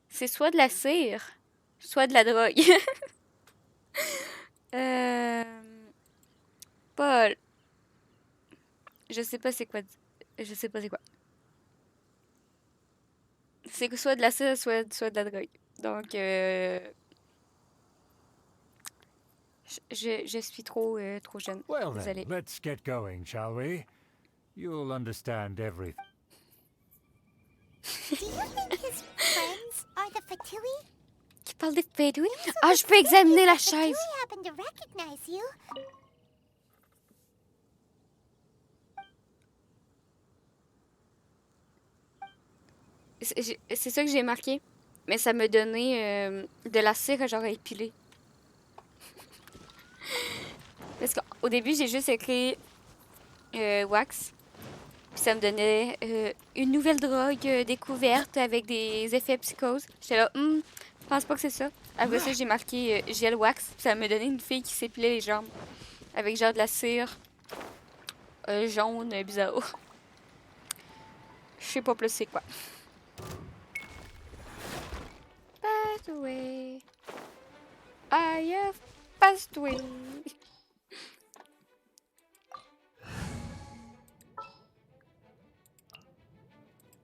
C'est soit de la cire, soit de la drogue. Paul. Je sais pas c'est quoi. Je sais pas c'est quoi. C'est soit de la cire, soit de la drogue. Donc, je suis trop jeune. Well then, Désolée. let's get going, shall we? You'll understand everything. Do you think his friends are the Fatui? Qui parle de perdue? Ah, je peux examiner la chaise. Fatui happen to recognize you. C'est ça que j'ai marqué. Mais ça me donnait de la cire genre à épiler. Parce qu'au début, j'ai juste écrit wax. Puis ça me donnait une nouvelle drogue découverte avec des effets psychose. J'étais là, je pense pas que c'est ça. Après ça, j'ai marqué gel wax. Puis ça me donnait une fille qui s'épilait les jambes. Avec genre de la cire jaune bizarre. Je sais pas plus c'est quoi. Passed away. I have passed away.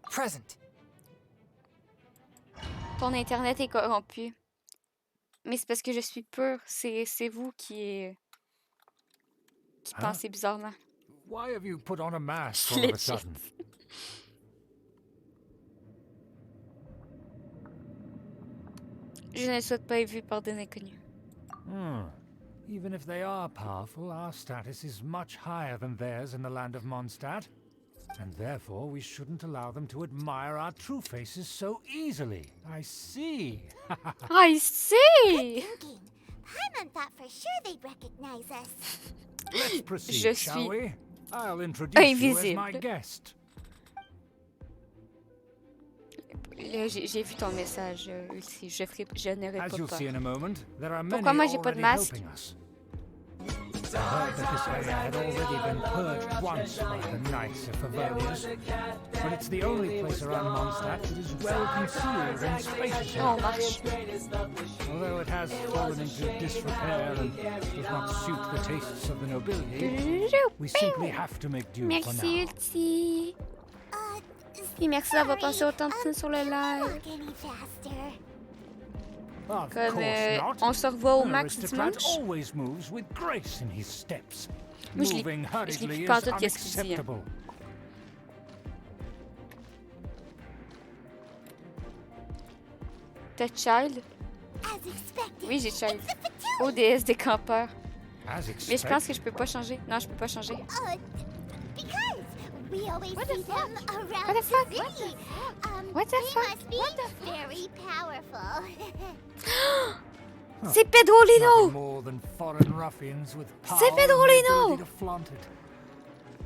Present. Ton internet est corrompu. Mais c'est parce que je suis pure. C'est vous qui pensez bizarrement. Why have you put on a mask all of a sudden? Je ne souhaite pas être vue par des inconnus. Even if they are powerful, our status is much higher than theirs in the land of Mondstadt. And therefore, we shouldn't allow them to admire our true faces so easily. I see. I see. Good thinking. Paimon thought for sure they'd recognize us. Let's proceed, shall we? I'll introduce you as my guest. Là, j'ai vu ton message aussi. Je n'aurai pas peur. Pourquoi moi j'ai pas de masque? I heard that this area had already been purged once by the Knights of Favonius, but it's the only place around Mondstadt that is well concealed and spacious enough. Although it has fallen into disrepair and does not suit the tastes of the nobility, we simply have to make do for now. Merci, Ulti. Et merci d'avoir passé autant de temps sur le live. Comme on se revoit au max dimanche. Moi, je lis plus pas tout qu'est-ce qu'il dit. T'as child? Oui, j'ai child. ODS des campeurs. Mais je pense que je peux pas changer. Non, je peux pas changer. We always see them around What the fuck? the city. What the they fuck? must be very powerful. C'est Pedrolino! C'est Pedrolino!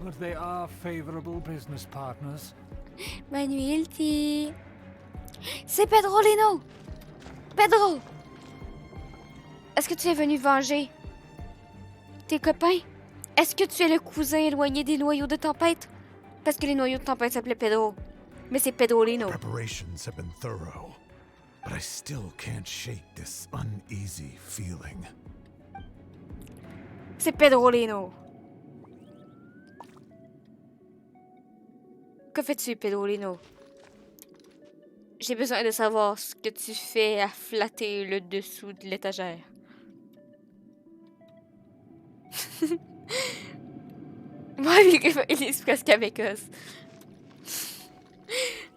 But they are favorable business partners. Manuelti. C'est Pedrolino! Pedro! Est-ce que tu es venu venger tes copains? Est-ce que tu es le cousin éloigné des noyaux de tempête? Parce que les noyaux de tempête s'appelaient Pedro. Mais c'est Pedrolino. Preparations have been thorough, but I still can't shake this uneasy feeling. C'est Pedrolino. Que fais-tu, Pedrolino? J'ai besoin de savoir ce que tu fais à flatter le dessous de l'étagère. Moi, il est presque avec us.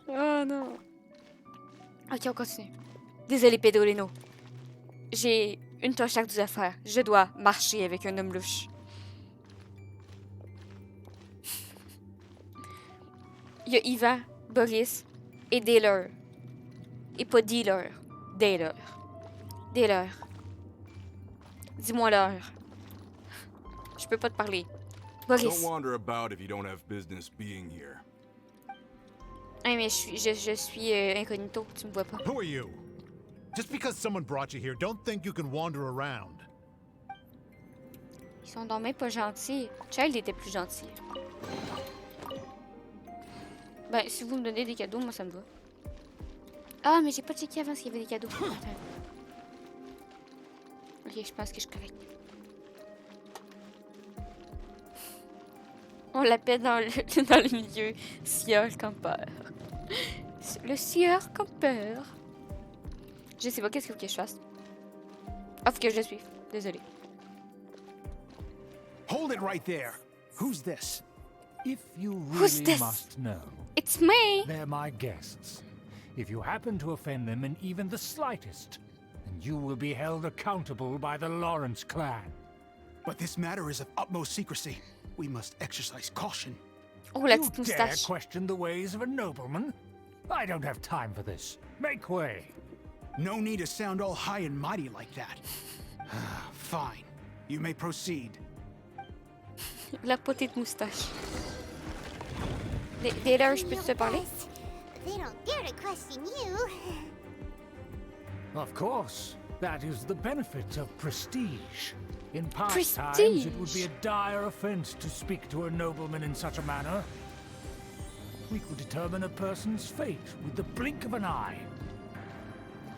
Oh non. Ok, on continue. Désolé, Pedrolino. J'ai une tâche ardue à faire. Je dois marcher avec un homme louche. Il y a Ivan, Boris et Delos. Et pas Dealer. Delos. Delos. Dis-moi l'heure. Je peux pas te parler. Boris. Don't wander about if you don't have business being here. Ah, mais je suis incognito, tu me vois pas. Who are you? Just because someone brought you here, don't think you can wander around. Ils sont donc même pas gentils. Child était plus gentil. Ben, si vous me donnez des cadeaux, moi ça me va. Ah, mais j'ai pas checké avant s'il y avait des cadeaux. Attends. Ok, je pense que je suis correcte. On l'appelle dans le milieu Sia le campeur. Le sieur campeur. Je sais pas qu'est-ce qu'il faut que je fasse. Ah, faut que je le suive. Désolé. Hold it right there. Who's this? If you Who's really this? must know, It's me. they're my guests. If you happen to offend them in even the slightest, then you will be held accountable by the Lawrence clan. But this matter is of utmost secrecy. We must exercise caution. Oh, la You petite dare moustache. question the ways of a nobleman? I don't have time for this. Make way. No need to sound all high and mighty like that. Fine. You may proceed. La petite moustache. Dès je peux te parler? They don't dare to question you. Of course. That is the benefit of prestige. In past Prestige. times, it would be a dire offense to speak to a nobleman in such a manner. We could determine a person's fate with the blink of an eye.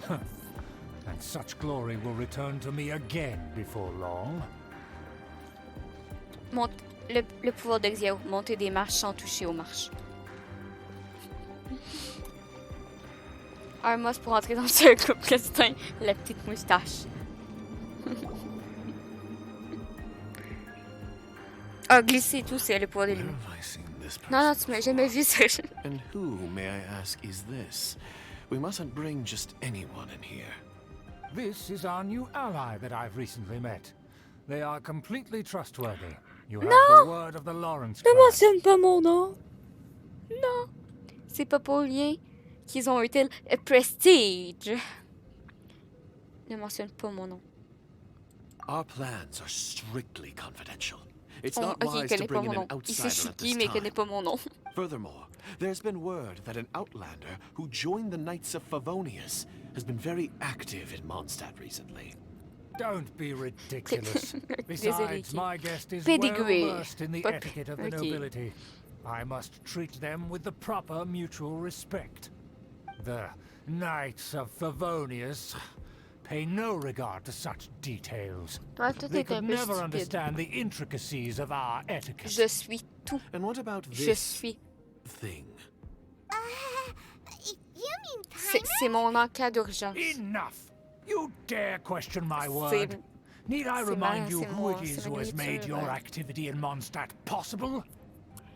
And such glory will return to me again before long. Le pouvoir de Xiao, monter des marches sans toucher aux marches. Un must pour entrer dans un couple clandestin, la petite moustache. Ah, glisser et tout, c'est le pouvoir de Liyue. Non, non, tu m'as jamais vu ça. And who, may I ask, is this? We mustn't bring just anyone in here. This is our new ally that I've recently met. They are completely trustworthy. You have Non! the word of the Lawrence Ne clan. mentionne pas mon nom. Non. C'est pas pour rien qu'ils ont un tel prestige. Ne mentionne pas mon nom. Our plans are strictly confidential. It's Oh, not ok, il wise to connaît pas bring in mon an nom. Il sait je suis outsider at qui, this mais il connaît time. pas mon nom. Furthermore, there's been word that an outlander who joined the Knights of Favonius has been very active in Mondstadt recently. Don't be ridiculous. Désolé, Besides, Ki. my guest is Pedigree. well versed in the Pas- etiquette of the ok. nobility. I must treat them with the proper mutual respect. The Knights of Favonius pay no regard to such details. Ouais, tout They est un could peu never stupide. understand the intricacies of our etiquette. Je suis tout. And what about Je this suis. thing? You mean C'est mon encas d'urgence. Enough! You dare question my C'est- word? Need I c'est remind ma- you c'est who mon- it is c'est who ma has made nourriture, your ouais. activity in Mondstadt possible?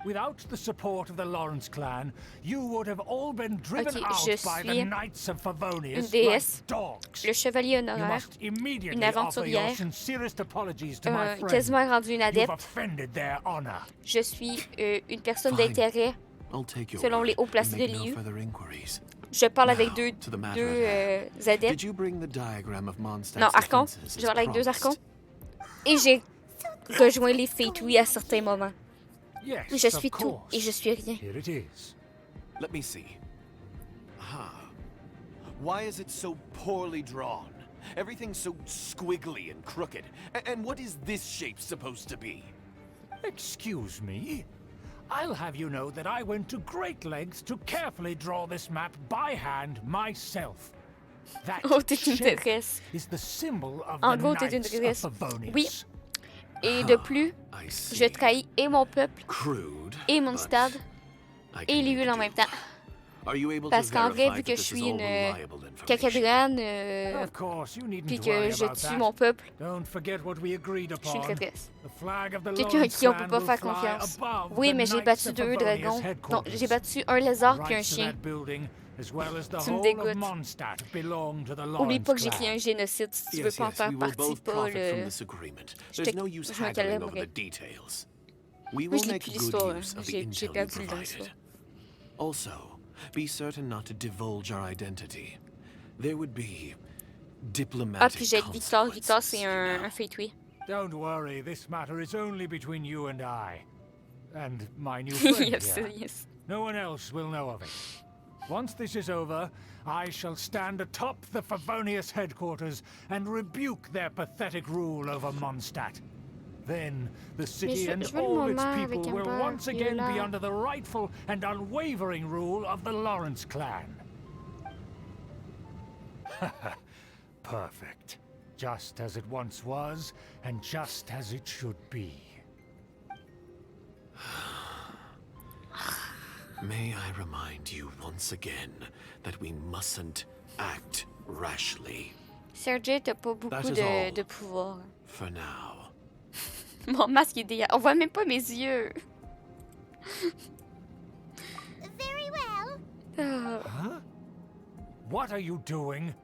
Without the support of the Lawrence clan, you would have all been driven Ok, out je by the suis Knights of une Favonius déesse, like dogs. le chevalier You honoraire, must immediately une offer your aventurière, sincerest apologies to my friend. quasiment rendue une You've adepte. offended their honor. Je suis une personne Fine. d'intérêt I'll take your selon word les hauts and placés de make no Liyue. further inquiries. Je parle Now, avec deux to the matter at hand. adeptes. Did you bring the diagram of Mondstadt's Non, archons. defenses Je as parle avec deux promised? archons. Et j'ai rejoint les Fatui à certains moments. Yes, Je of suis tout course. et je suis rien. Here it is. Let me see. Aha. Why is it so poorly drawn? Everything's so squiggly and crooked. And what is this shape supposed to be? Excuse me? I'll have you know that I went to great lengths to carefully draw this map by hand myself. That Oh, t'es une shape détresse. is the symbol of En the gros, t'es une Knights détresse. of Favonius. Oui. Et de plus, I see. je trahis et mon peuple, Crude. et mon stade, I et can Liyue make en do. même temps. Are you able Parce to qu'en vrai, verify vu that que je this is suis all une reliable information? cacadrane, Of course, you needn't puis worry que je about tue that. mon peuple, Don't forget what we agreed je suis une upon. traîtresse. The flag of the Quelqu'un Lawrence qui on peut clan pas will faire fly confiance. above Oui, the mais j'ai Knights battu of 2 Favonius dragons. Non, headquarters. j'ai battu un lézard The puis un rights to chien. that building, as well as the Tu me whole dégoûtes. of Mondstadt, belong to the Oublie Lawrence pas que j'ai clan. créé un génocide. Si tu veux Yes, pas en yes, faire we will partie, both pas profit from le... this agreement. Je There's te- no use je me haggling over calmerai. the details. We Moi, will je lis make plus good l'histoire. use of the J'ai intel you perdu le temps de ça. provided. Also, be certain not to divulge our identity. There would be diplomatic Ah, puis j'ai avec Victor. consequences, Victor, c'est you know. un Fatui. Don't worry, this matter is only between you and I. And my new friend Yes, here. yes. No one else will know of it. Once this is over, I shall stand atop the Favonius headquarters and rebuke their pathetic rule over Mondstadt. Then the city je and veux le all its moment people avec un will père, once again be Eula. under the rightful and unwavering rule of the Lawrence clan. Perfect. Just as it once was, and just as it should be. May I remind you once again that we mustn't act rashly. Sergei, t'as pas beaucoup de pouvoir. For now. Mon masque est dégueulasse. On voit même pas mes yeux. Very well. Huh? What are you doing?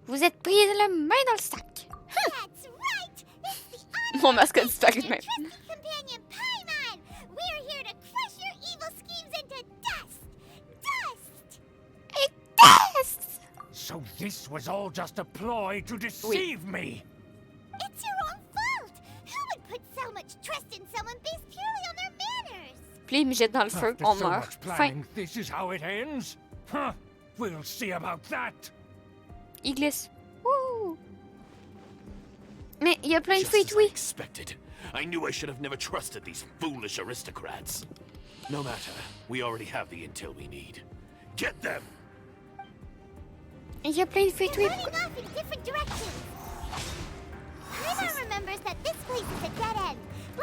Vous êtes pris la main dans le sac. That's right. It's the Mon masque a disparu de même. trusty companion Paimon. We're here to crush your evil schemes into dust. Dust. Dust. So this was all just a ploy to deceive me. It's your own fault. Who would put so much trust in someone based purely on their manners? Puis il me jette dans le feu, After on so meurt. much planning, this is how it ends? Huh? We'll see about that. Il glisse. Wouh! Mais il y a plein de fuites, oui. Expected. I knew I should have never trusted these foolish aristocrats. No matter, we already have the intel we need. Get them! Il y a plein de fuites, oui. Running off in different directions. Paimon remembers that this place is a dead end.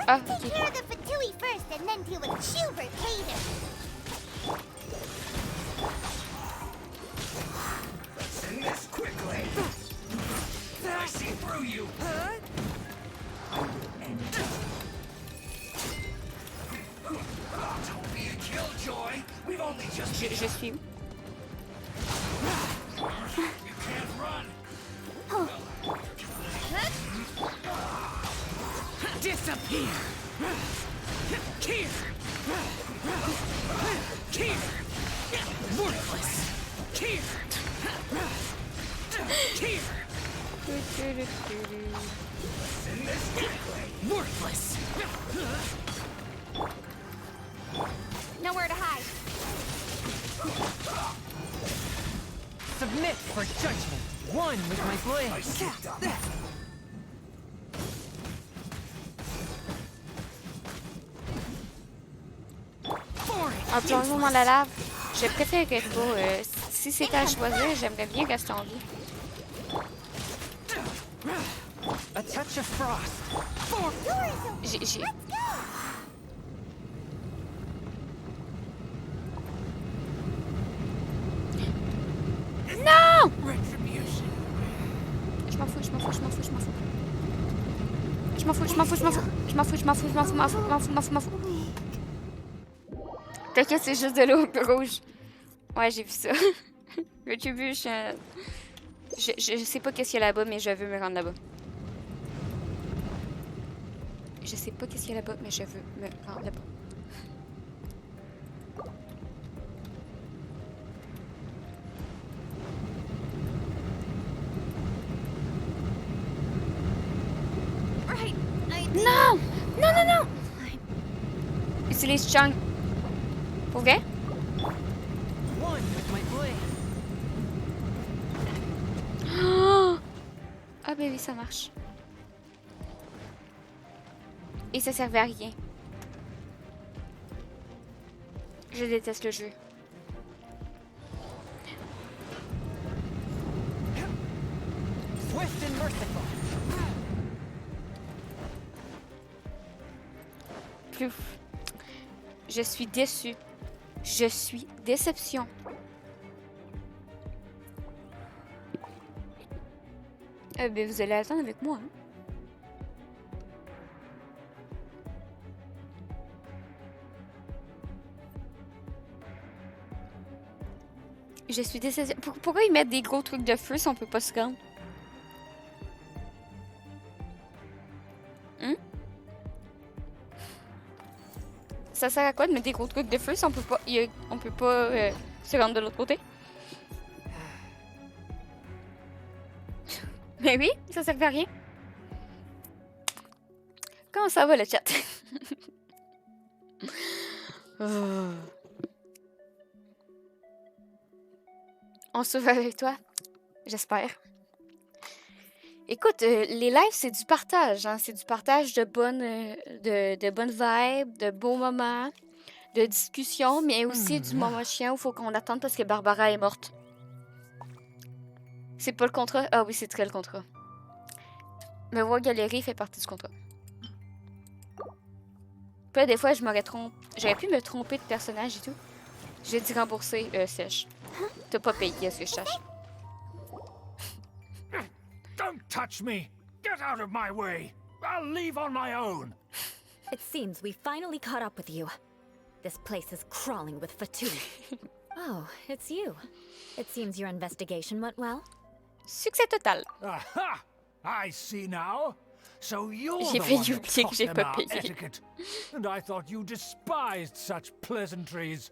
Let's take care of the Fatui first and then deal with Schubert later. Let's end this quickly. I see through you. Don't be a killjoy. We've only just. Je suis. You can't run. Disappear. Here. Here. Worthless. Here. Here. Worthless. Nowhere to hide. Submit for judgment. One with my blade. I skipped up. Appelons-nous dans la lave. Je préférerais pas. Si c'était à choisir, j'aimerais bien rester en vie. A touch of frost. J'ai... Non! Je m'en fous, je m'en fous, je m'en fous, je m'en fous. Je m'en fous, je m'en fous, je m'en fous. Je m'en fous, je m'en fous, je m'en fous, m'en fous, m'en fous, m'en fous, m'en fous. T'inquiète, c'est juste de l'eau rouge. Ouais, j'ai vu ça. J'ai vu, je sais pas qu'est-ce qu'il y a là-bas, mais je veux me rendre là-bas. Je sais pas qu'est-ce qu'il y a là-bas, mais je veux me rendre là-bas. Non! Non, non, non! Utilise Chang. Pour vrai? Oh! Ah ben oui, ça marche. Et ça servait à rien. Je déteste le jeu. Swift and merciful. Plus. Je suis déçue. Je suis déception. Ben vous allez attendre avec moi. Hein? Je suis déception. Pourquoi ils mettent des gros trucs de feu si on peut pas se rendre? Ça sert à quoi de mettre des gros trucs de feu si on peut pas, se rendre de l'autre côté? Mais oui, ça servait à rien. Comment ça va le chat? On se voit avec toi, j'espère. Écoute, les lives, c'est du partage. Hein? C'est du partage de bonnes vibes, de beaux moments, de discussions, mais aussi du moment chiant où il faut qu'on attende parce que Barbara est morte. C'est pas le contrat? Ah oui, c'est très le contrat. Me voir galérer fait partie du contrat. Puis là, des fois, j'aurais pu me tromper de personnage et tout. J'ai dit rembourser, sèche. T'as pas payé, à ce que je sache. Don't touch me! Get out of my way! I'll leave on my own! It seems we finally caught up with you. This place is crawling with fatui. Oh, it's you. It seems your investigation went well. Succès total. Aha! I see now. So you're J'ai the failli one that oublier que taught j'ai them pas our payé. etiquette. And I thought you despised such pleasantries.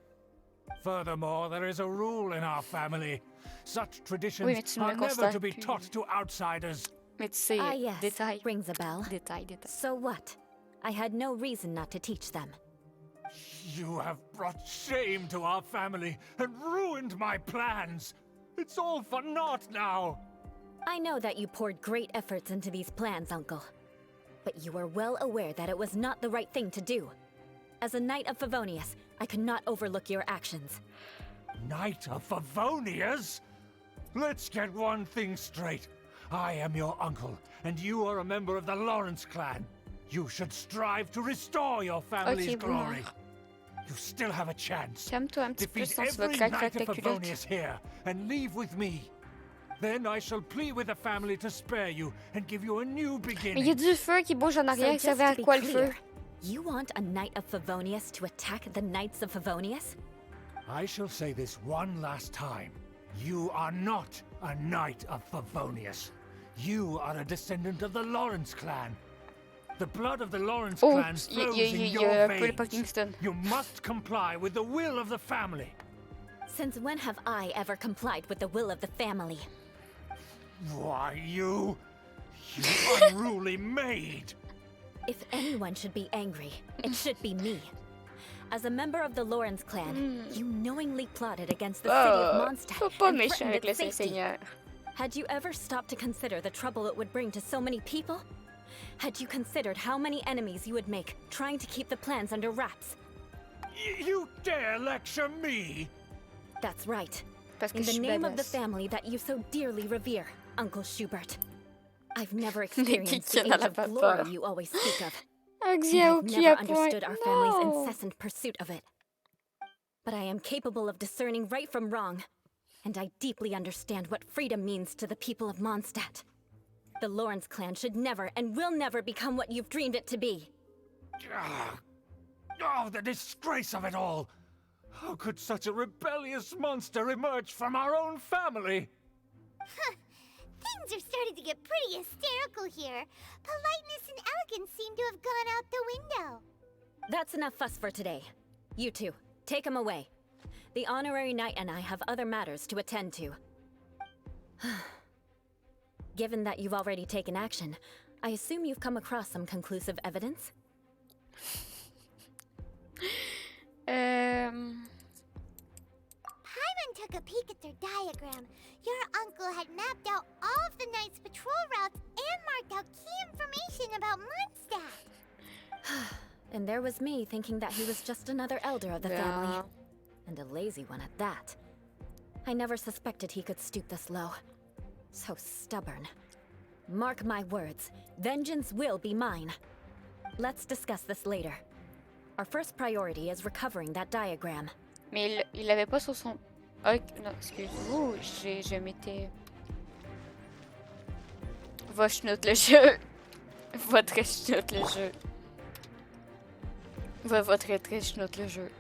Furthermore, there is a rule in our family. Such traditions Oui, mais tu are me never to be constates taught to outsiders. Mais tu sais, Ah yes, détail. rings a bell. Détail. So what? I had no reason not to teach them. You have brought shame to our family and ruined my plans. It's all for naught now. I know that you poured great efforts into these plans, Uncle. But you were well aware that it was not the right thing to do. As a Knight of Favonius, I could not overlook your actions. Knight of Favonius? Let's get one thing straight. I am your uncle, and you are a member of the Lawrence clan. You should strive to restore your family's glory. You still have a chance. Calme-toi un petit peu, Defeat sinon tu vas every craquer Knight ta of culotte. Favonius here, and leave with me. Then I shall plead with the family to spare you and give you a new beginning. Mais il y a du feu qui bouge en arrière, ça va à quoi le feu? You want a Knight of Favonius to attack the Knights of Favonius? I shall say this one last time. You are not a Knight of Favonius. You are a descendant of the Lawrence clan. The blood of the Lawrence clan flows in your veins. You must comply with the will of the family. Since when have I ever complied with the will of the family? Why, you unruly maid! If anyone should be angry, it should be me. As a member of the Lawrence clan, you knowingly plotted against the city of Mondstadt and threatened its safety. Had you ever stopped to consider the trouble it would bring to so many people? Had you considered how many enemies you would make trying to keep the plans under wraps? You dare lecture me? That's right. Parce que In je the suis name of the badass. family that you so dearly revere, Uncle Schubert. I've never Des experienced the kitchens à age la of vapeur. glory you always speak of. Un And Xiao I've qui never a understood our family's No. incessant pursuit of it. But I am capable of discerning right from wrong, and I deeply understand what freedom means to the people of Mondstadt. The Lawrence clan should never and will never become what you've dreamed it to be. Oh, the disgrace of it all! How could such a rebellious monster emerge from our own family? Things are starting to get pretty hysterical here. Politeness and elegance seem to have gone out the window. That's enough fuss for today. You two, take him away. The honorary knight and I have other matters to attend to. Given that you've already taken action, I assume you've come across some conclusive evidence? Paimon took a peek at their diagram. Your uncle had mapped out all of the Knight's patrol routes and marked out key information about Mondstadt. And there was me thinking that he was just another elder of the family. And a lazy one at that. I never suspected he could stoop this low. So stubborn. Mark my words, vengeance will be mine. Let's discuss this later. Our first priority is recovering that diagram. Mais il l'avait pas sur son... Ah, non, excuse-moi, je m'étais... Va schnoute le jeu. Va très schnoute le jeu. Va très schnoute le jeu.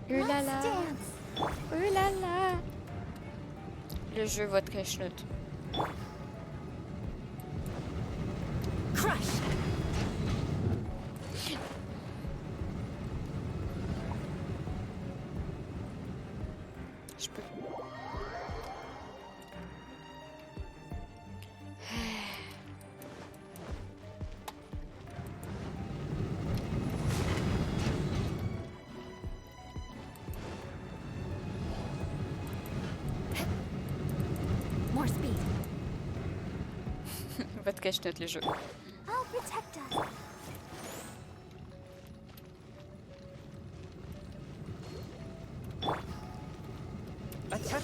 Eula. Eula. Le jeu va très schnoute. Crush! Je peux... More speed. Va très schnoute le jeu. I'll protect us. A touch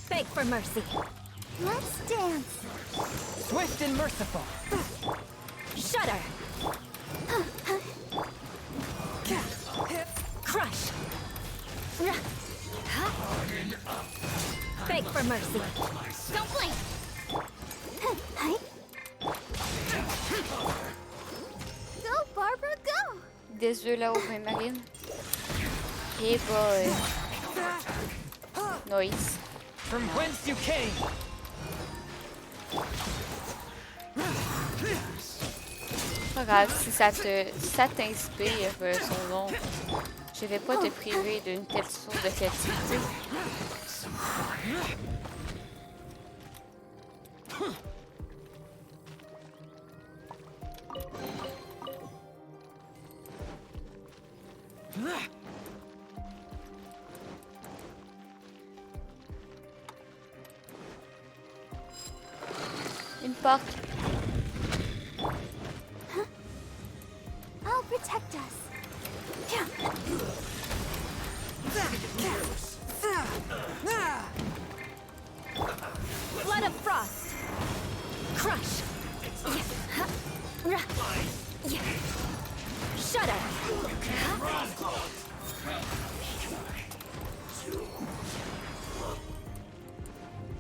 Beg for mercy. Let's dance. Swift and merciful. Shudder. Crush. Beg for mercy. Don't blink! Go, Barbara, go! Des œufs là au bain marine. Hey boy. Noise. From whence you came. Pas grave, si ça t'inspire son nom, je vais pas te priver d'une telle source de captivité. Une porte. I'll protect us. Blood of frost. Crush. Shudder.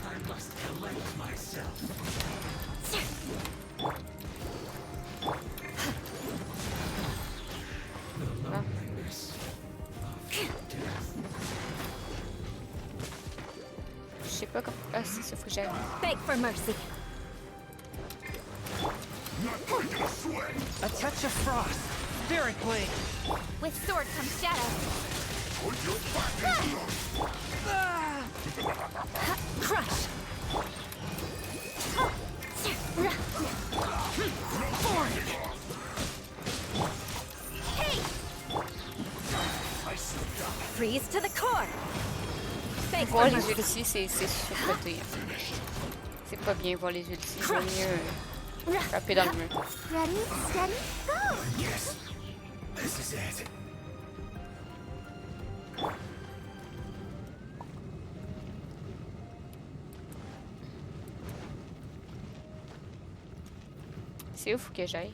I must collect myself. Je sais pas comment. Ah, c'est ça, faut que j'aille. Beg for mercy. A touch of frost. Spirit blade. With sword comes shadow. Crush. Hey! Freeze to the core. Beg for Voir les mercy. ultis, c'est surcoté. C'est pas bien voir les ultis. Il vaut mieux frapper dans le mur. Ready, steady, go! Yes, this is it. C'est où faut que j'aille?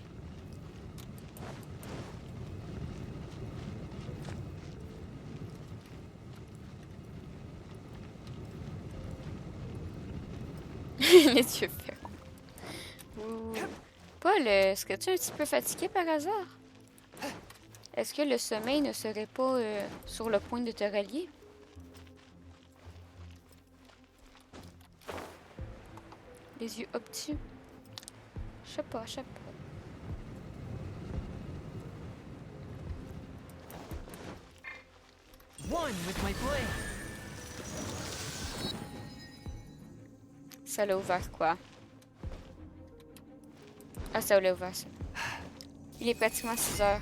Les yeux fermés. Paul, est-ce que tu es un petit peu fatigué par hasard? Est-ce que le sommeil ne serait pas sur le point de te rallier? Les yeux obtus. Je sais pas, je sais pas. One with my blade. Ça l'a ouvert quoi? Ah, ça l'a ouvert ça. Il est pratiquement 6 heures.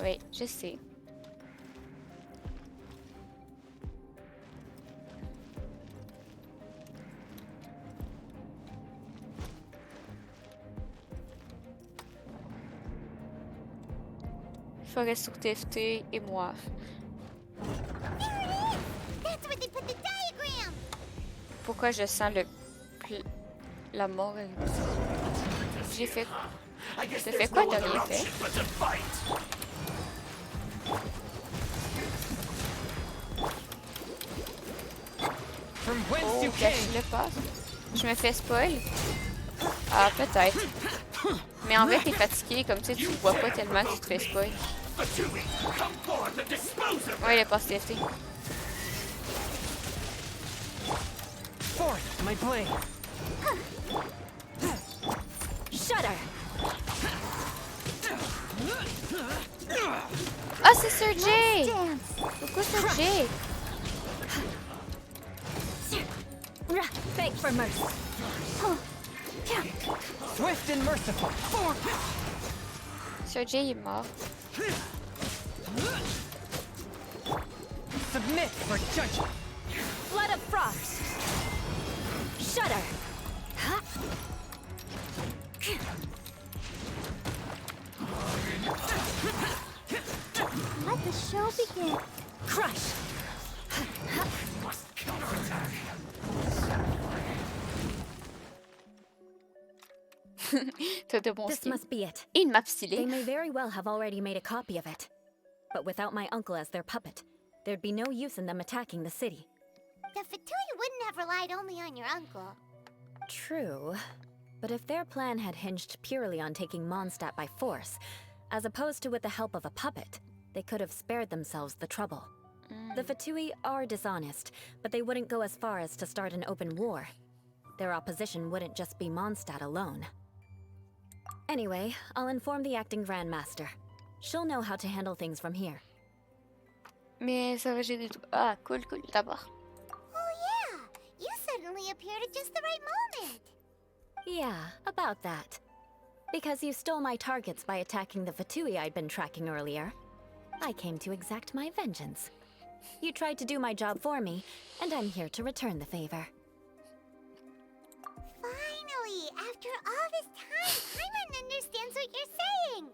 Oui, je sais. Forêt sur TFT et moi. That's where they put the diagram. Pourquoi je sens la mort? J'ai fait... T'as fait quoi? T'as rien fait? Oh, cache le passe. Je me fais spoil? Ah, peut-être. Mais en vrai, t'es fatigué, comme tu sais, tu vois pas tellement que tu te fais spoil. Ouais, il est passé TFT. Forth, my blade. Shudder. Ah, c'est Sir J! Pourquoi Sir J? Beg for mercy. Swift and merciful. Sir J est mort. Submit for judgment. Blood of frost. Shudder. Let the show begin. Crush. T'as de bons This skills. must be it. Et une map stylée. They may very well have already made a copy of it. But without my uncle as their puppet, there'd be no use in them attacking the city. The Fatui wouldn't have relied only on your uncle. True. But if their plan had hinged purely on taking Mondstadt by force, as opposed to with the help of a puppet, they could have spared themselves the trouble. The Fatui are dishonest, but they wouldn't go as far as to start an open war. Their opposition wouldn't just be Mondstadt alone. Anyway, I'll inform the acting Grandmaster. She'll know how to handle things from here. Mais ça va, j'ai des trucs. Ah, cool, d'abord. Oh yeah! You suddenly appeared at just the right moment! Yeah, about that. Because you stole my targets by attacking the Fatui I'd been tracking earlier. I came to exact my vengeance. You tried to do my job for me, and I'm here to return the favor. Finally! After all this time, Paimon understands what you're saying!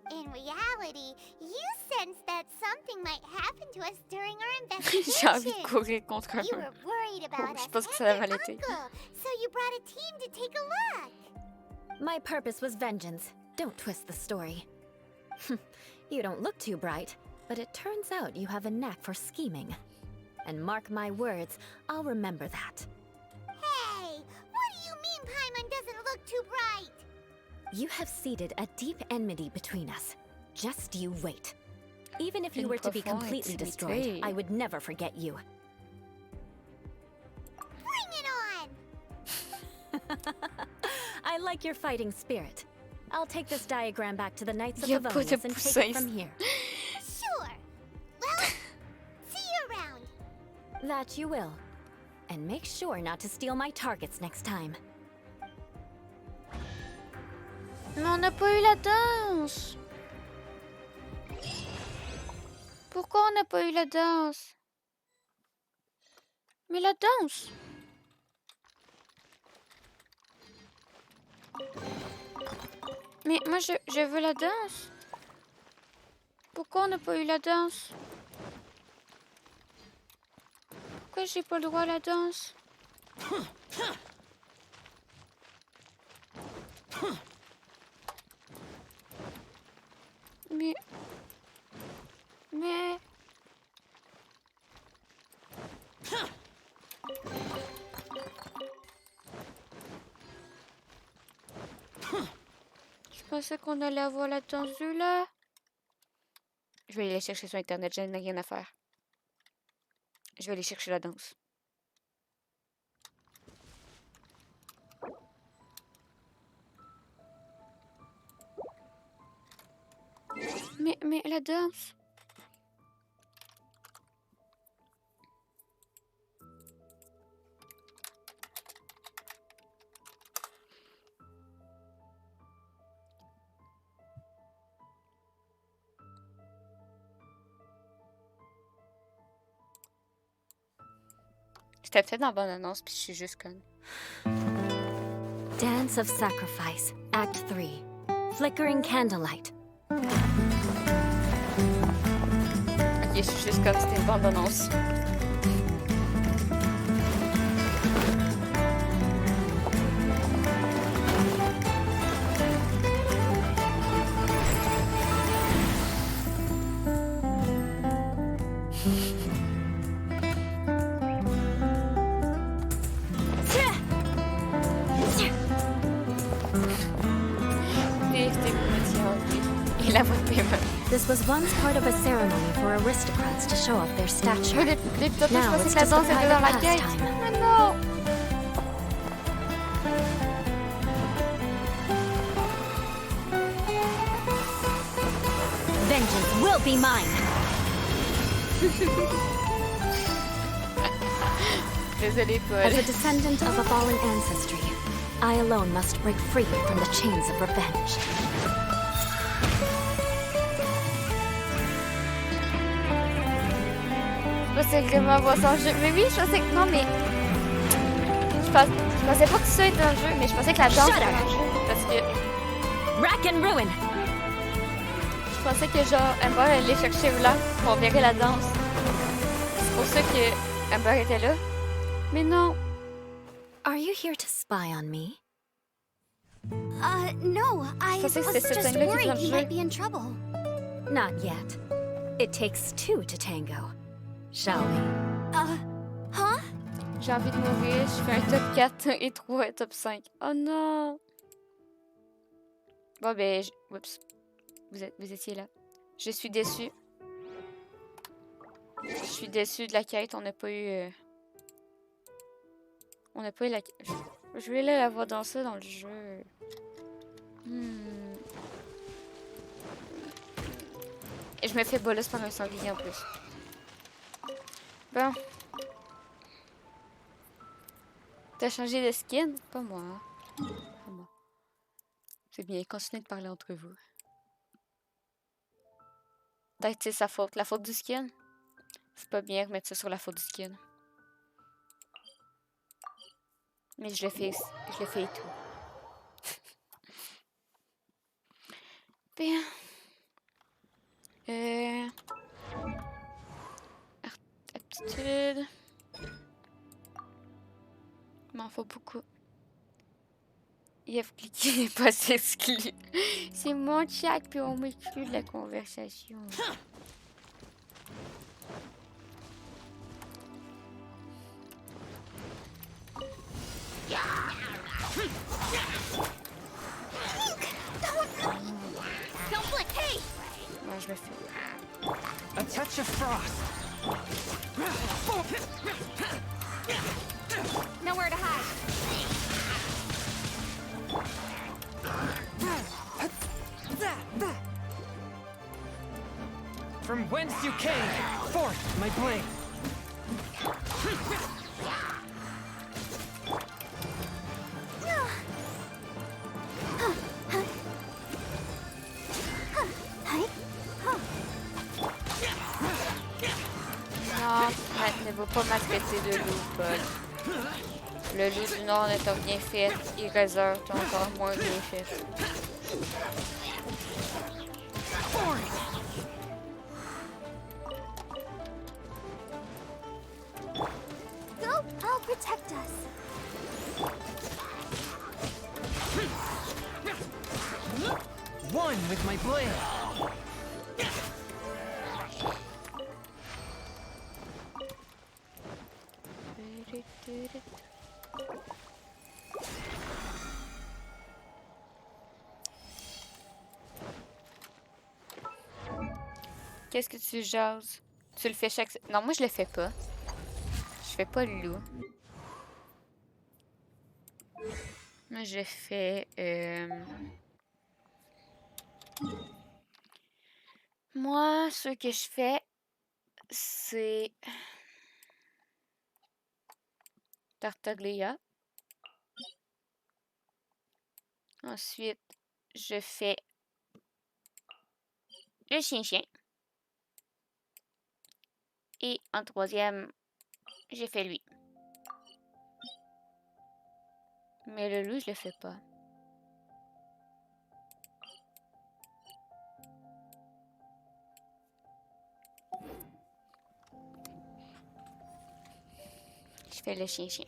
In reality, you sensed that something might happen to us during our J'ai envie de investigation. courir contre un. You were worried about Je us pense que and ça va your mal été. uncle, so you brought a team to take a look. My purpose was vengeance. Don't twist the story. You don't look too bright, but it turns out you have a knack for scheming. And mark my words, I'll remember that. Hey, what do you mean Paimon doesn't look too bright? You have seeded a deep enmity between us. Just you wait. Even if you Une were to be profonde completely destroyed, intimité. I would never forget you. Bring it on! I like your fighting spirit. I'll take this diagram back to the Knights of Y a pas de Favonius and take it poussins. from here. Sure. Well, see you around. That you will. And make sure not to steal my targets next time. Mais on n'a pas eu la danse. Pourquoi on n'a pas eu la danse? Mais la danse. Mais moi je veux la danse. Pourquoi on n'a pas eu la danse? Pourquoi j'ai pas le droit à la danse? Mais... Je pensais qu'on allait avoir la danse là. Je vais aller chercher sur internet, j'en ai rien à faire. Je vais aller chercher la danse. Mais la danse. J'étais peut-être dans la bonne annonce, puis je suis juste conne. Dance of Sacrifice, Act 3. Flickering Candlelight. Ok, je suis juste comme c'était une bande annonce. This was once part of a ceremony for aristocrats to show off their stature. Now it's just a private pastime. Mais non! Vengeance will be mine! Désolée, Paul. As a descendant of a fallen ancestry, I alone must break free from the chains of revenge. Je pensais que ma voix sans jeu. Mais oui, je pensais que. Non, mais. Je pensais pas que ça était un jeu, mais je pensais que la danse était un jeu. Parce que. Rack and ruin! Je pensais que genre Amber allait chercher Eula pour verrait la danse. C'est pour ça que Amber était là. Mais non. Are you here to spy on me? No, I was just worried he might be in trouble. Not yet. It takes two to tango. Shall we? Huh? J'ai envie de mourir, je fais un top 4 et 3 et top 5. Oh non! Bon ben, oups. Vous étiez là. Je suis déçue. Je suis déçue de la quête, on n'a pas eu... On n'a pas eu la... Je voulais la voir dans ça dans le jeu. Et je me fais bolos par un sanglier en plus. Bon. T'as changé de skin? Pas moi. Hein? Pas moi. C'est bien, continuez de parler entre vous. Peut-être c'est sa faute. La faute du skin? C'est pas bien remettre ça sur la faute du skin. Mais je le fais et tout. Bien. Aptitude. Il m'en faut beaucoup. Il a cliqué n'est pas exclu. C'est mon chat puis on m'exclut de la conversation. Don't blink, hey! Moi, je me fais. A touch of frost. Nowhere to hide. From whence you came, forth my blade. Non, ne va pas maltraiter le loup, Paul. Le loup du Nord n'est pas bien fait. Il réserve encore moins bien fait. Go, I'll protect us. One with my blade. Qu'est-ce que tu jases? Tu le fais chaque... Non, moi je le fais pas. Je fais pas le loup. Moi je fais... Moi, ce que je fais, c'est... Tartaglia. Ensuite, je fais le chien-chien. Et en troisième, j'ai fait lui. Mais le loup, je le fais pas. Je fais le chien-chien.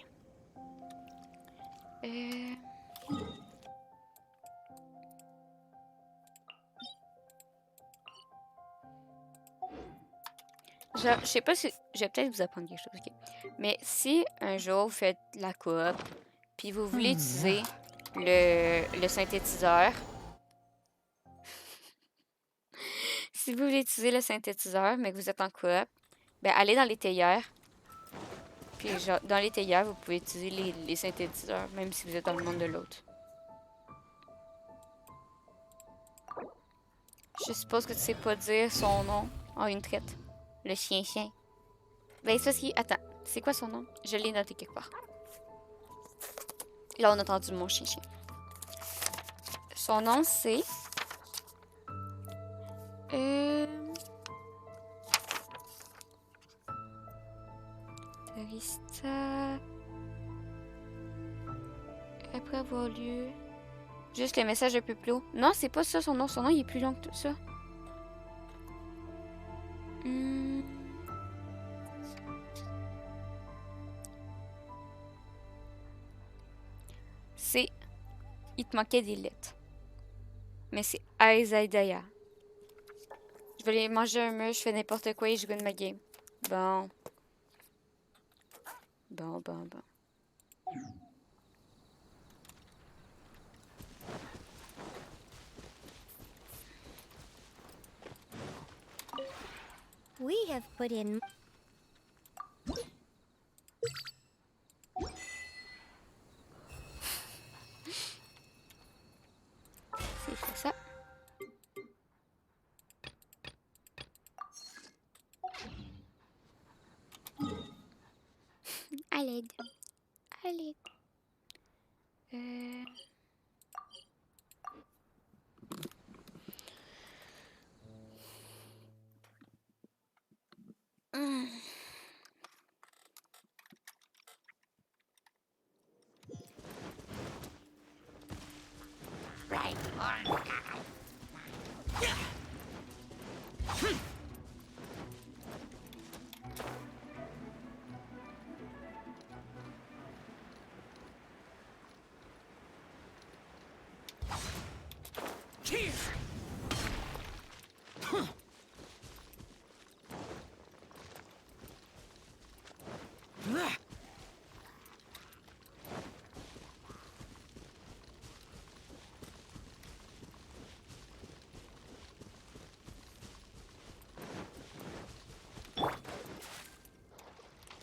Je sais pas si... Je vais peut-être vous apprendre quelque chose, ok? Mais si un jour vous faites la coop, puis vous voulez utiliser le synthétiseur... Si vous voulez utiliser le synthétiseur, mais que vous êtes en coop, ben allez dans les théières. Puis genre, dans les théières, vous pouvez utiliser les synthétiseurs, même si vous êtes dans le monde de l'autre. Je suppose que tu sais pas dire son nom en une traite. Le chien-chien. Ben, ça, c'est... Attends, c'est quoi son nom? Je l'ai noté quelque part. Là, on a entendu mon chien-chien. Son nom, c'est... Arista... Après avoir lu... Juste le message un peu plus haut. Non, c'est pas ça son nom. Son nom, il est plus long que tout ça. C'est Il te manquait des lettres. Mais c'est Aizaidaya. Je vais aller manger un mur, je fais n'importe quoi et je gagne ma game. Bon. Bon. We have put in... C'est quoi ça? À l'aide. À l'aide.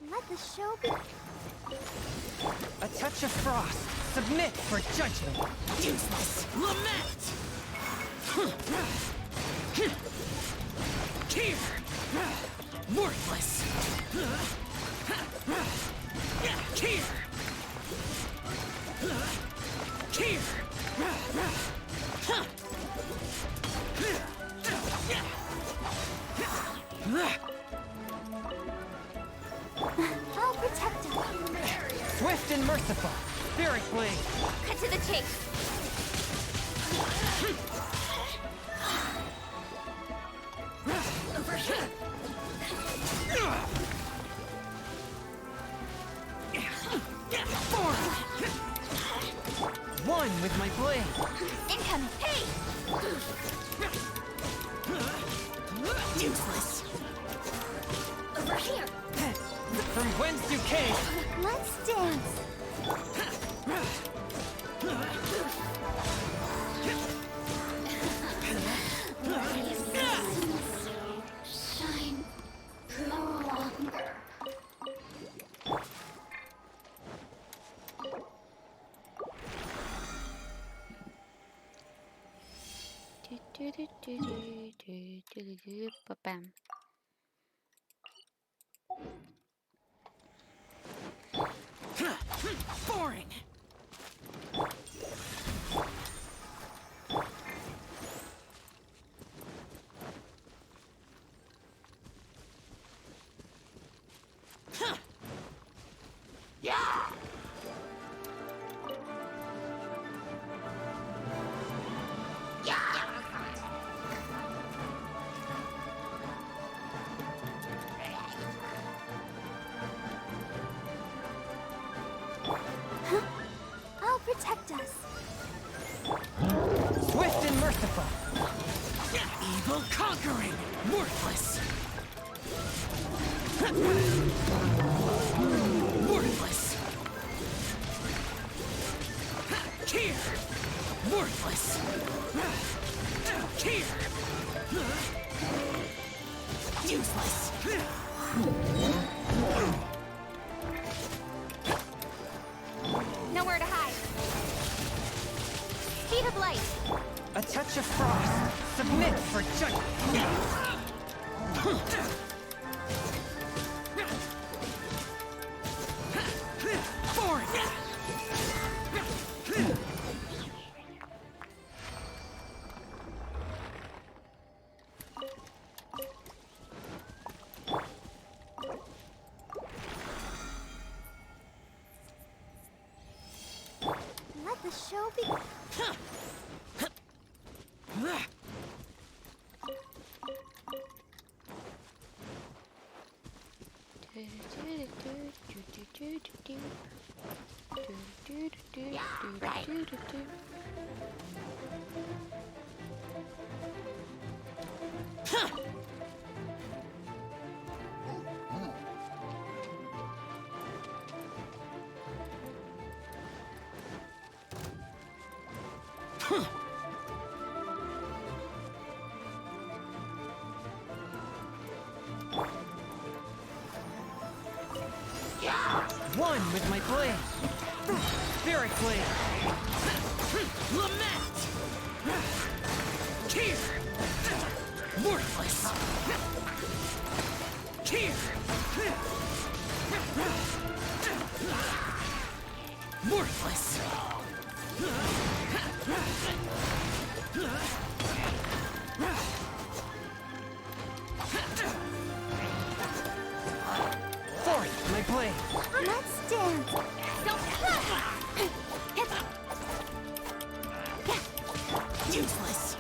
Let the show be... A touch of frost. Submit for judgment. Useless. Lament. Here. Worthless. Here. I'll protect him. Swift and merciful. Spirit blade. Cut to the chase. Over here. One with my blade. Incoming. Hey! Useless. Over here. From whence you came. Let's dance. Shine no longer. Bam. Boring. I'll protect us. Swift and merciful. Evil conquering. Worthless. Worthless. Here. Worthless. Here. Useless. Nowhere to hide. Speed of light. A touch of frost. Submit for judgment. Boring. Let the show be... One with my blade. Spirit blade. Lament. Here. Worthless. Here. Worthless. Forth my blade. Let's dance. Useless.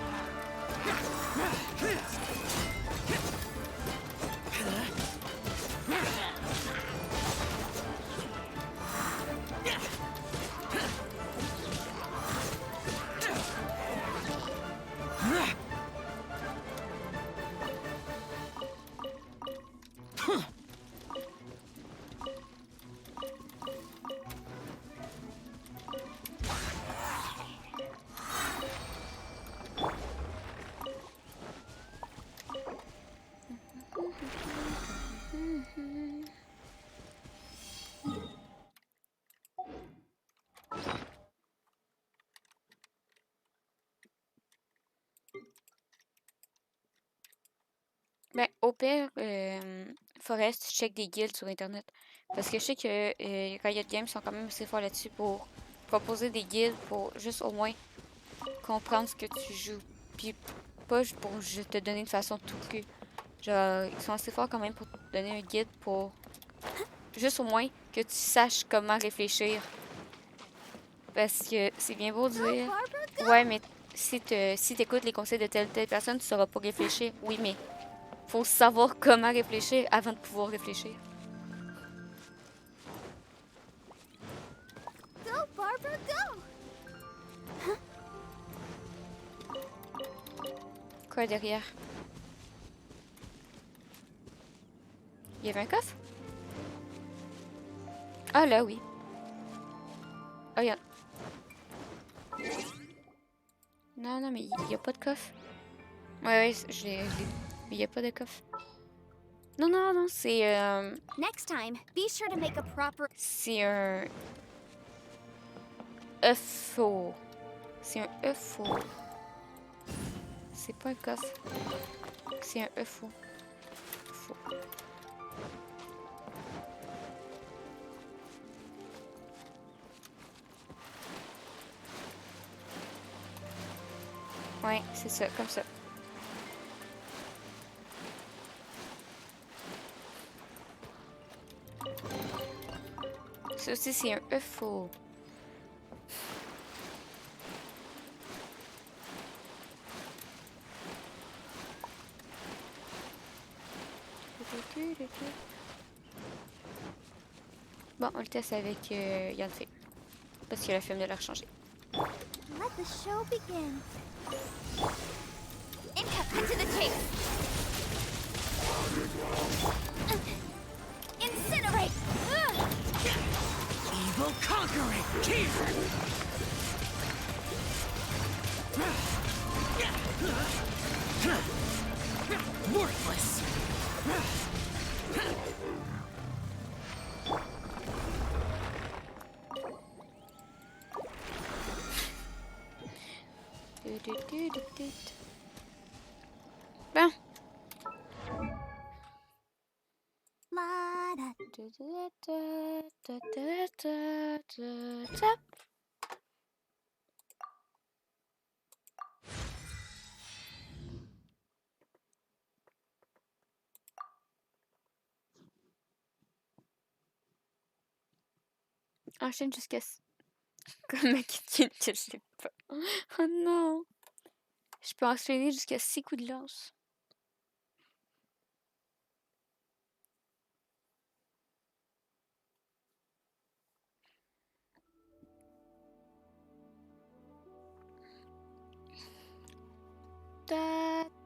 Ben, au pire, Forest, je check des guildes sur Internet. Parce que je sais que Riot Games sont quand même assez forts là-dessus pour proposer des guildes pour juste au moins comprendre ce que tu joues. Puis pas pour juste te donner de façon tout cru. Genre, ils sont assez forts quand même pour te donner un guide pour juste au moins que tu saches comment réfléchir. Parce que c'est bien beau de dire, ouais, mais si t'écoutes les conseils de telle personne, tu sauras pas réfléchir. Oui, mais faut savoir comment réfléchir avant de pouvoir réfléchir. Go, Barbara, go! Quoi derrière? Il y avait un coffre? Ah là, oui. Oh, il y a... Non, non, mais il n'y a pas de coffre. Ouais, je l'ai... Mais il n'y a pas de coffre. Non, non, non, c'est... Next time, be sure to make a proper... C'est un... œuf-faux. C'est un œuf-faux. C'est pas un coffre. C'est un œuf-faux. Faux. Ouais, c'est ça, comme ça. Ça aussi, c'est un œuf faux. Bon, on le teste avec Yann Fé. Parce que la film de l'air changé. Let the show begin. Into the chase. Incinerate. Evil conquering. Worthless. Bon. Enchaîne jusqu'à... Comme un kit, je sais pas. Oh non. Je peux enchaîner jusqu'à 6 coups de lance.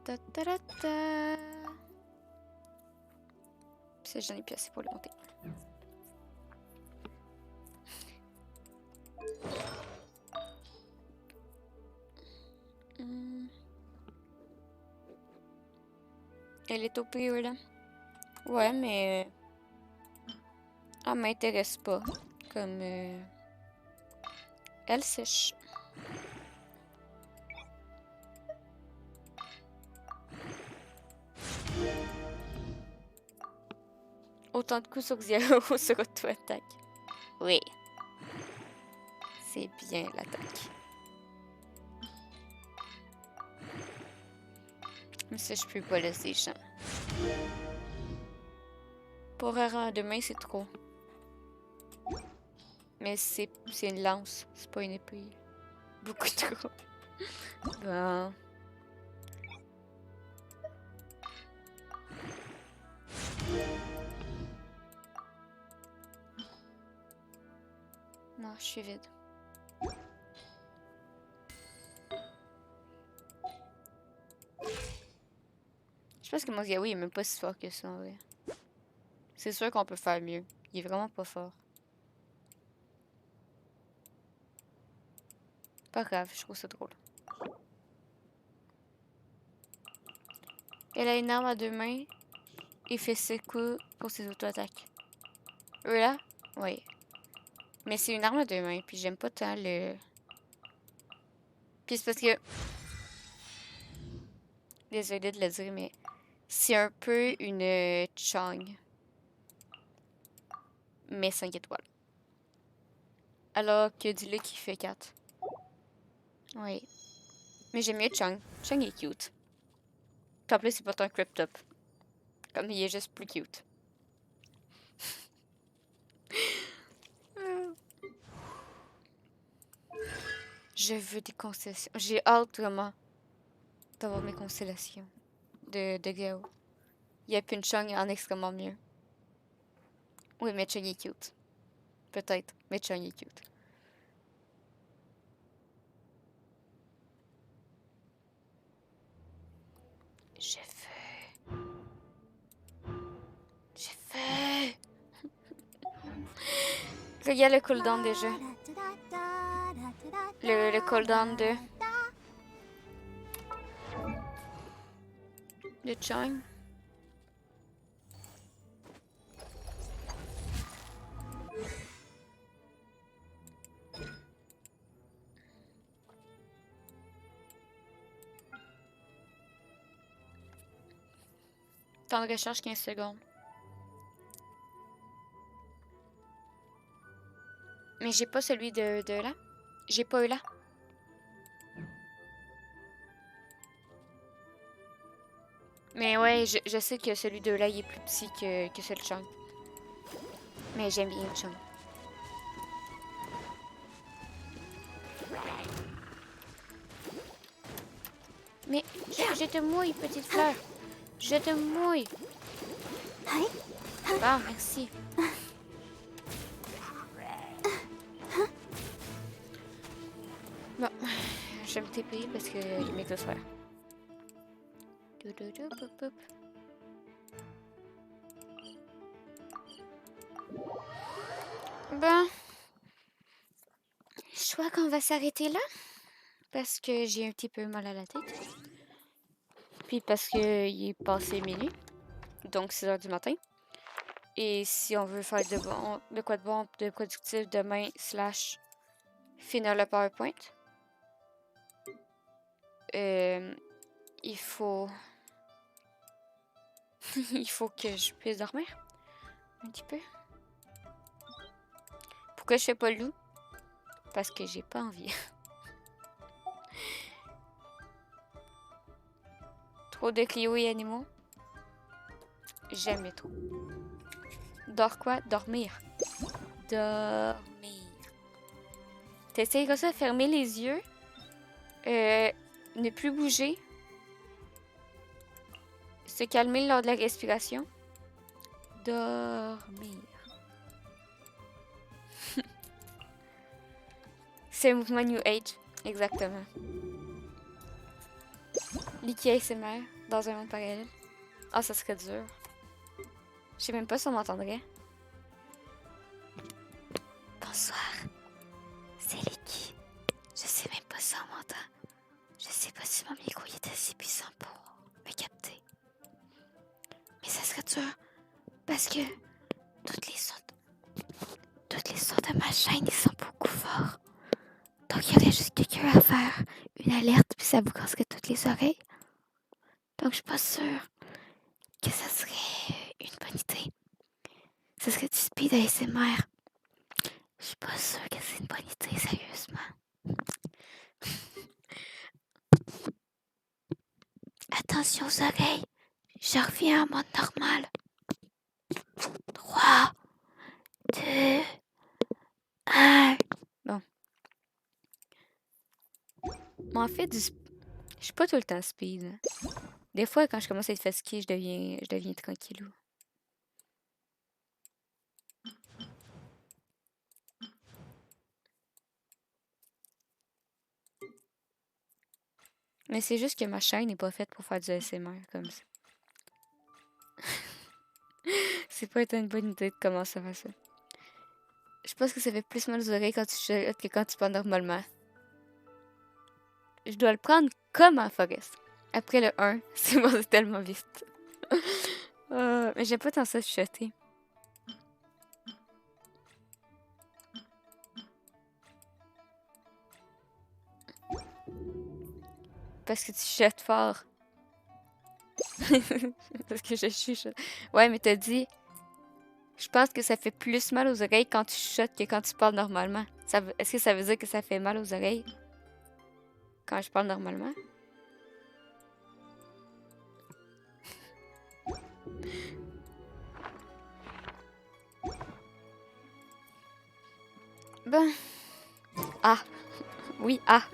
Ta ta ta ta. Puis j'en ai plus assez pour le monter. Elle est OP, là. Ouais, mais... elle m'intéresse pas. Comme... Elle sèche. Autant de coups sur Zero sur auto-attaque. Oui. C'est bien l'attaque. Mais ça, je peux pas laisser champ. Pour un de main, c'est trop. Mais c'est une lance, c'est pas une épée. Beaucoup trop. Bon. Non, je suis vide. Je pense que mon Yaoi est même pas si fort que ça en vrai. C'est sûr qu'on peut faire mieux. Il est vraiment pas fort. Pas grave, je trouve ça drôle. Elle a une arme à deux mains et fait ses coups pour ses auto-attaques. Eula? Oui. Mais c'est une arme à deux mains, puis j'aime pas tant le... Puis c'est parce que... Désolée de le dire, mais... c'est un peu une Chang. Mais 5 étoiles. Alors que dis-le qui fait 4. Oui. Mais j'aime mieux Chang. Chang est cute. En plus, c'est pas un crop top. Comme il est juste plus cute. Je veux des constellations. J'ai hâte vraiment d'avoir mes constellations de Gao. Il y a Chang en extrêmement mieux. Oui, mais Chang est cute. Peut-être, mais Chang est cute. Je veux. Regarde le cooldown déjà. Le cooldown de Chang. Temps de recharge 15 secondes. Mais j'ai pas celui de là. J'ai pas eu là. Mais ouais, je sais que celui de là, il est plus petit que celui de Chang. Mais j'aime bien Chang. Mais je te mouille, petite fleur. Je te mouille. Ah, merci. Bon, je vais me TP parce que il m'exauce faire. Bon. Je crois qu'on va s'arrêter là. Parce que j'ai un petit peu mal à la tête. Puis parce qu'il est passé minuit. Donc 6 h du matin. Et si on veut faire de quoi de bon, de productif demain, / finir le PowerPoint. Il faut... il faut que je puisse dormir. Un petit peu. Pourquoi je fais pas le loup? Parce que j'ai pas envie. Trop de Clio et animaux. Jamais trop. Dors quoi? Dormir. Dormir. T'essayes comme ça, fermer les yeux. Ne plus bouger. Se calmer lors de la respiration. Dormir. C'est un mouvement New Age. Exactement. Liquide ASMR dans un monde parallèle. Ah, ça serait dur. Je sais même pas si on m'entendrait. Bonsoir. C'est Licky. Je sais même pas si on m'entend. Je sais pas si mon micro est assez puissant pour me capter. Mais ça serait dur. Parce que toutes les sons de ma chaîne, ils sont beaucoup forts. Donc il y aurait juste quelqu'un à faire une alerte puis ça vous casserait toutes les oreilles. Donc je suis pas sûre que ça serait une bonne idée. Ce serait du speed ASMR. Je suis pas sûre que c'est une bonne idée, sérieusement. Attention aux oreilles. Je reviens en mode normal. 3, 2, 1. Bon. Mais en fait, je suis pas tout le temps speed. Hein. Des fois, quand je commence à être fatiguée, je deviens tranquillou. Mais c'est juste que ma chaîne n'est pas faite pour faire du ASMR comme ça. C'est pas une bonne idée de commencer à faire ça. Je pense que ça fait plus mal aux oreilles quand tu chuchotes que quand tu parles normalement. Je dois le prendre comme en forest. Après le 1, c'est passé tellement vite. Mais j'aime pas tant ça chuchoter. Parce que tu chuchotes fort. Parce que je chuchote. Ouais, mais t'as dit... Je pense que ça fait plus mal aux oreilles quand tu chuchotes que quand tu parles normalement. Est-ce que ça veut dire que ça fait mal aux oreilles quand je parle normalement? Ben... Ah. Oui, ah.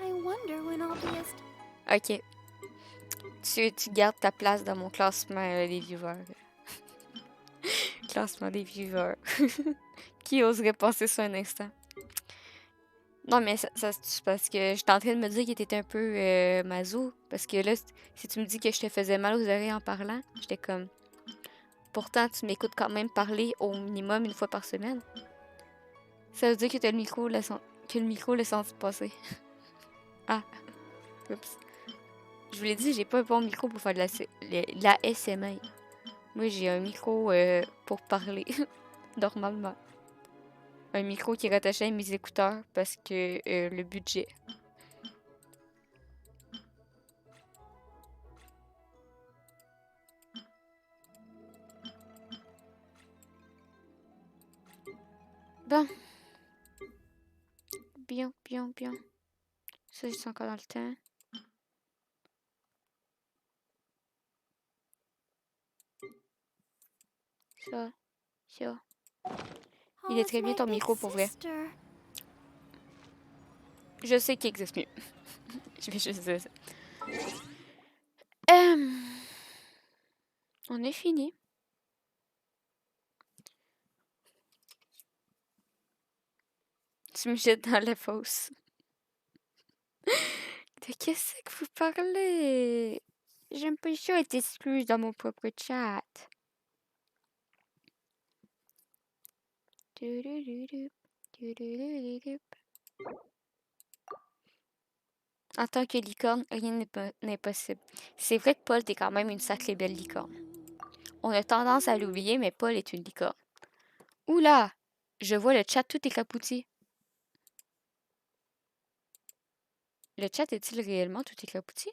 Ok. Tu gardes ta place dans mon classement des viewers. Classement des viewers. Qui oserait penser ça un instant? Non, mais ça c'est parce que j'étais en train de me dire que t'étais un peu maso. Parce que là, si tu me dis que je te faisais mal aux oreilles en parlant, j'étais comme... Pourtant, tu m'écoutes quand même parler au minimum une fois par semaine. Ça veut dire que t'as le micro, que le micro le senti passer. Ah. Oups. Je vous l'ai dit, j'ai pas un bon micro pour faire de la SMR. Moi, j'ai un micro pour parler, normalement. Un micro qui est rattaché à mes écouteurs parce que le budget. Bon. Bien. Ça, je suis encore dans le temps. Ça. Il est très bien ton micro pour vrai. Je sais qu'il existe mieux. Je vais juste dire ça. On est fini. Tu me jettes dans la fosse. De qu'est-ce que vous parlez? J'aime pas ça être exclue dans mon propre chat. En tant que licorne, rien n'est possible. C'est vrai que Paul, t'es quand même une sacrée belle licorne. On a tendance à l'oublier, mais Paul est une licorne. Oula! Je vois le chat tout éclapouti. Le chat est-il réellement tout éclapouti?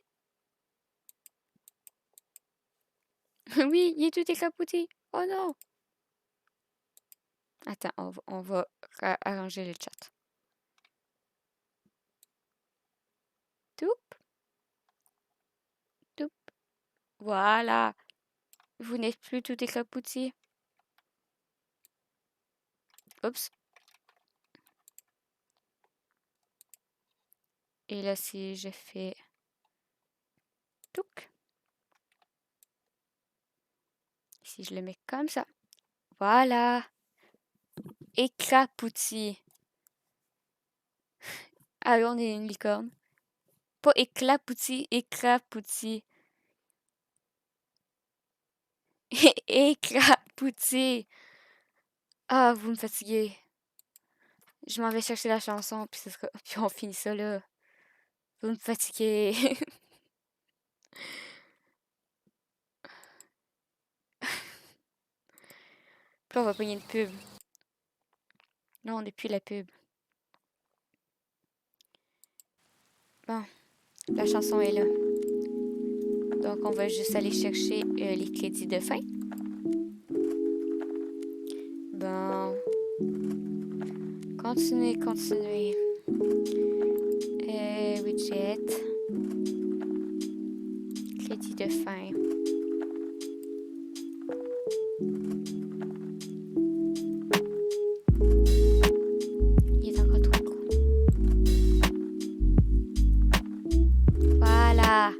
Oui, il est tout éclapouti. Oh non! Attends, on va arranger le chat. Toup. Voilà. Vous n'êtes plus tout éclapouti. Oups. Et là, si je fais... Touc. Si je le mets comme ça. Voilà. Éclapouti. Ah, on est une licorne. Pas éclapouti, éclapouti. Éclapoutier. Ah, vous me fatiguez. Je m'en vais chercher la chanson, puis, puis on finit ça là. Vous me fatiguez. Puis là, on va pogner une pub. Non, on n'est plus la pub. Bon, la chanson est là. Donc, on va juste aller chercher les crédits de fin. Bon. Continuez. Widget. Crédit de fin. Il est encore trop gros. Voilà.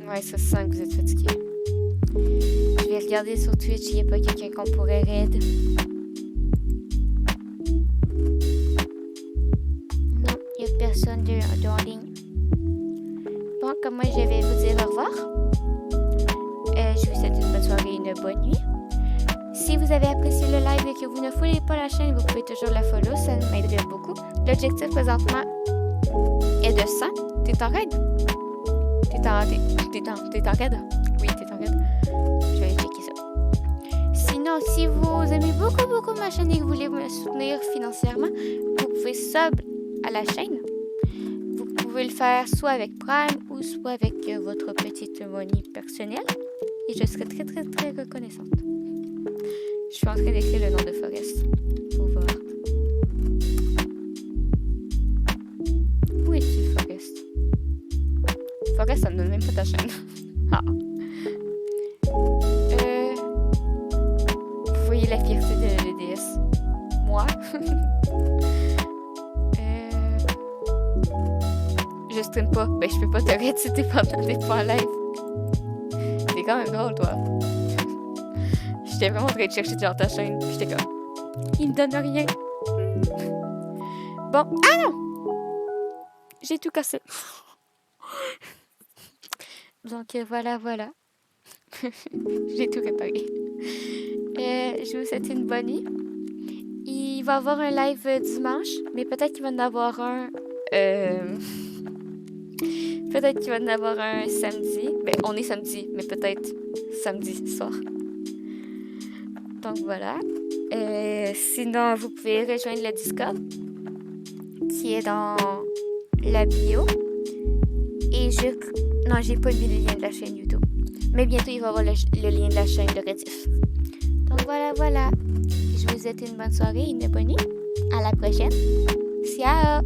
Ouais, ça sent que vous êtes fatigué. Je vais regarder sur Twitch s'il n'y a pas quelqu'un qu'on pourrait raid. Non, il n'y a personne en ligne. Bon, comme moi, je vais vous dire au revoir. Je vous souhaite une bonne soirée et une bonne nuit. Si vous avez apprécié le live et que vous ne followez pas la chaîne, vous pouvez toujours la follow, ça m'aiderait beaucoup. L'objectif présentement est de 100. T'es en raid? T'es en raid? Oui, t'es en raid. Je vais aller checker ça. Sinon, si vous aimez beaucoup ma chaîne et que vous voulez me soutenir financièrement, vous pouvez sub à la chaîne. Vous pouvez le faire soit avec Prime ou soit avec votre petite monnaie personnelle. Et je serai très reconnaissante. Je suis en train d'écrire le nom de Forest pour voir. Où es-tu, Forest? Forest, ça me donne même pas ta chaîne. Ah. Vous voyez la fierté de l'EDS. Moi. Je stream pas. Ben, je peux pas te raid si t'es pendant des points live. C'est quand même drôle, toi. J'étais vraiment en train de chercher genre ta chaîne. J'étais comme, il me donne rien. Bon, ah non! J'ai tout cassé. Donc voilà. J'ai tout réparé. Je vous souhaite une bonne nuit. Il va y avoir un live dimanche, mais peut-être qu'il va en avoir un... Peut-être qu'il va en avoir un samedi. Ben, on est samedi, mais peut-être samedi soir. Donc voilà. Sinon, vous pouvez rejoindre le Discord qui est dans la bio. Et non, j'ai pas mis le lien de la chaîne YouTube. Mais bientôt, il va y avoir le lien de la chaîne de Rediff. Donc voilà. Je vous souhaite une bonne soirée et une bonne nuit. À la prochaine. Ciao!